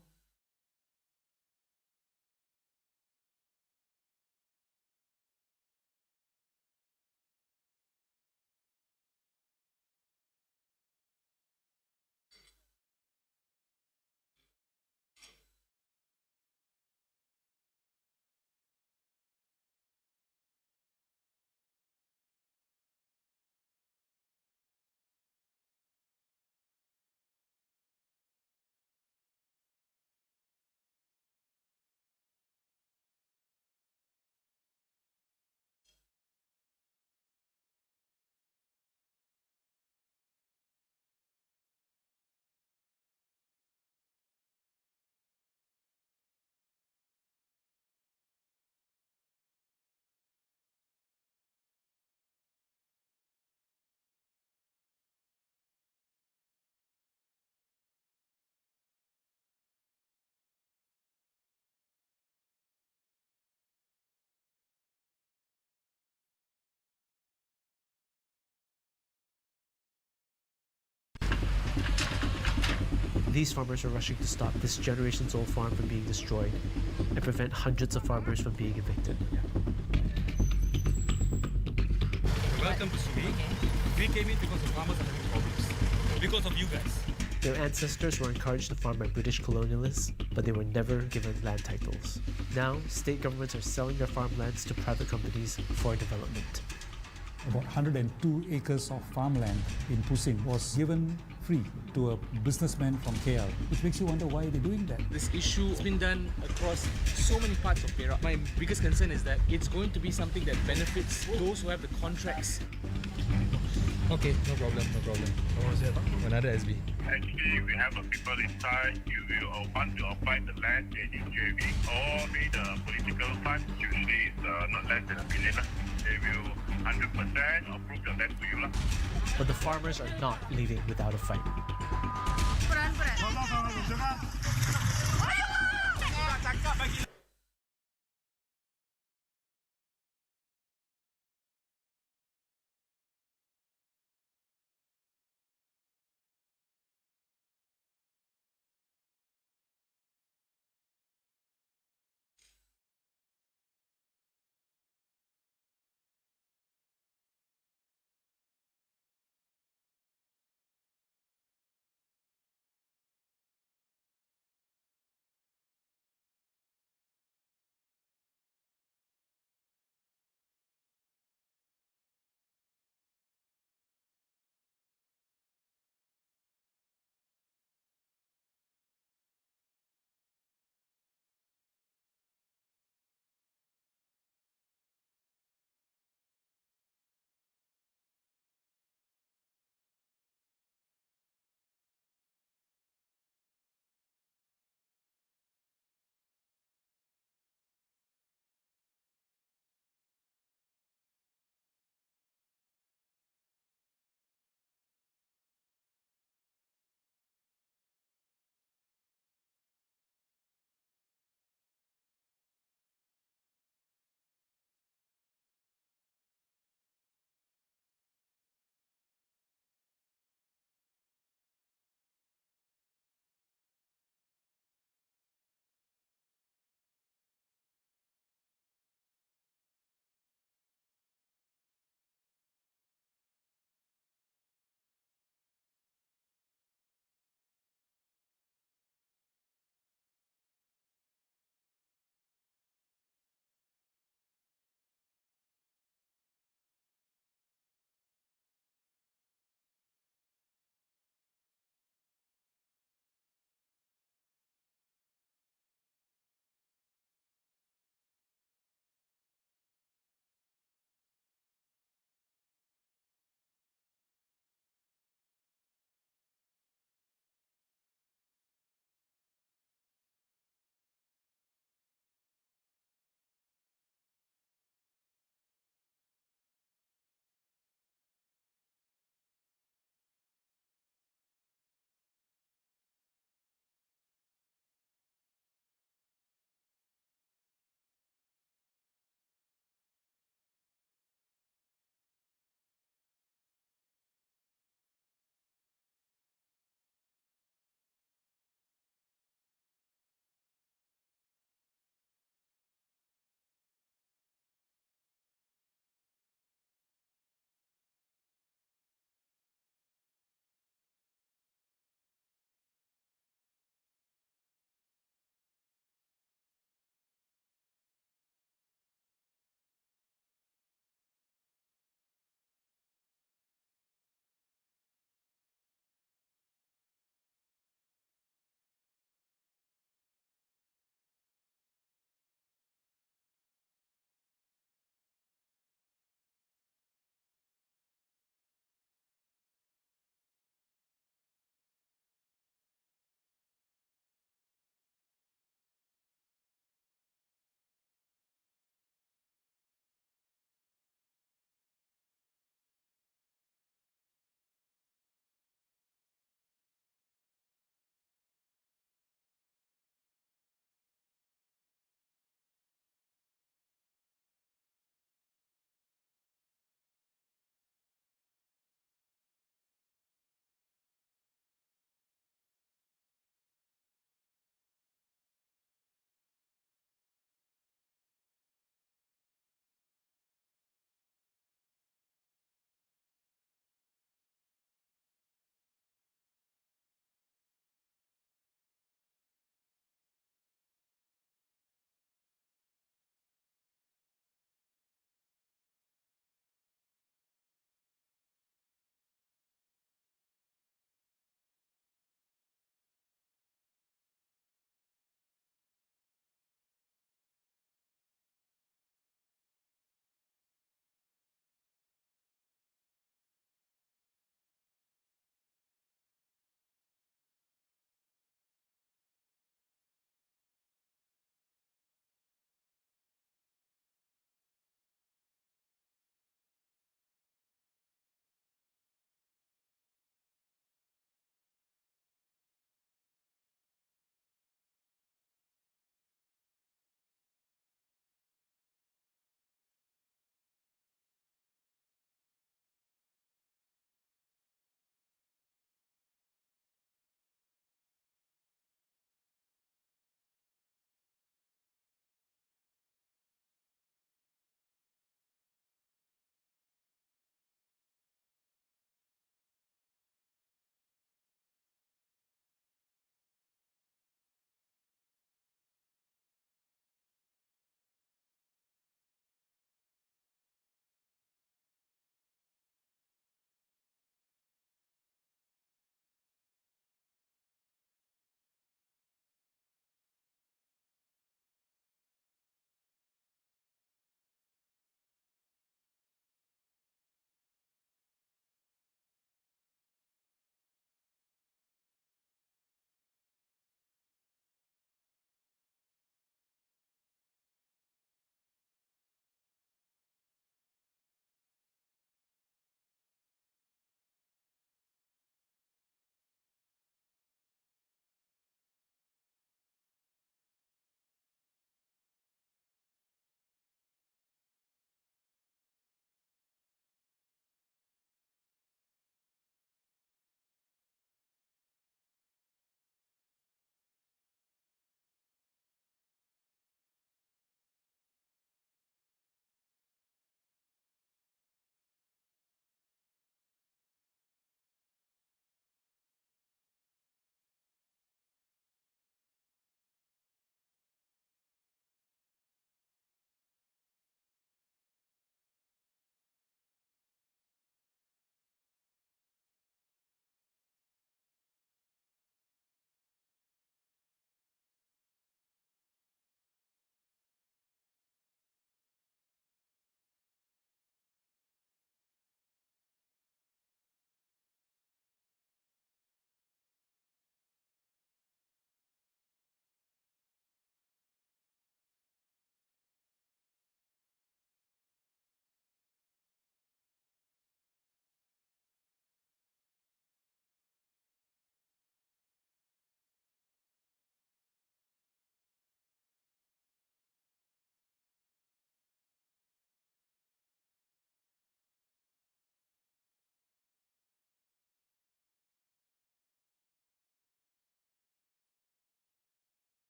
These farmers are rushing to stop this generations-old farm from being destroyed and prevent hundreds of farmers from being evicted. Welcome to Sumi. We came in because the farmers are having problems. Because of you guys. Their ancestors were encouraged to farm by British colonialists, but they were never given land titles. Now, state governments are selling their farmlands to private companies for development. About 102 acres of farmland in Pusing was given free to a businessman from KL, which makes you wonder why they're doing that. This issue has been done across so many parts of Perak. My biggest concern is that it's going to be something that benefits those who have the contracts. Okay, no problem. Another SB. Actually, we have people inside. You will want to apply the land in UJV. Only the political funds, usually it's not less than $1 million. They will 100% approve the land to you. But the farmers are not leaving without a fight.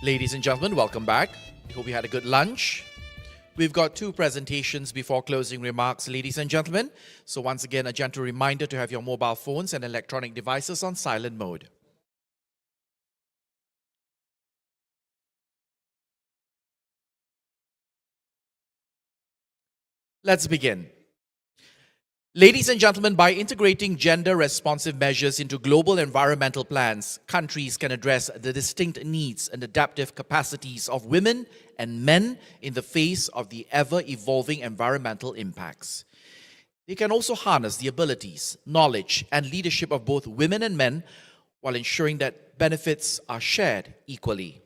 Ladies and gentlemen, welcome back. We hope you had a good lunch. We've got 2 presentations before closing remarks, ladies and gentlemen. So once again, a gentle reminder to have your mobile phones and electronic devices on silent mode. Let's begin. Ladies and gentlemen, by integrating gender-responsive measures into global environmental plans, countries can address the distinct needs and adaptive capacities of women and men in the face of the ever-evolving environmental impacts. They can also harness the abilities, knowledge, and leadership of both women and men while ensuring that benefits are shared equally.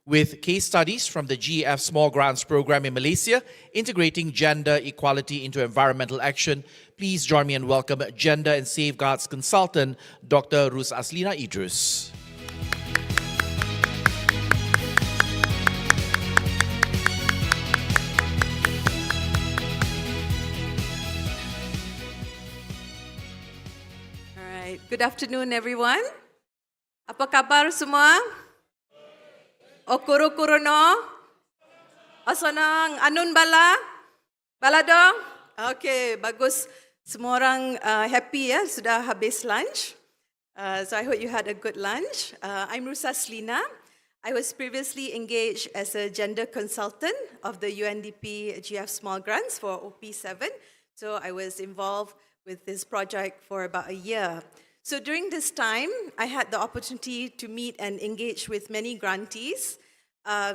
With case studies from the GEF Small Grants Program in Malaysia, integrating gender equality into environmental action, please join me and welcome Gender and Safeguards Consultant, Dr. Rizana Idris. All right, good afternoon everyone. Apa kabar semua? Okuro-kuro no? Asanang anun bala? Bala dong? Okay, bagus. Semua orang happy ya, sudah habis lunch. So I hope you had a good lunch. I'm Rizana. I was previously engaged as a gender consultant of the UNDP GEF Small Grants for OP7. So I was involved with this project for about a year. So during this time, I had the opportunity to meet and engage with many grantees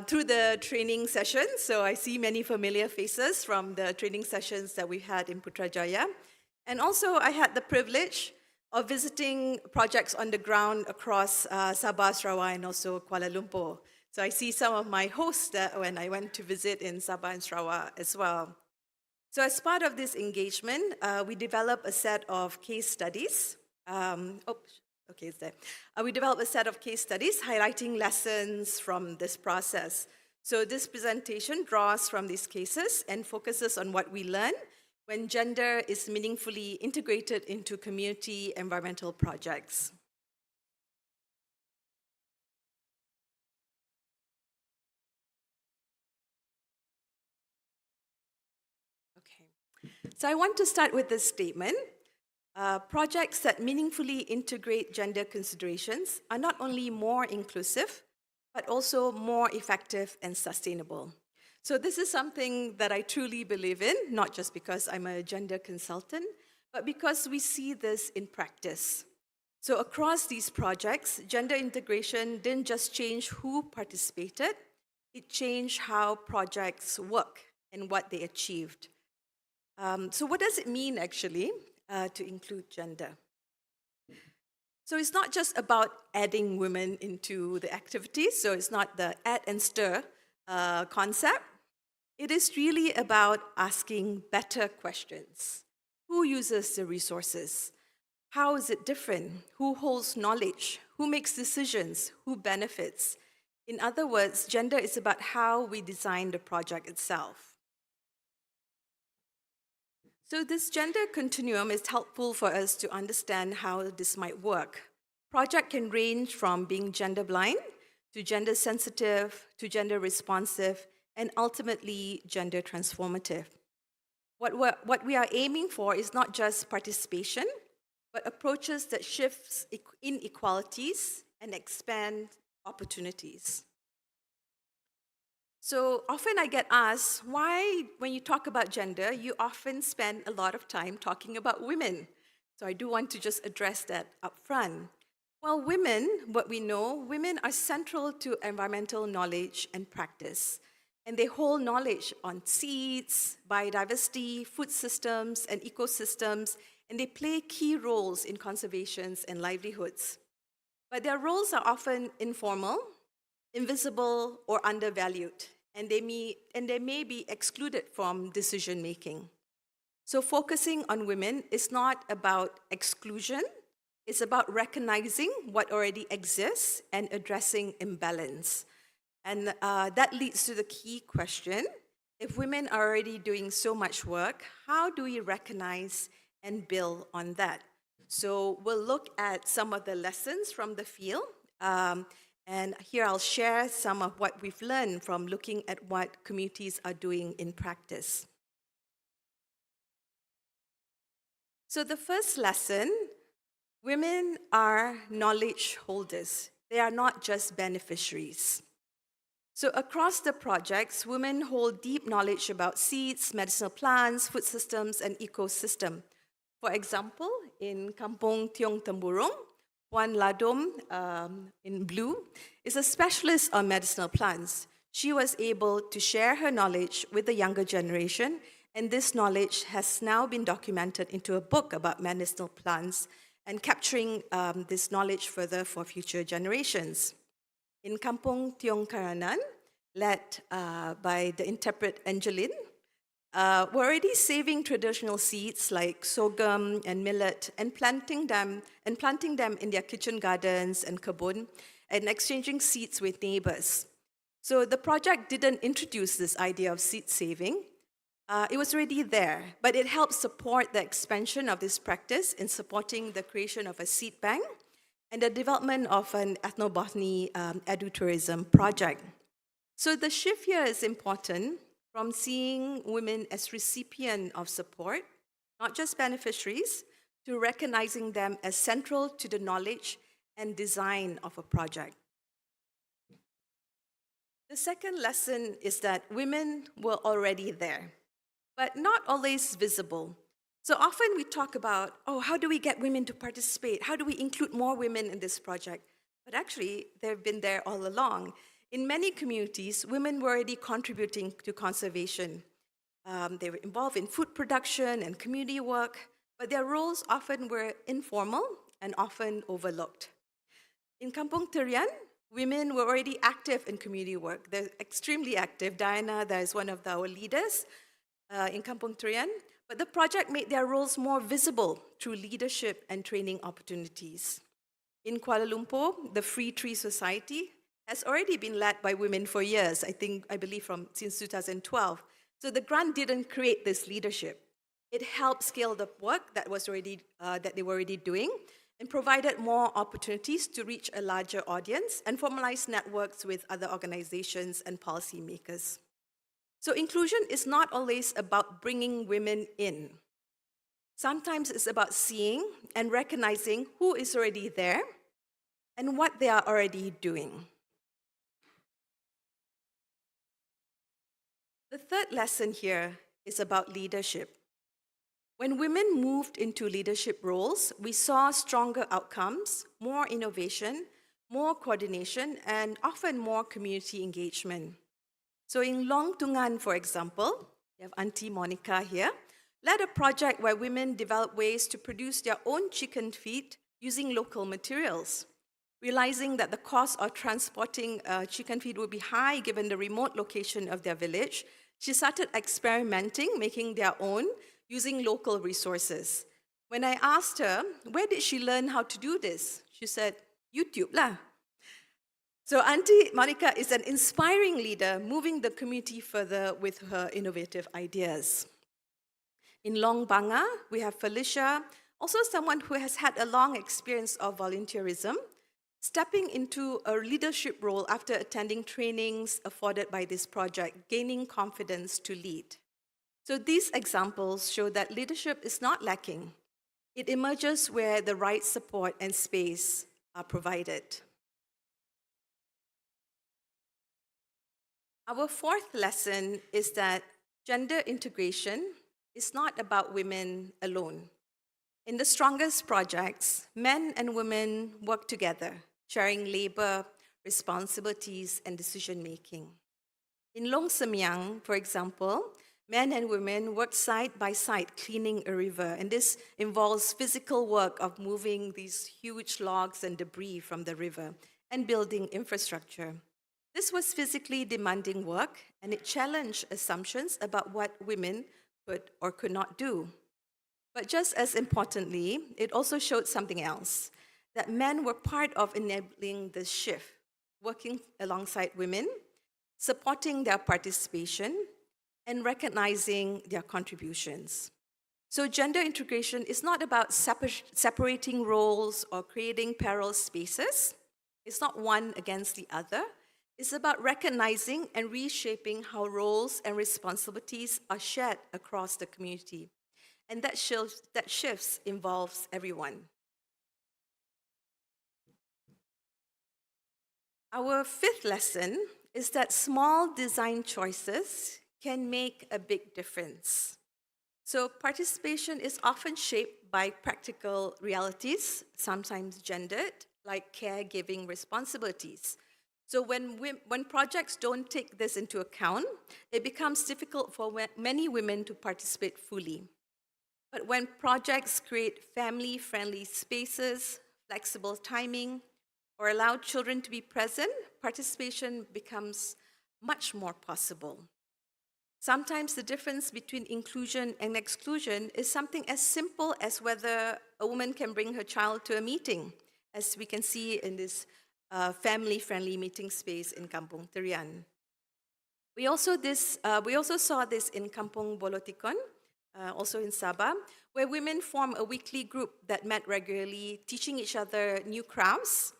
through the training sessions. So I see many familiar faces from the training sessions that we had in Putrajaya. And also I had the privilege of visiting projects on the ground across Sabah, Sarawak, and also Kuala Lumpur. So I see some of my hosts when I went to visit in Sabah and Sarawak as well. So as part of this engagement, we developed a set of case studies. We developed a set of case studies highlighting lessons from this process. So this presentation draws from these cases and focuses on what we learn when gender is meaningfully integrated into community environmental projects. Okay, so I want to start with this statement. Projects that meaningfully integrate gender considerations are not only more inclusive, but also more effective and sustainable. So this is something that I truly believe in, not just because I'm a gender consultant, but because we see this in practice. So across these projects, gender integration didn't just change who participated, it changed how projects work and what they achieved. So what does it mean actually to include gender? So it's not just about adding women into the activities, so it's not the add and stir concept. It is really about asking better questions. Who uses the resources? How is it different? Who holds knowledge? Who makes decisions? Who benefits? In other words, gender is about how we design the project itself. So this gender continuum is helpful for us to understand how this might work. Project can range from being gender blind to gender sensitive to gender responsive and ultimately gender transformative. What we are aiming for is not just participation, but approaches that shifts inequalities and expand opportunities. So often I get asked, why, when you talk about gender, you often spend a lot of time talking about women? So I do want to just address that up front. Well, women, what we know, women are central to environmental knowledge and practice. And they hold knowledge on seeds, biodiversity, food systems, and ecosystems, and they play key roles in conservations and livelihoods. But their roles are often informal, invisible, or undervalued, and they may be excluded from decision-making. So focusing on women is not about exclusion, it's about recognizing what already exists and addressing imbalance. And that leads to the key question. If women are already doing so much work, how do we recognize and build on that? So we'll look at some of the lessons from the field, and And here I'll share some of what we've learned from looking at what communities are doing in practice. So the first lesson, women are knowledge holders. They are not just beneficiaries. So across the projects, women hold deep knowledge about seeds, medicinal plants, food systems, and ecosystem. For example, in Kampung Tiong Temburong, Puan Ladom in blue is a specialist on medicinal plants. She was able to share her knowledge with the younger generation, and this knowledge has now been documented into a book about medicinal plants and capturing this knowledge further for future generations. In Kampung Tiong Karanan, led by the interpret Angeline, we're already saving traditional seeds like sorghum and millet and planting them in their kitchen gardens and kebun and exchanging seeds with neighbors. So the project didn't introduce this idea of seed saving. It was already there, but it helped support the expansion of this practice in supporting the creation of a seed bank and the development of an ethnobotany edutourism project. So the shift here is important from seeing women as recipients of support, not just beneficiaries, to recognizing them as central to the knowledge and design of a project. The second lesson is that women were already there, but not always visible. So often we talk about, oh, how do we get women to participate? How do we include more women in this project? But actually, they've been there all along. In many communities, women were already contributing to conservation. They were involved in food production and community work, but their roles often were informal and often overlooked. In Kampung Terian, women were already active in community work. They're extremely active. Diana, that is one of our leaders in Kampung Terian. But the project made their roles more visible through leadership and training opportunities. In Kuala Lumpur, the Free Tree Society has already been led by women for years, I believe since 2012. So the grant didn't create this leadership. It helped scale the work that they were already doing and provided more opportunities to reach a larger audience and formalize networks with other organizations and policymakers. So inclusion is not always about bringing women in. Sometimes it's about seeing and recognizing who is already there and what they are already doing. The third lesson here is about leadership. When women moved into leadership roles, we saw stronger outcomes, more innovation, more coordination, and often more community engagement. So in Long Tungan, for example, we have Auntie Monica here, led a project where women developed ways to produce their own chicken feed using local materials. Realizing that the cost of transporting chicken feed would be high given the remote location of their village, she started experimenting, making their own, using local resources. When I asked her, where did she learn how to do this? She said, YouTube lah. So Auntie Monica is an inspiring leader, moving the community further with her innovative ideas. In Long Banga, we have Felicia, also someone who has had a long experience of volunteerism, stepping into a leadership role after attending trainings afforded by this project, gaining confidence to lead. So these examples show that leadership is not lacking. It emerges where the right support and space are provided. Our fourth lesson is that gender integration is not about women alone. In the strongest projects, men and women work together, sharing labor, responsibilities, and decision-making. In Long Semyang, for example, men and women work side by side cleaning a river, and this involves physical work of moving these huge logs and debris from the river and building infrastructure. This was physically demanding work, and it challenged assumptions about what women could or could not do. But just as importantly, it also showed something else, that men were part of enabling this shift, working alongside women, supporting their participation, and recognizing their contributions. So gender integration is not about separating roles or creating parallel spaces. It's not one against the other. It's about recognizing and reshaping how roles and responsibilities are shared across the community. And that shifts involves everyone. Our fifth lesson is that small design choices can make a big difference. So participation is often shaped by practical realities, sometimes gendered, like caregiving responsibilities. So when projects don't take this into account, it becomes difficult for many women to participate fully. But when projects create family-friendly spaces, flexible timing, or allow children to be present, participation becomes much more possible. Sometimes the difference between inclusion and exclusion is something as simple as whether a woman can bring her child to a meeting, as we can see in this family-friendly meeting space in Kampung Terian. We also saw this in Kampung Bolotikon, also in Sabah, where women form a weekly group that met regularly, teaching each other new crafts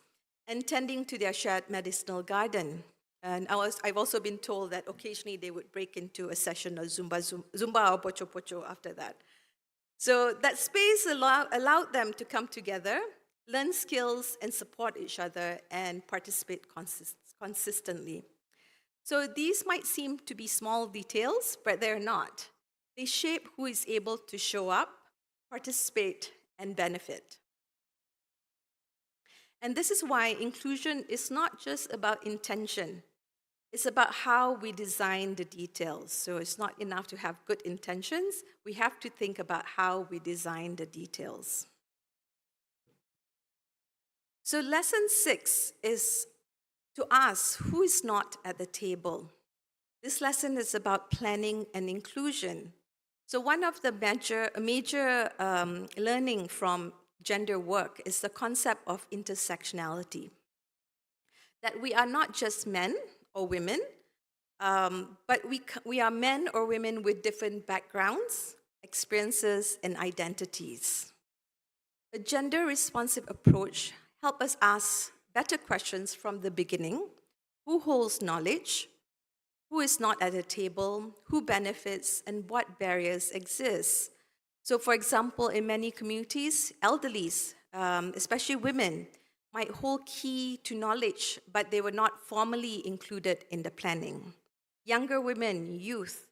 and tending to their shared medicinal garden. And I've also been told that occasionally they would break into a session of Zumba or Pocho Pocho after that. So that space allowed them to come together, learn skills, and support each other and participate consistently. So these might seem to be small details, but they're not. They shape who is able to show up, participate, and benefit. And this is why inclusion is not just about intention. It's about how we design the details. So it's not enough to have good intentions. We have to think about how we design the details. So lesson 6 is to ask who is not at the table. This lesson is about planning and inclusion. So one of the major learning from gender work is the concept of intersectionality. That we are not just men or women, but we are men or women with different backgrounds, experiences, and identities. A gender-responsive approach helps us ask better questions from the beginning. Who holds knowledge? Who is not at the table? Who benefits? And what barriers exist? So for example, in many communities, elderlies, especially women, might hold key to knowledge, but they were not formally included in the planning. Younger women, youth,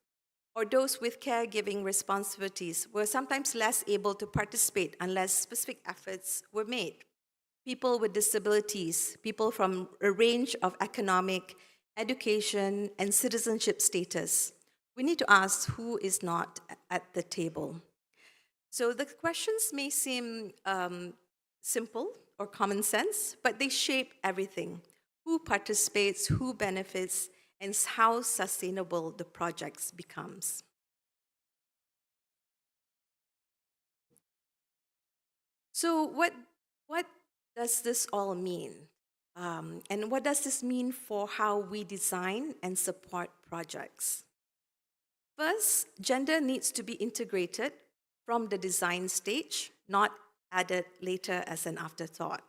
or those with caregiving responsibilities were sometimes less able to participate unless specific efforts were made. People with disabilities, people from a range of economic, education, and citizenship status. We need to ask who is not at the table. So the questions may seem simple or common sense, but they shape everything. Who participates, who benefits, and how sustainable the projects becomes. So what does this all mean? And what does this mean for how we design and support projects? First, gender needs to be integrated from the design stage, not added later as an afterthought.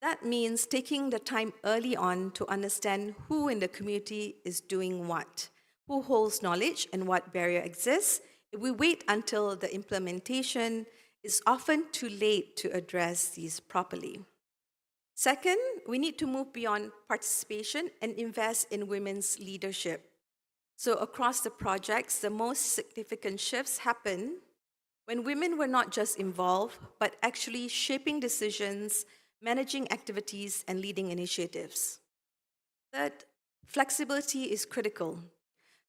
That means taking the time early on to understand who in the community is doing what, who holds knowledge and what barrier exists. If we wait until the implementation, it's often too late to address these properly. Second, we need to move beyond participation and invest in women's leadership. So across the projects, the most significant shifts happen when women were not just involved, but actually shaping decisions, managing activities, and leading initiatives. Third, flexibility is critical.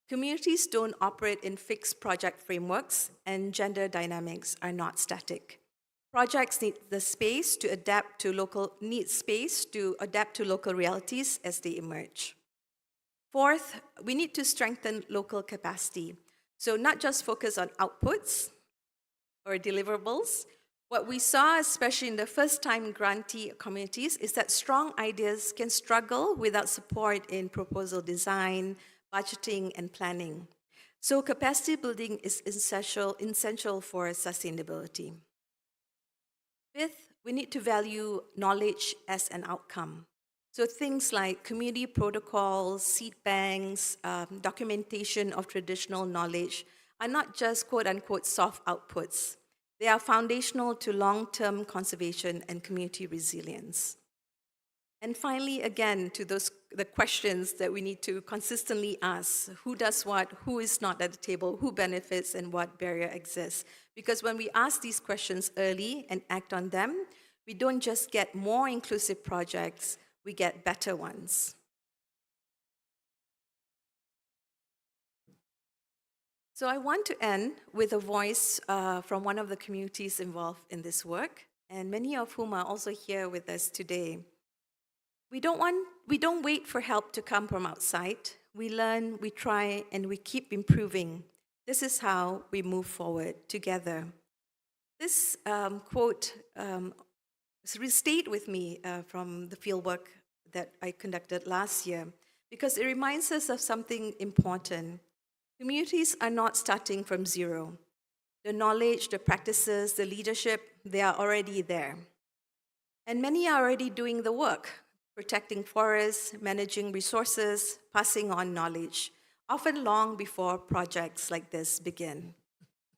Communities don't operate in fixed project frameworks, and gender dynamics are not static. Projects need space to adapt to local realities as they emerge. Fourth, we need to strengthen local capacity. So not just focus on outputs or deliverables. What we saw, especially in the first-time grantee communities, is that strong ideas can struggle without support in proposal design, budgeting, and planning. So capacity building is essential for sustainability. Fifth, we need to value knowledge as an outcome. So things like community protocols, seed banks, documentation of traditional knowledge are not just quote-unquote soft outputs. They are foundational to long-term conservation and community resilience. And finally, again, to the questions that we need to consistently ask: who does what, who is not at the table, who benefits, and what barrier exists? Because when we ask these questions early and act on them, we don't just get more inclusive projects, we get better ones. So I want to end with a voice from one of the communities involved in this work, and many of whom are also here with us today. We don't wait for help to come from outside. We learn, we try, and we keep improving. This is how we move forward together. This quote stayed with me from the fieldwork that I conducted last year, because it reminds us of something important. Communities are not starting from zero. The knowledge, the practices, the leadership, they are already there. And many are already doing the work, protecting forests, managing resources, passing on knowledge, often long before projects like this begin.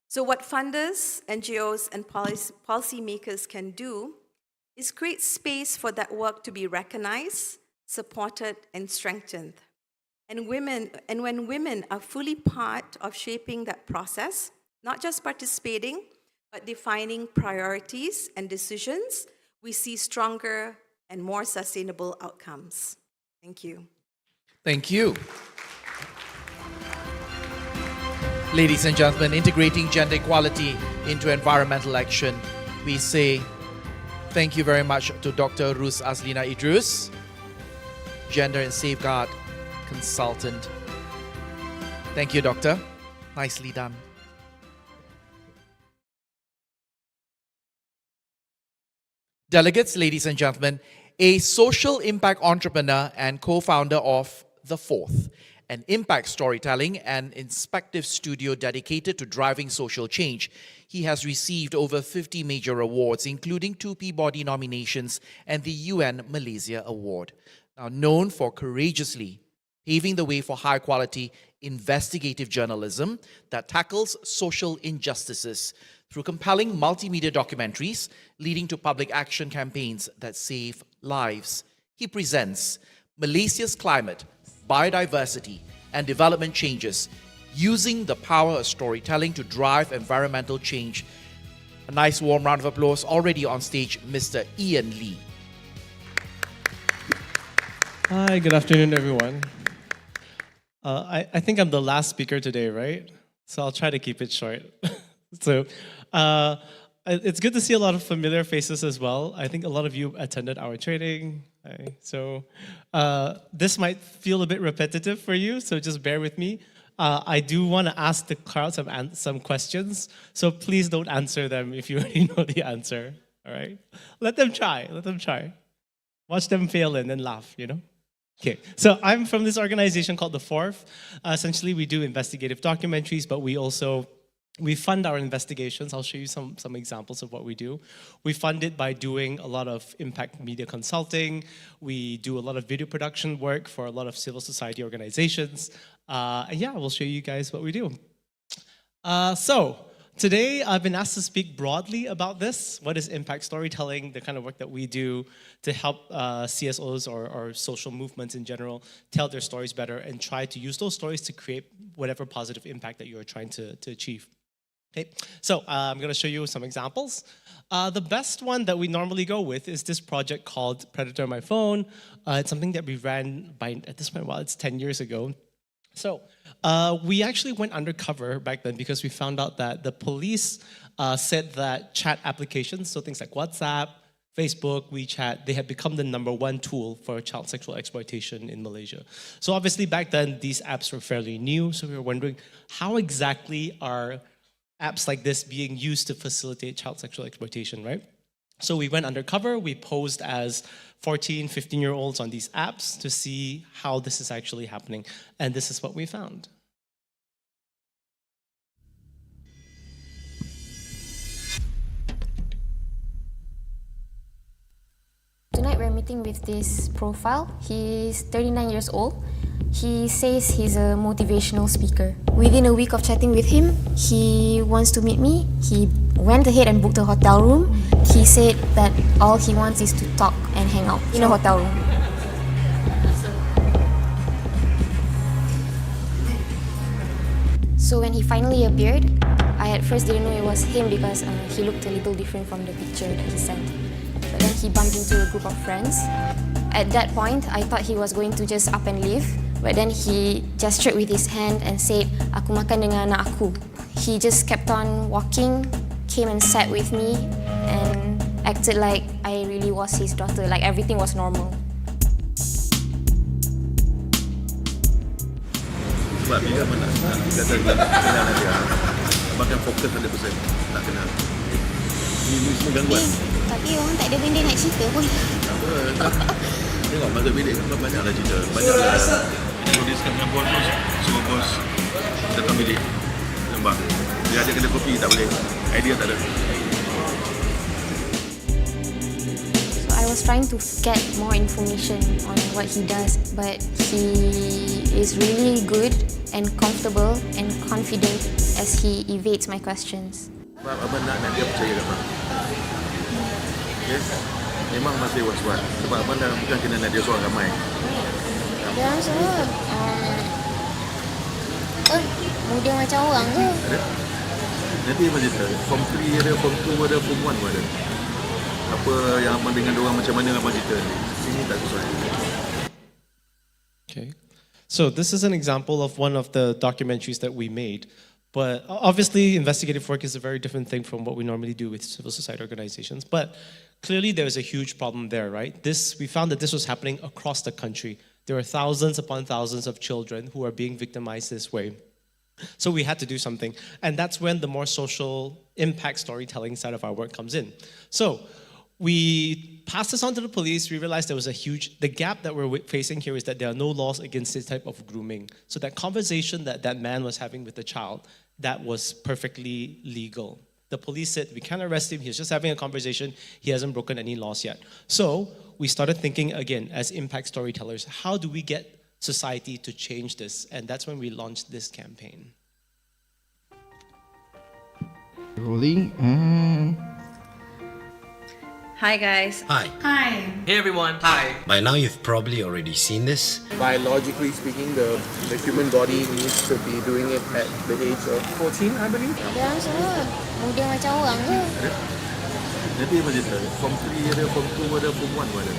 So what funders, NGOs, and policymakers can do is create space for that work to be recognized, supported, and strengthened. And when women are fully part of shaping that process, not just participating, but defining priorities and decisions, we see stronger and more sustainable outcomes. Thank you. Thank you. Ladies and gentlemen, integrating gender equality into environmental action, we say thank you very much to Dr. Rus Aslina Idrus, Gender and Safeguard Consultant. Thank you, Doctor. Nicely done. Delegates, ladies and gentlemen, a social impact entrepreneur and co-founder of The Fourth, an impact storytelling and inspective studio dedicated to driving social change. He has received over 50 major awards, including 2 Peabody nominations and the UN Malaysia Award. Now known for courageously paving the way for high-quality investigative journalism that tackles social injustices through compelling multimedia documentaries leading to public action campaigns that save lives. He presents Malaysia's Climate, Biodiversity and Development Changes, using the power of storytelling to drive environmental change. A nice warm round of applause already on stage, Mr. Ian Lee. Hi, good afternoon, everyone. I think I'm the last speaker today, right? So I'll try to keep it short. So it's good to see a lot of familiar faces as well. I think a lot of you attended our training. So this might feel a bit repetitive for you, so just bear with me. I do want to ask the crowd some questions, so please don't answer them if you already know the answer, all right? Let them try, let them try. Watch them fail and then laugh, you know? Okay, so I'm from this organization called The Fourth. Essentially, we do investigative documentaries, but we fund our investigations. I'll show you some examples of what we do. We fund it by doing a lot of impact media consulting. We do a lot of video production work for a lot of civil society organizations. And yeah, we'll show you guys what we do. So today, I've been asked to speak broadly about this. What is impact storytelling, the kind of work that we do to help CSOs or social movements in general tell their stories better and try to use those stories to create whatever positive impact that you're trying to achieve. Okay, so I'm going to show you some examples. The best one that we normally go with is this project called Predator on My Phone. It's something that we ran at this point, well, it's 10 years ago. So we actually went undercover back then because we found out that the police said that chat applications, so things like WhatsApp, Facebook, WeChat, they had become the #1 tool for child sexual exploitation in Malaysia. So obviously back then, these apps were fairly new, so we were wondering how exactly are apps like this being used to facilitate child sexual exploitation, right? So we went undercover, we posed as 14, 15-year-olds on these apps to see how this is actually happening. And this is what we found. Tonight we're meeting with this profile. He's 39 years old. He says he's a motivational speaker. Within a week of chatting with him, he wants to meet me. He went ahead and booked a hotel room. He said that all he wants is to talk and hang out in a hotel room. So when he finally appeared, I at first didn't know it was him because he looked a little different from the picture that he sent. But then he bumped into a group of friends. At that point, I thought he was going to just up and leave. But then he gestured with his hand and said, "Aku makan dengan anak aku." He just kept on walking, came and sat with me, and acted like I really was his daughter, like everything was normal. Sebab bila abang nak kata kenal dia, abang akan fokus 100% nak kenal. Ini semua gangguan. Tapi orang tak ada benda nak cerita pun. Tak apa. Tengok masuk bilik kan banyaklah cerita. Banyaklah. Kalau dia sekarang dengan bos, suruh bos datang bilik. Nampak? Dia ada kedai kopi tak boleh. Idea tak ada. So I was trying to get more information on what he does, but he is really good and comfortable and confident as he evades my questions. Sebab abang nak dia percaya kat abang. Yes. Memang masih was-was. Sebab abang dah bukan kena nak dia seorang ramai. Dia orang semua muda macam orang ke? Ada. Nanti abang cerita. Form 3 ada, Form 2 ada, Form 1 pun ada. Apa yang abang dengan diorang macam mana abang cerita ni. Sini tak sesuai. Okay. So this is an example of one of the documentaries that we made. But obviously, investigative work is a very different thing from what we normally do with civil society organizations. But clearly, there is a huge problem there, right? We found that this was happening across the country. There were thousands upon thousands of children who are being victimized this way. So we had to do something. And that's when the more social impact storytelling side of our work comes in. So we passed this on to the police. We realized there was the gap that we're facing here is that there are no laws against this type of grooming. So that conversation that man was having with the child, that was perfectly legal. The police said, we can't arrest him, he's just having a conversation, he hasn't broken any laws yet. So we started thinking again, as impact storytellers, how do we get society to change this? And that's when we launched this campaign. Rolling and... Hi guys. Hi. Hi. Hey everyone. Hi. By now you've probably already seen this. Biologically speaking, the human body needs to be doing it at the age of 14, I believe. Dia orang semua muda macam orang ke? Ada. Nanti abang cerita. Form 3 ada, Form 2 ada, Form 1 pun ada.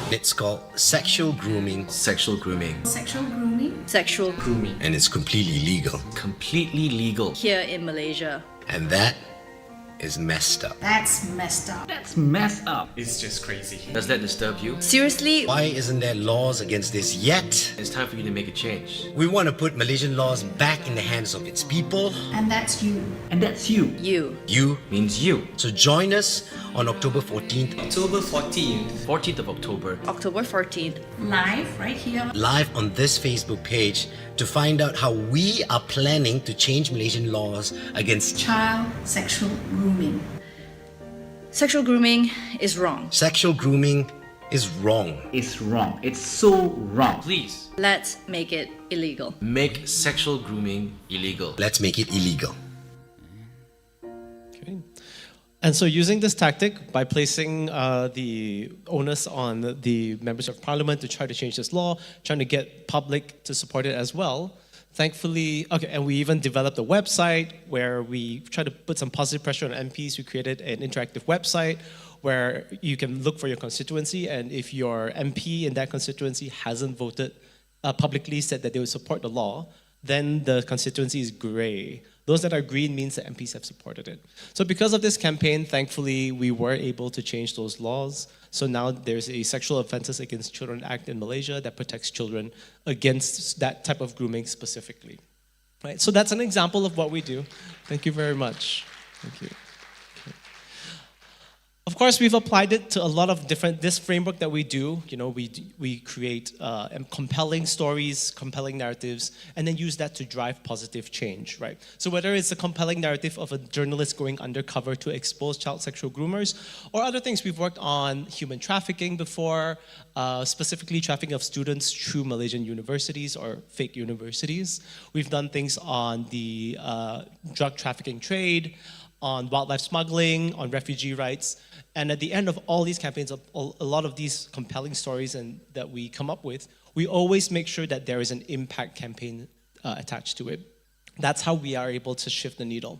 It's called sexual grooming. Sexual grooming. Sexual grooming? Sexual grooming. And it's completely legal. Completely legal. Here in Malaysia. And that is messed up. That's messed up. That's messed up. It's just crazy. Does that disturb you? Seriously? Why isn't there laws against this yet? It's time for you to make a change. We want to put Malaysian laws back in the hands of its people. And that's you. And that's you. You. You means you. So join us on October 14th. October 14th. 14th of October. October 14th. Live right here. Live on this Facebook page to find out how we are planning to change Malaysian laws against child sexual grooming. Sexual grooming is wrong. Sexual grooming is wrong. It's wrong. It's so wrong. Please. Let's make it illegal. Make sexual grooming illegal. Let's make it illegal. Okay. And so using this tactic, by placing the onus on the members of parliament to try to change this law, trying to get public to support it as well, thankfully, and we even developed a website where we try to put some positive pressure on MPs. We created an interactive website where you can look for your constituency, and if your MP in that constituency hasn't voted, publicly said that they would support the law, then the constituency is gray. Those that are green means the MPs have supported it. So because of this campaign, thankfully, we were able to change those laws. So now there's a Sexual Offences Against Children Act in Malaysia that protects children against that type of grooming specifically. Right? So that's an example of what we do. Thank you very much. Thank you. Okay. Of course, course, we've applied it to a lot of this framework that we do. We create compelling stories, compelling narratives, and then use that to drive positive change, right? So whether it's a compelling narrative of a journalist going undercover to expose child sexual groomers, or other things, we've worked on human trafficking before, specifically trafficking of students through Malaysian universities or fake universities. We've done things on the drug trafficking trade, on wildlife smuggling, on refugee rights. And at the end of all these campaigns, a lot of these compelling stories that we come up with, we always make sure that there is an impact campaign attached to it. That's how we are able to shift the needle.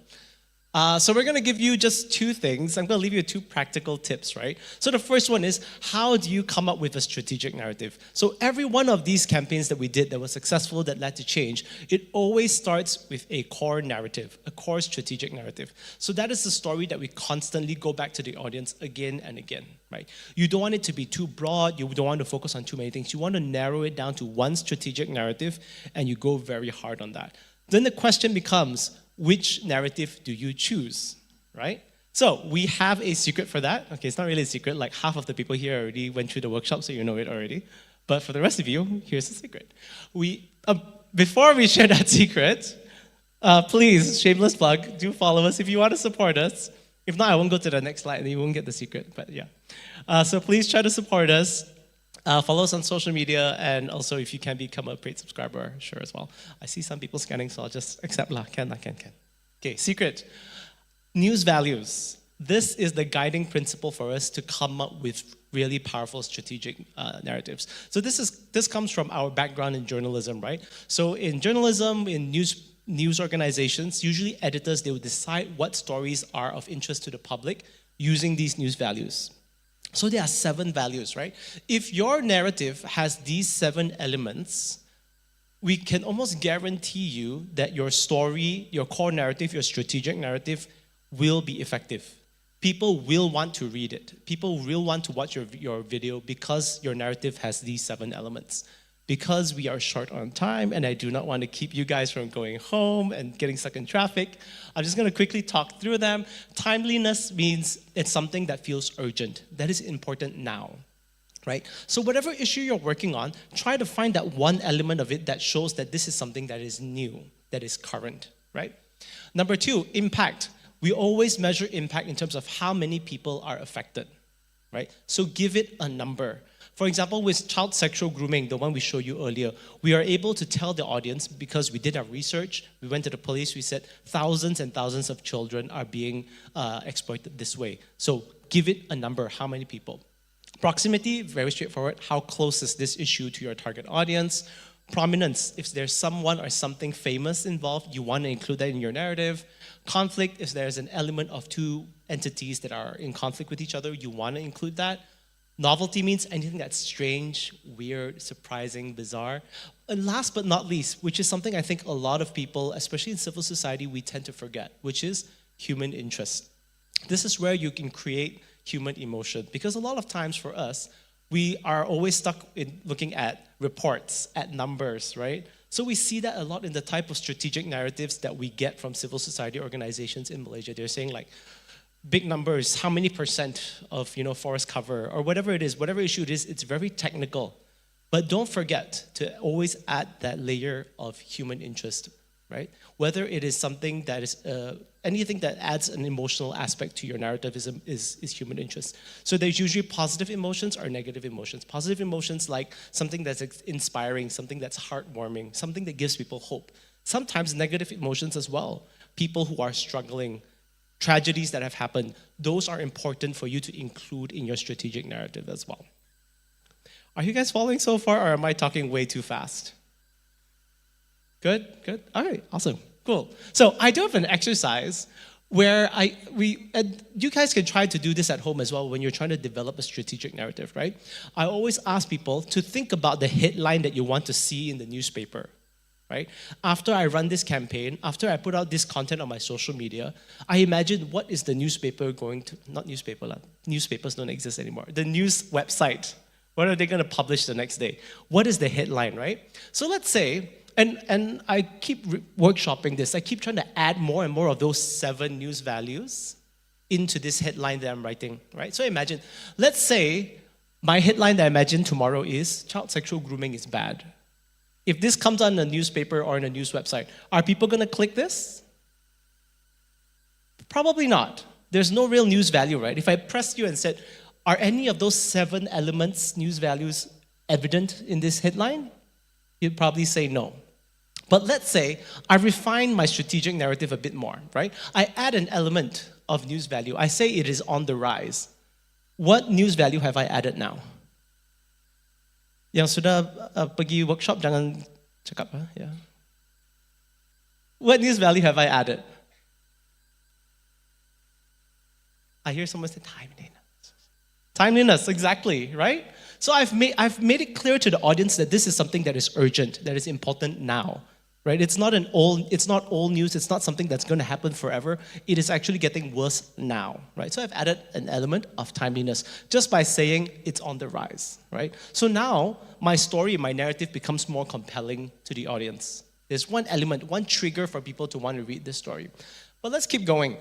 So we're going to give you just two things. I'm going to leave you two practical tips, right? So the first one is, how do you come up with a strategic narrative? So every one of these campaigns that we did that was successful, that led to change, it always starts with a core narrative, a core strategic narrative. So that is the story that we constantly go back to the audience again and again, right? You don't want it to be too broad. You don't want to focus on too many things. You want to narrow it down to one strategic narrative, and you go very hard on that. Then the question becomes, which narrative do you choose, right? So we have a secret for that. Okay, it's not really a secret. Like half of the people here already went through the workshop, so you know it already. But for the rest of you, here's the secret. Before we share that secret, please, shameless plug, do follow us if you want to support us. If not, I won't go to the next slide and you won't get the secret, but yeah. So please try to support us. Follow us on social media, and also if you can become a paid subscriber, sure as well. I see some people scanning, so I'll just accept lah. Can. Okay, secret. News values. This is the guiding principle for us to come up with really powerful strategic narratives. So this comes from our background in journalism, right? So in journalism, in news organizations, usually editors, they will decide what stories are of interest to the public using these news values. So there are 7 values, right? If your narrative has these 7 elements, we can almost guarantee you that your story, your core narrative, your strategic narrative will be effective. People will want to read it. People will want to watch your video because your narrative has these 7 elements. Because we are short on time and I do not want to keep you guys from going home and getting stuck in traffic, I'm just going to quickly talk through them. Timeliness means it's something that feels urgent, that is important now, right? So whatever issue you're working on, try to find that one element of it that shows that this is something that is new, that is current, right? Number 2, impact. We always measure impact in terms of how many people are affected, right? So give it a number. For example, with child sexual grooming, the one we showed you earlier, we are able to tell the audience, because we did our research, we went to the police, we said thousands and thousands of children are being exploited this way. So give it a number, how many people? Proximity, very straightforward. How close is this issue to your target audience? Prominence, if there's someone or something famous involved, you want to include that in your narrative. Conflict, if there's an element of 2 entities that are in conflict with each other, you want to include that. Novelty means anything that's strange, weird, surprising, bizarre. And last but not least, which is something I think a lot of people, especially in civil society, we tend to forget, which is human interest. This is where you can create human emotion, because a lot of times for us, we are always stuck in looking at reports, at numbers, right? So we see that a lot in the type of strategic narratives that we get from civil society organizations in Malaysia. They're saying like, big numbers, how many percent of forest cover, or whatever it is, whatever issue it is, it's very technical. But don't forget to always add that layer of human interest, right? Whether it is something that is, anything that adds an emotional aspect to your narrative is human interest. So there's usually positive emotions or negative emotions. Positive emotions like something that's inspiring, something that's heartwarming, something that gives people hope. Sometimes negative emotions as well. People who are struggling, tragedies that have happened, those are important for you to include in your strategic narrative as well. Are you guys following so far, or am I talking way too fast? Good? All right, awesome, cool. So I do have an exercise where you guys can try to do this at home as well when you're trying to develop a strategic narrative, right? I always ask people to think about the headline that you want to see in the newspaper. Right? After I run this campaign, after I put out this content on my social media, I imagine what is the newspaper going to, not newspaper, newspapers don't exist anymore, the news website, what are they going to publish the next day? What is the headline, right? So let's say, and I keep workshopping this, I keep trying to add more and more of those 7 news values into this headline that I'm writing, right? So imagine, let's say my headline that I imagine tomorrow is child sexual grooming is bad. If this comes on a newspaper or in a news website, are people going to click this? Probably not. There's no real news value, right? If I pressed you and said, are any of those 7 elements, news values, evident in this headline? You'd probably say no. But let's say I refine my strategic narrative a bit more, right? I add an element of news value. I say it is on the rise. What news value have I added now? Yang sudah pergi workshop, jangan cakap, yeah. What news value have I added? I hear someone say timeliness. Timeliness, exactly, right? So I've made it clear to the audience that this is something that is urgent, that is important now, right? It's not old news. It's not something that's going to happen forever. It is actually getting worse now, right? So I've added an element of timeliness just by saying it's on the rise, right? So now my story, my narrative becomes more compelling to the audience. There's one element, one trigger for people to want to read this story. But let's keep going.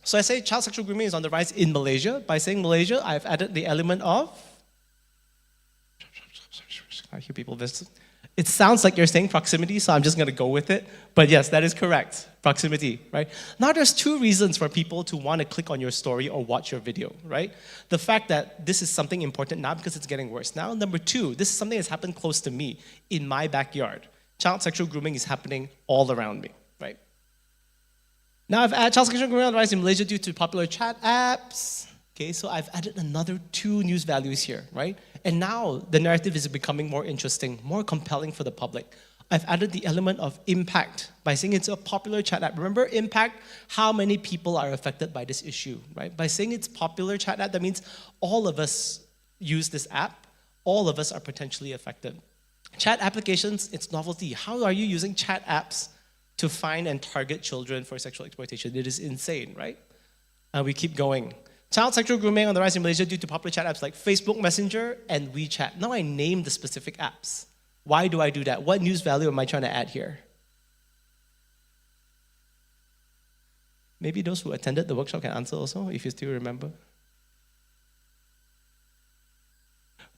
So I say child sexual grooming is on the rise in Malaysia. By saying Malaysia, I've added the element of... I hear people visit. It sounds like you're saying proximity, so I'm just going to go with it. But yes, that is correct. Proximity, right? Now there's 2 reasons for people to want to click on your story or watch your video, right? The fact that this is something important now because it's getting worse now. Number 2, this is something that's happened close to me, in my backyard. Child sexual grooming is happening all around me, right? Now I've added child sexual grooming on the rise in Malaysia due to popular chat apps. Okay, so I've added another 2 news values here, right? And now the narrative is becoming more interesting, more compelling for the public. I've added the element of impact by saying it's a popular chat app. Remember impact? How many people are affected by this issue, right? By saying it's popular chat app, that means all of us use this app. All of us are potentially affected. Chat applications, it's novelty. How are you using chat apps to find and target children for sexual exploitation? It is insane, right? And we keep going. Child sexual grooming on the rise in Malaysia due to popular chat apps like Facebook Messenger and WeChat. Now I name the specific apps. Why do I do that? What news value am I trying to add here? Maybe those who attended the workshop can answer also, if you still remember.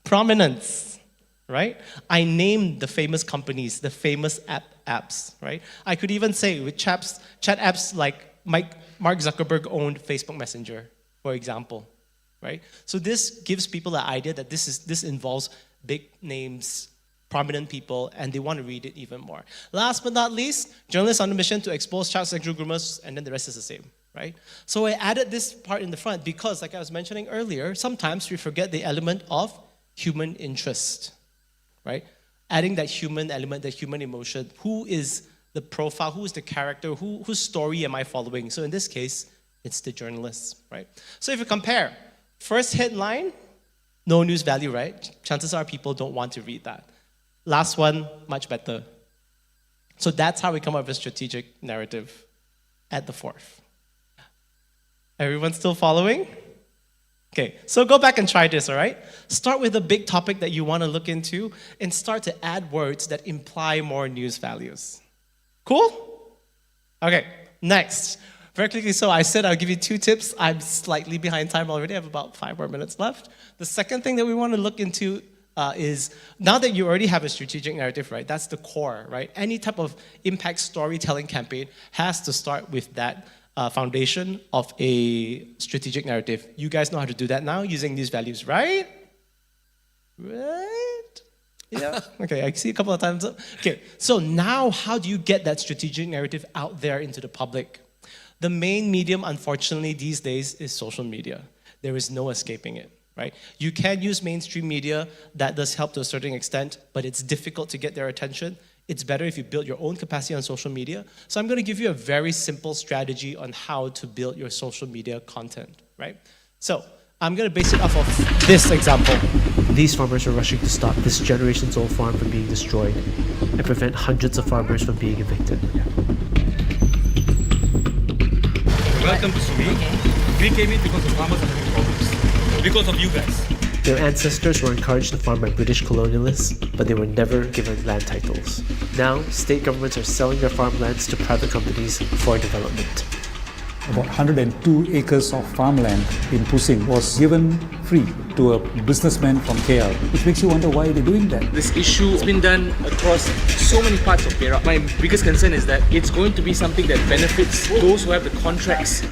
Prominence, right? I named the famous companies, the famous apps, right? I could even say with chat apps like Mark Zuckerberg owned Facebook Messenger, for example, right? So this gives people an idea that this involves big names, prominent people, and they want to read it even more. Last but not least, journalists on a mission to expose child sexual groomers, and then the rest is the same, right? So I added this part in the front because, like I was mentioning earlier, sometimes we forget the element of human interest, right? Adding that human element, that human emotion. Who is the profile? Who is the character? Whose story am I following? So in this case, it's the journalists, right? So if you compare, first headline, no news value, right? Chances are people don't want to read that. Last one, much better. So that's how we come up with a strategic narrative at the 4th. Everyone still following? Okay, so go back and try this, all right? Start with a big topic that you want to look into and start to add words that imply more news values. Cool? Okay, next. Very quickly, so I said I'll give you 2 tips. I'm slightly behind time already. I have about 5 more minutes left. The second thing that we want to look into is, now that you already have a strategic narrative, right? That's the core, right? Any type of impact storytelling campaign has to start with that foundation of a strategic narrative. You guys know how to do that now using these values, right? Right? Yeah. Okay, I see a couple of times. Okay, so now how do you get that strategic narrative out there into the public? The main medium, unfortunately, these days is social media. There is no escaping it, right? You can use mainstream media. That does help to a certain extent, but it's difficult to get their attention. It's better if you build your own capacity on social media. So I'm going to give you a very simple strategy on how to build your social media content, right? So I'm going to base it off of this example. These farmers are rushing to stop this generations-old farm from being destroyed and prevent hundreds of farmers from being evicted. Welcome to Sumi. We came in because the farmers are having problems. Because of you guys. Their ancestors were encouraged to farm by British colonialists, but they were never given land titles. Now, state governments are selling their farmlands to private companies for development. About 102 acres of farmland in Pusing was given free to a businessman from KL, which makes you wonder why they're doing that. This issue has been done across so many parts of Perak. My biggest concern is that it's going to be something that benefits those who have the contracts.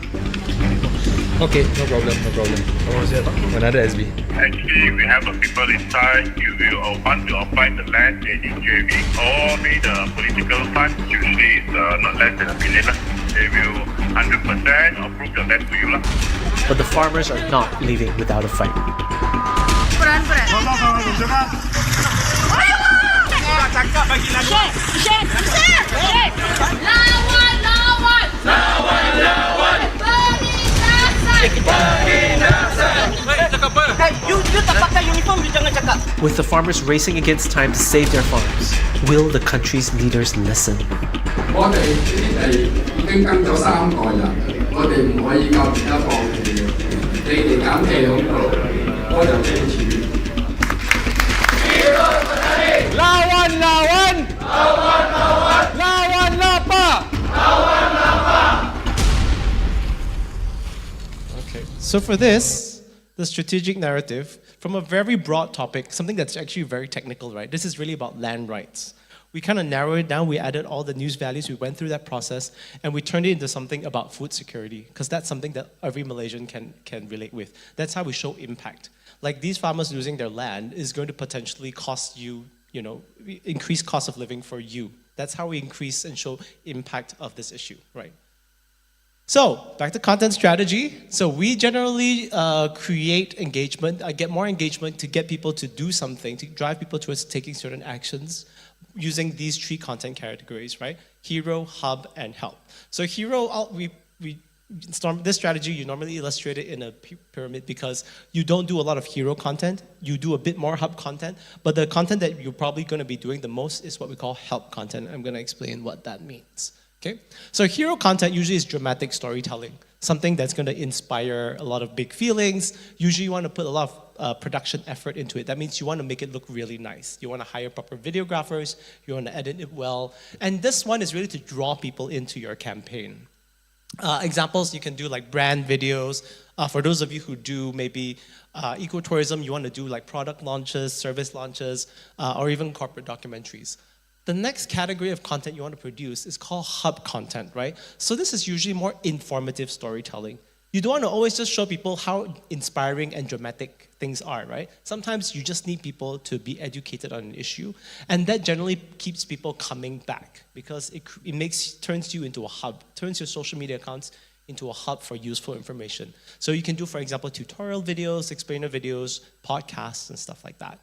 Okay, no problem. What was it? Another SB. Actually, we have people inside. You will want to apply the land in UJV or maybe the political fund. Usually it's not less than $1 million. They will 100% approve the land to you. But the farmers are not leaving without a fight. With the farmers racing against time to save their farms, will the country's leaders listen? Okay, so for this, the strategic narrative, from a very broad topic, something that's actually very technical, right? This is really about land rights. We kind of narrowed it down, we added all the news values, we went through that process, and we turned it into something about food security, because that's something that every Malaysian can relate with. That's how we show impact. Like these farmers losing their land is going to potentially cost you, increase cost of living for you. That's how we increase and show impact of this issue, right? So, back to content strategy. So we generally create engagement, get more engagement to get people to do something, to drive people towards taking certain actions using these 3 content categories, right? Hero, hub, and help. So hero, this strategy, you normally illustrate it in a pyramid because you don't do a lot of hero content, you do a bit more hub content, but the content that you're probably gonna be doing the most is what we call help content. I'm gonna explain what that means. Okay, so hero content usually is dramatic storytelling, something that's going to inspire a lot of big feelings. Usually you want to put a lot of production effort into it. That means you want to make it look really nice. You want to hire proper videographers, you want to edit it well. And this one is really to draw people into your campaign. Examples, you can do like brand videos. For those of you who do maybe ecotourism, you want to do like product launches, service launches, or even corporate documentaries. The next category of content you want to produce is called hub content, right? So this is usually more informative storytelling. You don't want to always just show people how inspiring and dramatic things are, right? Sometimes you just need people to be educated on an issue, and that generally keeps people coming back because it turns you into a hub, turns your social media accounts into a hub for useful information. So you can do, for example, tutorial videos, explainer videos, podcasts, and stuff like that.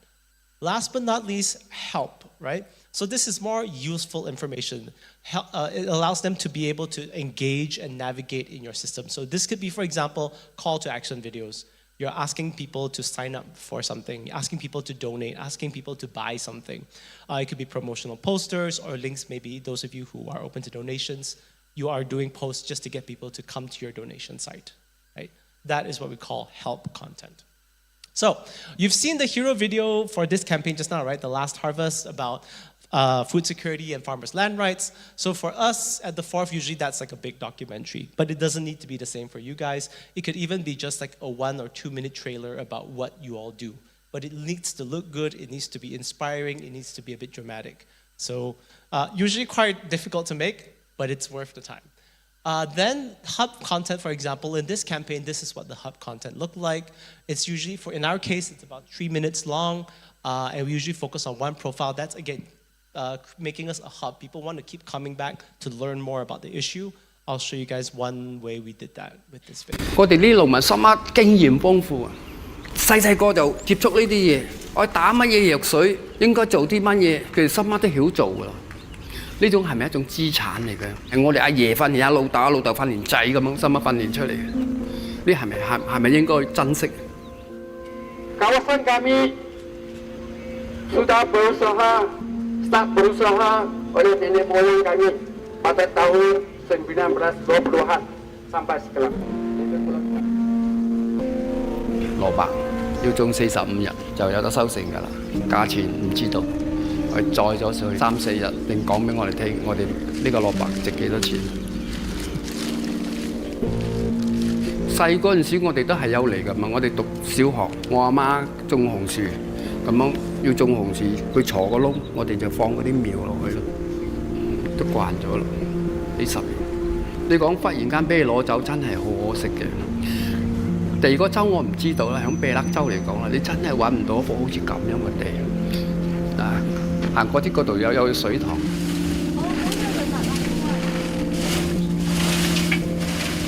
Last but not least, help, right? So this is more useful information. It allows them to be able to engage and navigate in your system. So this could be, for example, call to action videos. You're asking people to sign up for something, asking people to donate, asking people to buy something. It could be promotional posters or links, maybe those of you who are open to donations. You are doing posts just to get people to come to your donation site, right? That is what we call help content. So you've seen the hero video for this campaign just now, right? The last harvest about food security and farmers' land rights. So for us at the Fourth, usually that's like a big documentary, but it doesn't need to be the same for you guys. It could even be just like a 1 or 2 minute trailer about what you all do. But it needs to look good, it needs to be inspiring, it needs to be a bit dramatic. So usually quite difficult to make, but it's worth the time. Then hub content, for example, in this campaign, this is what the hub content looked like. It's usually, in our case, it's about 3 minutes long, and we usually focus on one profile. That's, again, making us a hub. People want to keep coming back to learn more about the issue. I'll show you guys one way we did that with this video. 我哋呢農民心乜經驗豐富啊，細個就接觸呢啲嘢，我打乜嘢藥水，應該做啲乜嘢，佢哋心乜都曉做㗎啦。呢種係咪一種資產嚟嘅？係我哋阿爺訓練阿老豆，阿老豆訓練仔咁樣，心乜訓練出嚟嘅？呢係咪應該珍惜？ Kawasan kami sudah start berusaha oleh nenek moyang kami pada tahun 1920-an sampai sekarang. 蘿蔔要種45日就有得收成㗎啦，價錢唔知道，我載咗上去3、4日，並講俾我哋聽，我哋呢個蘿蔔值幾多錢。細嗰陣時，我哋都係有嚟㗎嘛。我哋讀小學，我阿媽種紅樹，咁樣要種紅樹，佢鋤個窿，我哋就放嗰啲苗落去咯，都慣咗啦，幾十年。你講忽然間俾你攞走，真係好可惜嘅。第二個州我唔知道啦，響秘勒州嚟講啦，你真係揾唔到一幅好似咁樣嘅地啊！行過啲嗰度有水塘。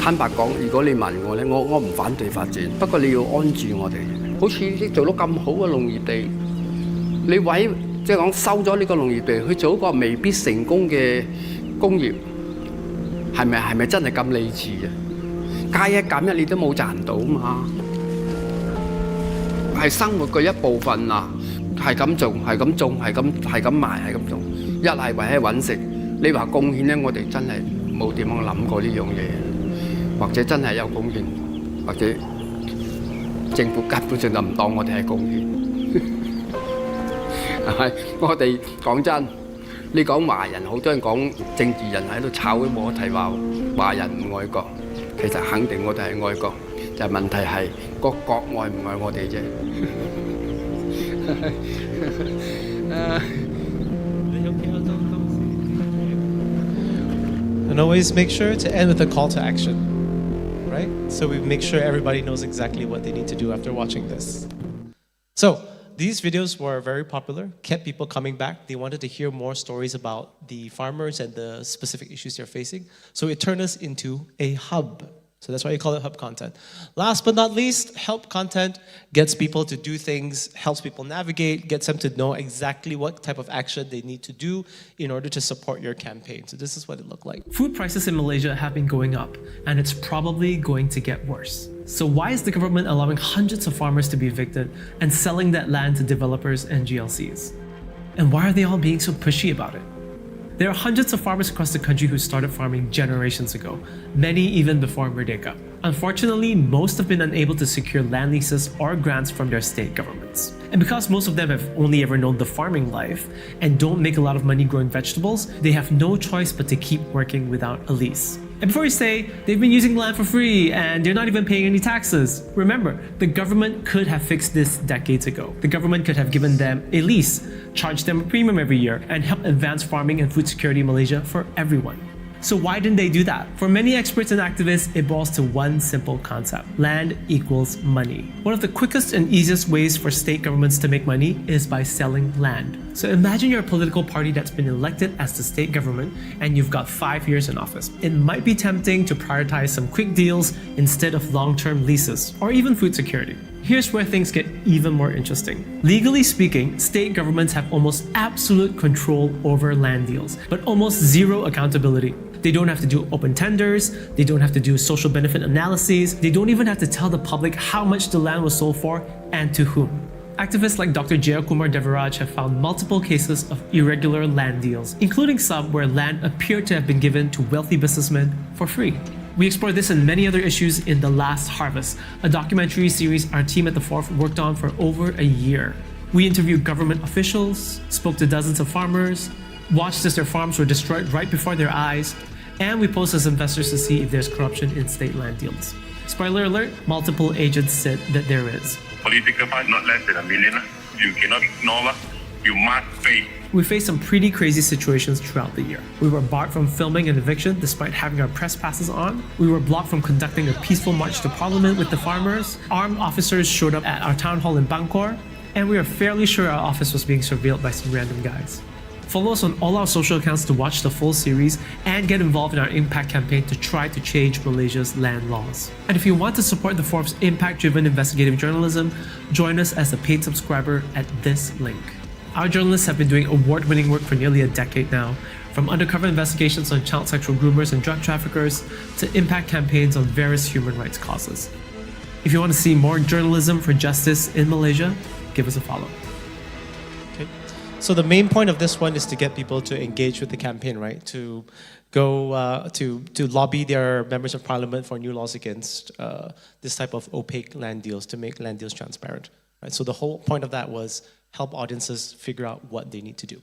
坦白講，如果你問我咧，我唔反對發展，不過你要安住我哋。好似啲做到咁好嘅農業地，你即係講收咗呢個農業地，去做一個未必成功嘅工業，係咪真係咁理智啊？加一減一你都冇賺到嘛，係生活嘅一部分啊，係咁種，係咁種，係咁賣，係咁種，一係為咗揾食。你話貢獻咧，我哋真係冇點樣諗過呢樣嘢。或者真係有貢獻，或者政府根本上就唔當我哋係貢獻。係我哋講真，你講華人，好多人講政治人喺度炒都冇得睇話華人唔愛國，其實肯定我哋係愛國，就係問題係個國愛唔愛我哋啫。And always make sure to end with a call to action. Right? So we make sure everybody knows exactly what they need to do after watching this. So these videos were very popular, kept people coming back. They wanted to hear more stories about the farmers and the specific issues they're facing. So it turned us into a hub. So that's why you call it hub content. Last but not least, help content gets people to do things, helps people navigate, gets them to know exactly what type of action they need to do in order to support your campaign. So this is what it looked like. Food prices in Malaysia have been going up, and it's probably going to get worse. So why is the government allowing hundreds of farmers to be evicted and selling that land to developers and GLCs? And why are they all being so pushy about it? There are hundreds of farmers across the country who started farming generations ago, many even before Merdeka. Unfortunately, most have been unable to secure land leases or grants from their state governments. And because most of them have only ever known the farming life and don't make a lot of money growing vegetables, they have no choice but to keep working without a lease. And before you say, they've been using land for free and they're not even paying any taxes, remember, the government could have fixed this decades ago. The government could have given them a lease, charged them a premium every year, and helped advance farming and food security in Malaysia for everyone. So why didn't they do that? For many experts and activists, it boils to one simple concept: land equals money. One of the quickest and easiest ways for state governments to make money is by selling land. So imagine you're a political party that's been elected as the state government and you've got 5 years in office. It might be tempting to prioritize some quick deals instead of long-term leases or even food security. Here's where things get even more interesting. Legally speaking, state governments have almost absolute control over land deals, but almost zero accountability. They don't have to do open tenders, they don't have to do social benefit analyses, they don't even have to tell the public how much the land was sold for and to whom. Activists like Dr. Jayakumar Devaraj have found multiple cases of irregular land deals, including some where land appeared to have been given to wealthy businessmen for free. We explored this and many other issues in The Last Harvest, a documentary series our team at The Fourth worked on for over a year. We interviewed government officials, spoke to dozens of farmers, watched as their farms were destroyed right before their eyes, and we posed as investors to see if there's corruption in state land deals. Spoiler alert, multiple agents said that there is. Political fund not less than $1 million. You cannot ignore. You must pay. We faced some pretty crazy situations throughout the year. We were barred from filming an eviction despite having our press passes on. We were blocked from conducting a peaceful march to parliament with the farmers. Armed officers showed up at our town hall in Bangkor, and we are fairly sure our office was being surveilled by some random guys. Follow us on all our social accounts to watch the full series and get involved in our impact campaign to try to change Malaysia's land laws. And if you want to support the Forbes impact-driven investigative journalism, join us as a paid subscriber at this link. Our journalists have been doing award-winning work for nearly a decade now, from undercover investigations on child sexual groomers and drug traffickers to impact campaigns on various human rights causes. If you want to see more journalism for justice in Malaysia, give us a follow. So the main point of this one is to get people to engage with the campaign, right? To go to lobby their members of parliament for new laws against this type of opaque land deals, to make land deals transparent, right? So the whole point of that was help audiences figure out what they need to do.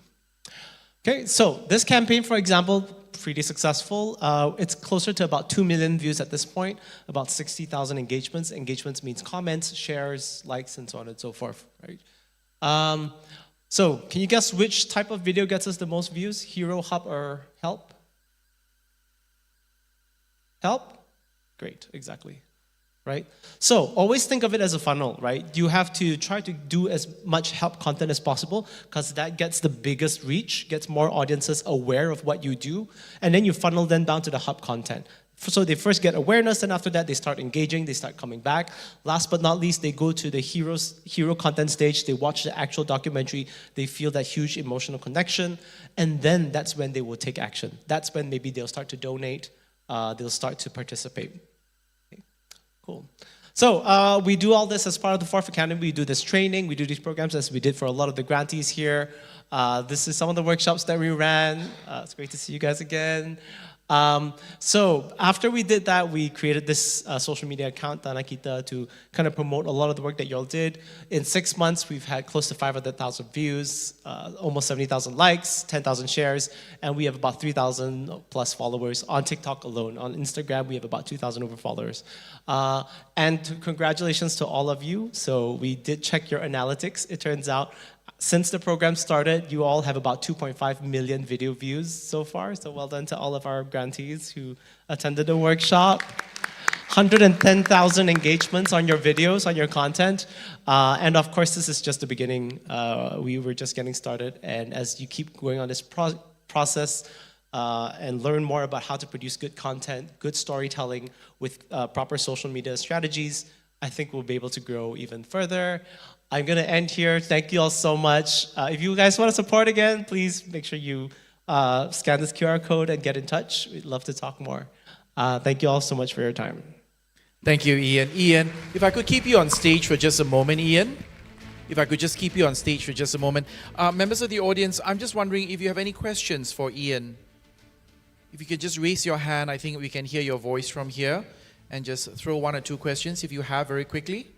Okay, so this campaign, for example, pretty successful. It's closer to about 2 million views at this point, about 60,000 engagements. Engagements means comments, shares, likes, and so on and so forth, right? So can you guess which type of video gets us the most views? Hero, hub, or help? Help? Great, exactly. Right? So always think of it as a funnel, right? You have to try to do as much help content as possible because that gets the biggest reach, gets more audiences aware of what you do, and then you funnel them down to the hub content. So they first get awareness, and after that they start engaging, they start coming back. Last but not least, they go to the hero content stage, they watch the actual documentary, they feel that huge emotional connection, and then that's when they will take action. That's when maybe they'll start to donate, they'll start to participate. Cool. So we do all this as part of the Fourth Academy. We do this training, we do these programs as we did for a lot of the grantees here. This is some of the workshops that we ran. It's great to see you guys again. So after we did that, we created this social media account, Tanah Kita, to kind of promote a lot of the work that y'all did. In 6 months, we've had close to 500,000 views, almost 70,000 likes, 10,000 shares, and we have about 3,000 plus followers on TikTok alone. On Instagram, we have about 2,000 over followers. And congratulations to all of you. So we did check your analytics. It turns out since the program started, you all have about 2.5 million video views so far. So well done to all of our grantees who attended the workshop. 110,000 engagements on your videos, on your content. And of course, this is just the beginning. We were just getting started. And as you keep going on this process and learn more about how to produce good content, good storytelling with proper social media strategies, I think we'll be able to grow even further. I'm going to end here. Thank you all so much. If you guys want to support again, please make sure you scan this QR code and get in touch. We'd love to talk more. Thank you all so much for your time. Thank you, Ian. Ian, if I could keep you on stage for just a moment, Ian. If I could just keep you on stage for just a moment. Members of the audience, I'm just wondering if you have any questions for Ian. If you could just raise your hand, I think we can hear your voice from here. And just throw 1 or 2 questions if you have very quickly.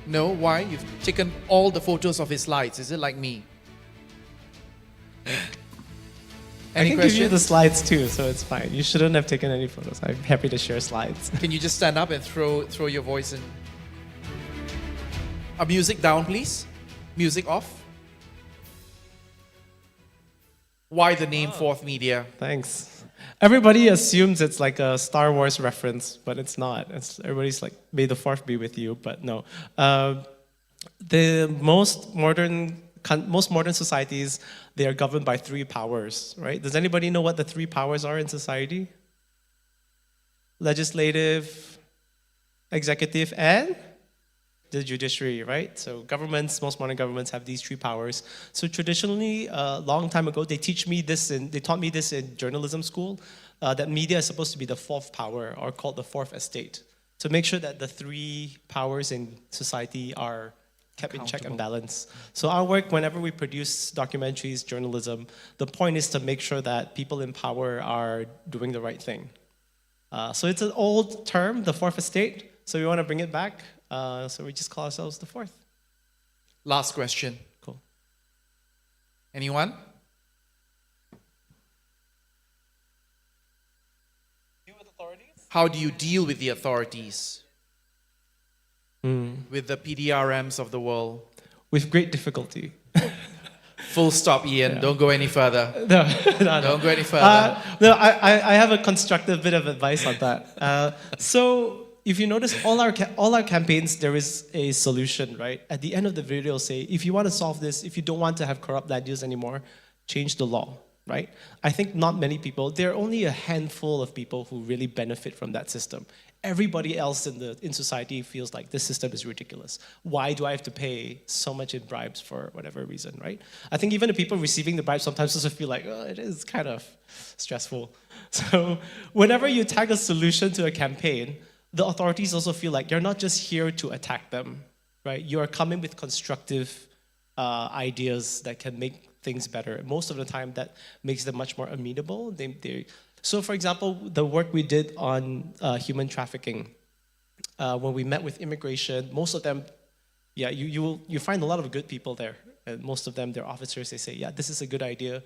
No? Why? You've taken all the photos of his slides. Is it like me? I can give you the slides too, so it's fine. You shouldn't have taken any photos. I'm happy to share slides. Can you just stand up and throw your voice in? Music down, please. Music off. Why the name Fourth Media? Thanks. Everybody assumes it's like a Star Wars reference, but it's not. Everybody's like, may the Fourth be with you, but no. The most modern societies, they are governed by 3 powers, right? Does anybody know what the 3 powers are in society? Legislative, executive, and the judiciary, right? So governments, most modern governments have these 3 powers. So traditionally, a long time ago, they taught me this in journalism school, that media is supposed to be the 4th power, or called the 4th estate, to make sure that the 3 powers in society are kept in check and balance. So our work, whenever we produce documentaries, journalism, the point is to make sure that people in power are doing the right thing. So it's an old term, the 4th estate, so we want to bring it back. So we just call ourselves the 4th. Last question. Cool. Anyone? Deal with authorities? How do you deal with the authorities? With the PDRMs of the world? With great difficulty. Full stop, Ian. Yeah. Don't go any further. No. Don't go any further. I have a constructive bit of advice on that. So if you notice, all our campaigns, there is a solution, right? At the end of the video, say, if you want to solve this, if you don't want to have corrupt land use anymore, change the law, right? I think not many people, there are only a handful of people who really benefit from that system. Everybody else in society feels like this system is ridiculous. Why do I have to pay so much in bribes for whatever reason, right? I think even the people receiving the bribes sometimes also feel like, oh, it is kind of stressful. So whenever you tag a solution to a campaign, the authorities also feel like you're not just here to attack them, right? You are coming with constructive ideas that can make things better. Most of the time, that makes them much more amenable. So for example, the work we did on human trafficking, when we met with immigration, most of them yeah, you find a lot of good people there. And most of them, they're officers, they say, yeah, this is a good idea.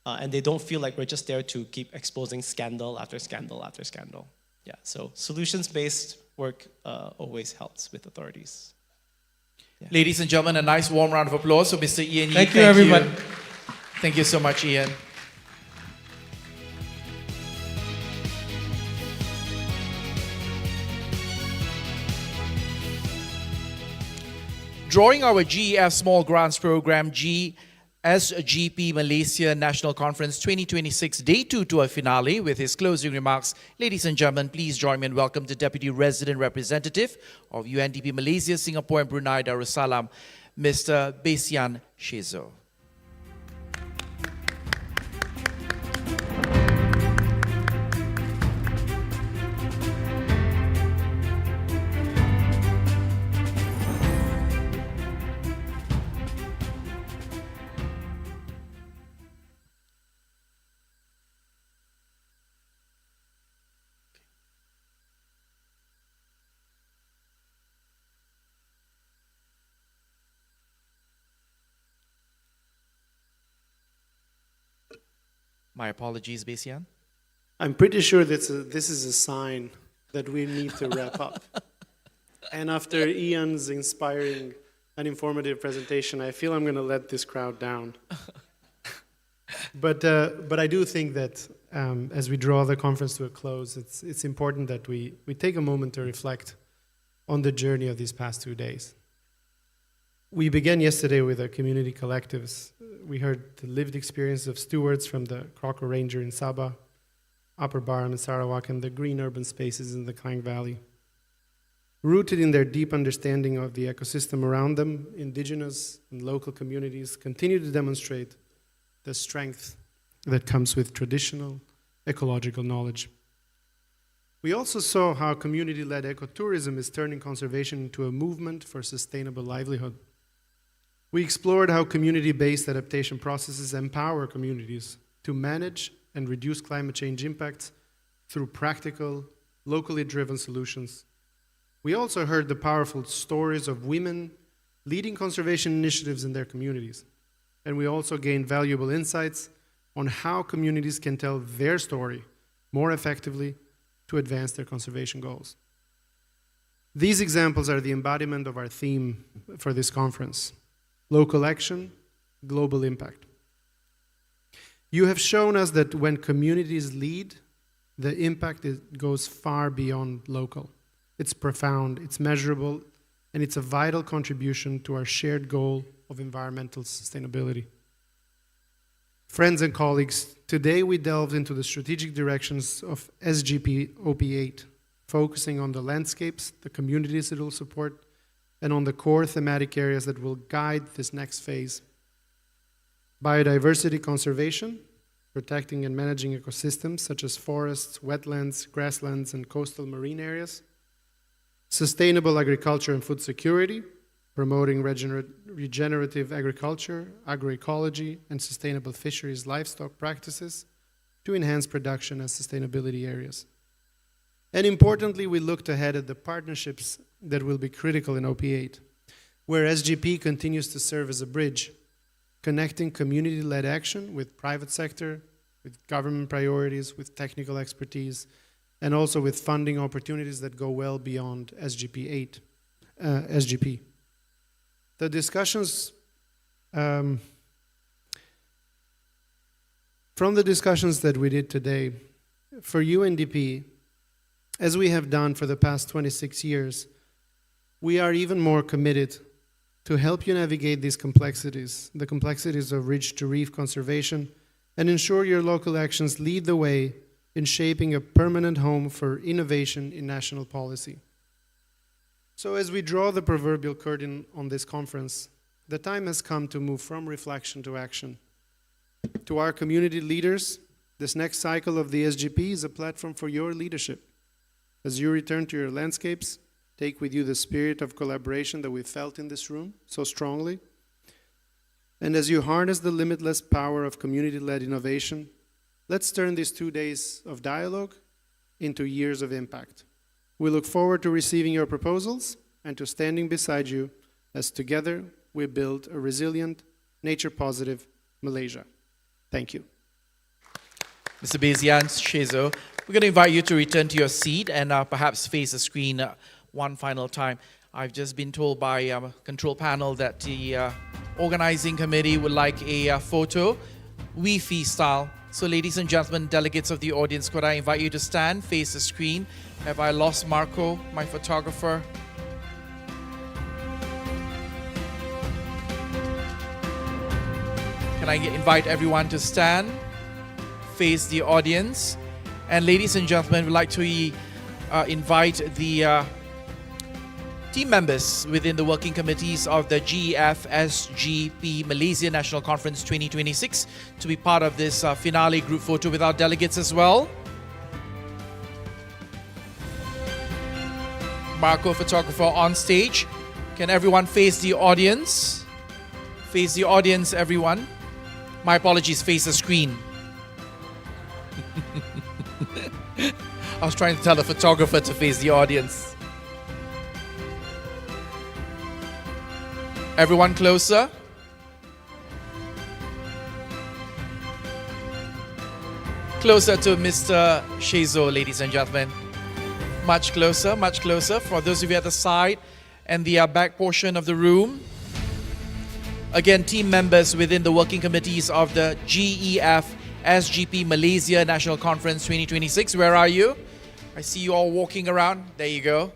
And they don't feel like we're just there to keep exposing scandal after scandal after scandal. Yeah, so solutions-based work always helps with authorities. Yeah. Ladies and gentlemen, a nice warm round of applause for Mr. Ian Yee. Thank you, everyone. Thank you so much, Ian. Drawing our GEF Small Grants Program, SGP Malaysia National Conference 2026 Day 2 to a finale with his closing remarks. Ladies and gentlemen, please join me in welcome to Deputy Resident Representative of UNDP Malaysia, Singapore and Brunei Darussalam, Mr. Besian Xhezo. My apologies, Besian. I'm pretty sure that this is a sign that we need to wrap up. And after Ian's inspiring and informative presentation, I feel I'm going to let this crowd down. But I do think that as we draw the conference to a close, it's important that we take a moment to reflect on the journey of these past 2 days. We began yesterday with our community collectives. We heard the lived experience of stewards from the Crocker Ranger in Sabah, Upper Barham in Sarawak, and the green urban spaces in the Klang Valley. Rooted in their deep understanding of the ecosystem around them, indigenous and local communities continue to demonstrate the strength that comes with traditional ecological knowledge. We also saw how community-led ecotourism is turning conservation into a movement for sustainable livelihood. We explored how community-based adaptation processes empower communities to manage and reduce climate change impacts through practical, locally driven solutions. We also heard the powerful stories of women leading conservation initiatives in their communities. And we also gained valuable insights on how communities can tell their story more effectively to advance their conservation goals. These examples are the embodiment of our theme for this conference: local action, global impact. You have shown us that when communities lead, the impact goes far beyond local. It's profound, it's measurable, and it's a vital contribution to our shared goal of environmental sustainability. Friends and colleagues, today we delved into the strategic directions of SGP OP8, focusing on the landscapes, the communities it will support, and on the core thematic areas that will guide this next phase: biodiversity conservation, protecting and managing ecosystems such as forests, wetlands, grasslands, and coastal marine areas; sustainable agriculture and food security, promoting regenerative agriculture, agroecology, and sustainable fisheries livestock practices to enhance production and sustainability areas. And importantly, we looked ahead at the partnerships that will be critical in OP8, where SGP continues to serve as a bridge, connecting community-led action with private sector, with government priorities, with technical expertise, and also with funding opportunities that go well beyond SGP. The discussions, from the discussions that we did today, for UNDP, as we have done for the past 26 years, we are even more committed to help you navigate these complexities, the complexities of ridge-to-reef conservation, and ensure your local actions lead the way in shaping a permanent home for innovation in national policy. So as we draw the proverbial curtain on this conference, the time has come to move from reflection to action. To our community leaders, this next cycle of the SGP is a platform for your leadership. As you return to your landscapes, take with you the spirit of collaboration that we felt in this room so strongly. And as you harness the limitless power of community-led innovation, let's turn these 2 days of dialogue into years of impact. We look forward to receiving your proposals and to standing beside you as together we build a resilient, nature-positive Malaysia. Thank you. Mr. Besian, Xhezo, we're going to invite you to return to your seat and perhaps face the screen one final time. I've just been told by control panel that the organizing committee would like a photo, Wi-Fi style. So ladies and gentlemen, delegates of the audience, could I invite you to stand, face the screen? Have I lost Marco, my photographer? Can I invite everyone to stand, face the audience? And ladies and gentlemen, we'd like to invite the team members within the working committees of the GEF SGP Malaysia National Conference 2026 to be part of this finale group photo with our delegates as well. Marco, photographer, on stage. Can everyone face the audience? Face the audience, everyone. My apologies, face the screen. I was trying to tell the photographer to face the audience. Everyone closer. Closer to Mr. Xhezo, ladies and gentlemen. Much closer, much closer. For those of you at the side and the back portion of the room. Again, team members within the working committees of the GEF SGP Malaysia National Conference 2026. Where are you? I see you all walking around. There you go.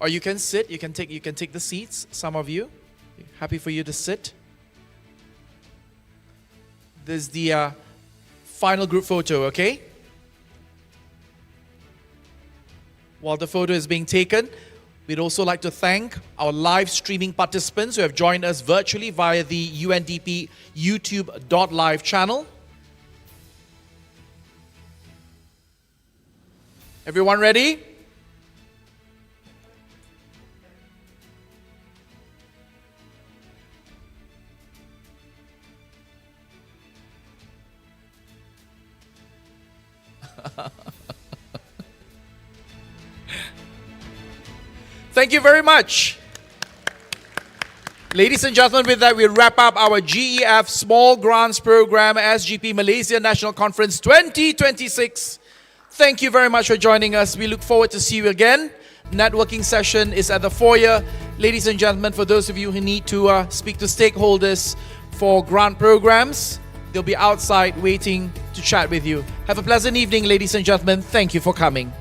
Or you can sit, you can take the seats, some of you. Happy for you to sit. This is the final group photo, okay? While the photo is being taken, we'd also like to thank our live streaming participants who have joined us virtually via the UNDP YouTube.live channel. Everyone ready? Thank you very much. Ladies and gentlemen, with that, we wrap up our GEF Small Grants Program SGP Malaysia National Conference 2026. Thank you very much for joining us. We look forward to see you again. Networking session is at the foyer. Ladies and gentlemen, for those of you who need to speak to stakeholders for grant programs, they'll be outside waiting to chat with you. Have a pleasant evening, ladies and gentlemen. Thank you for coming.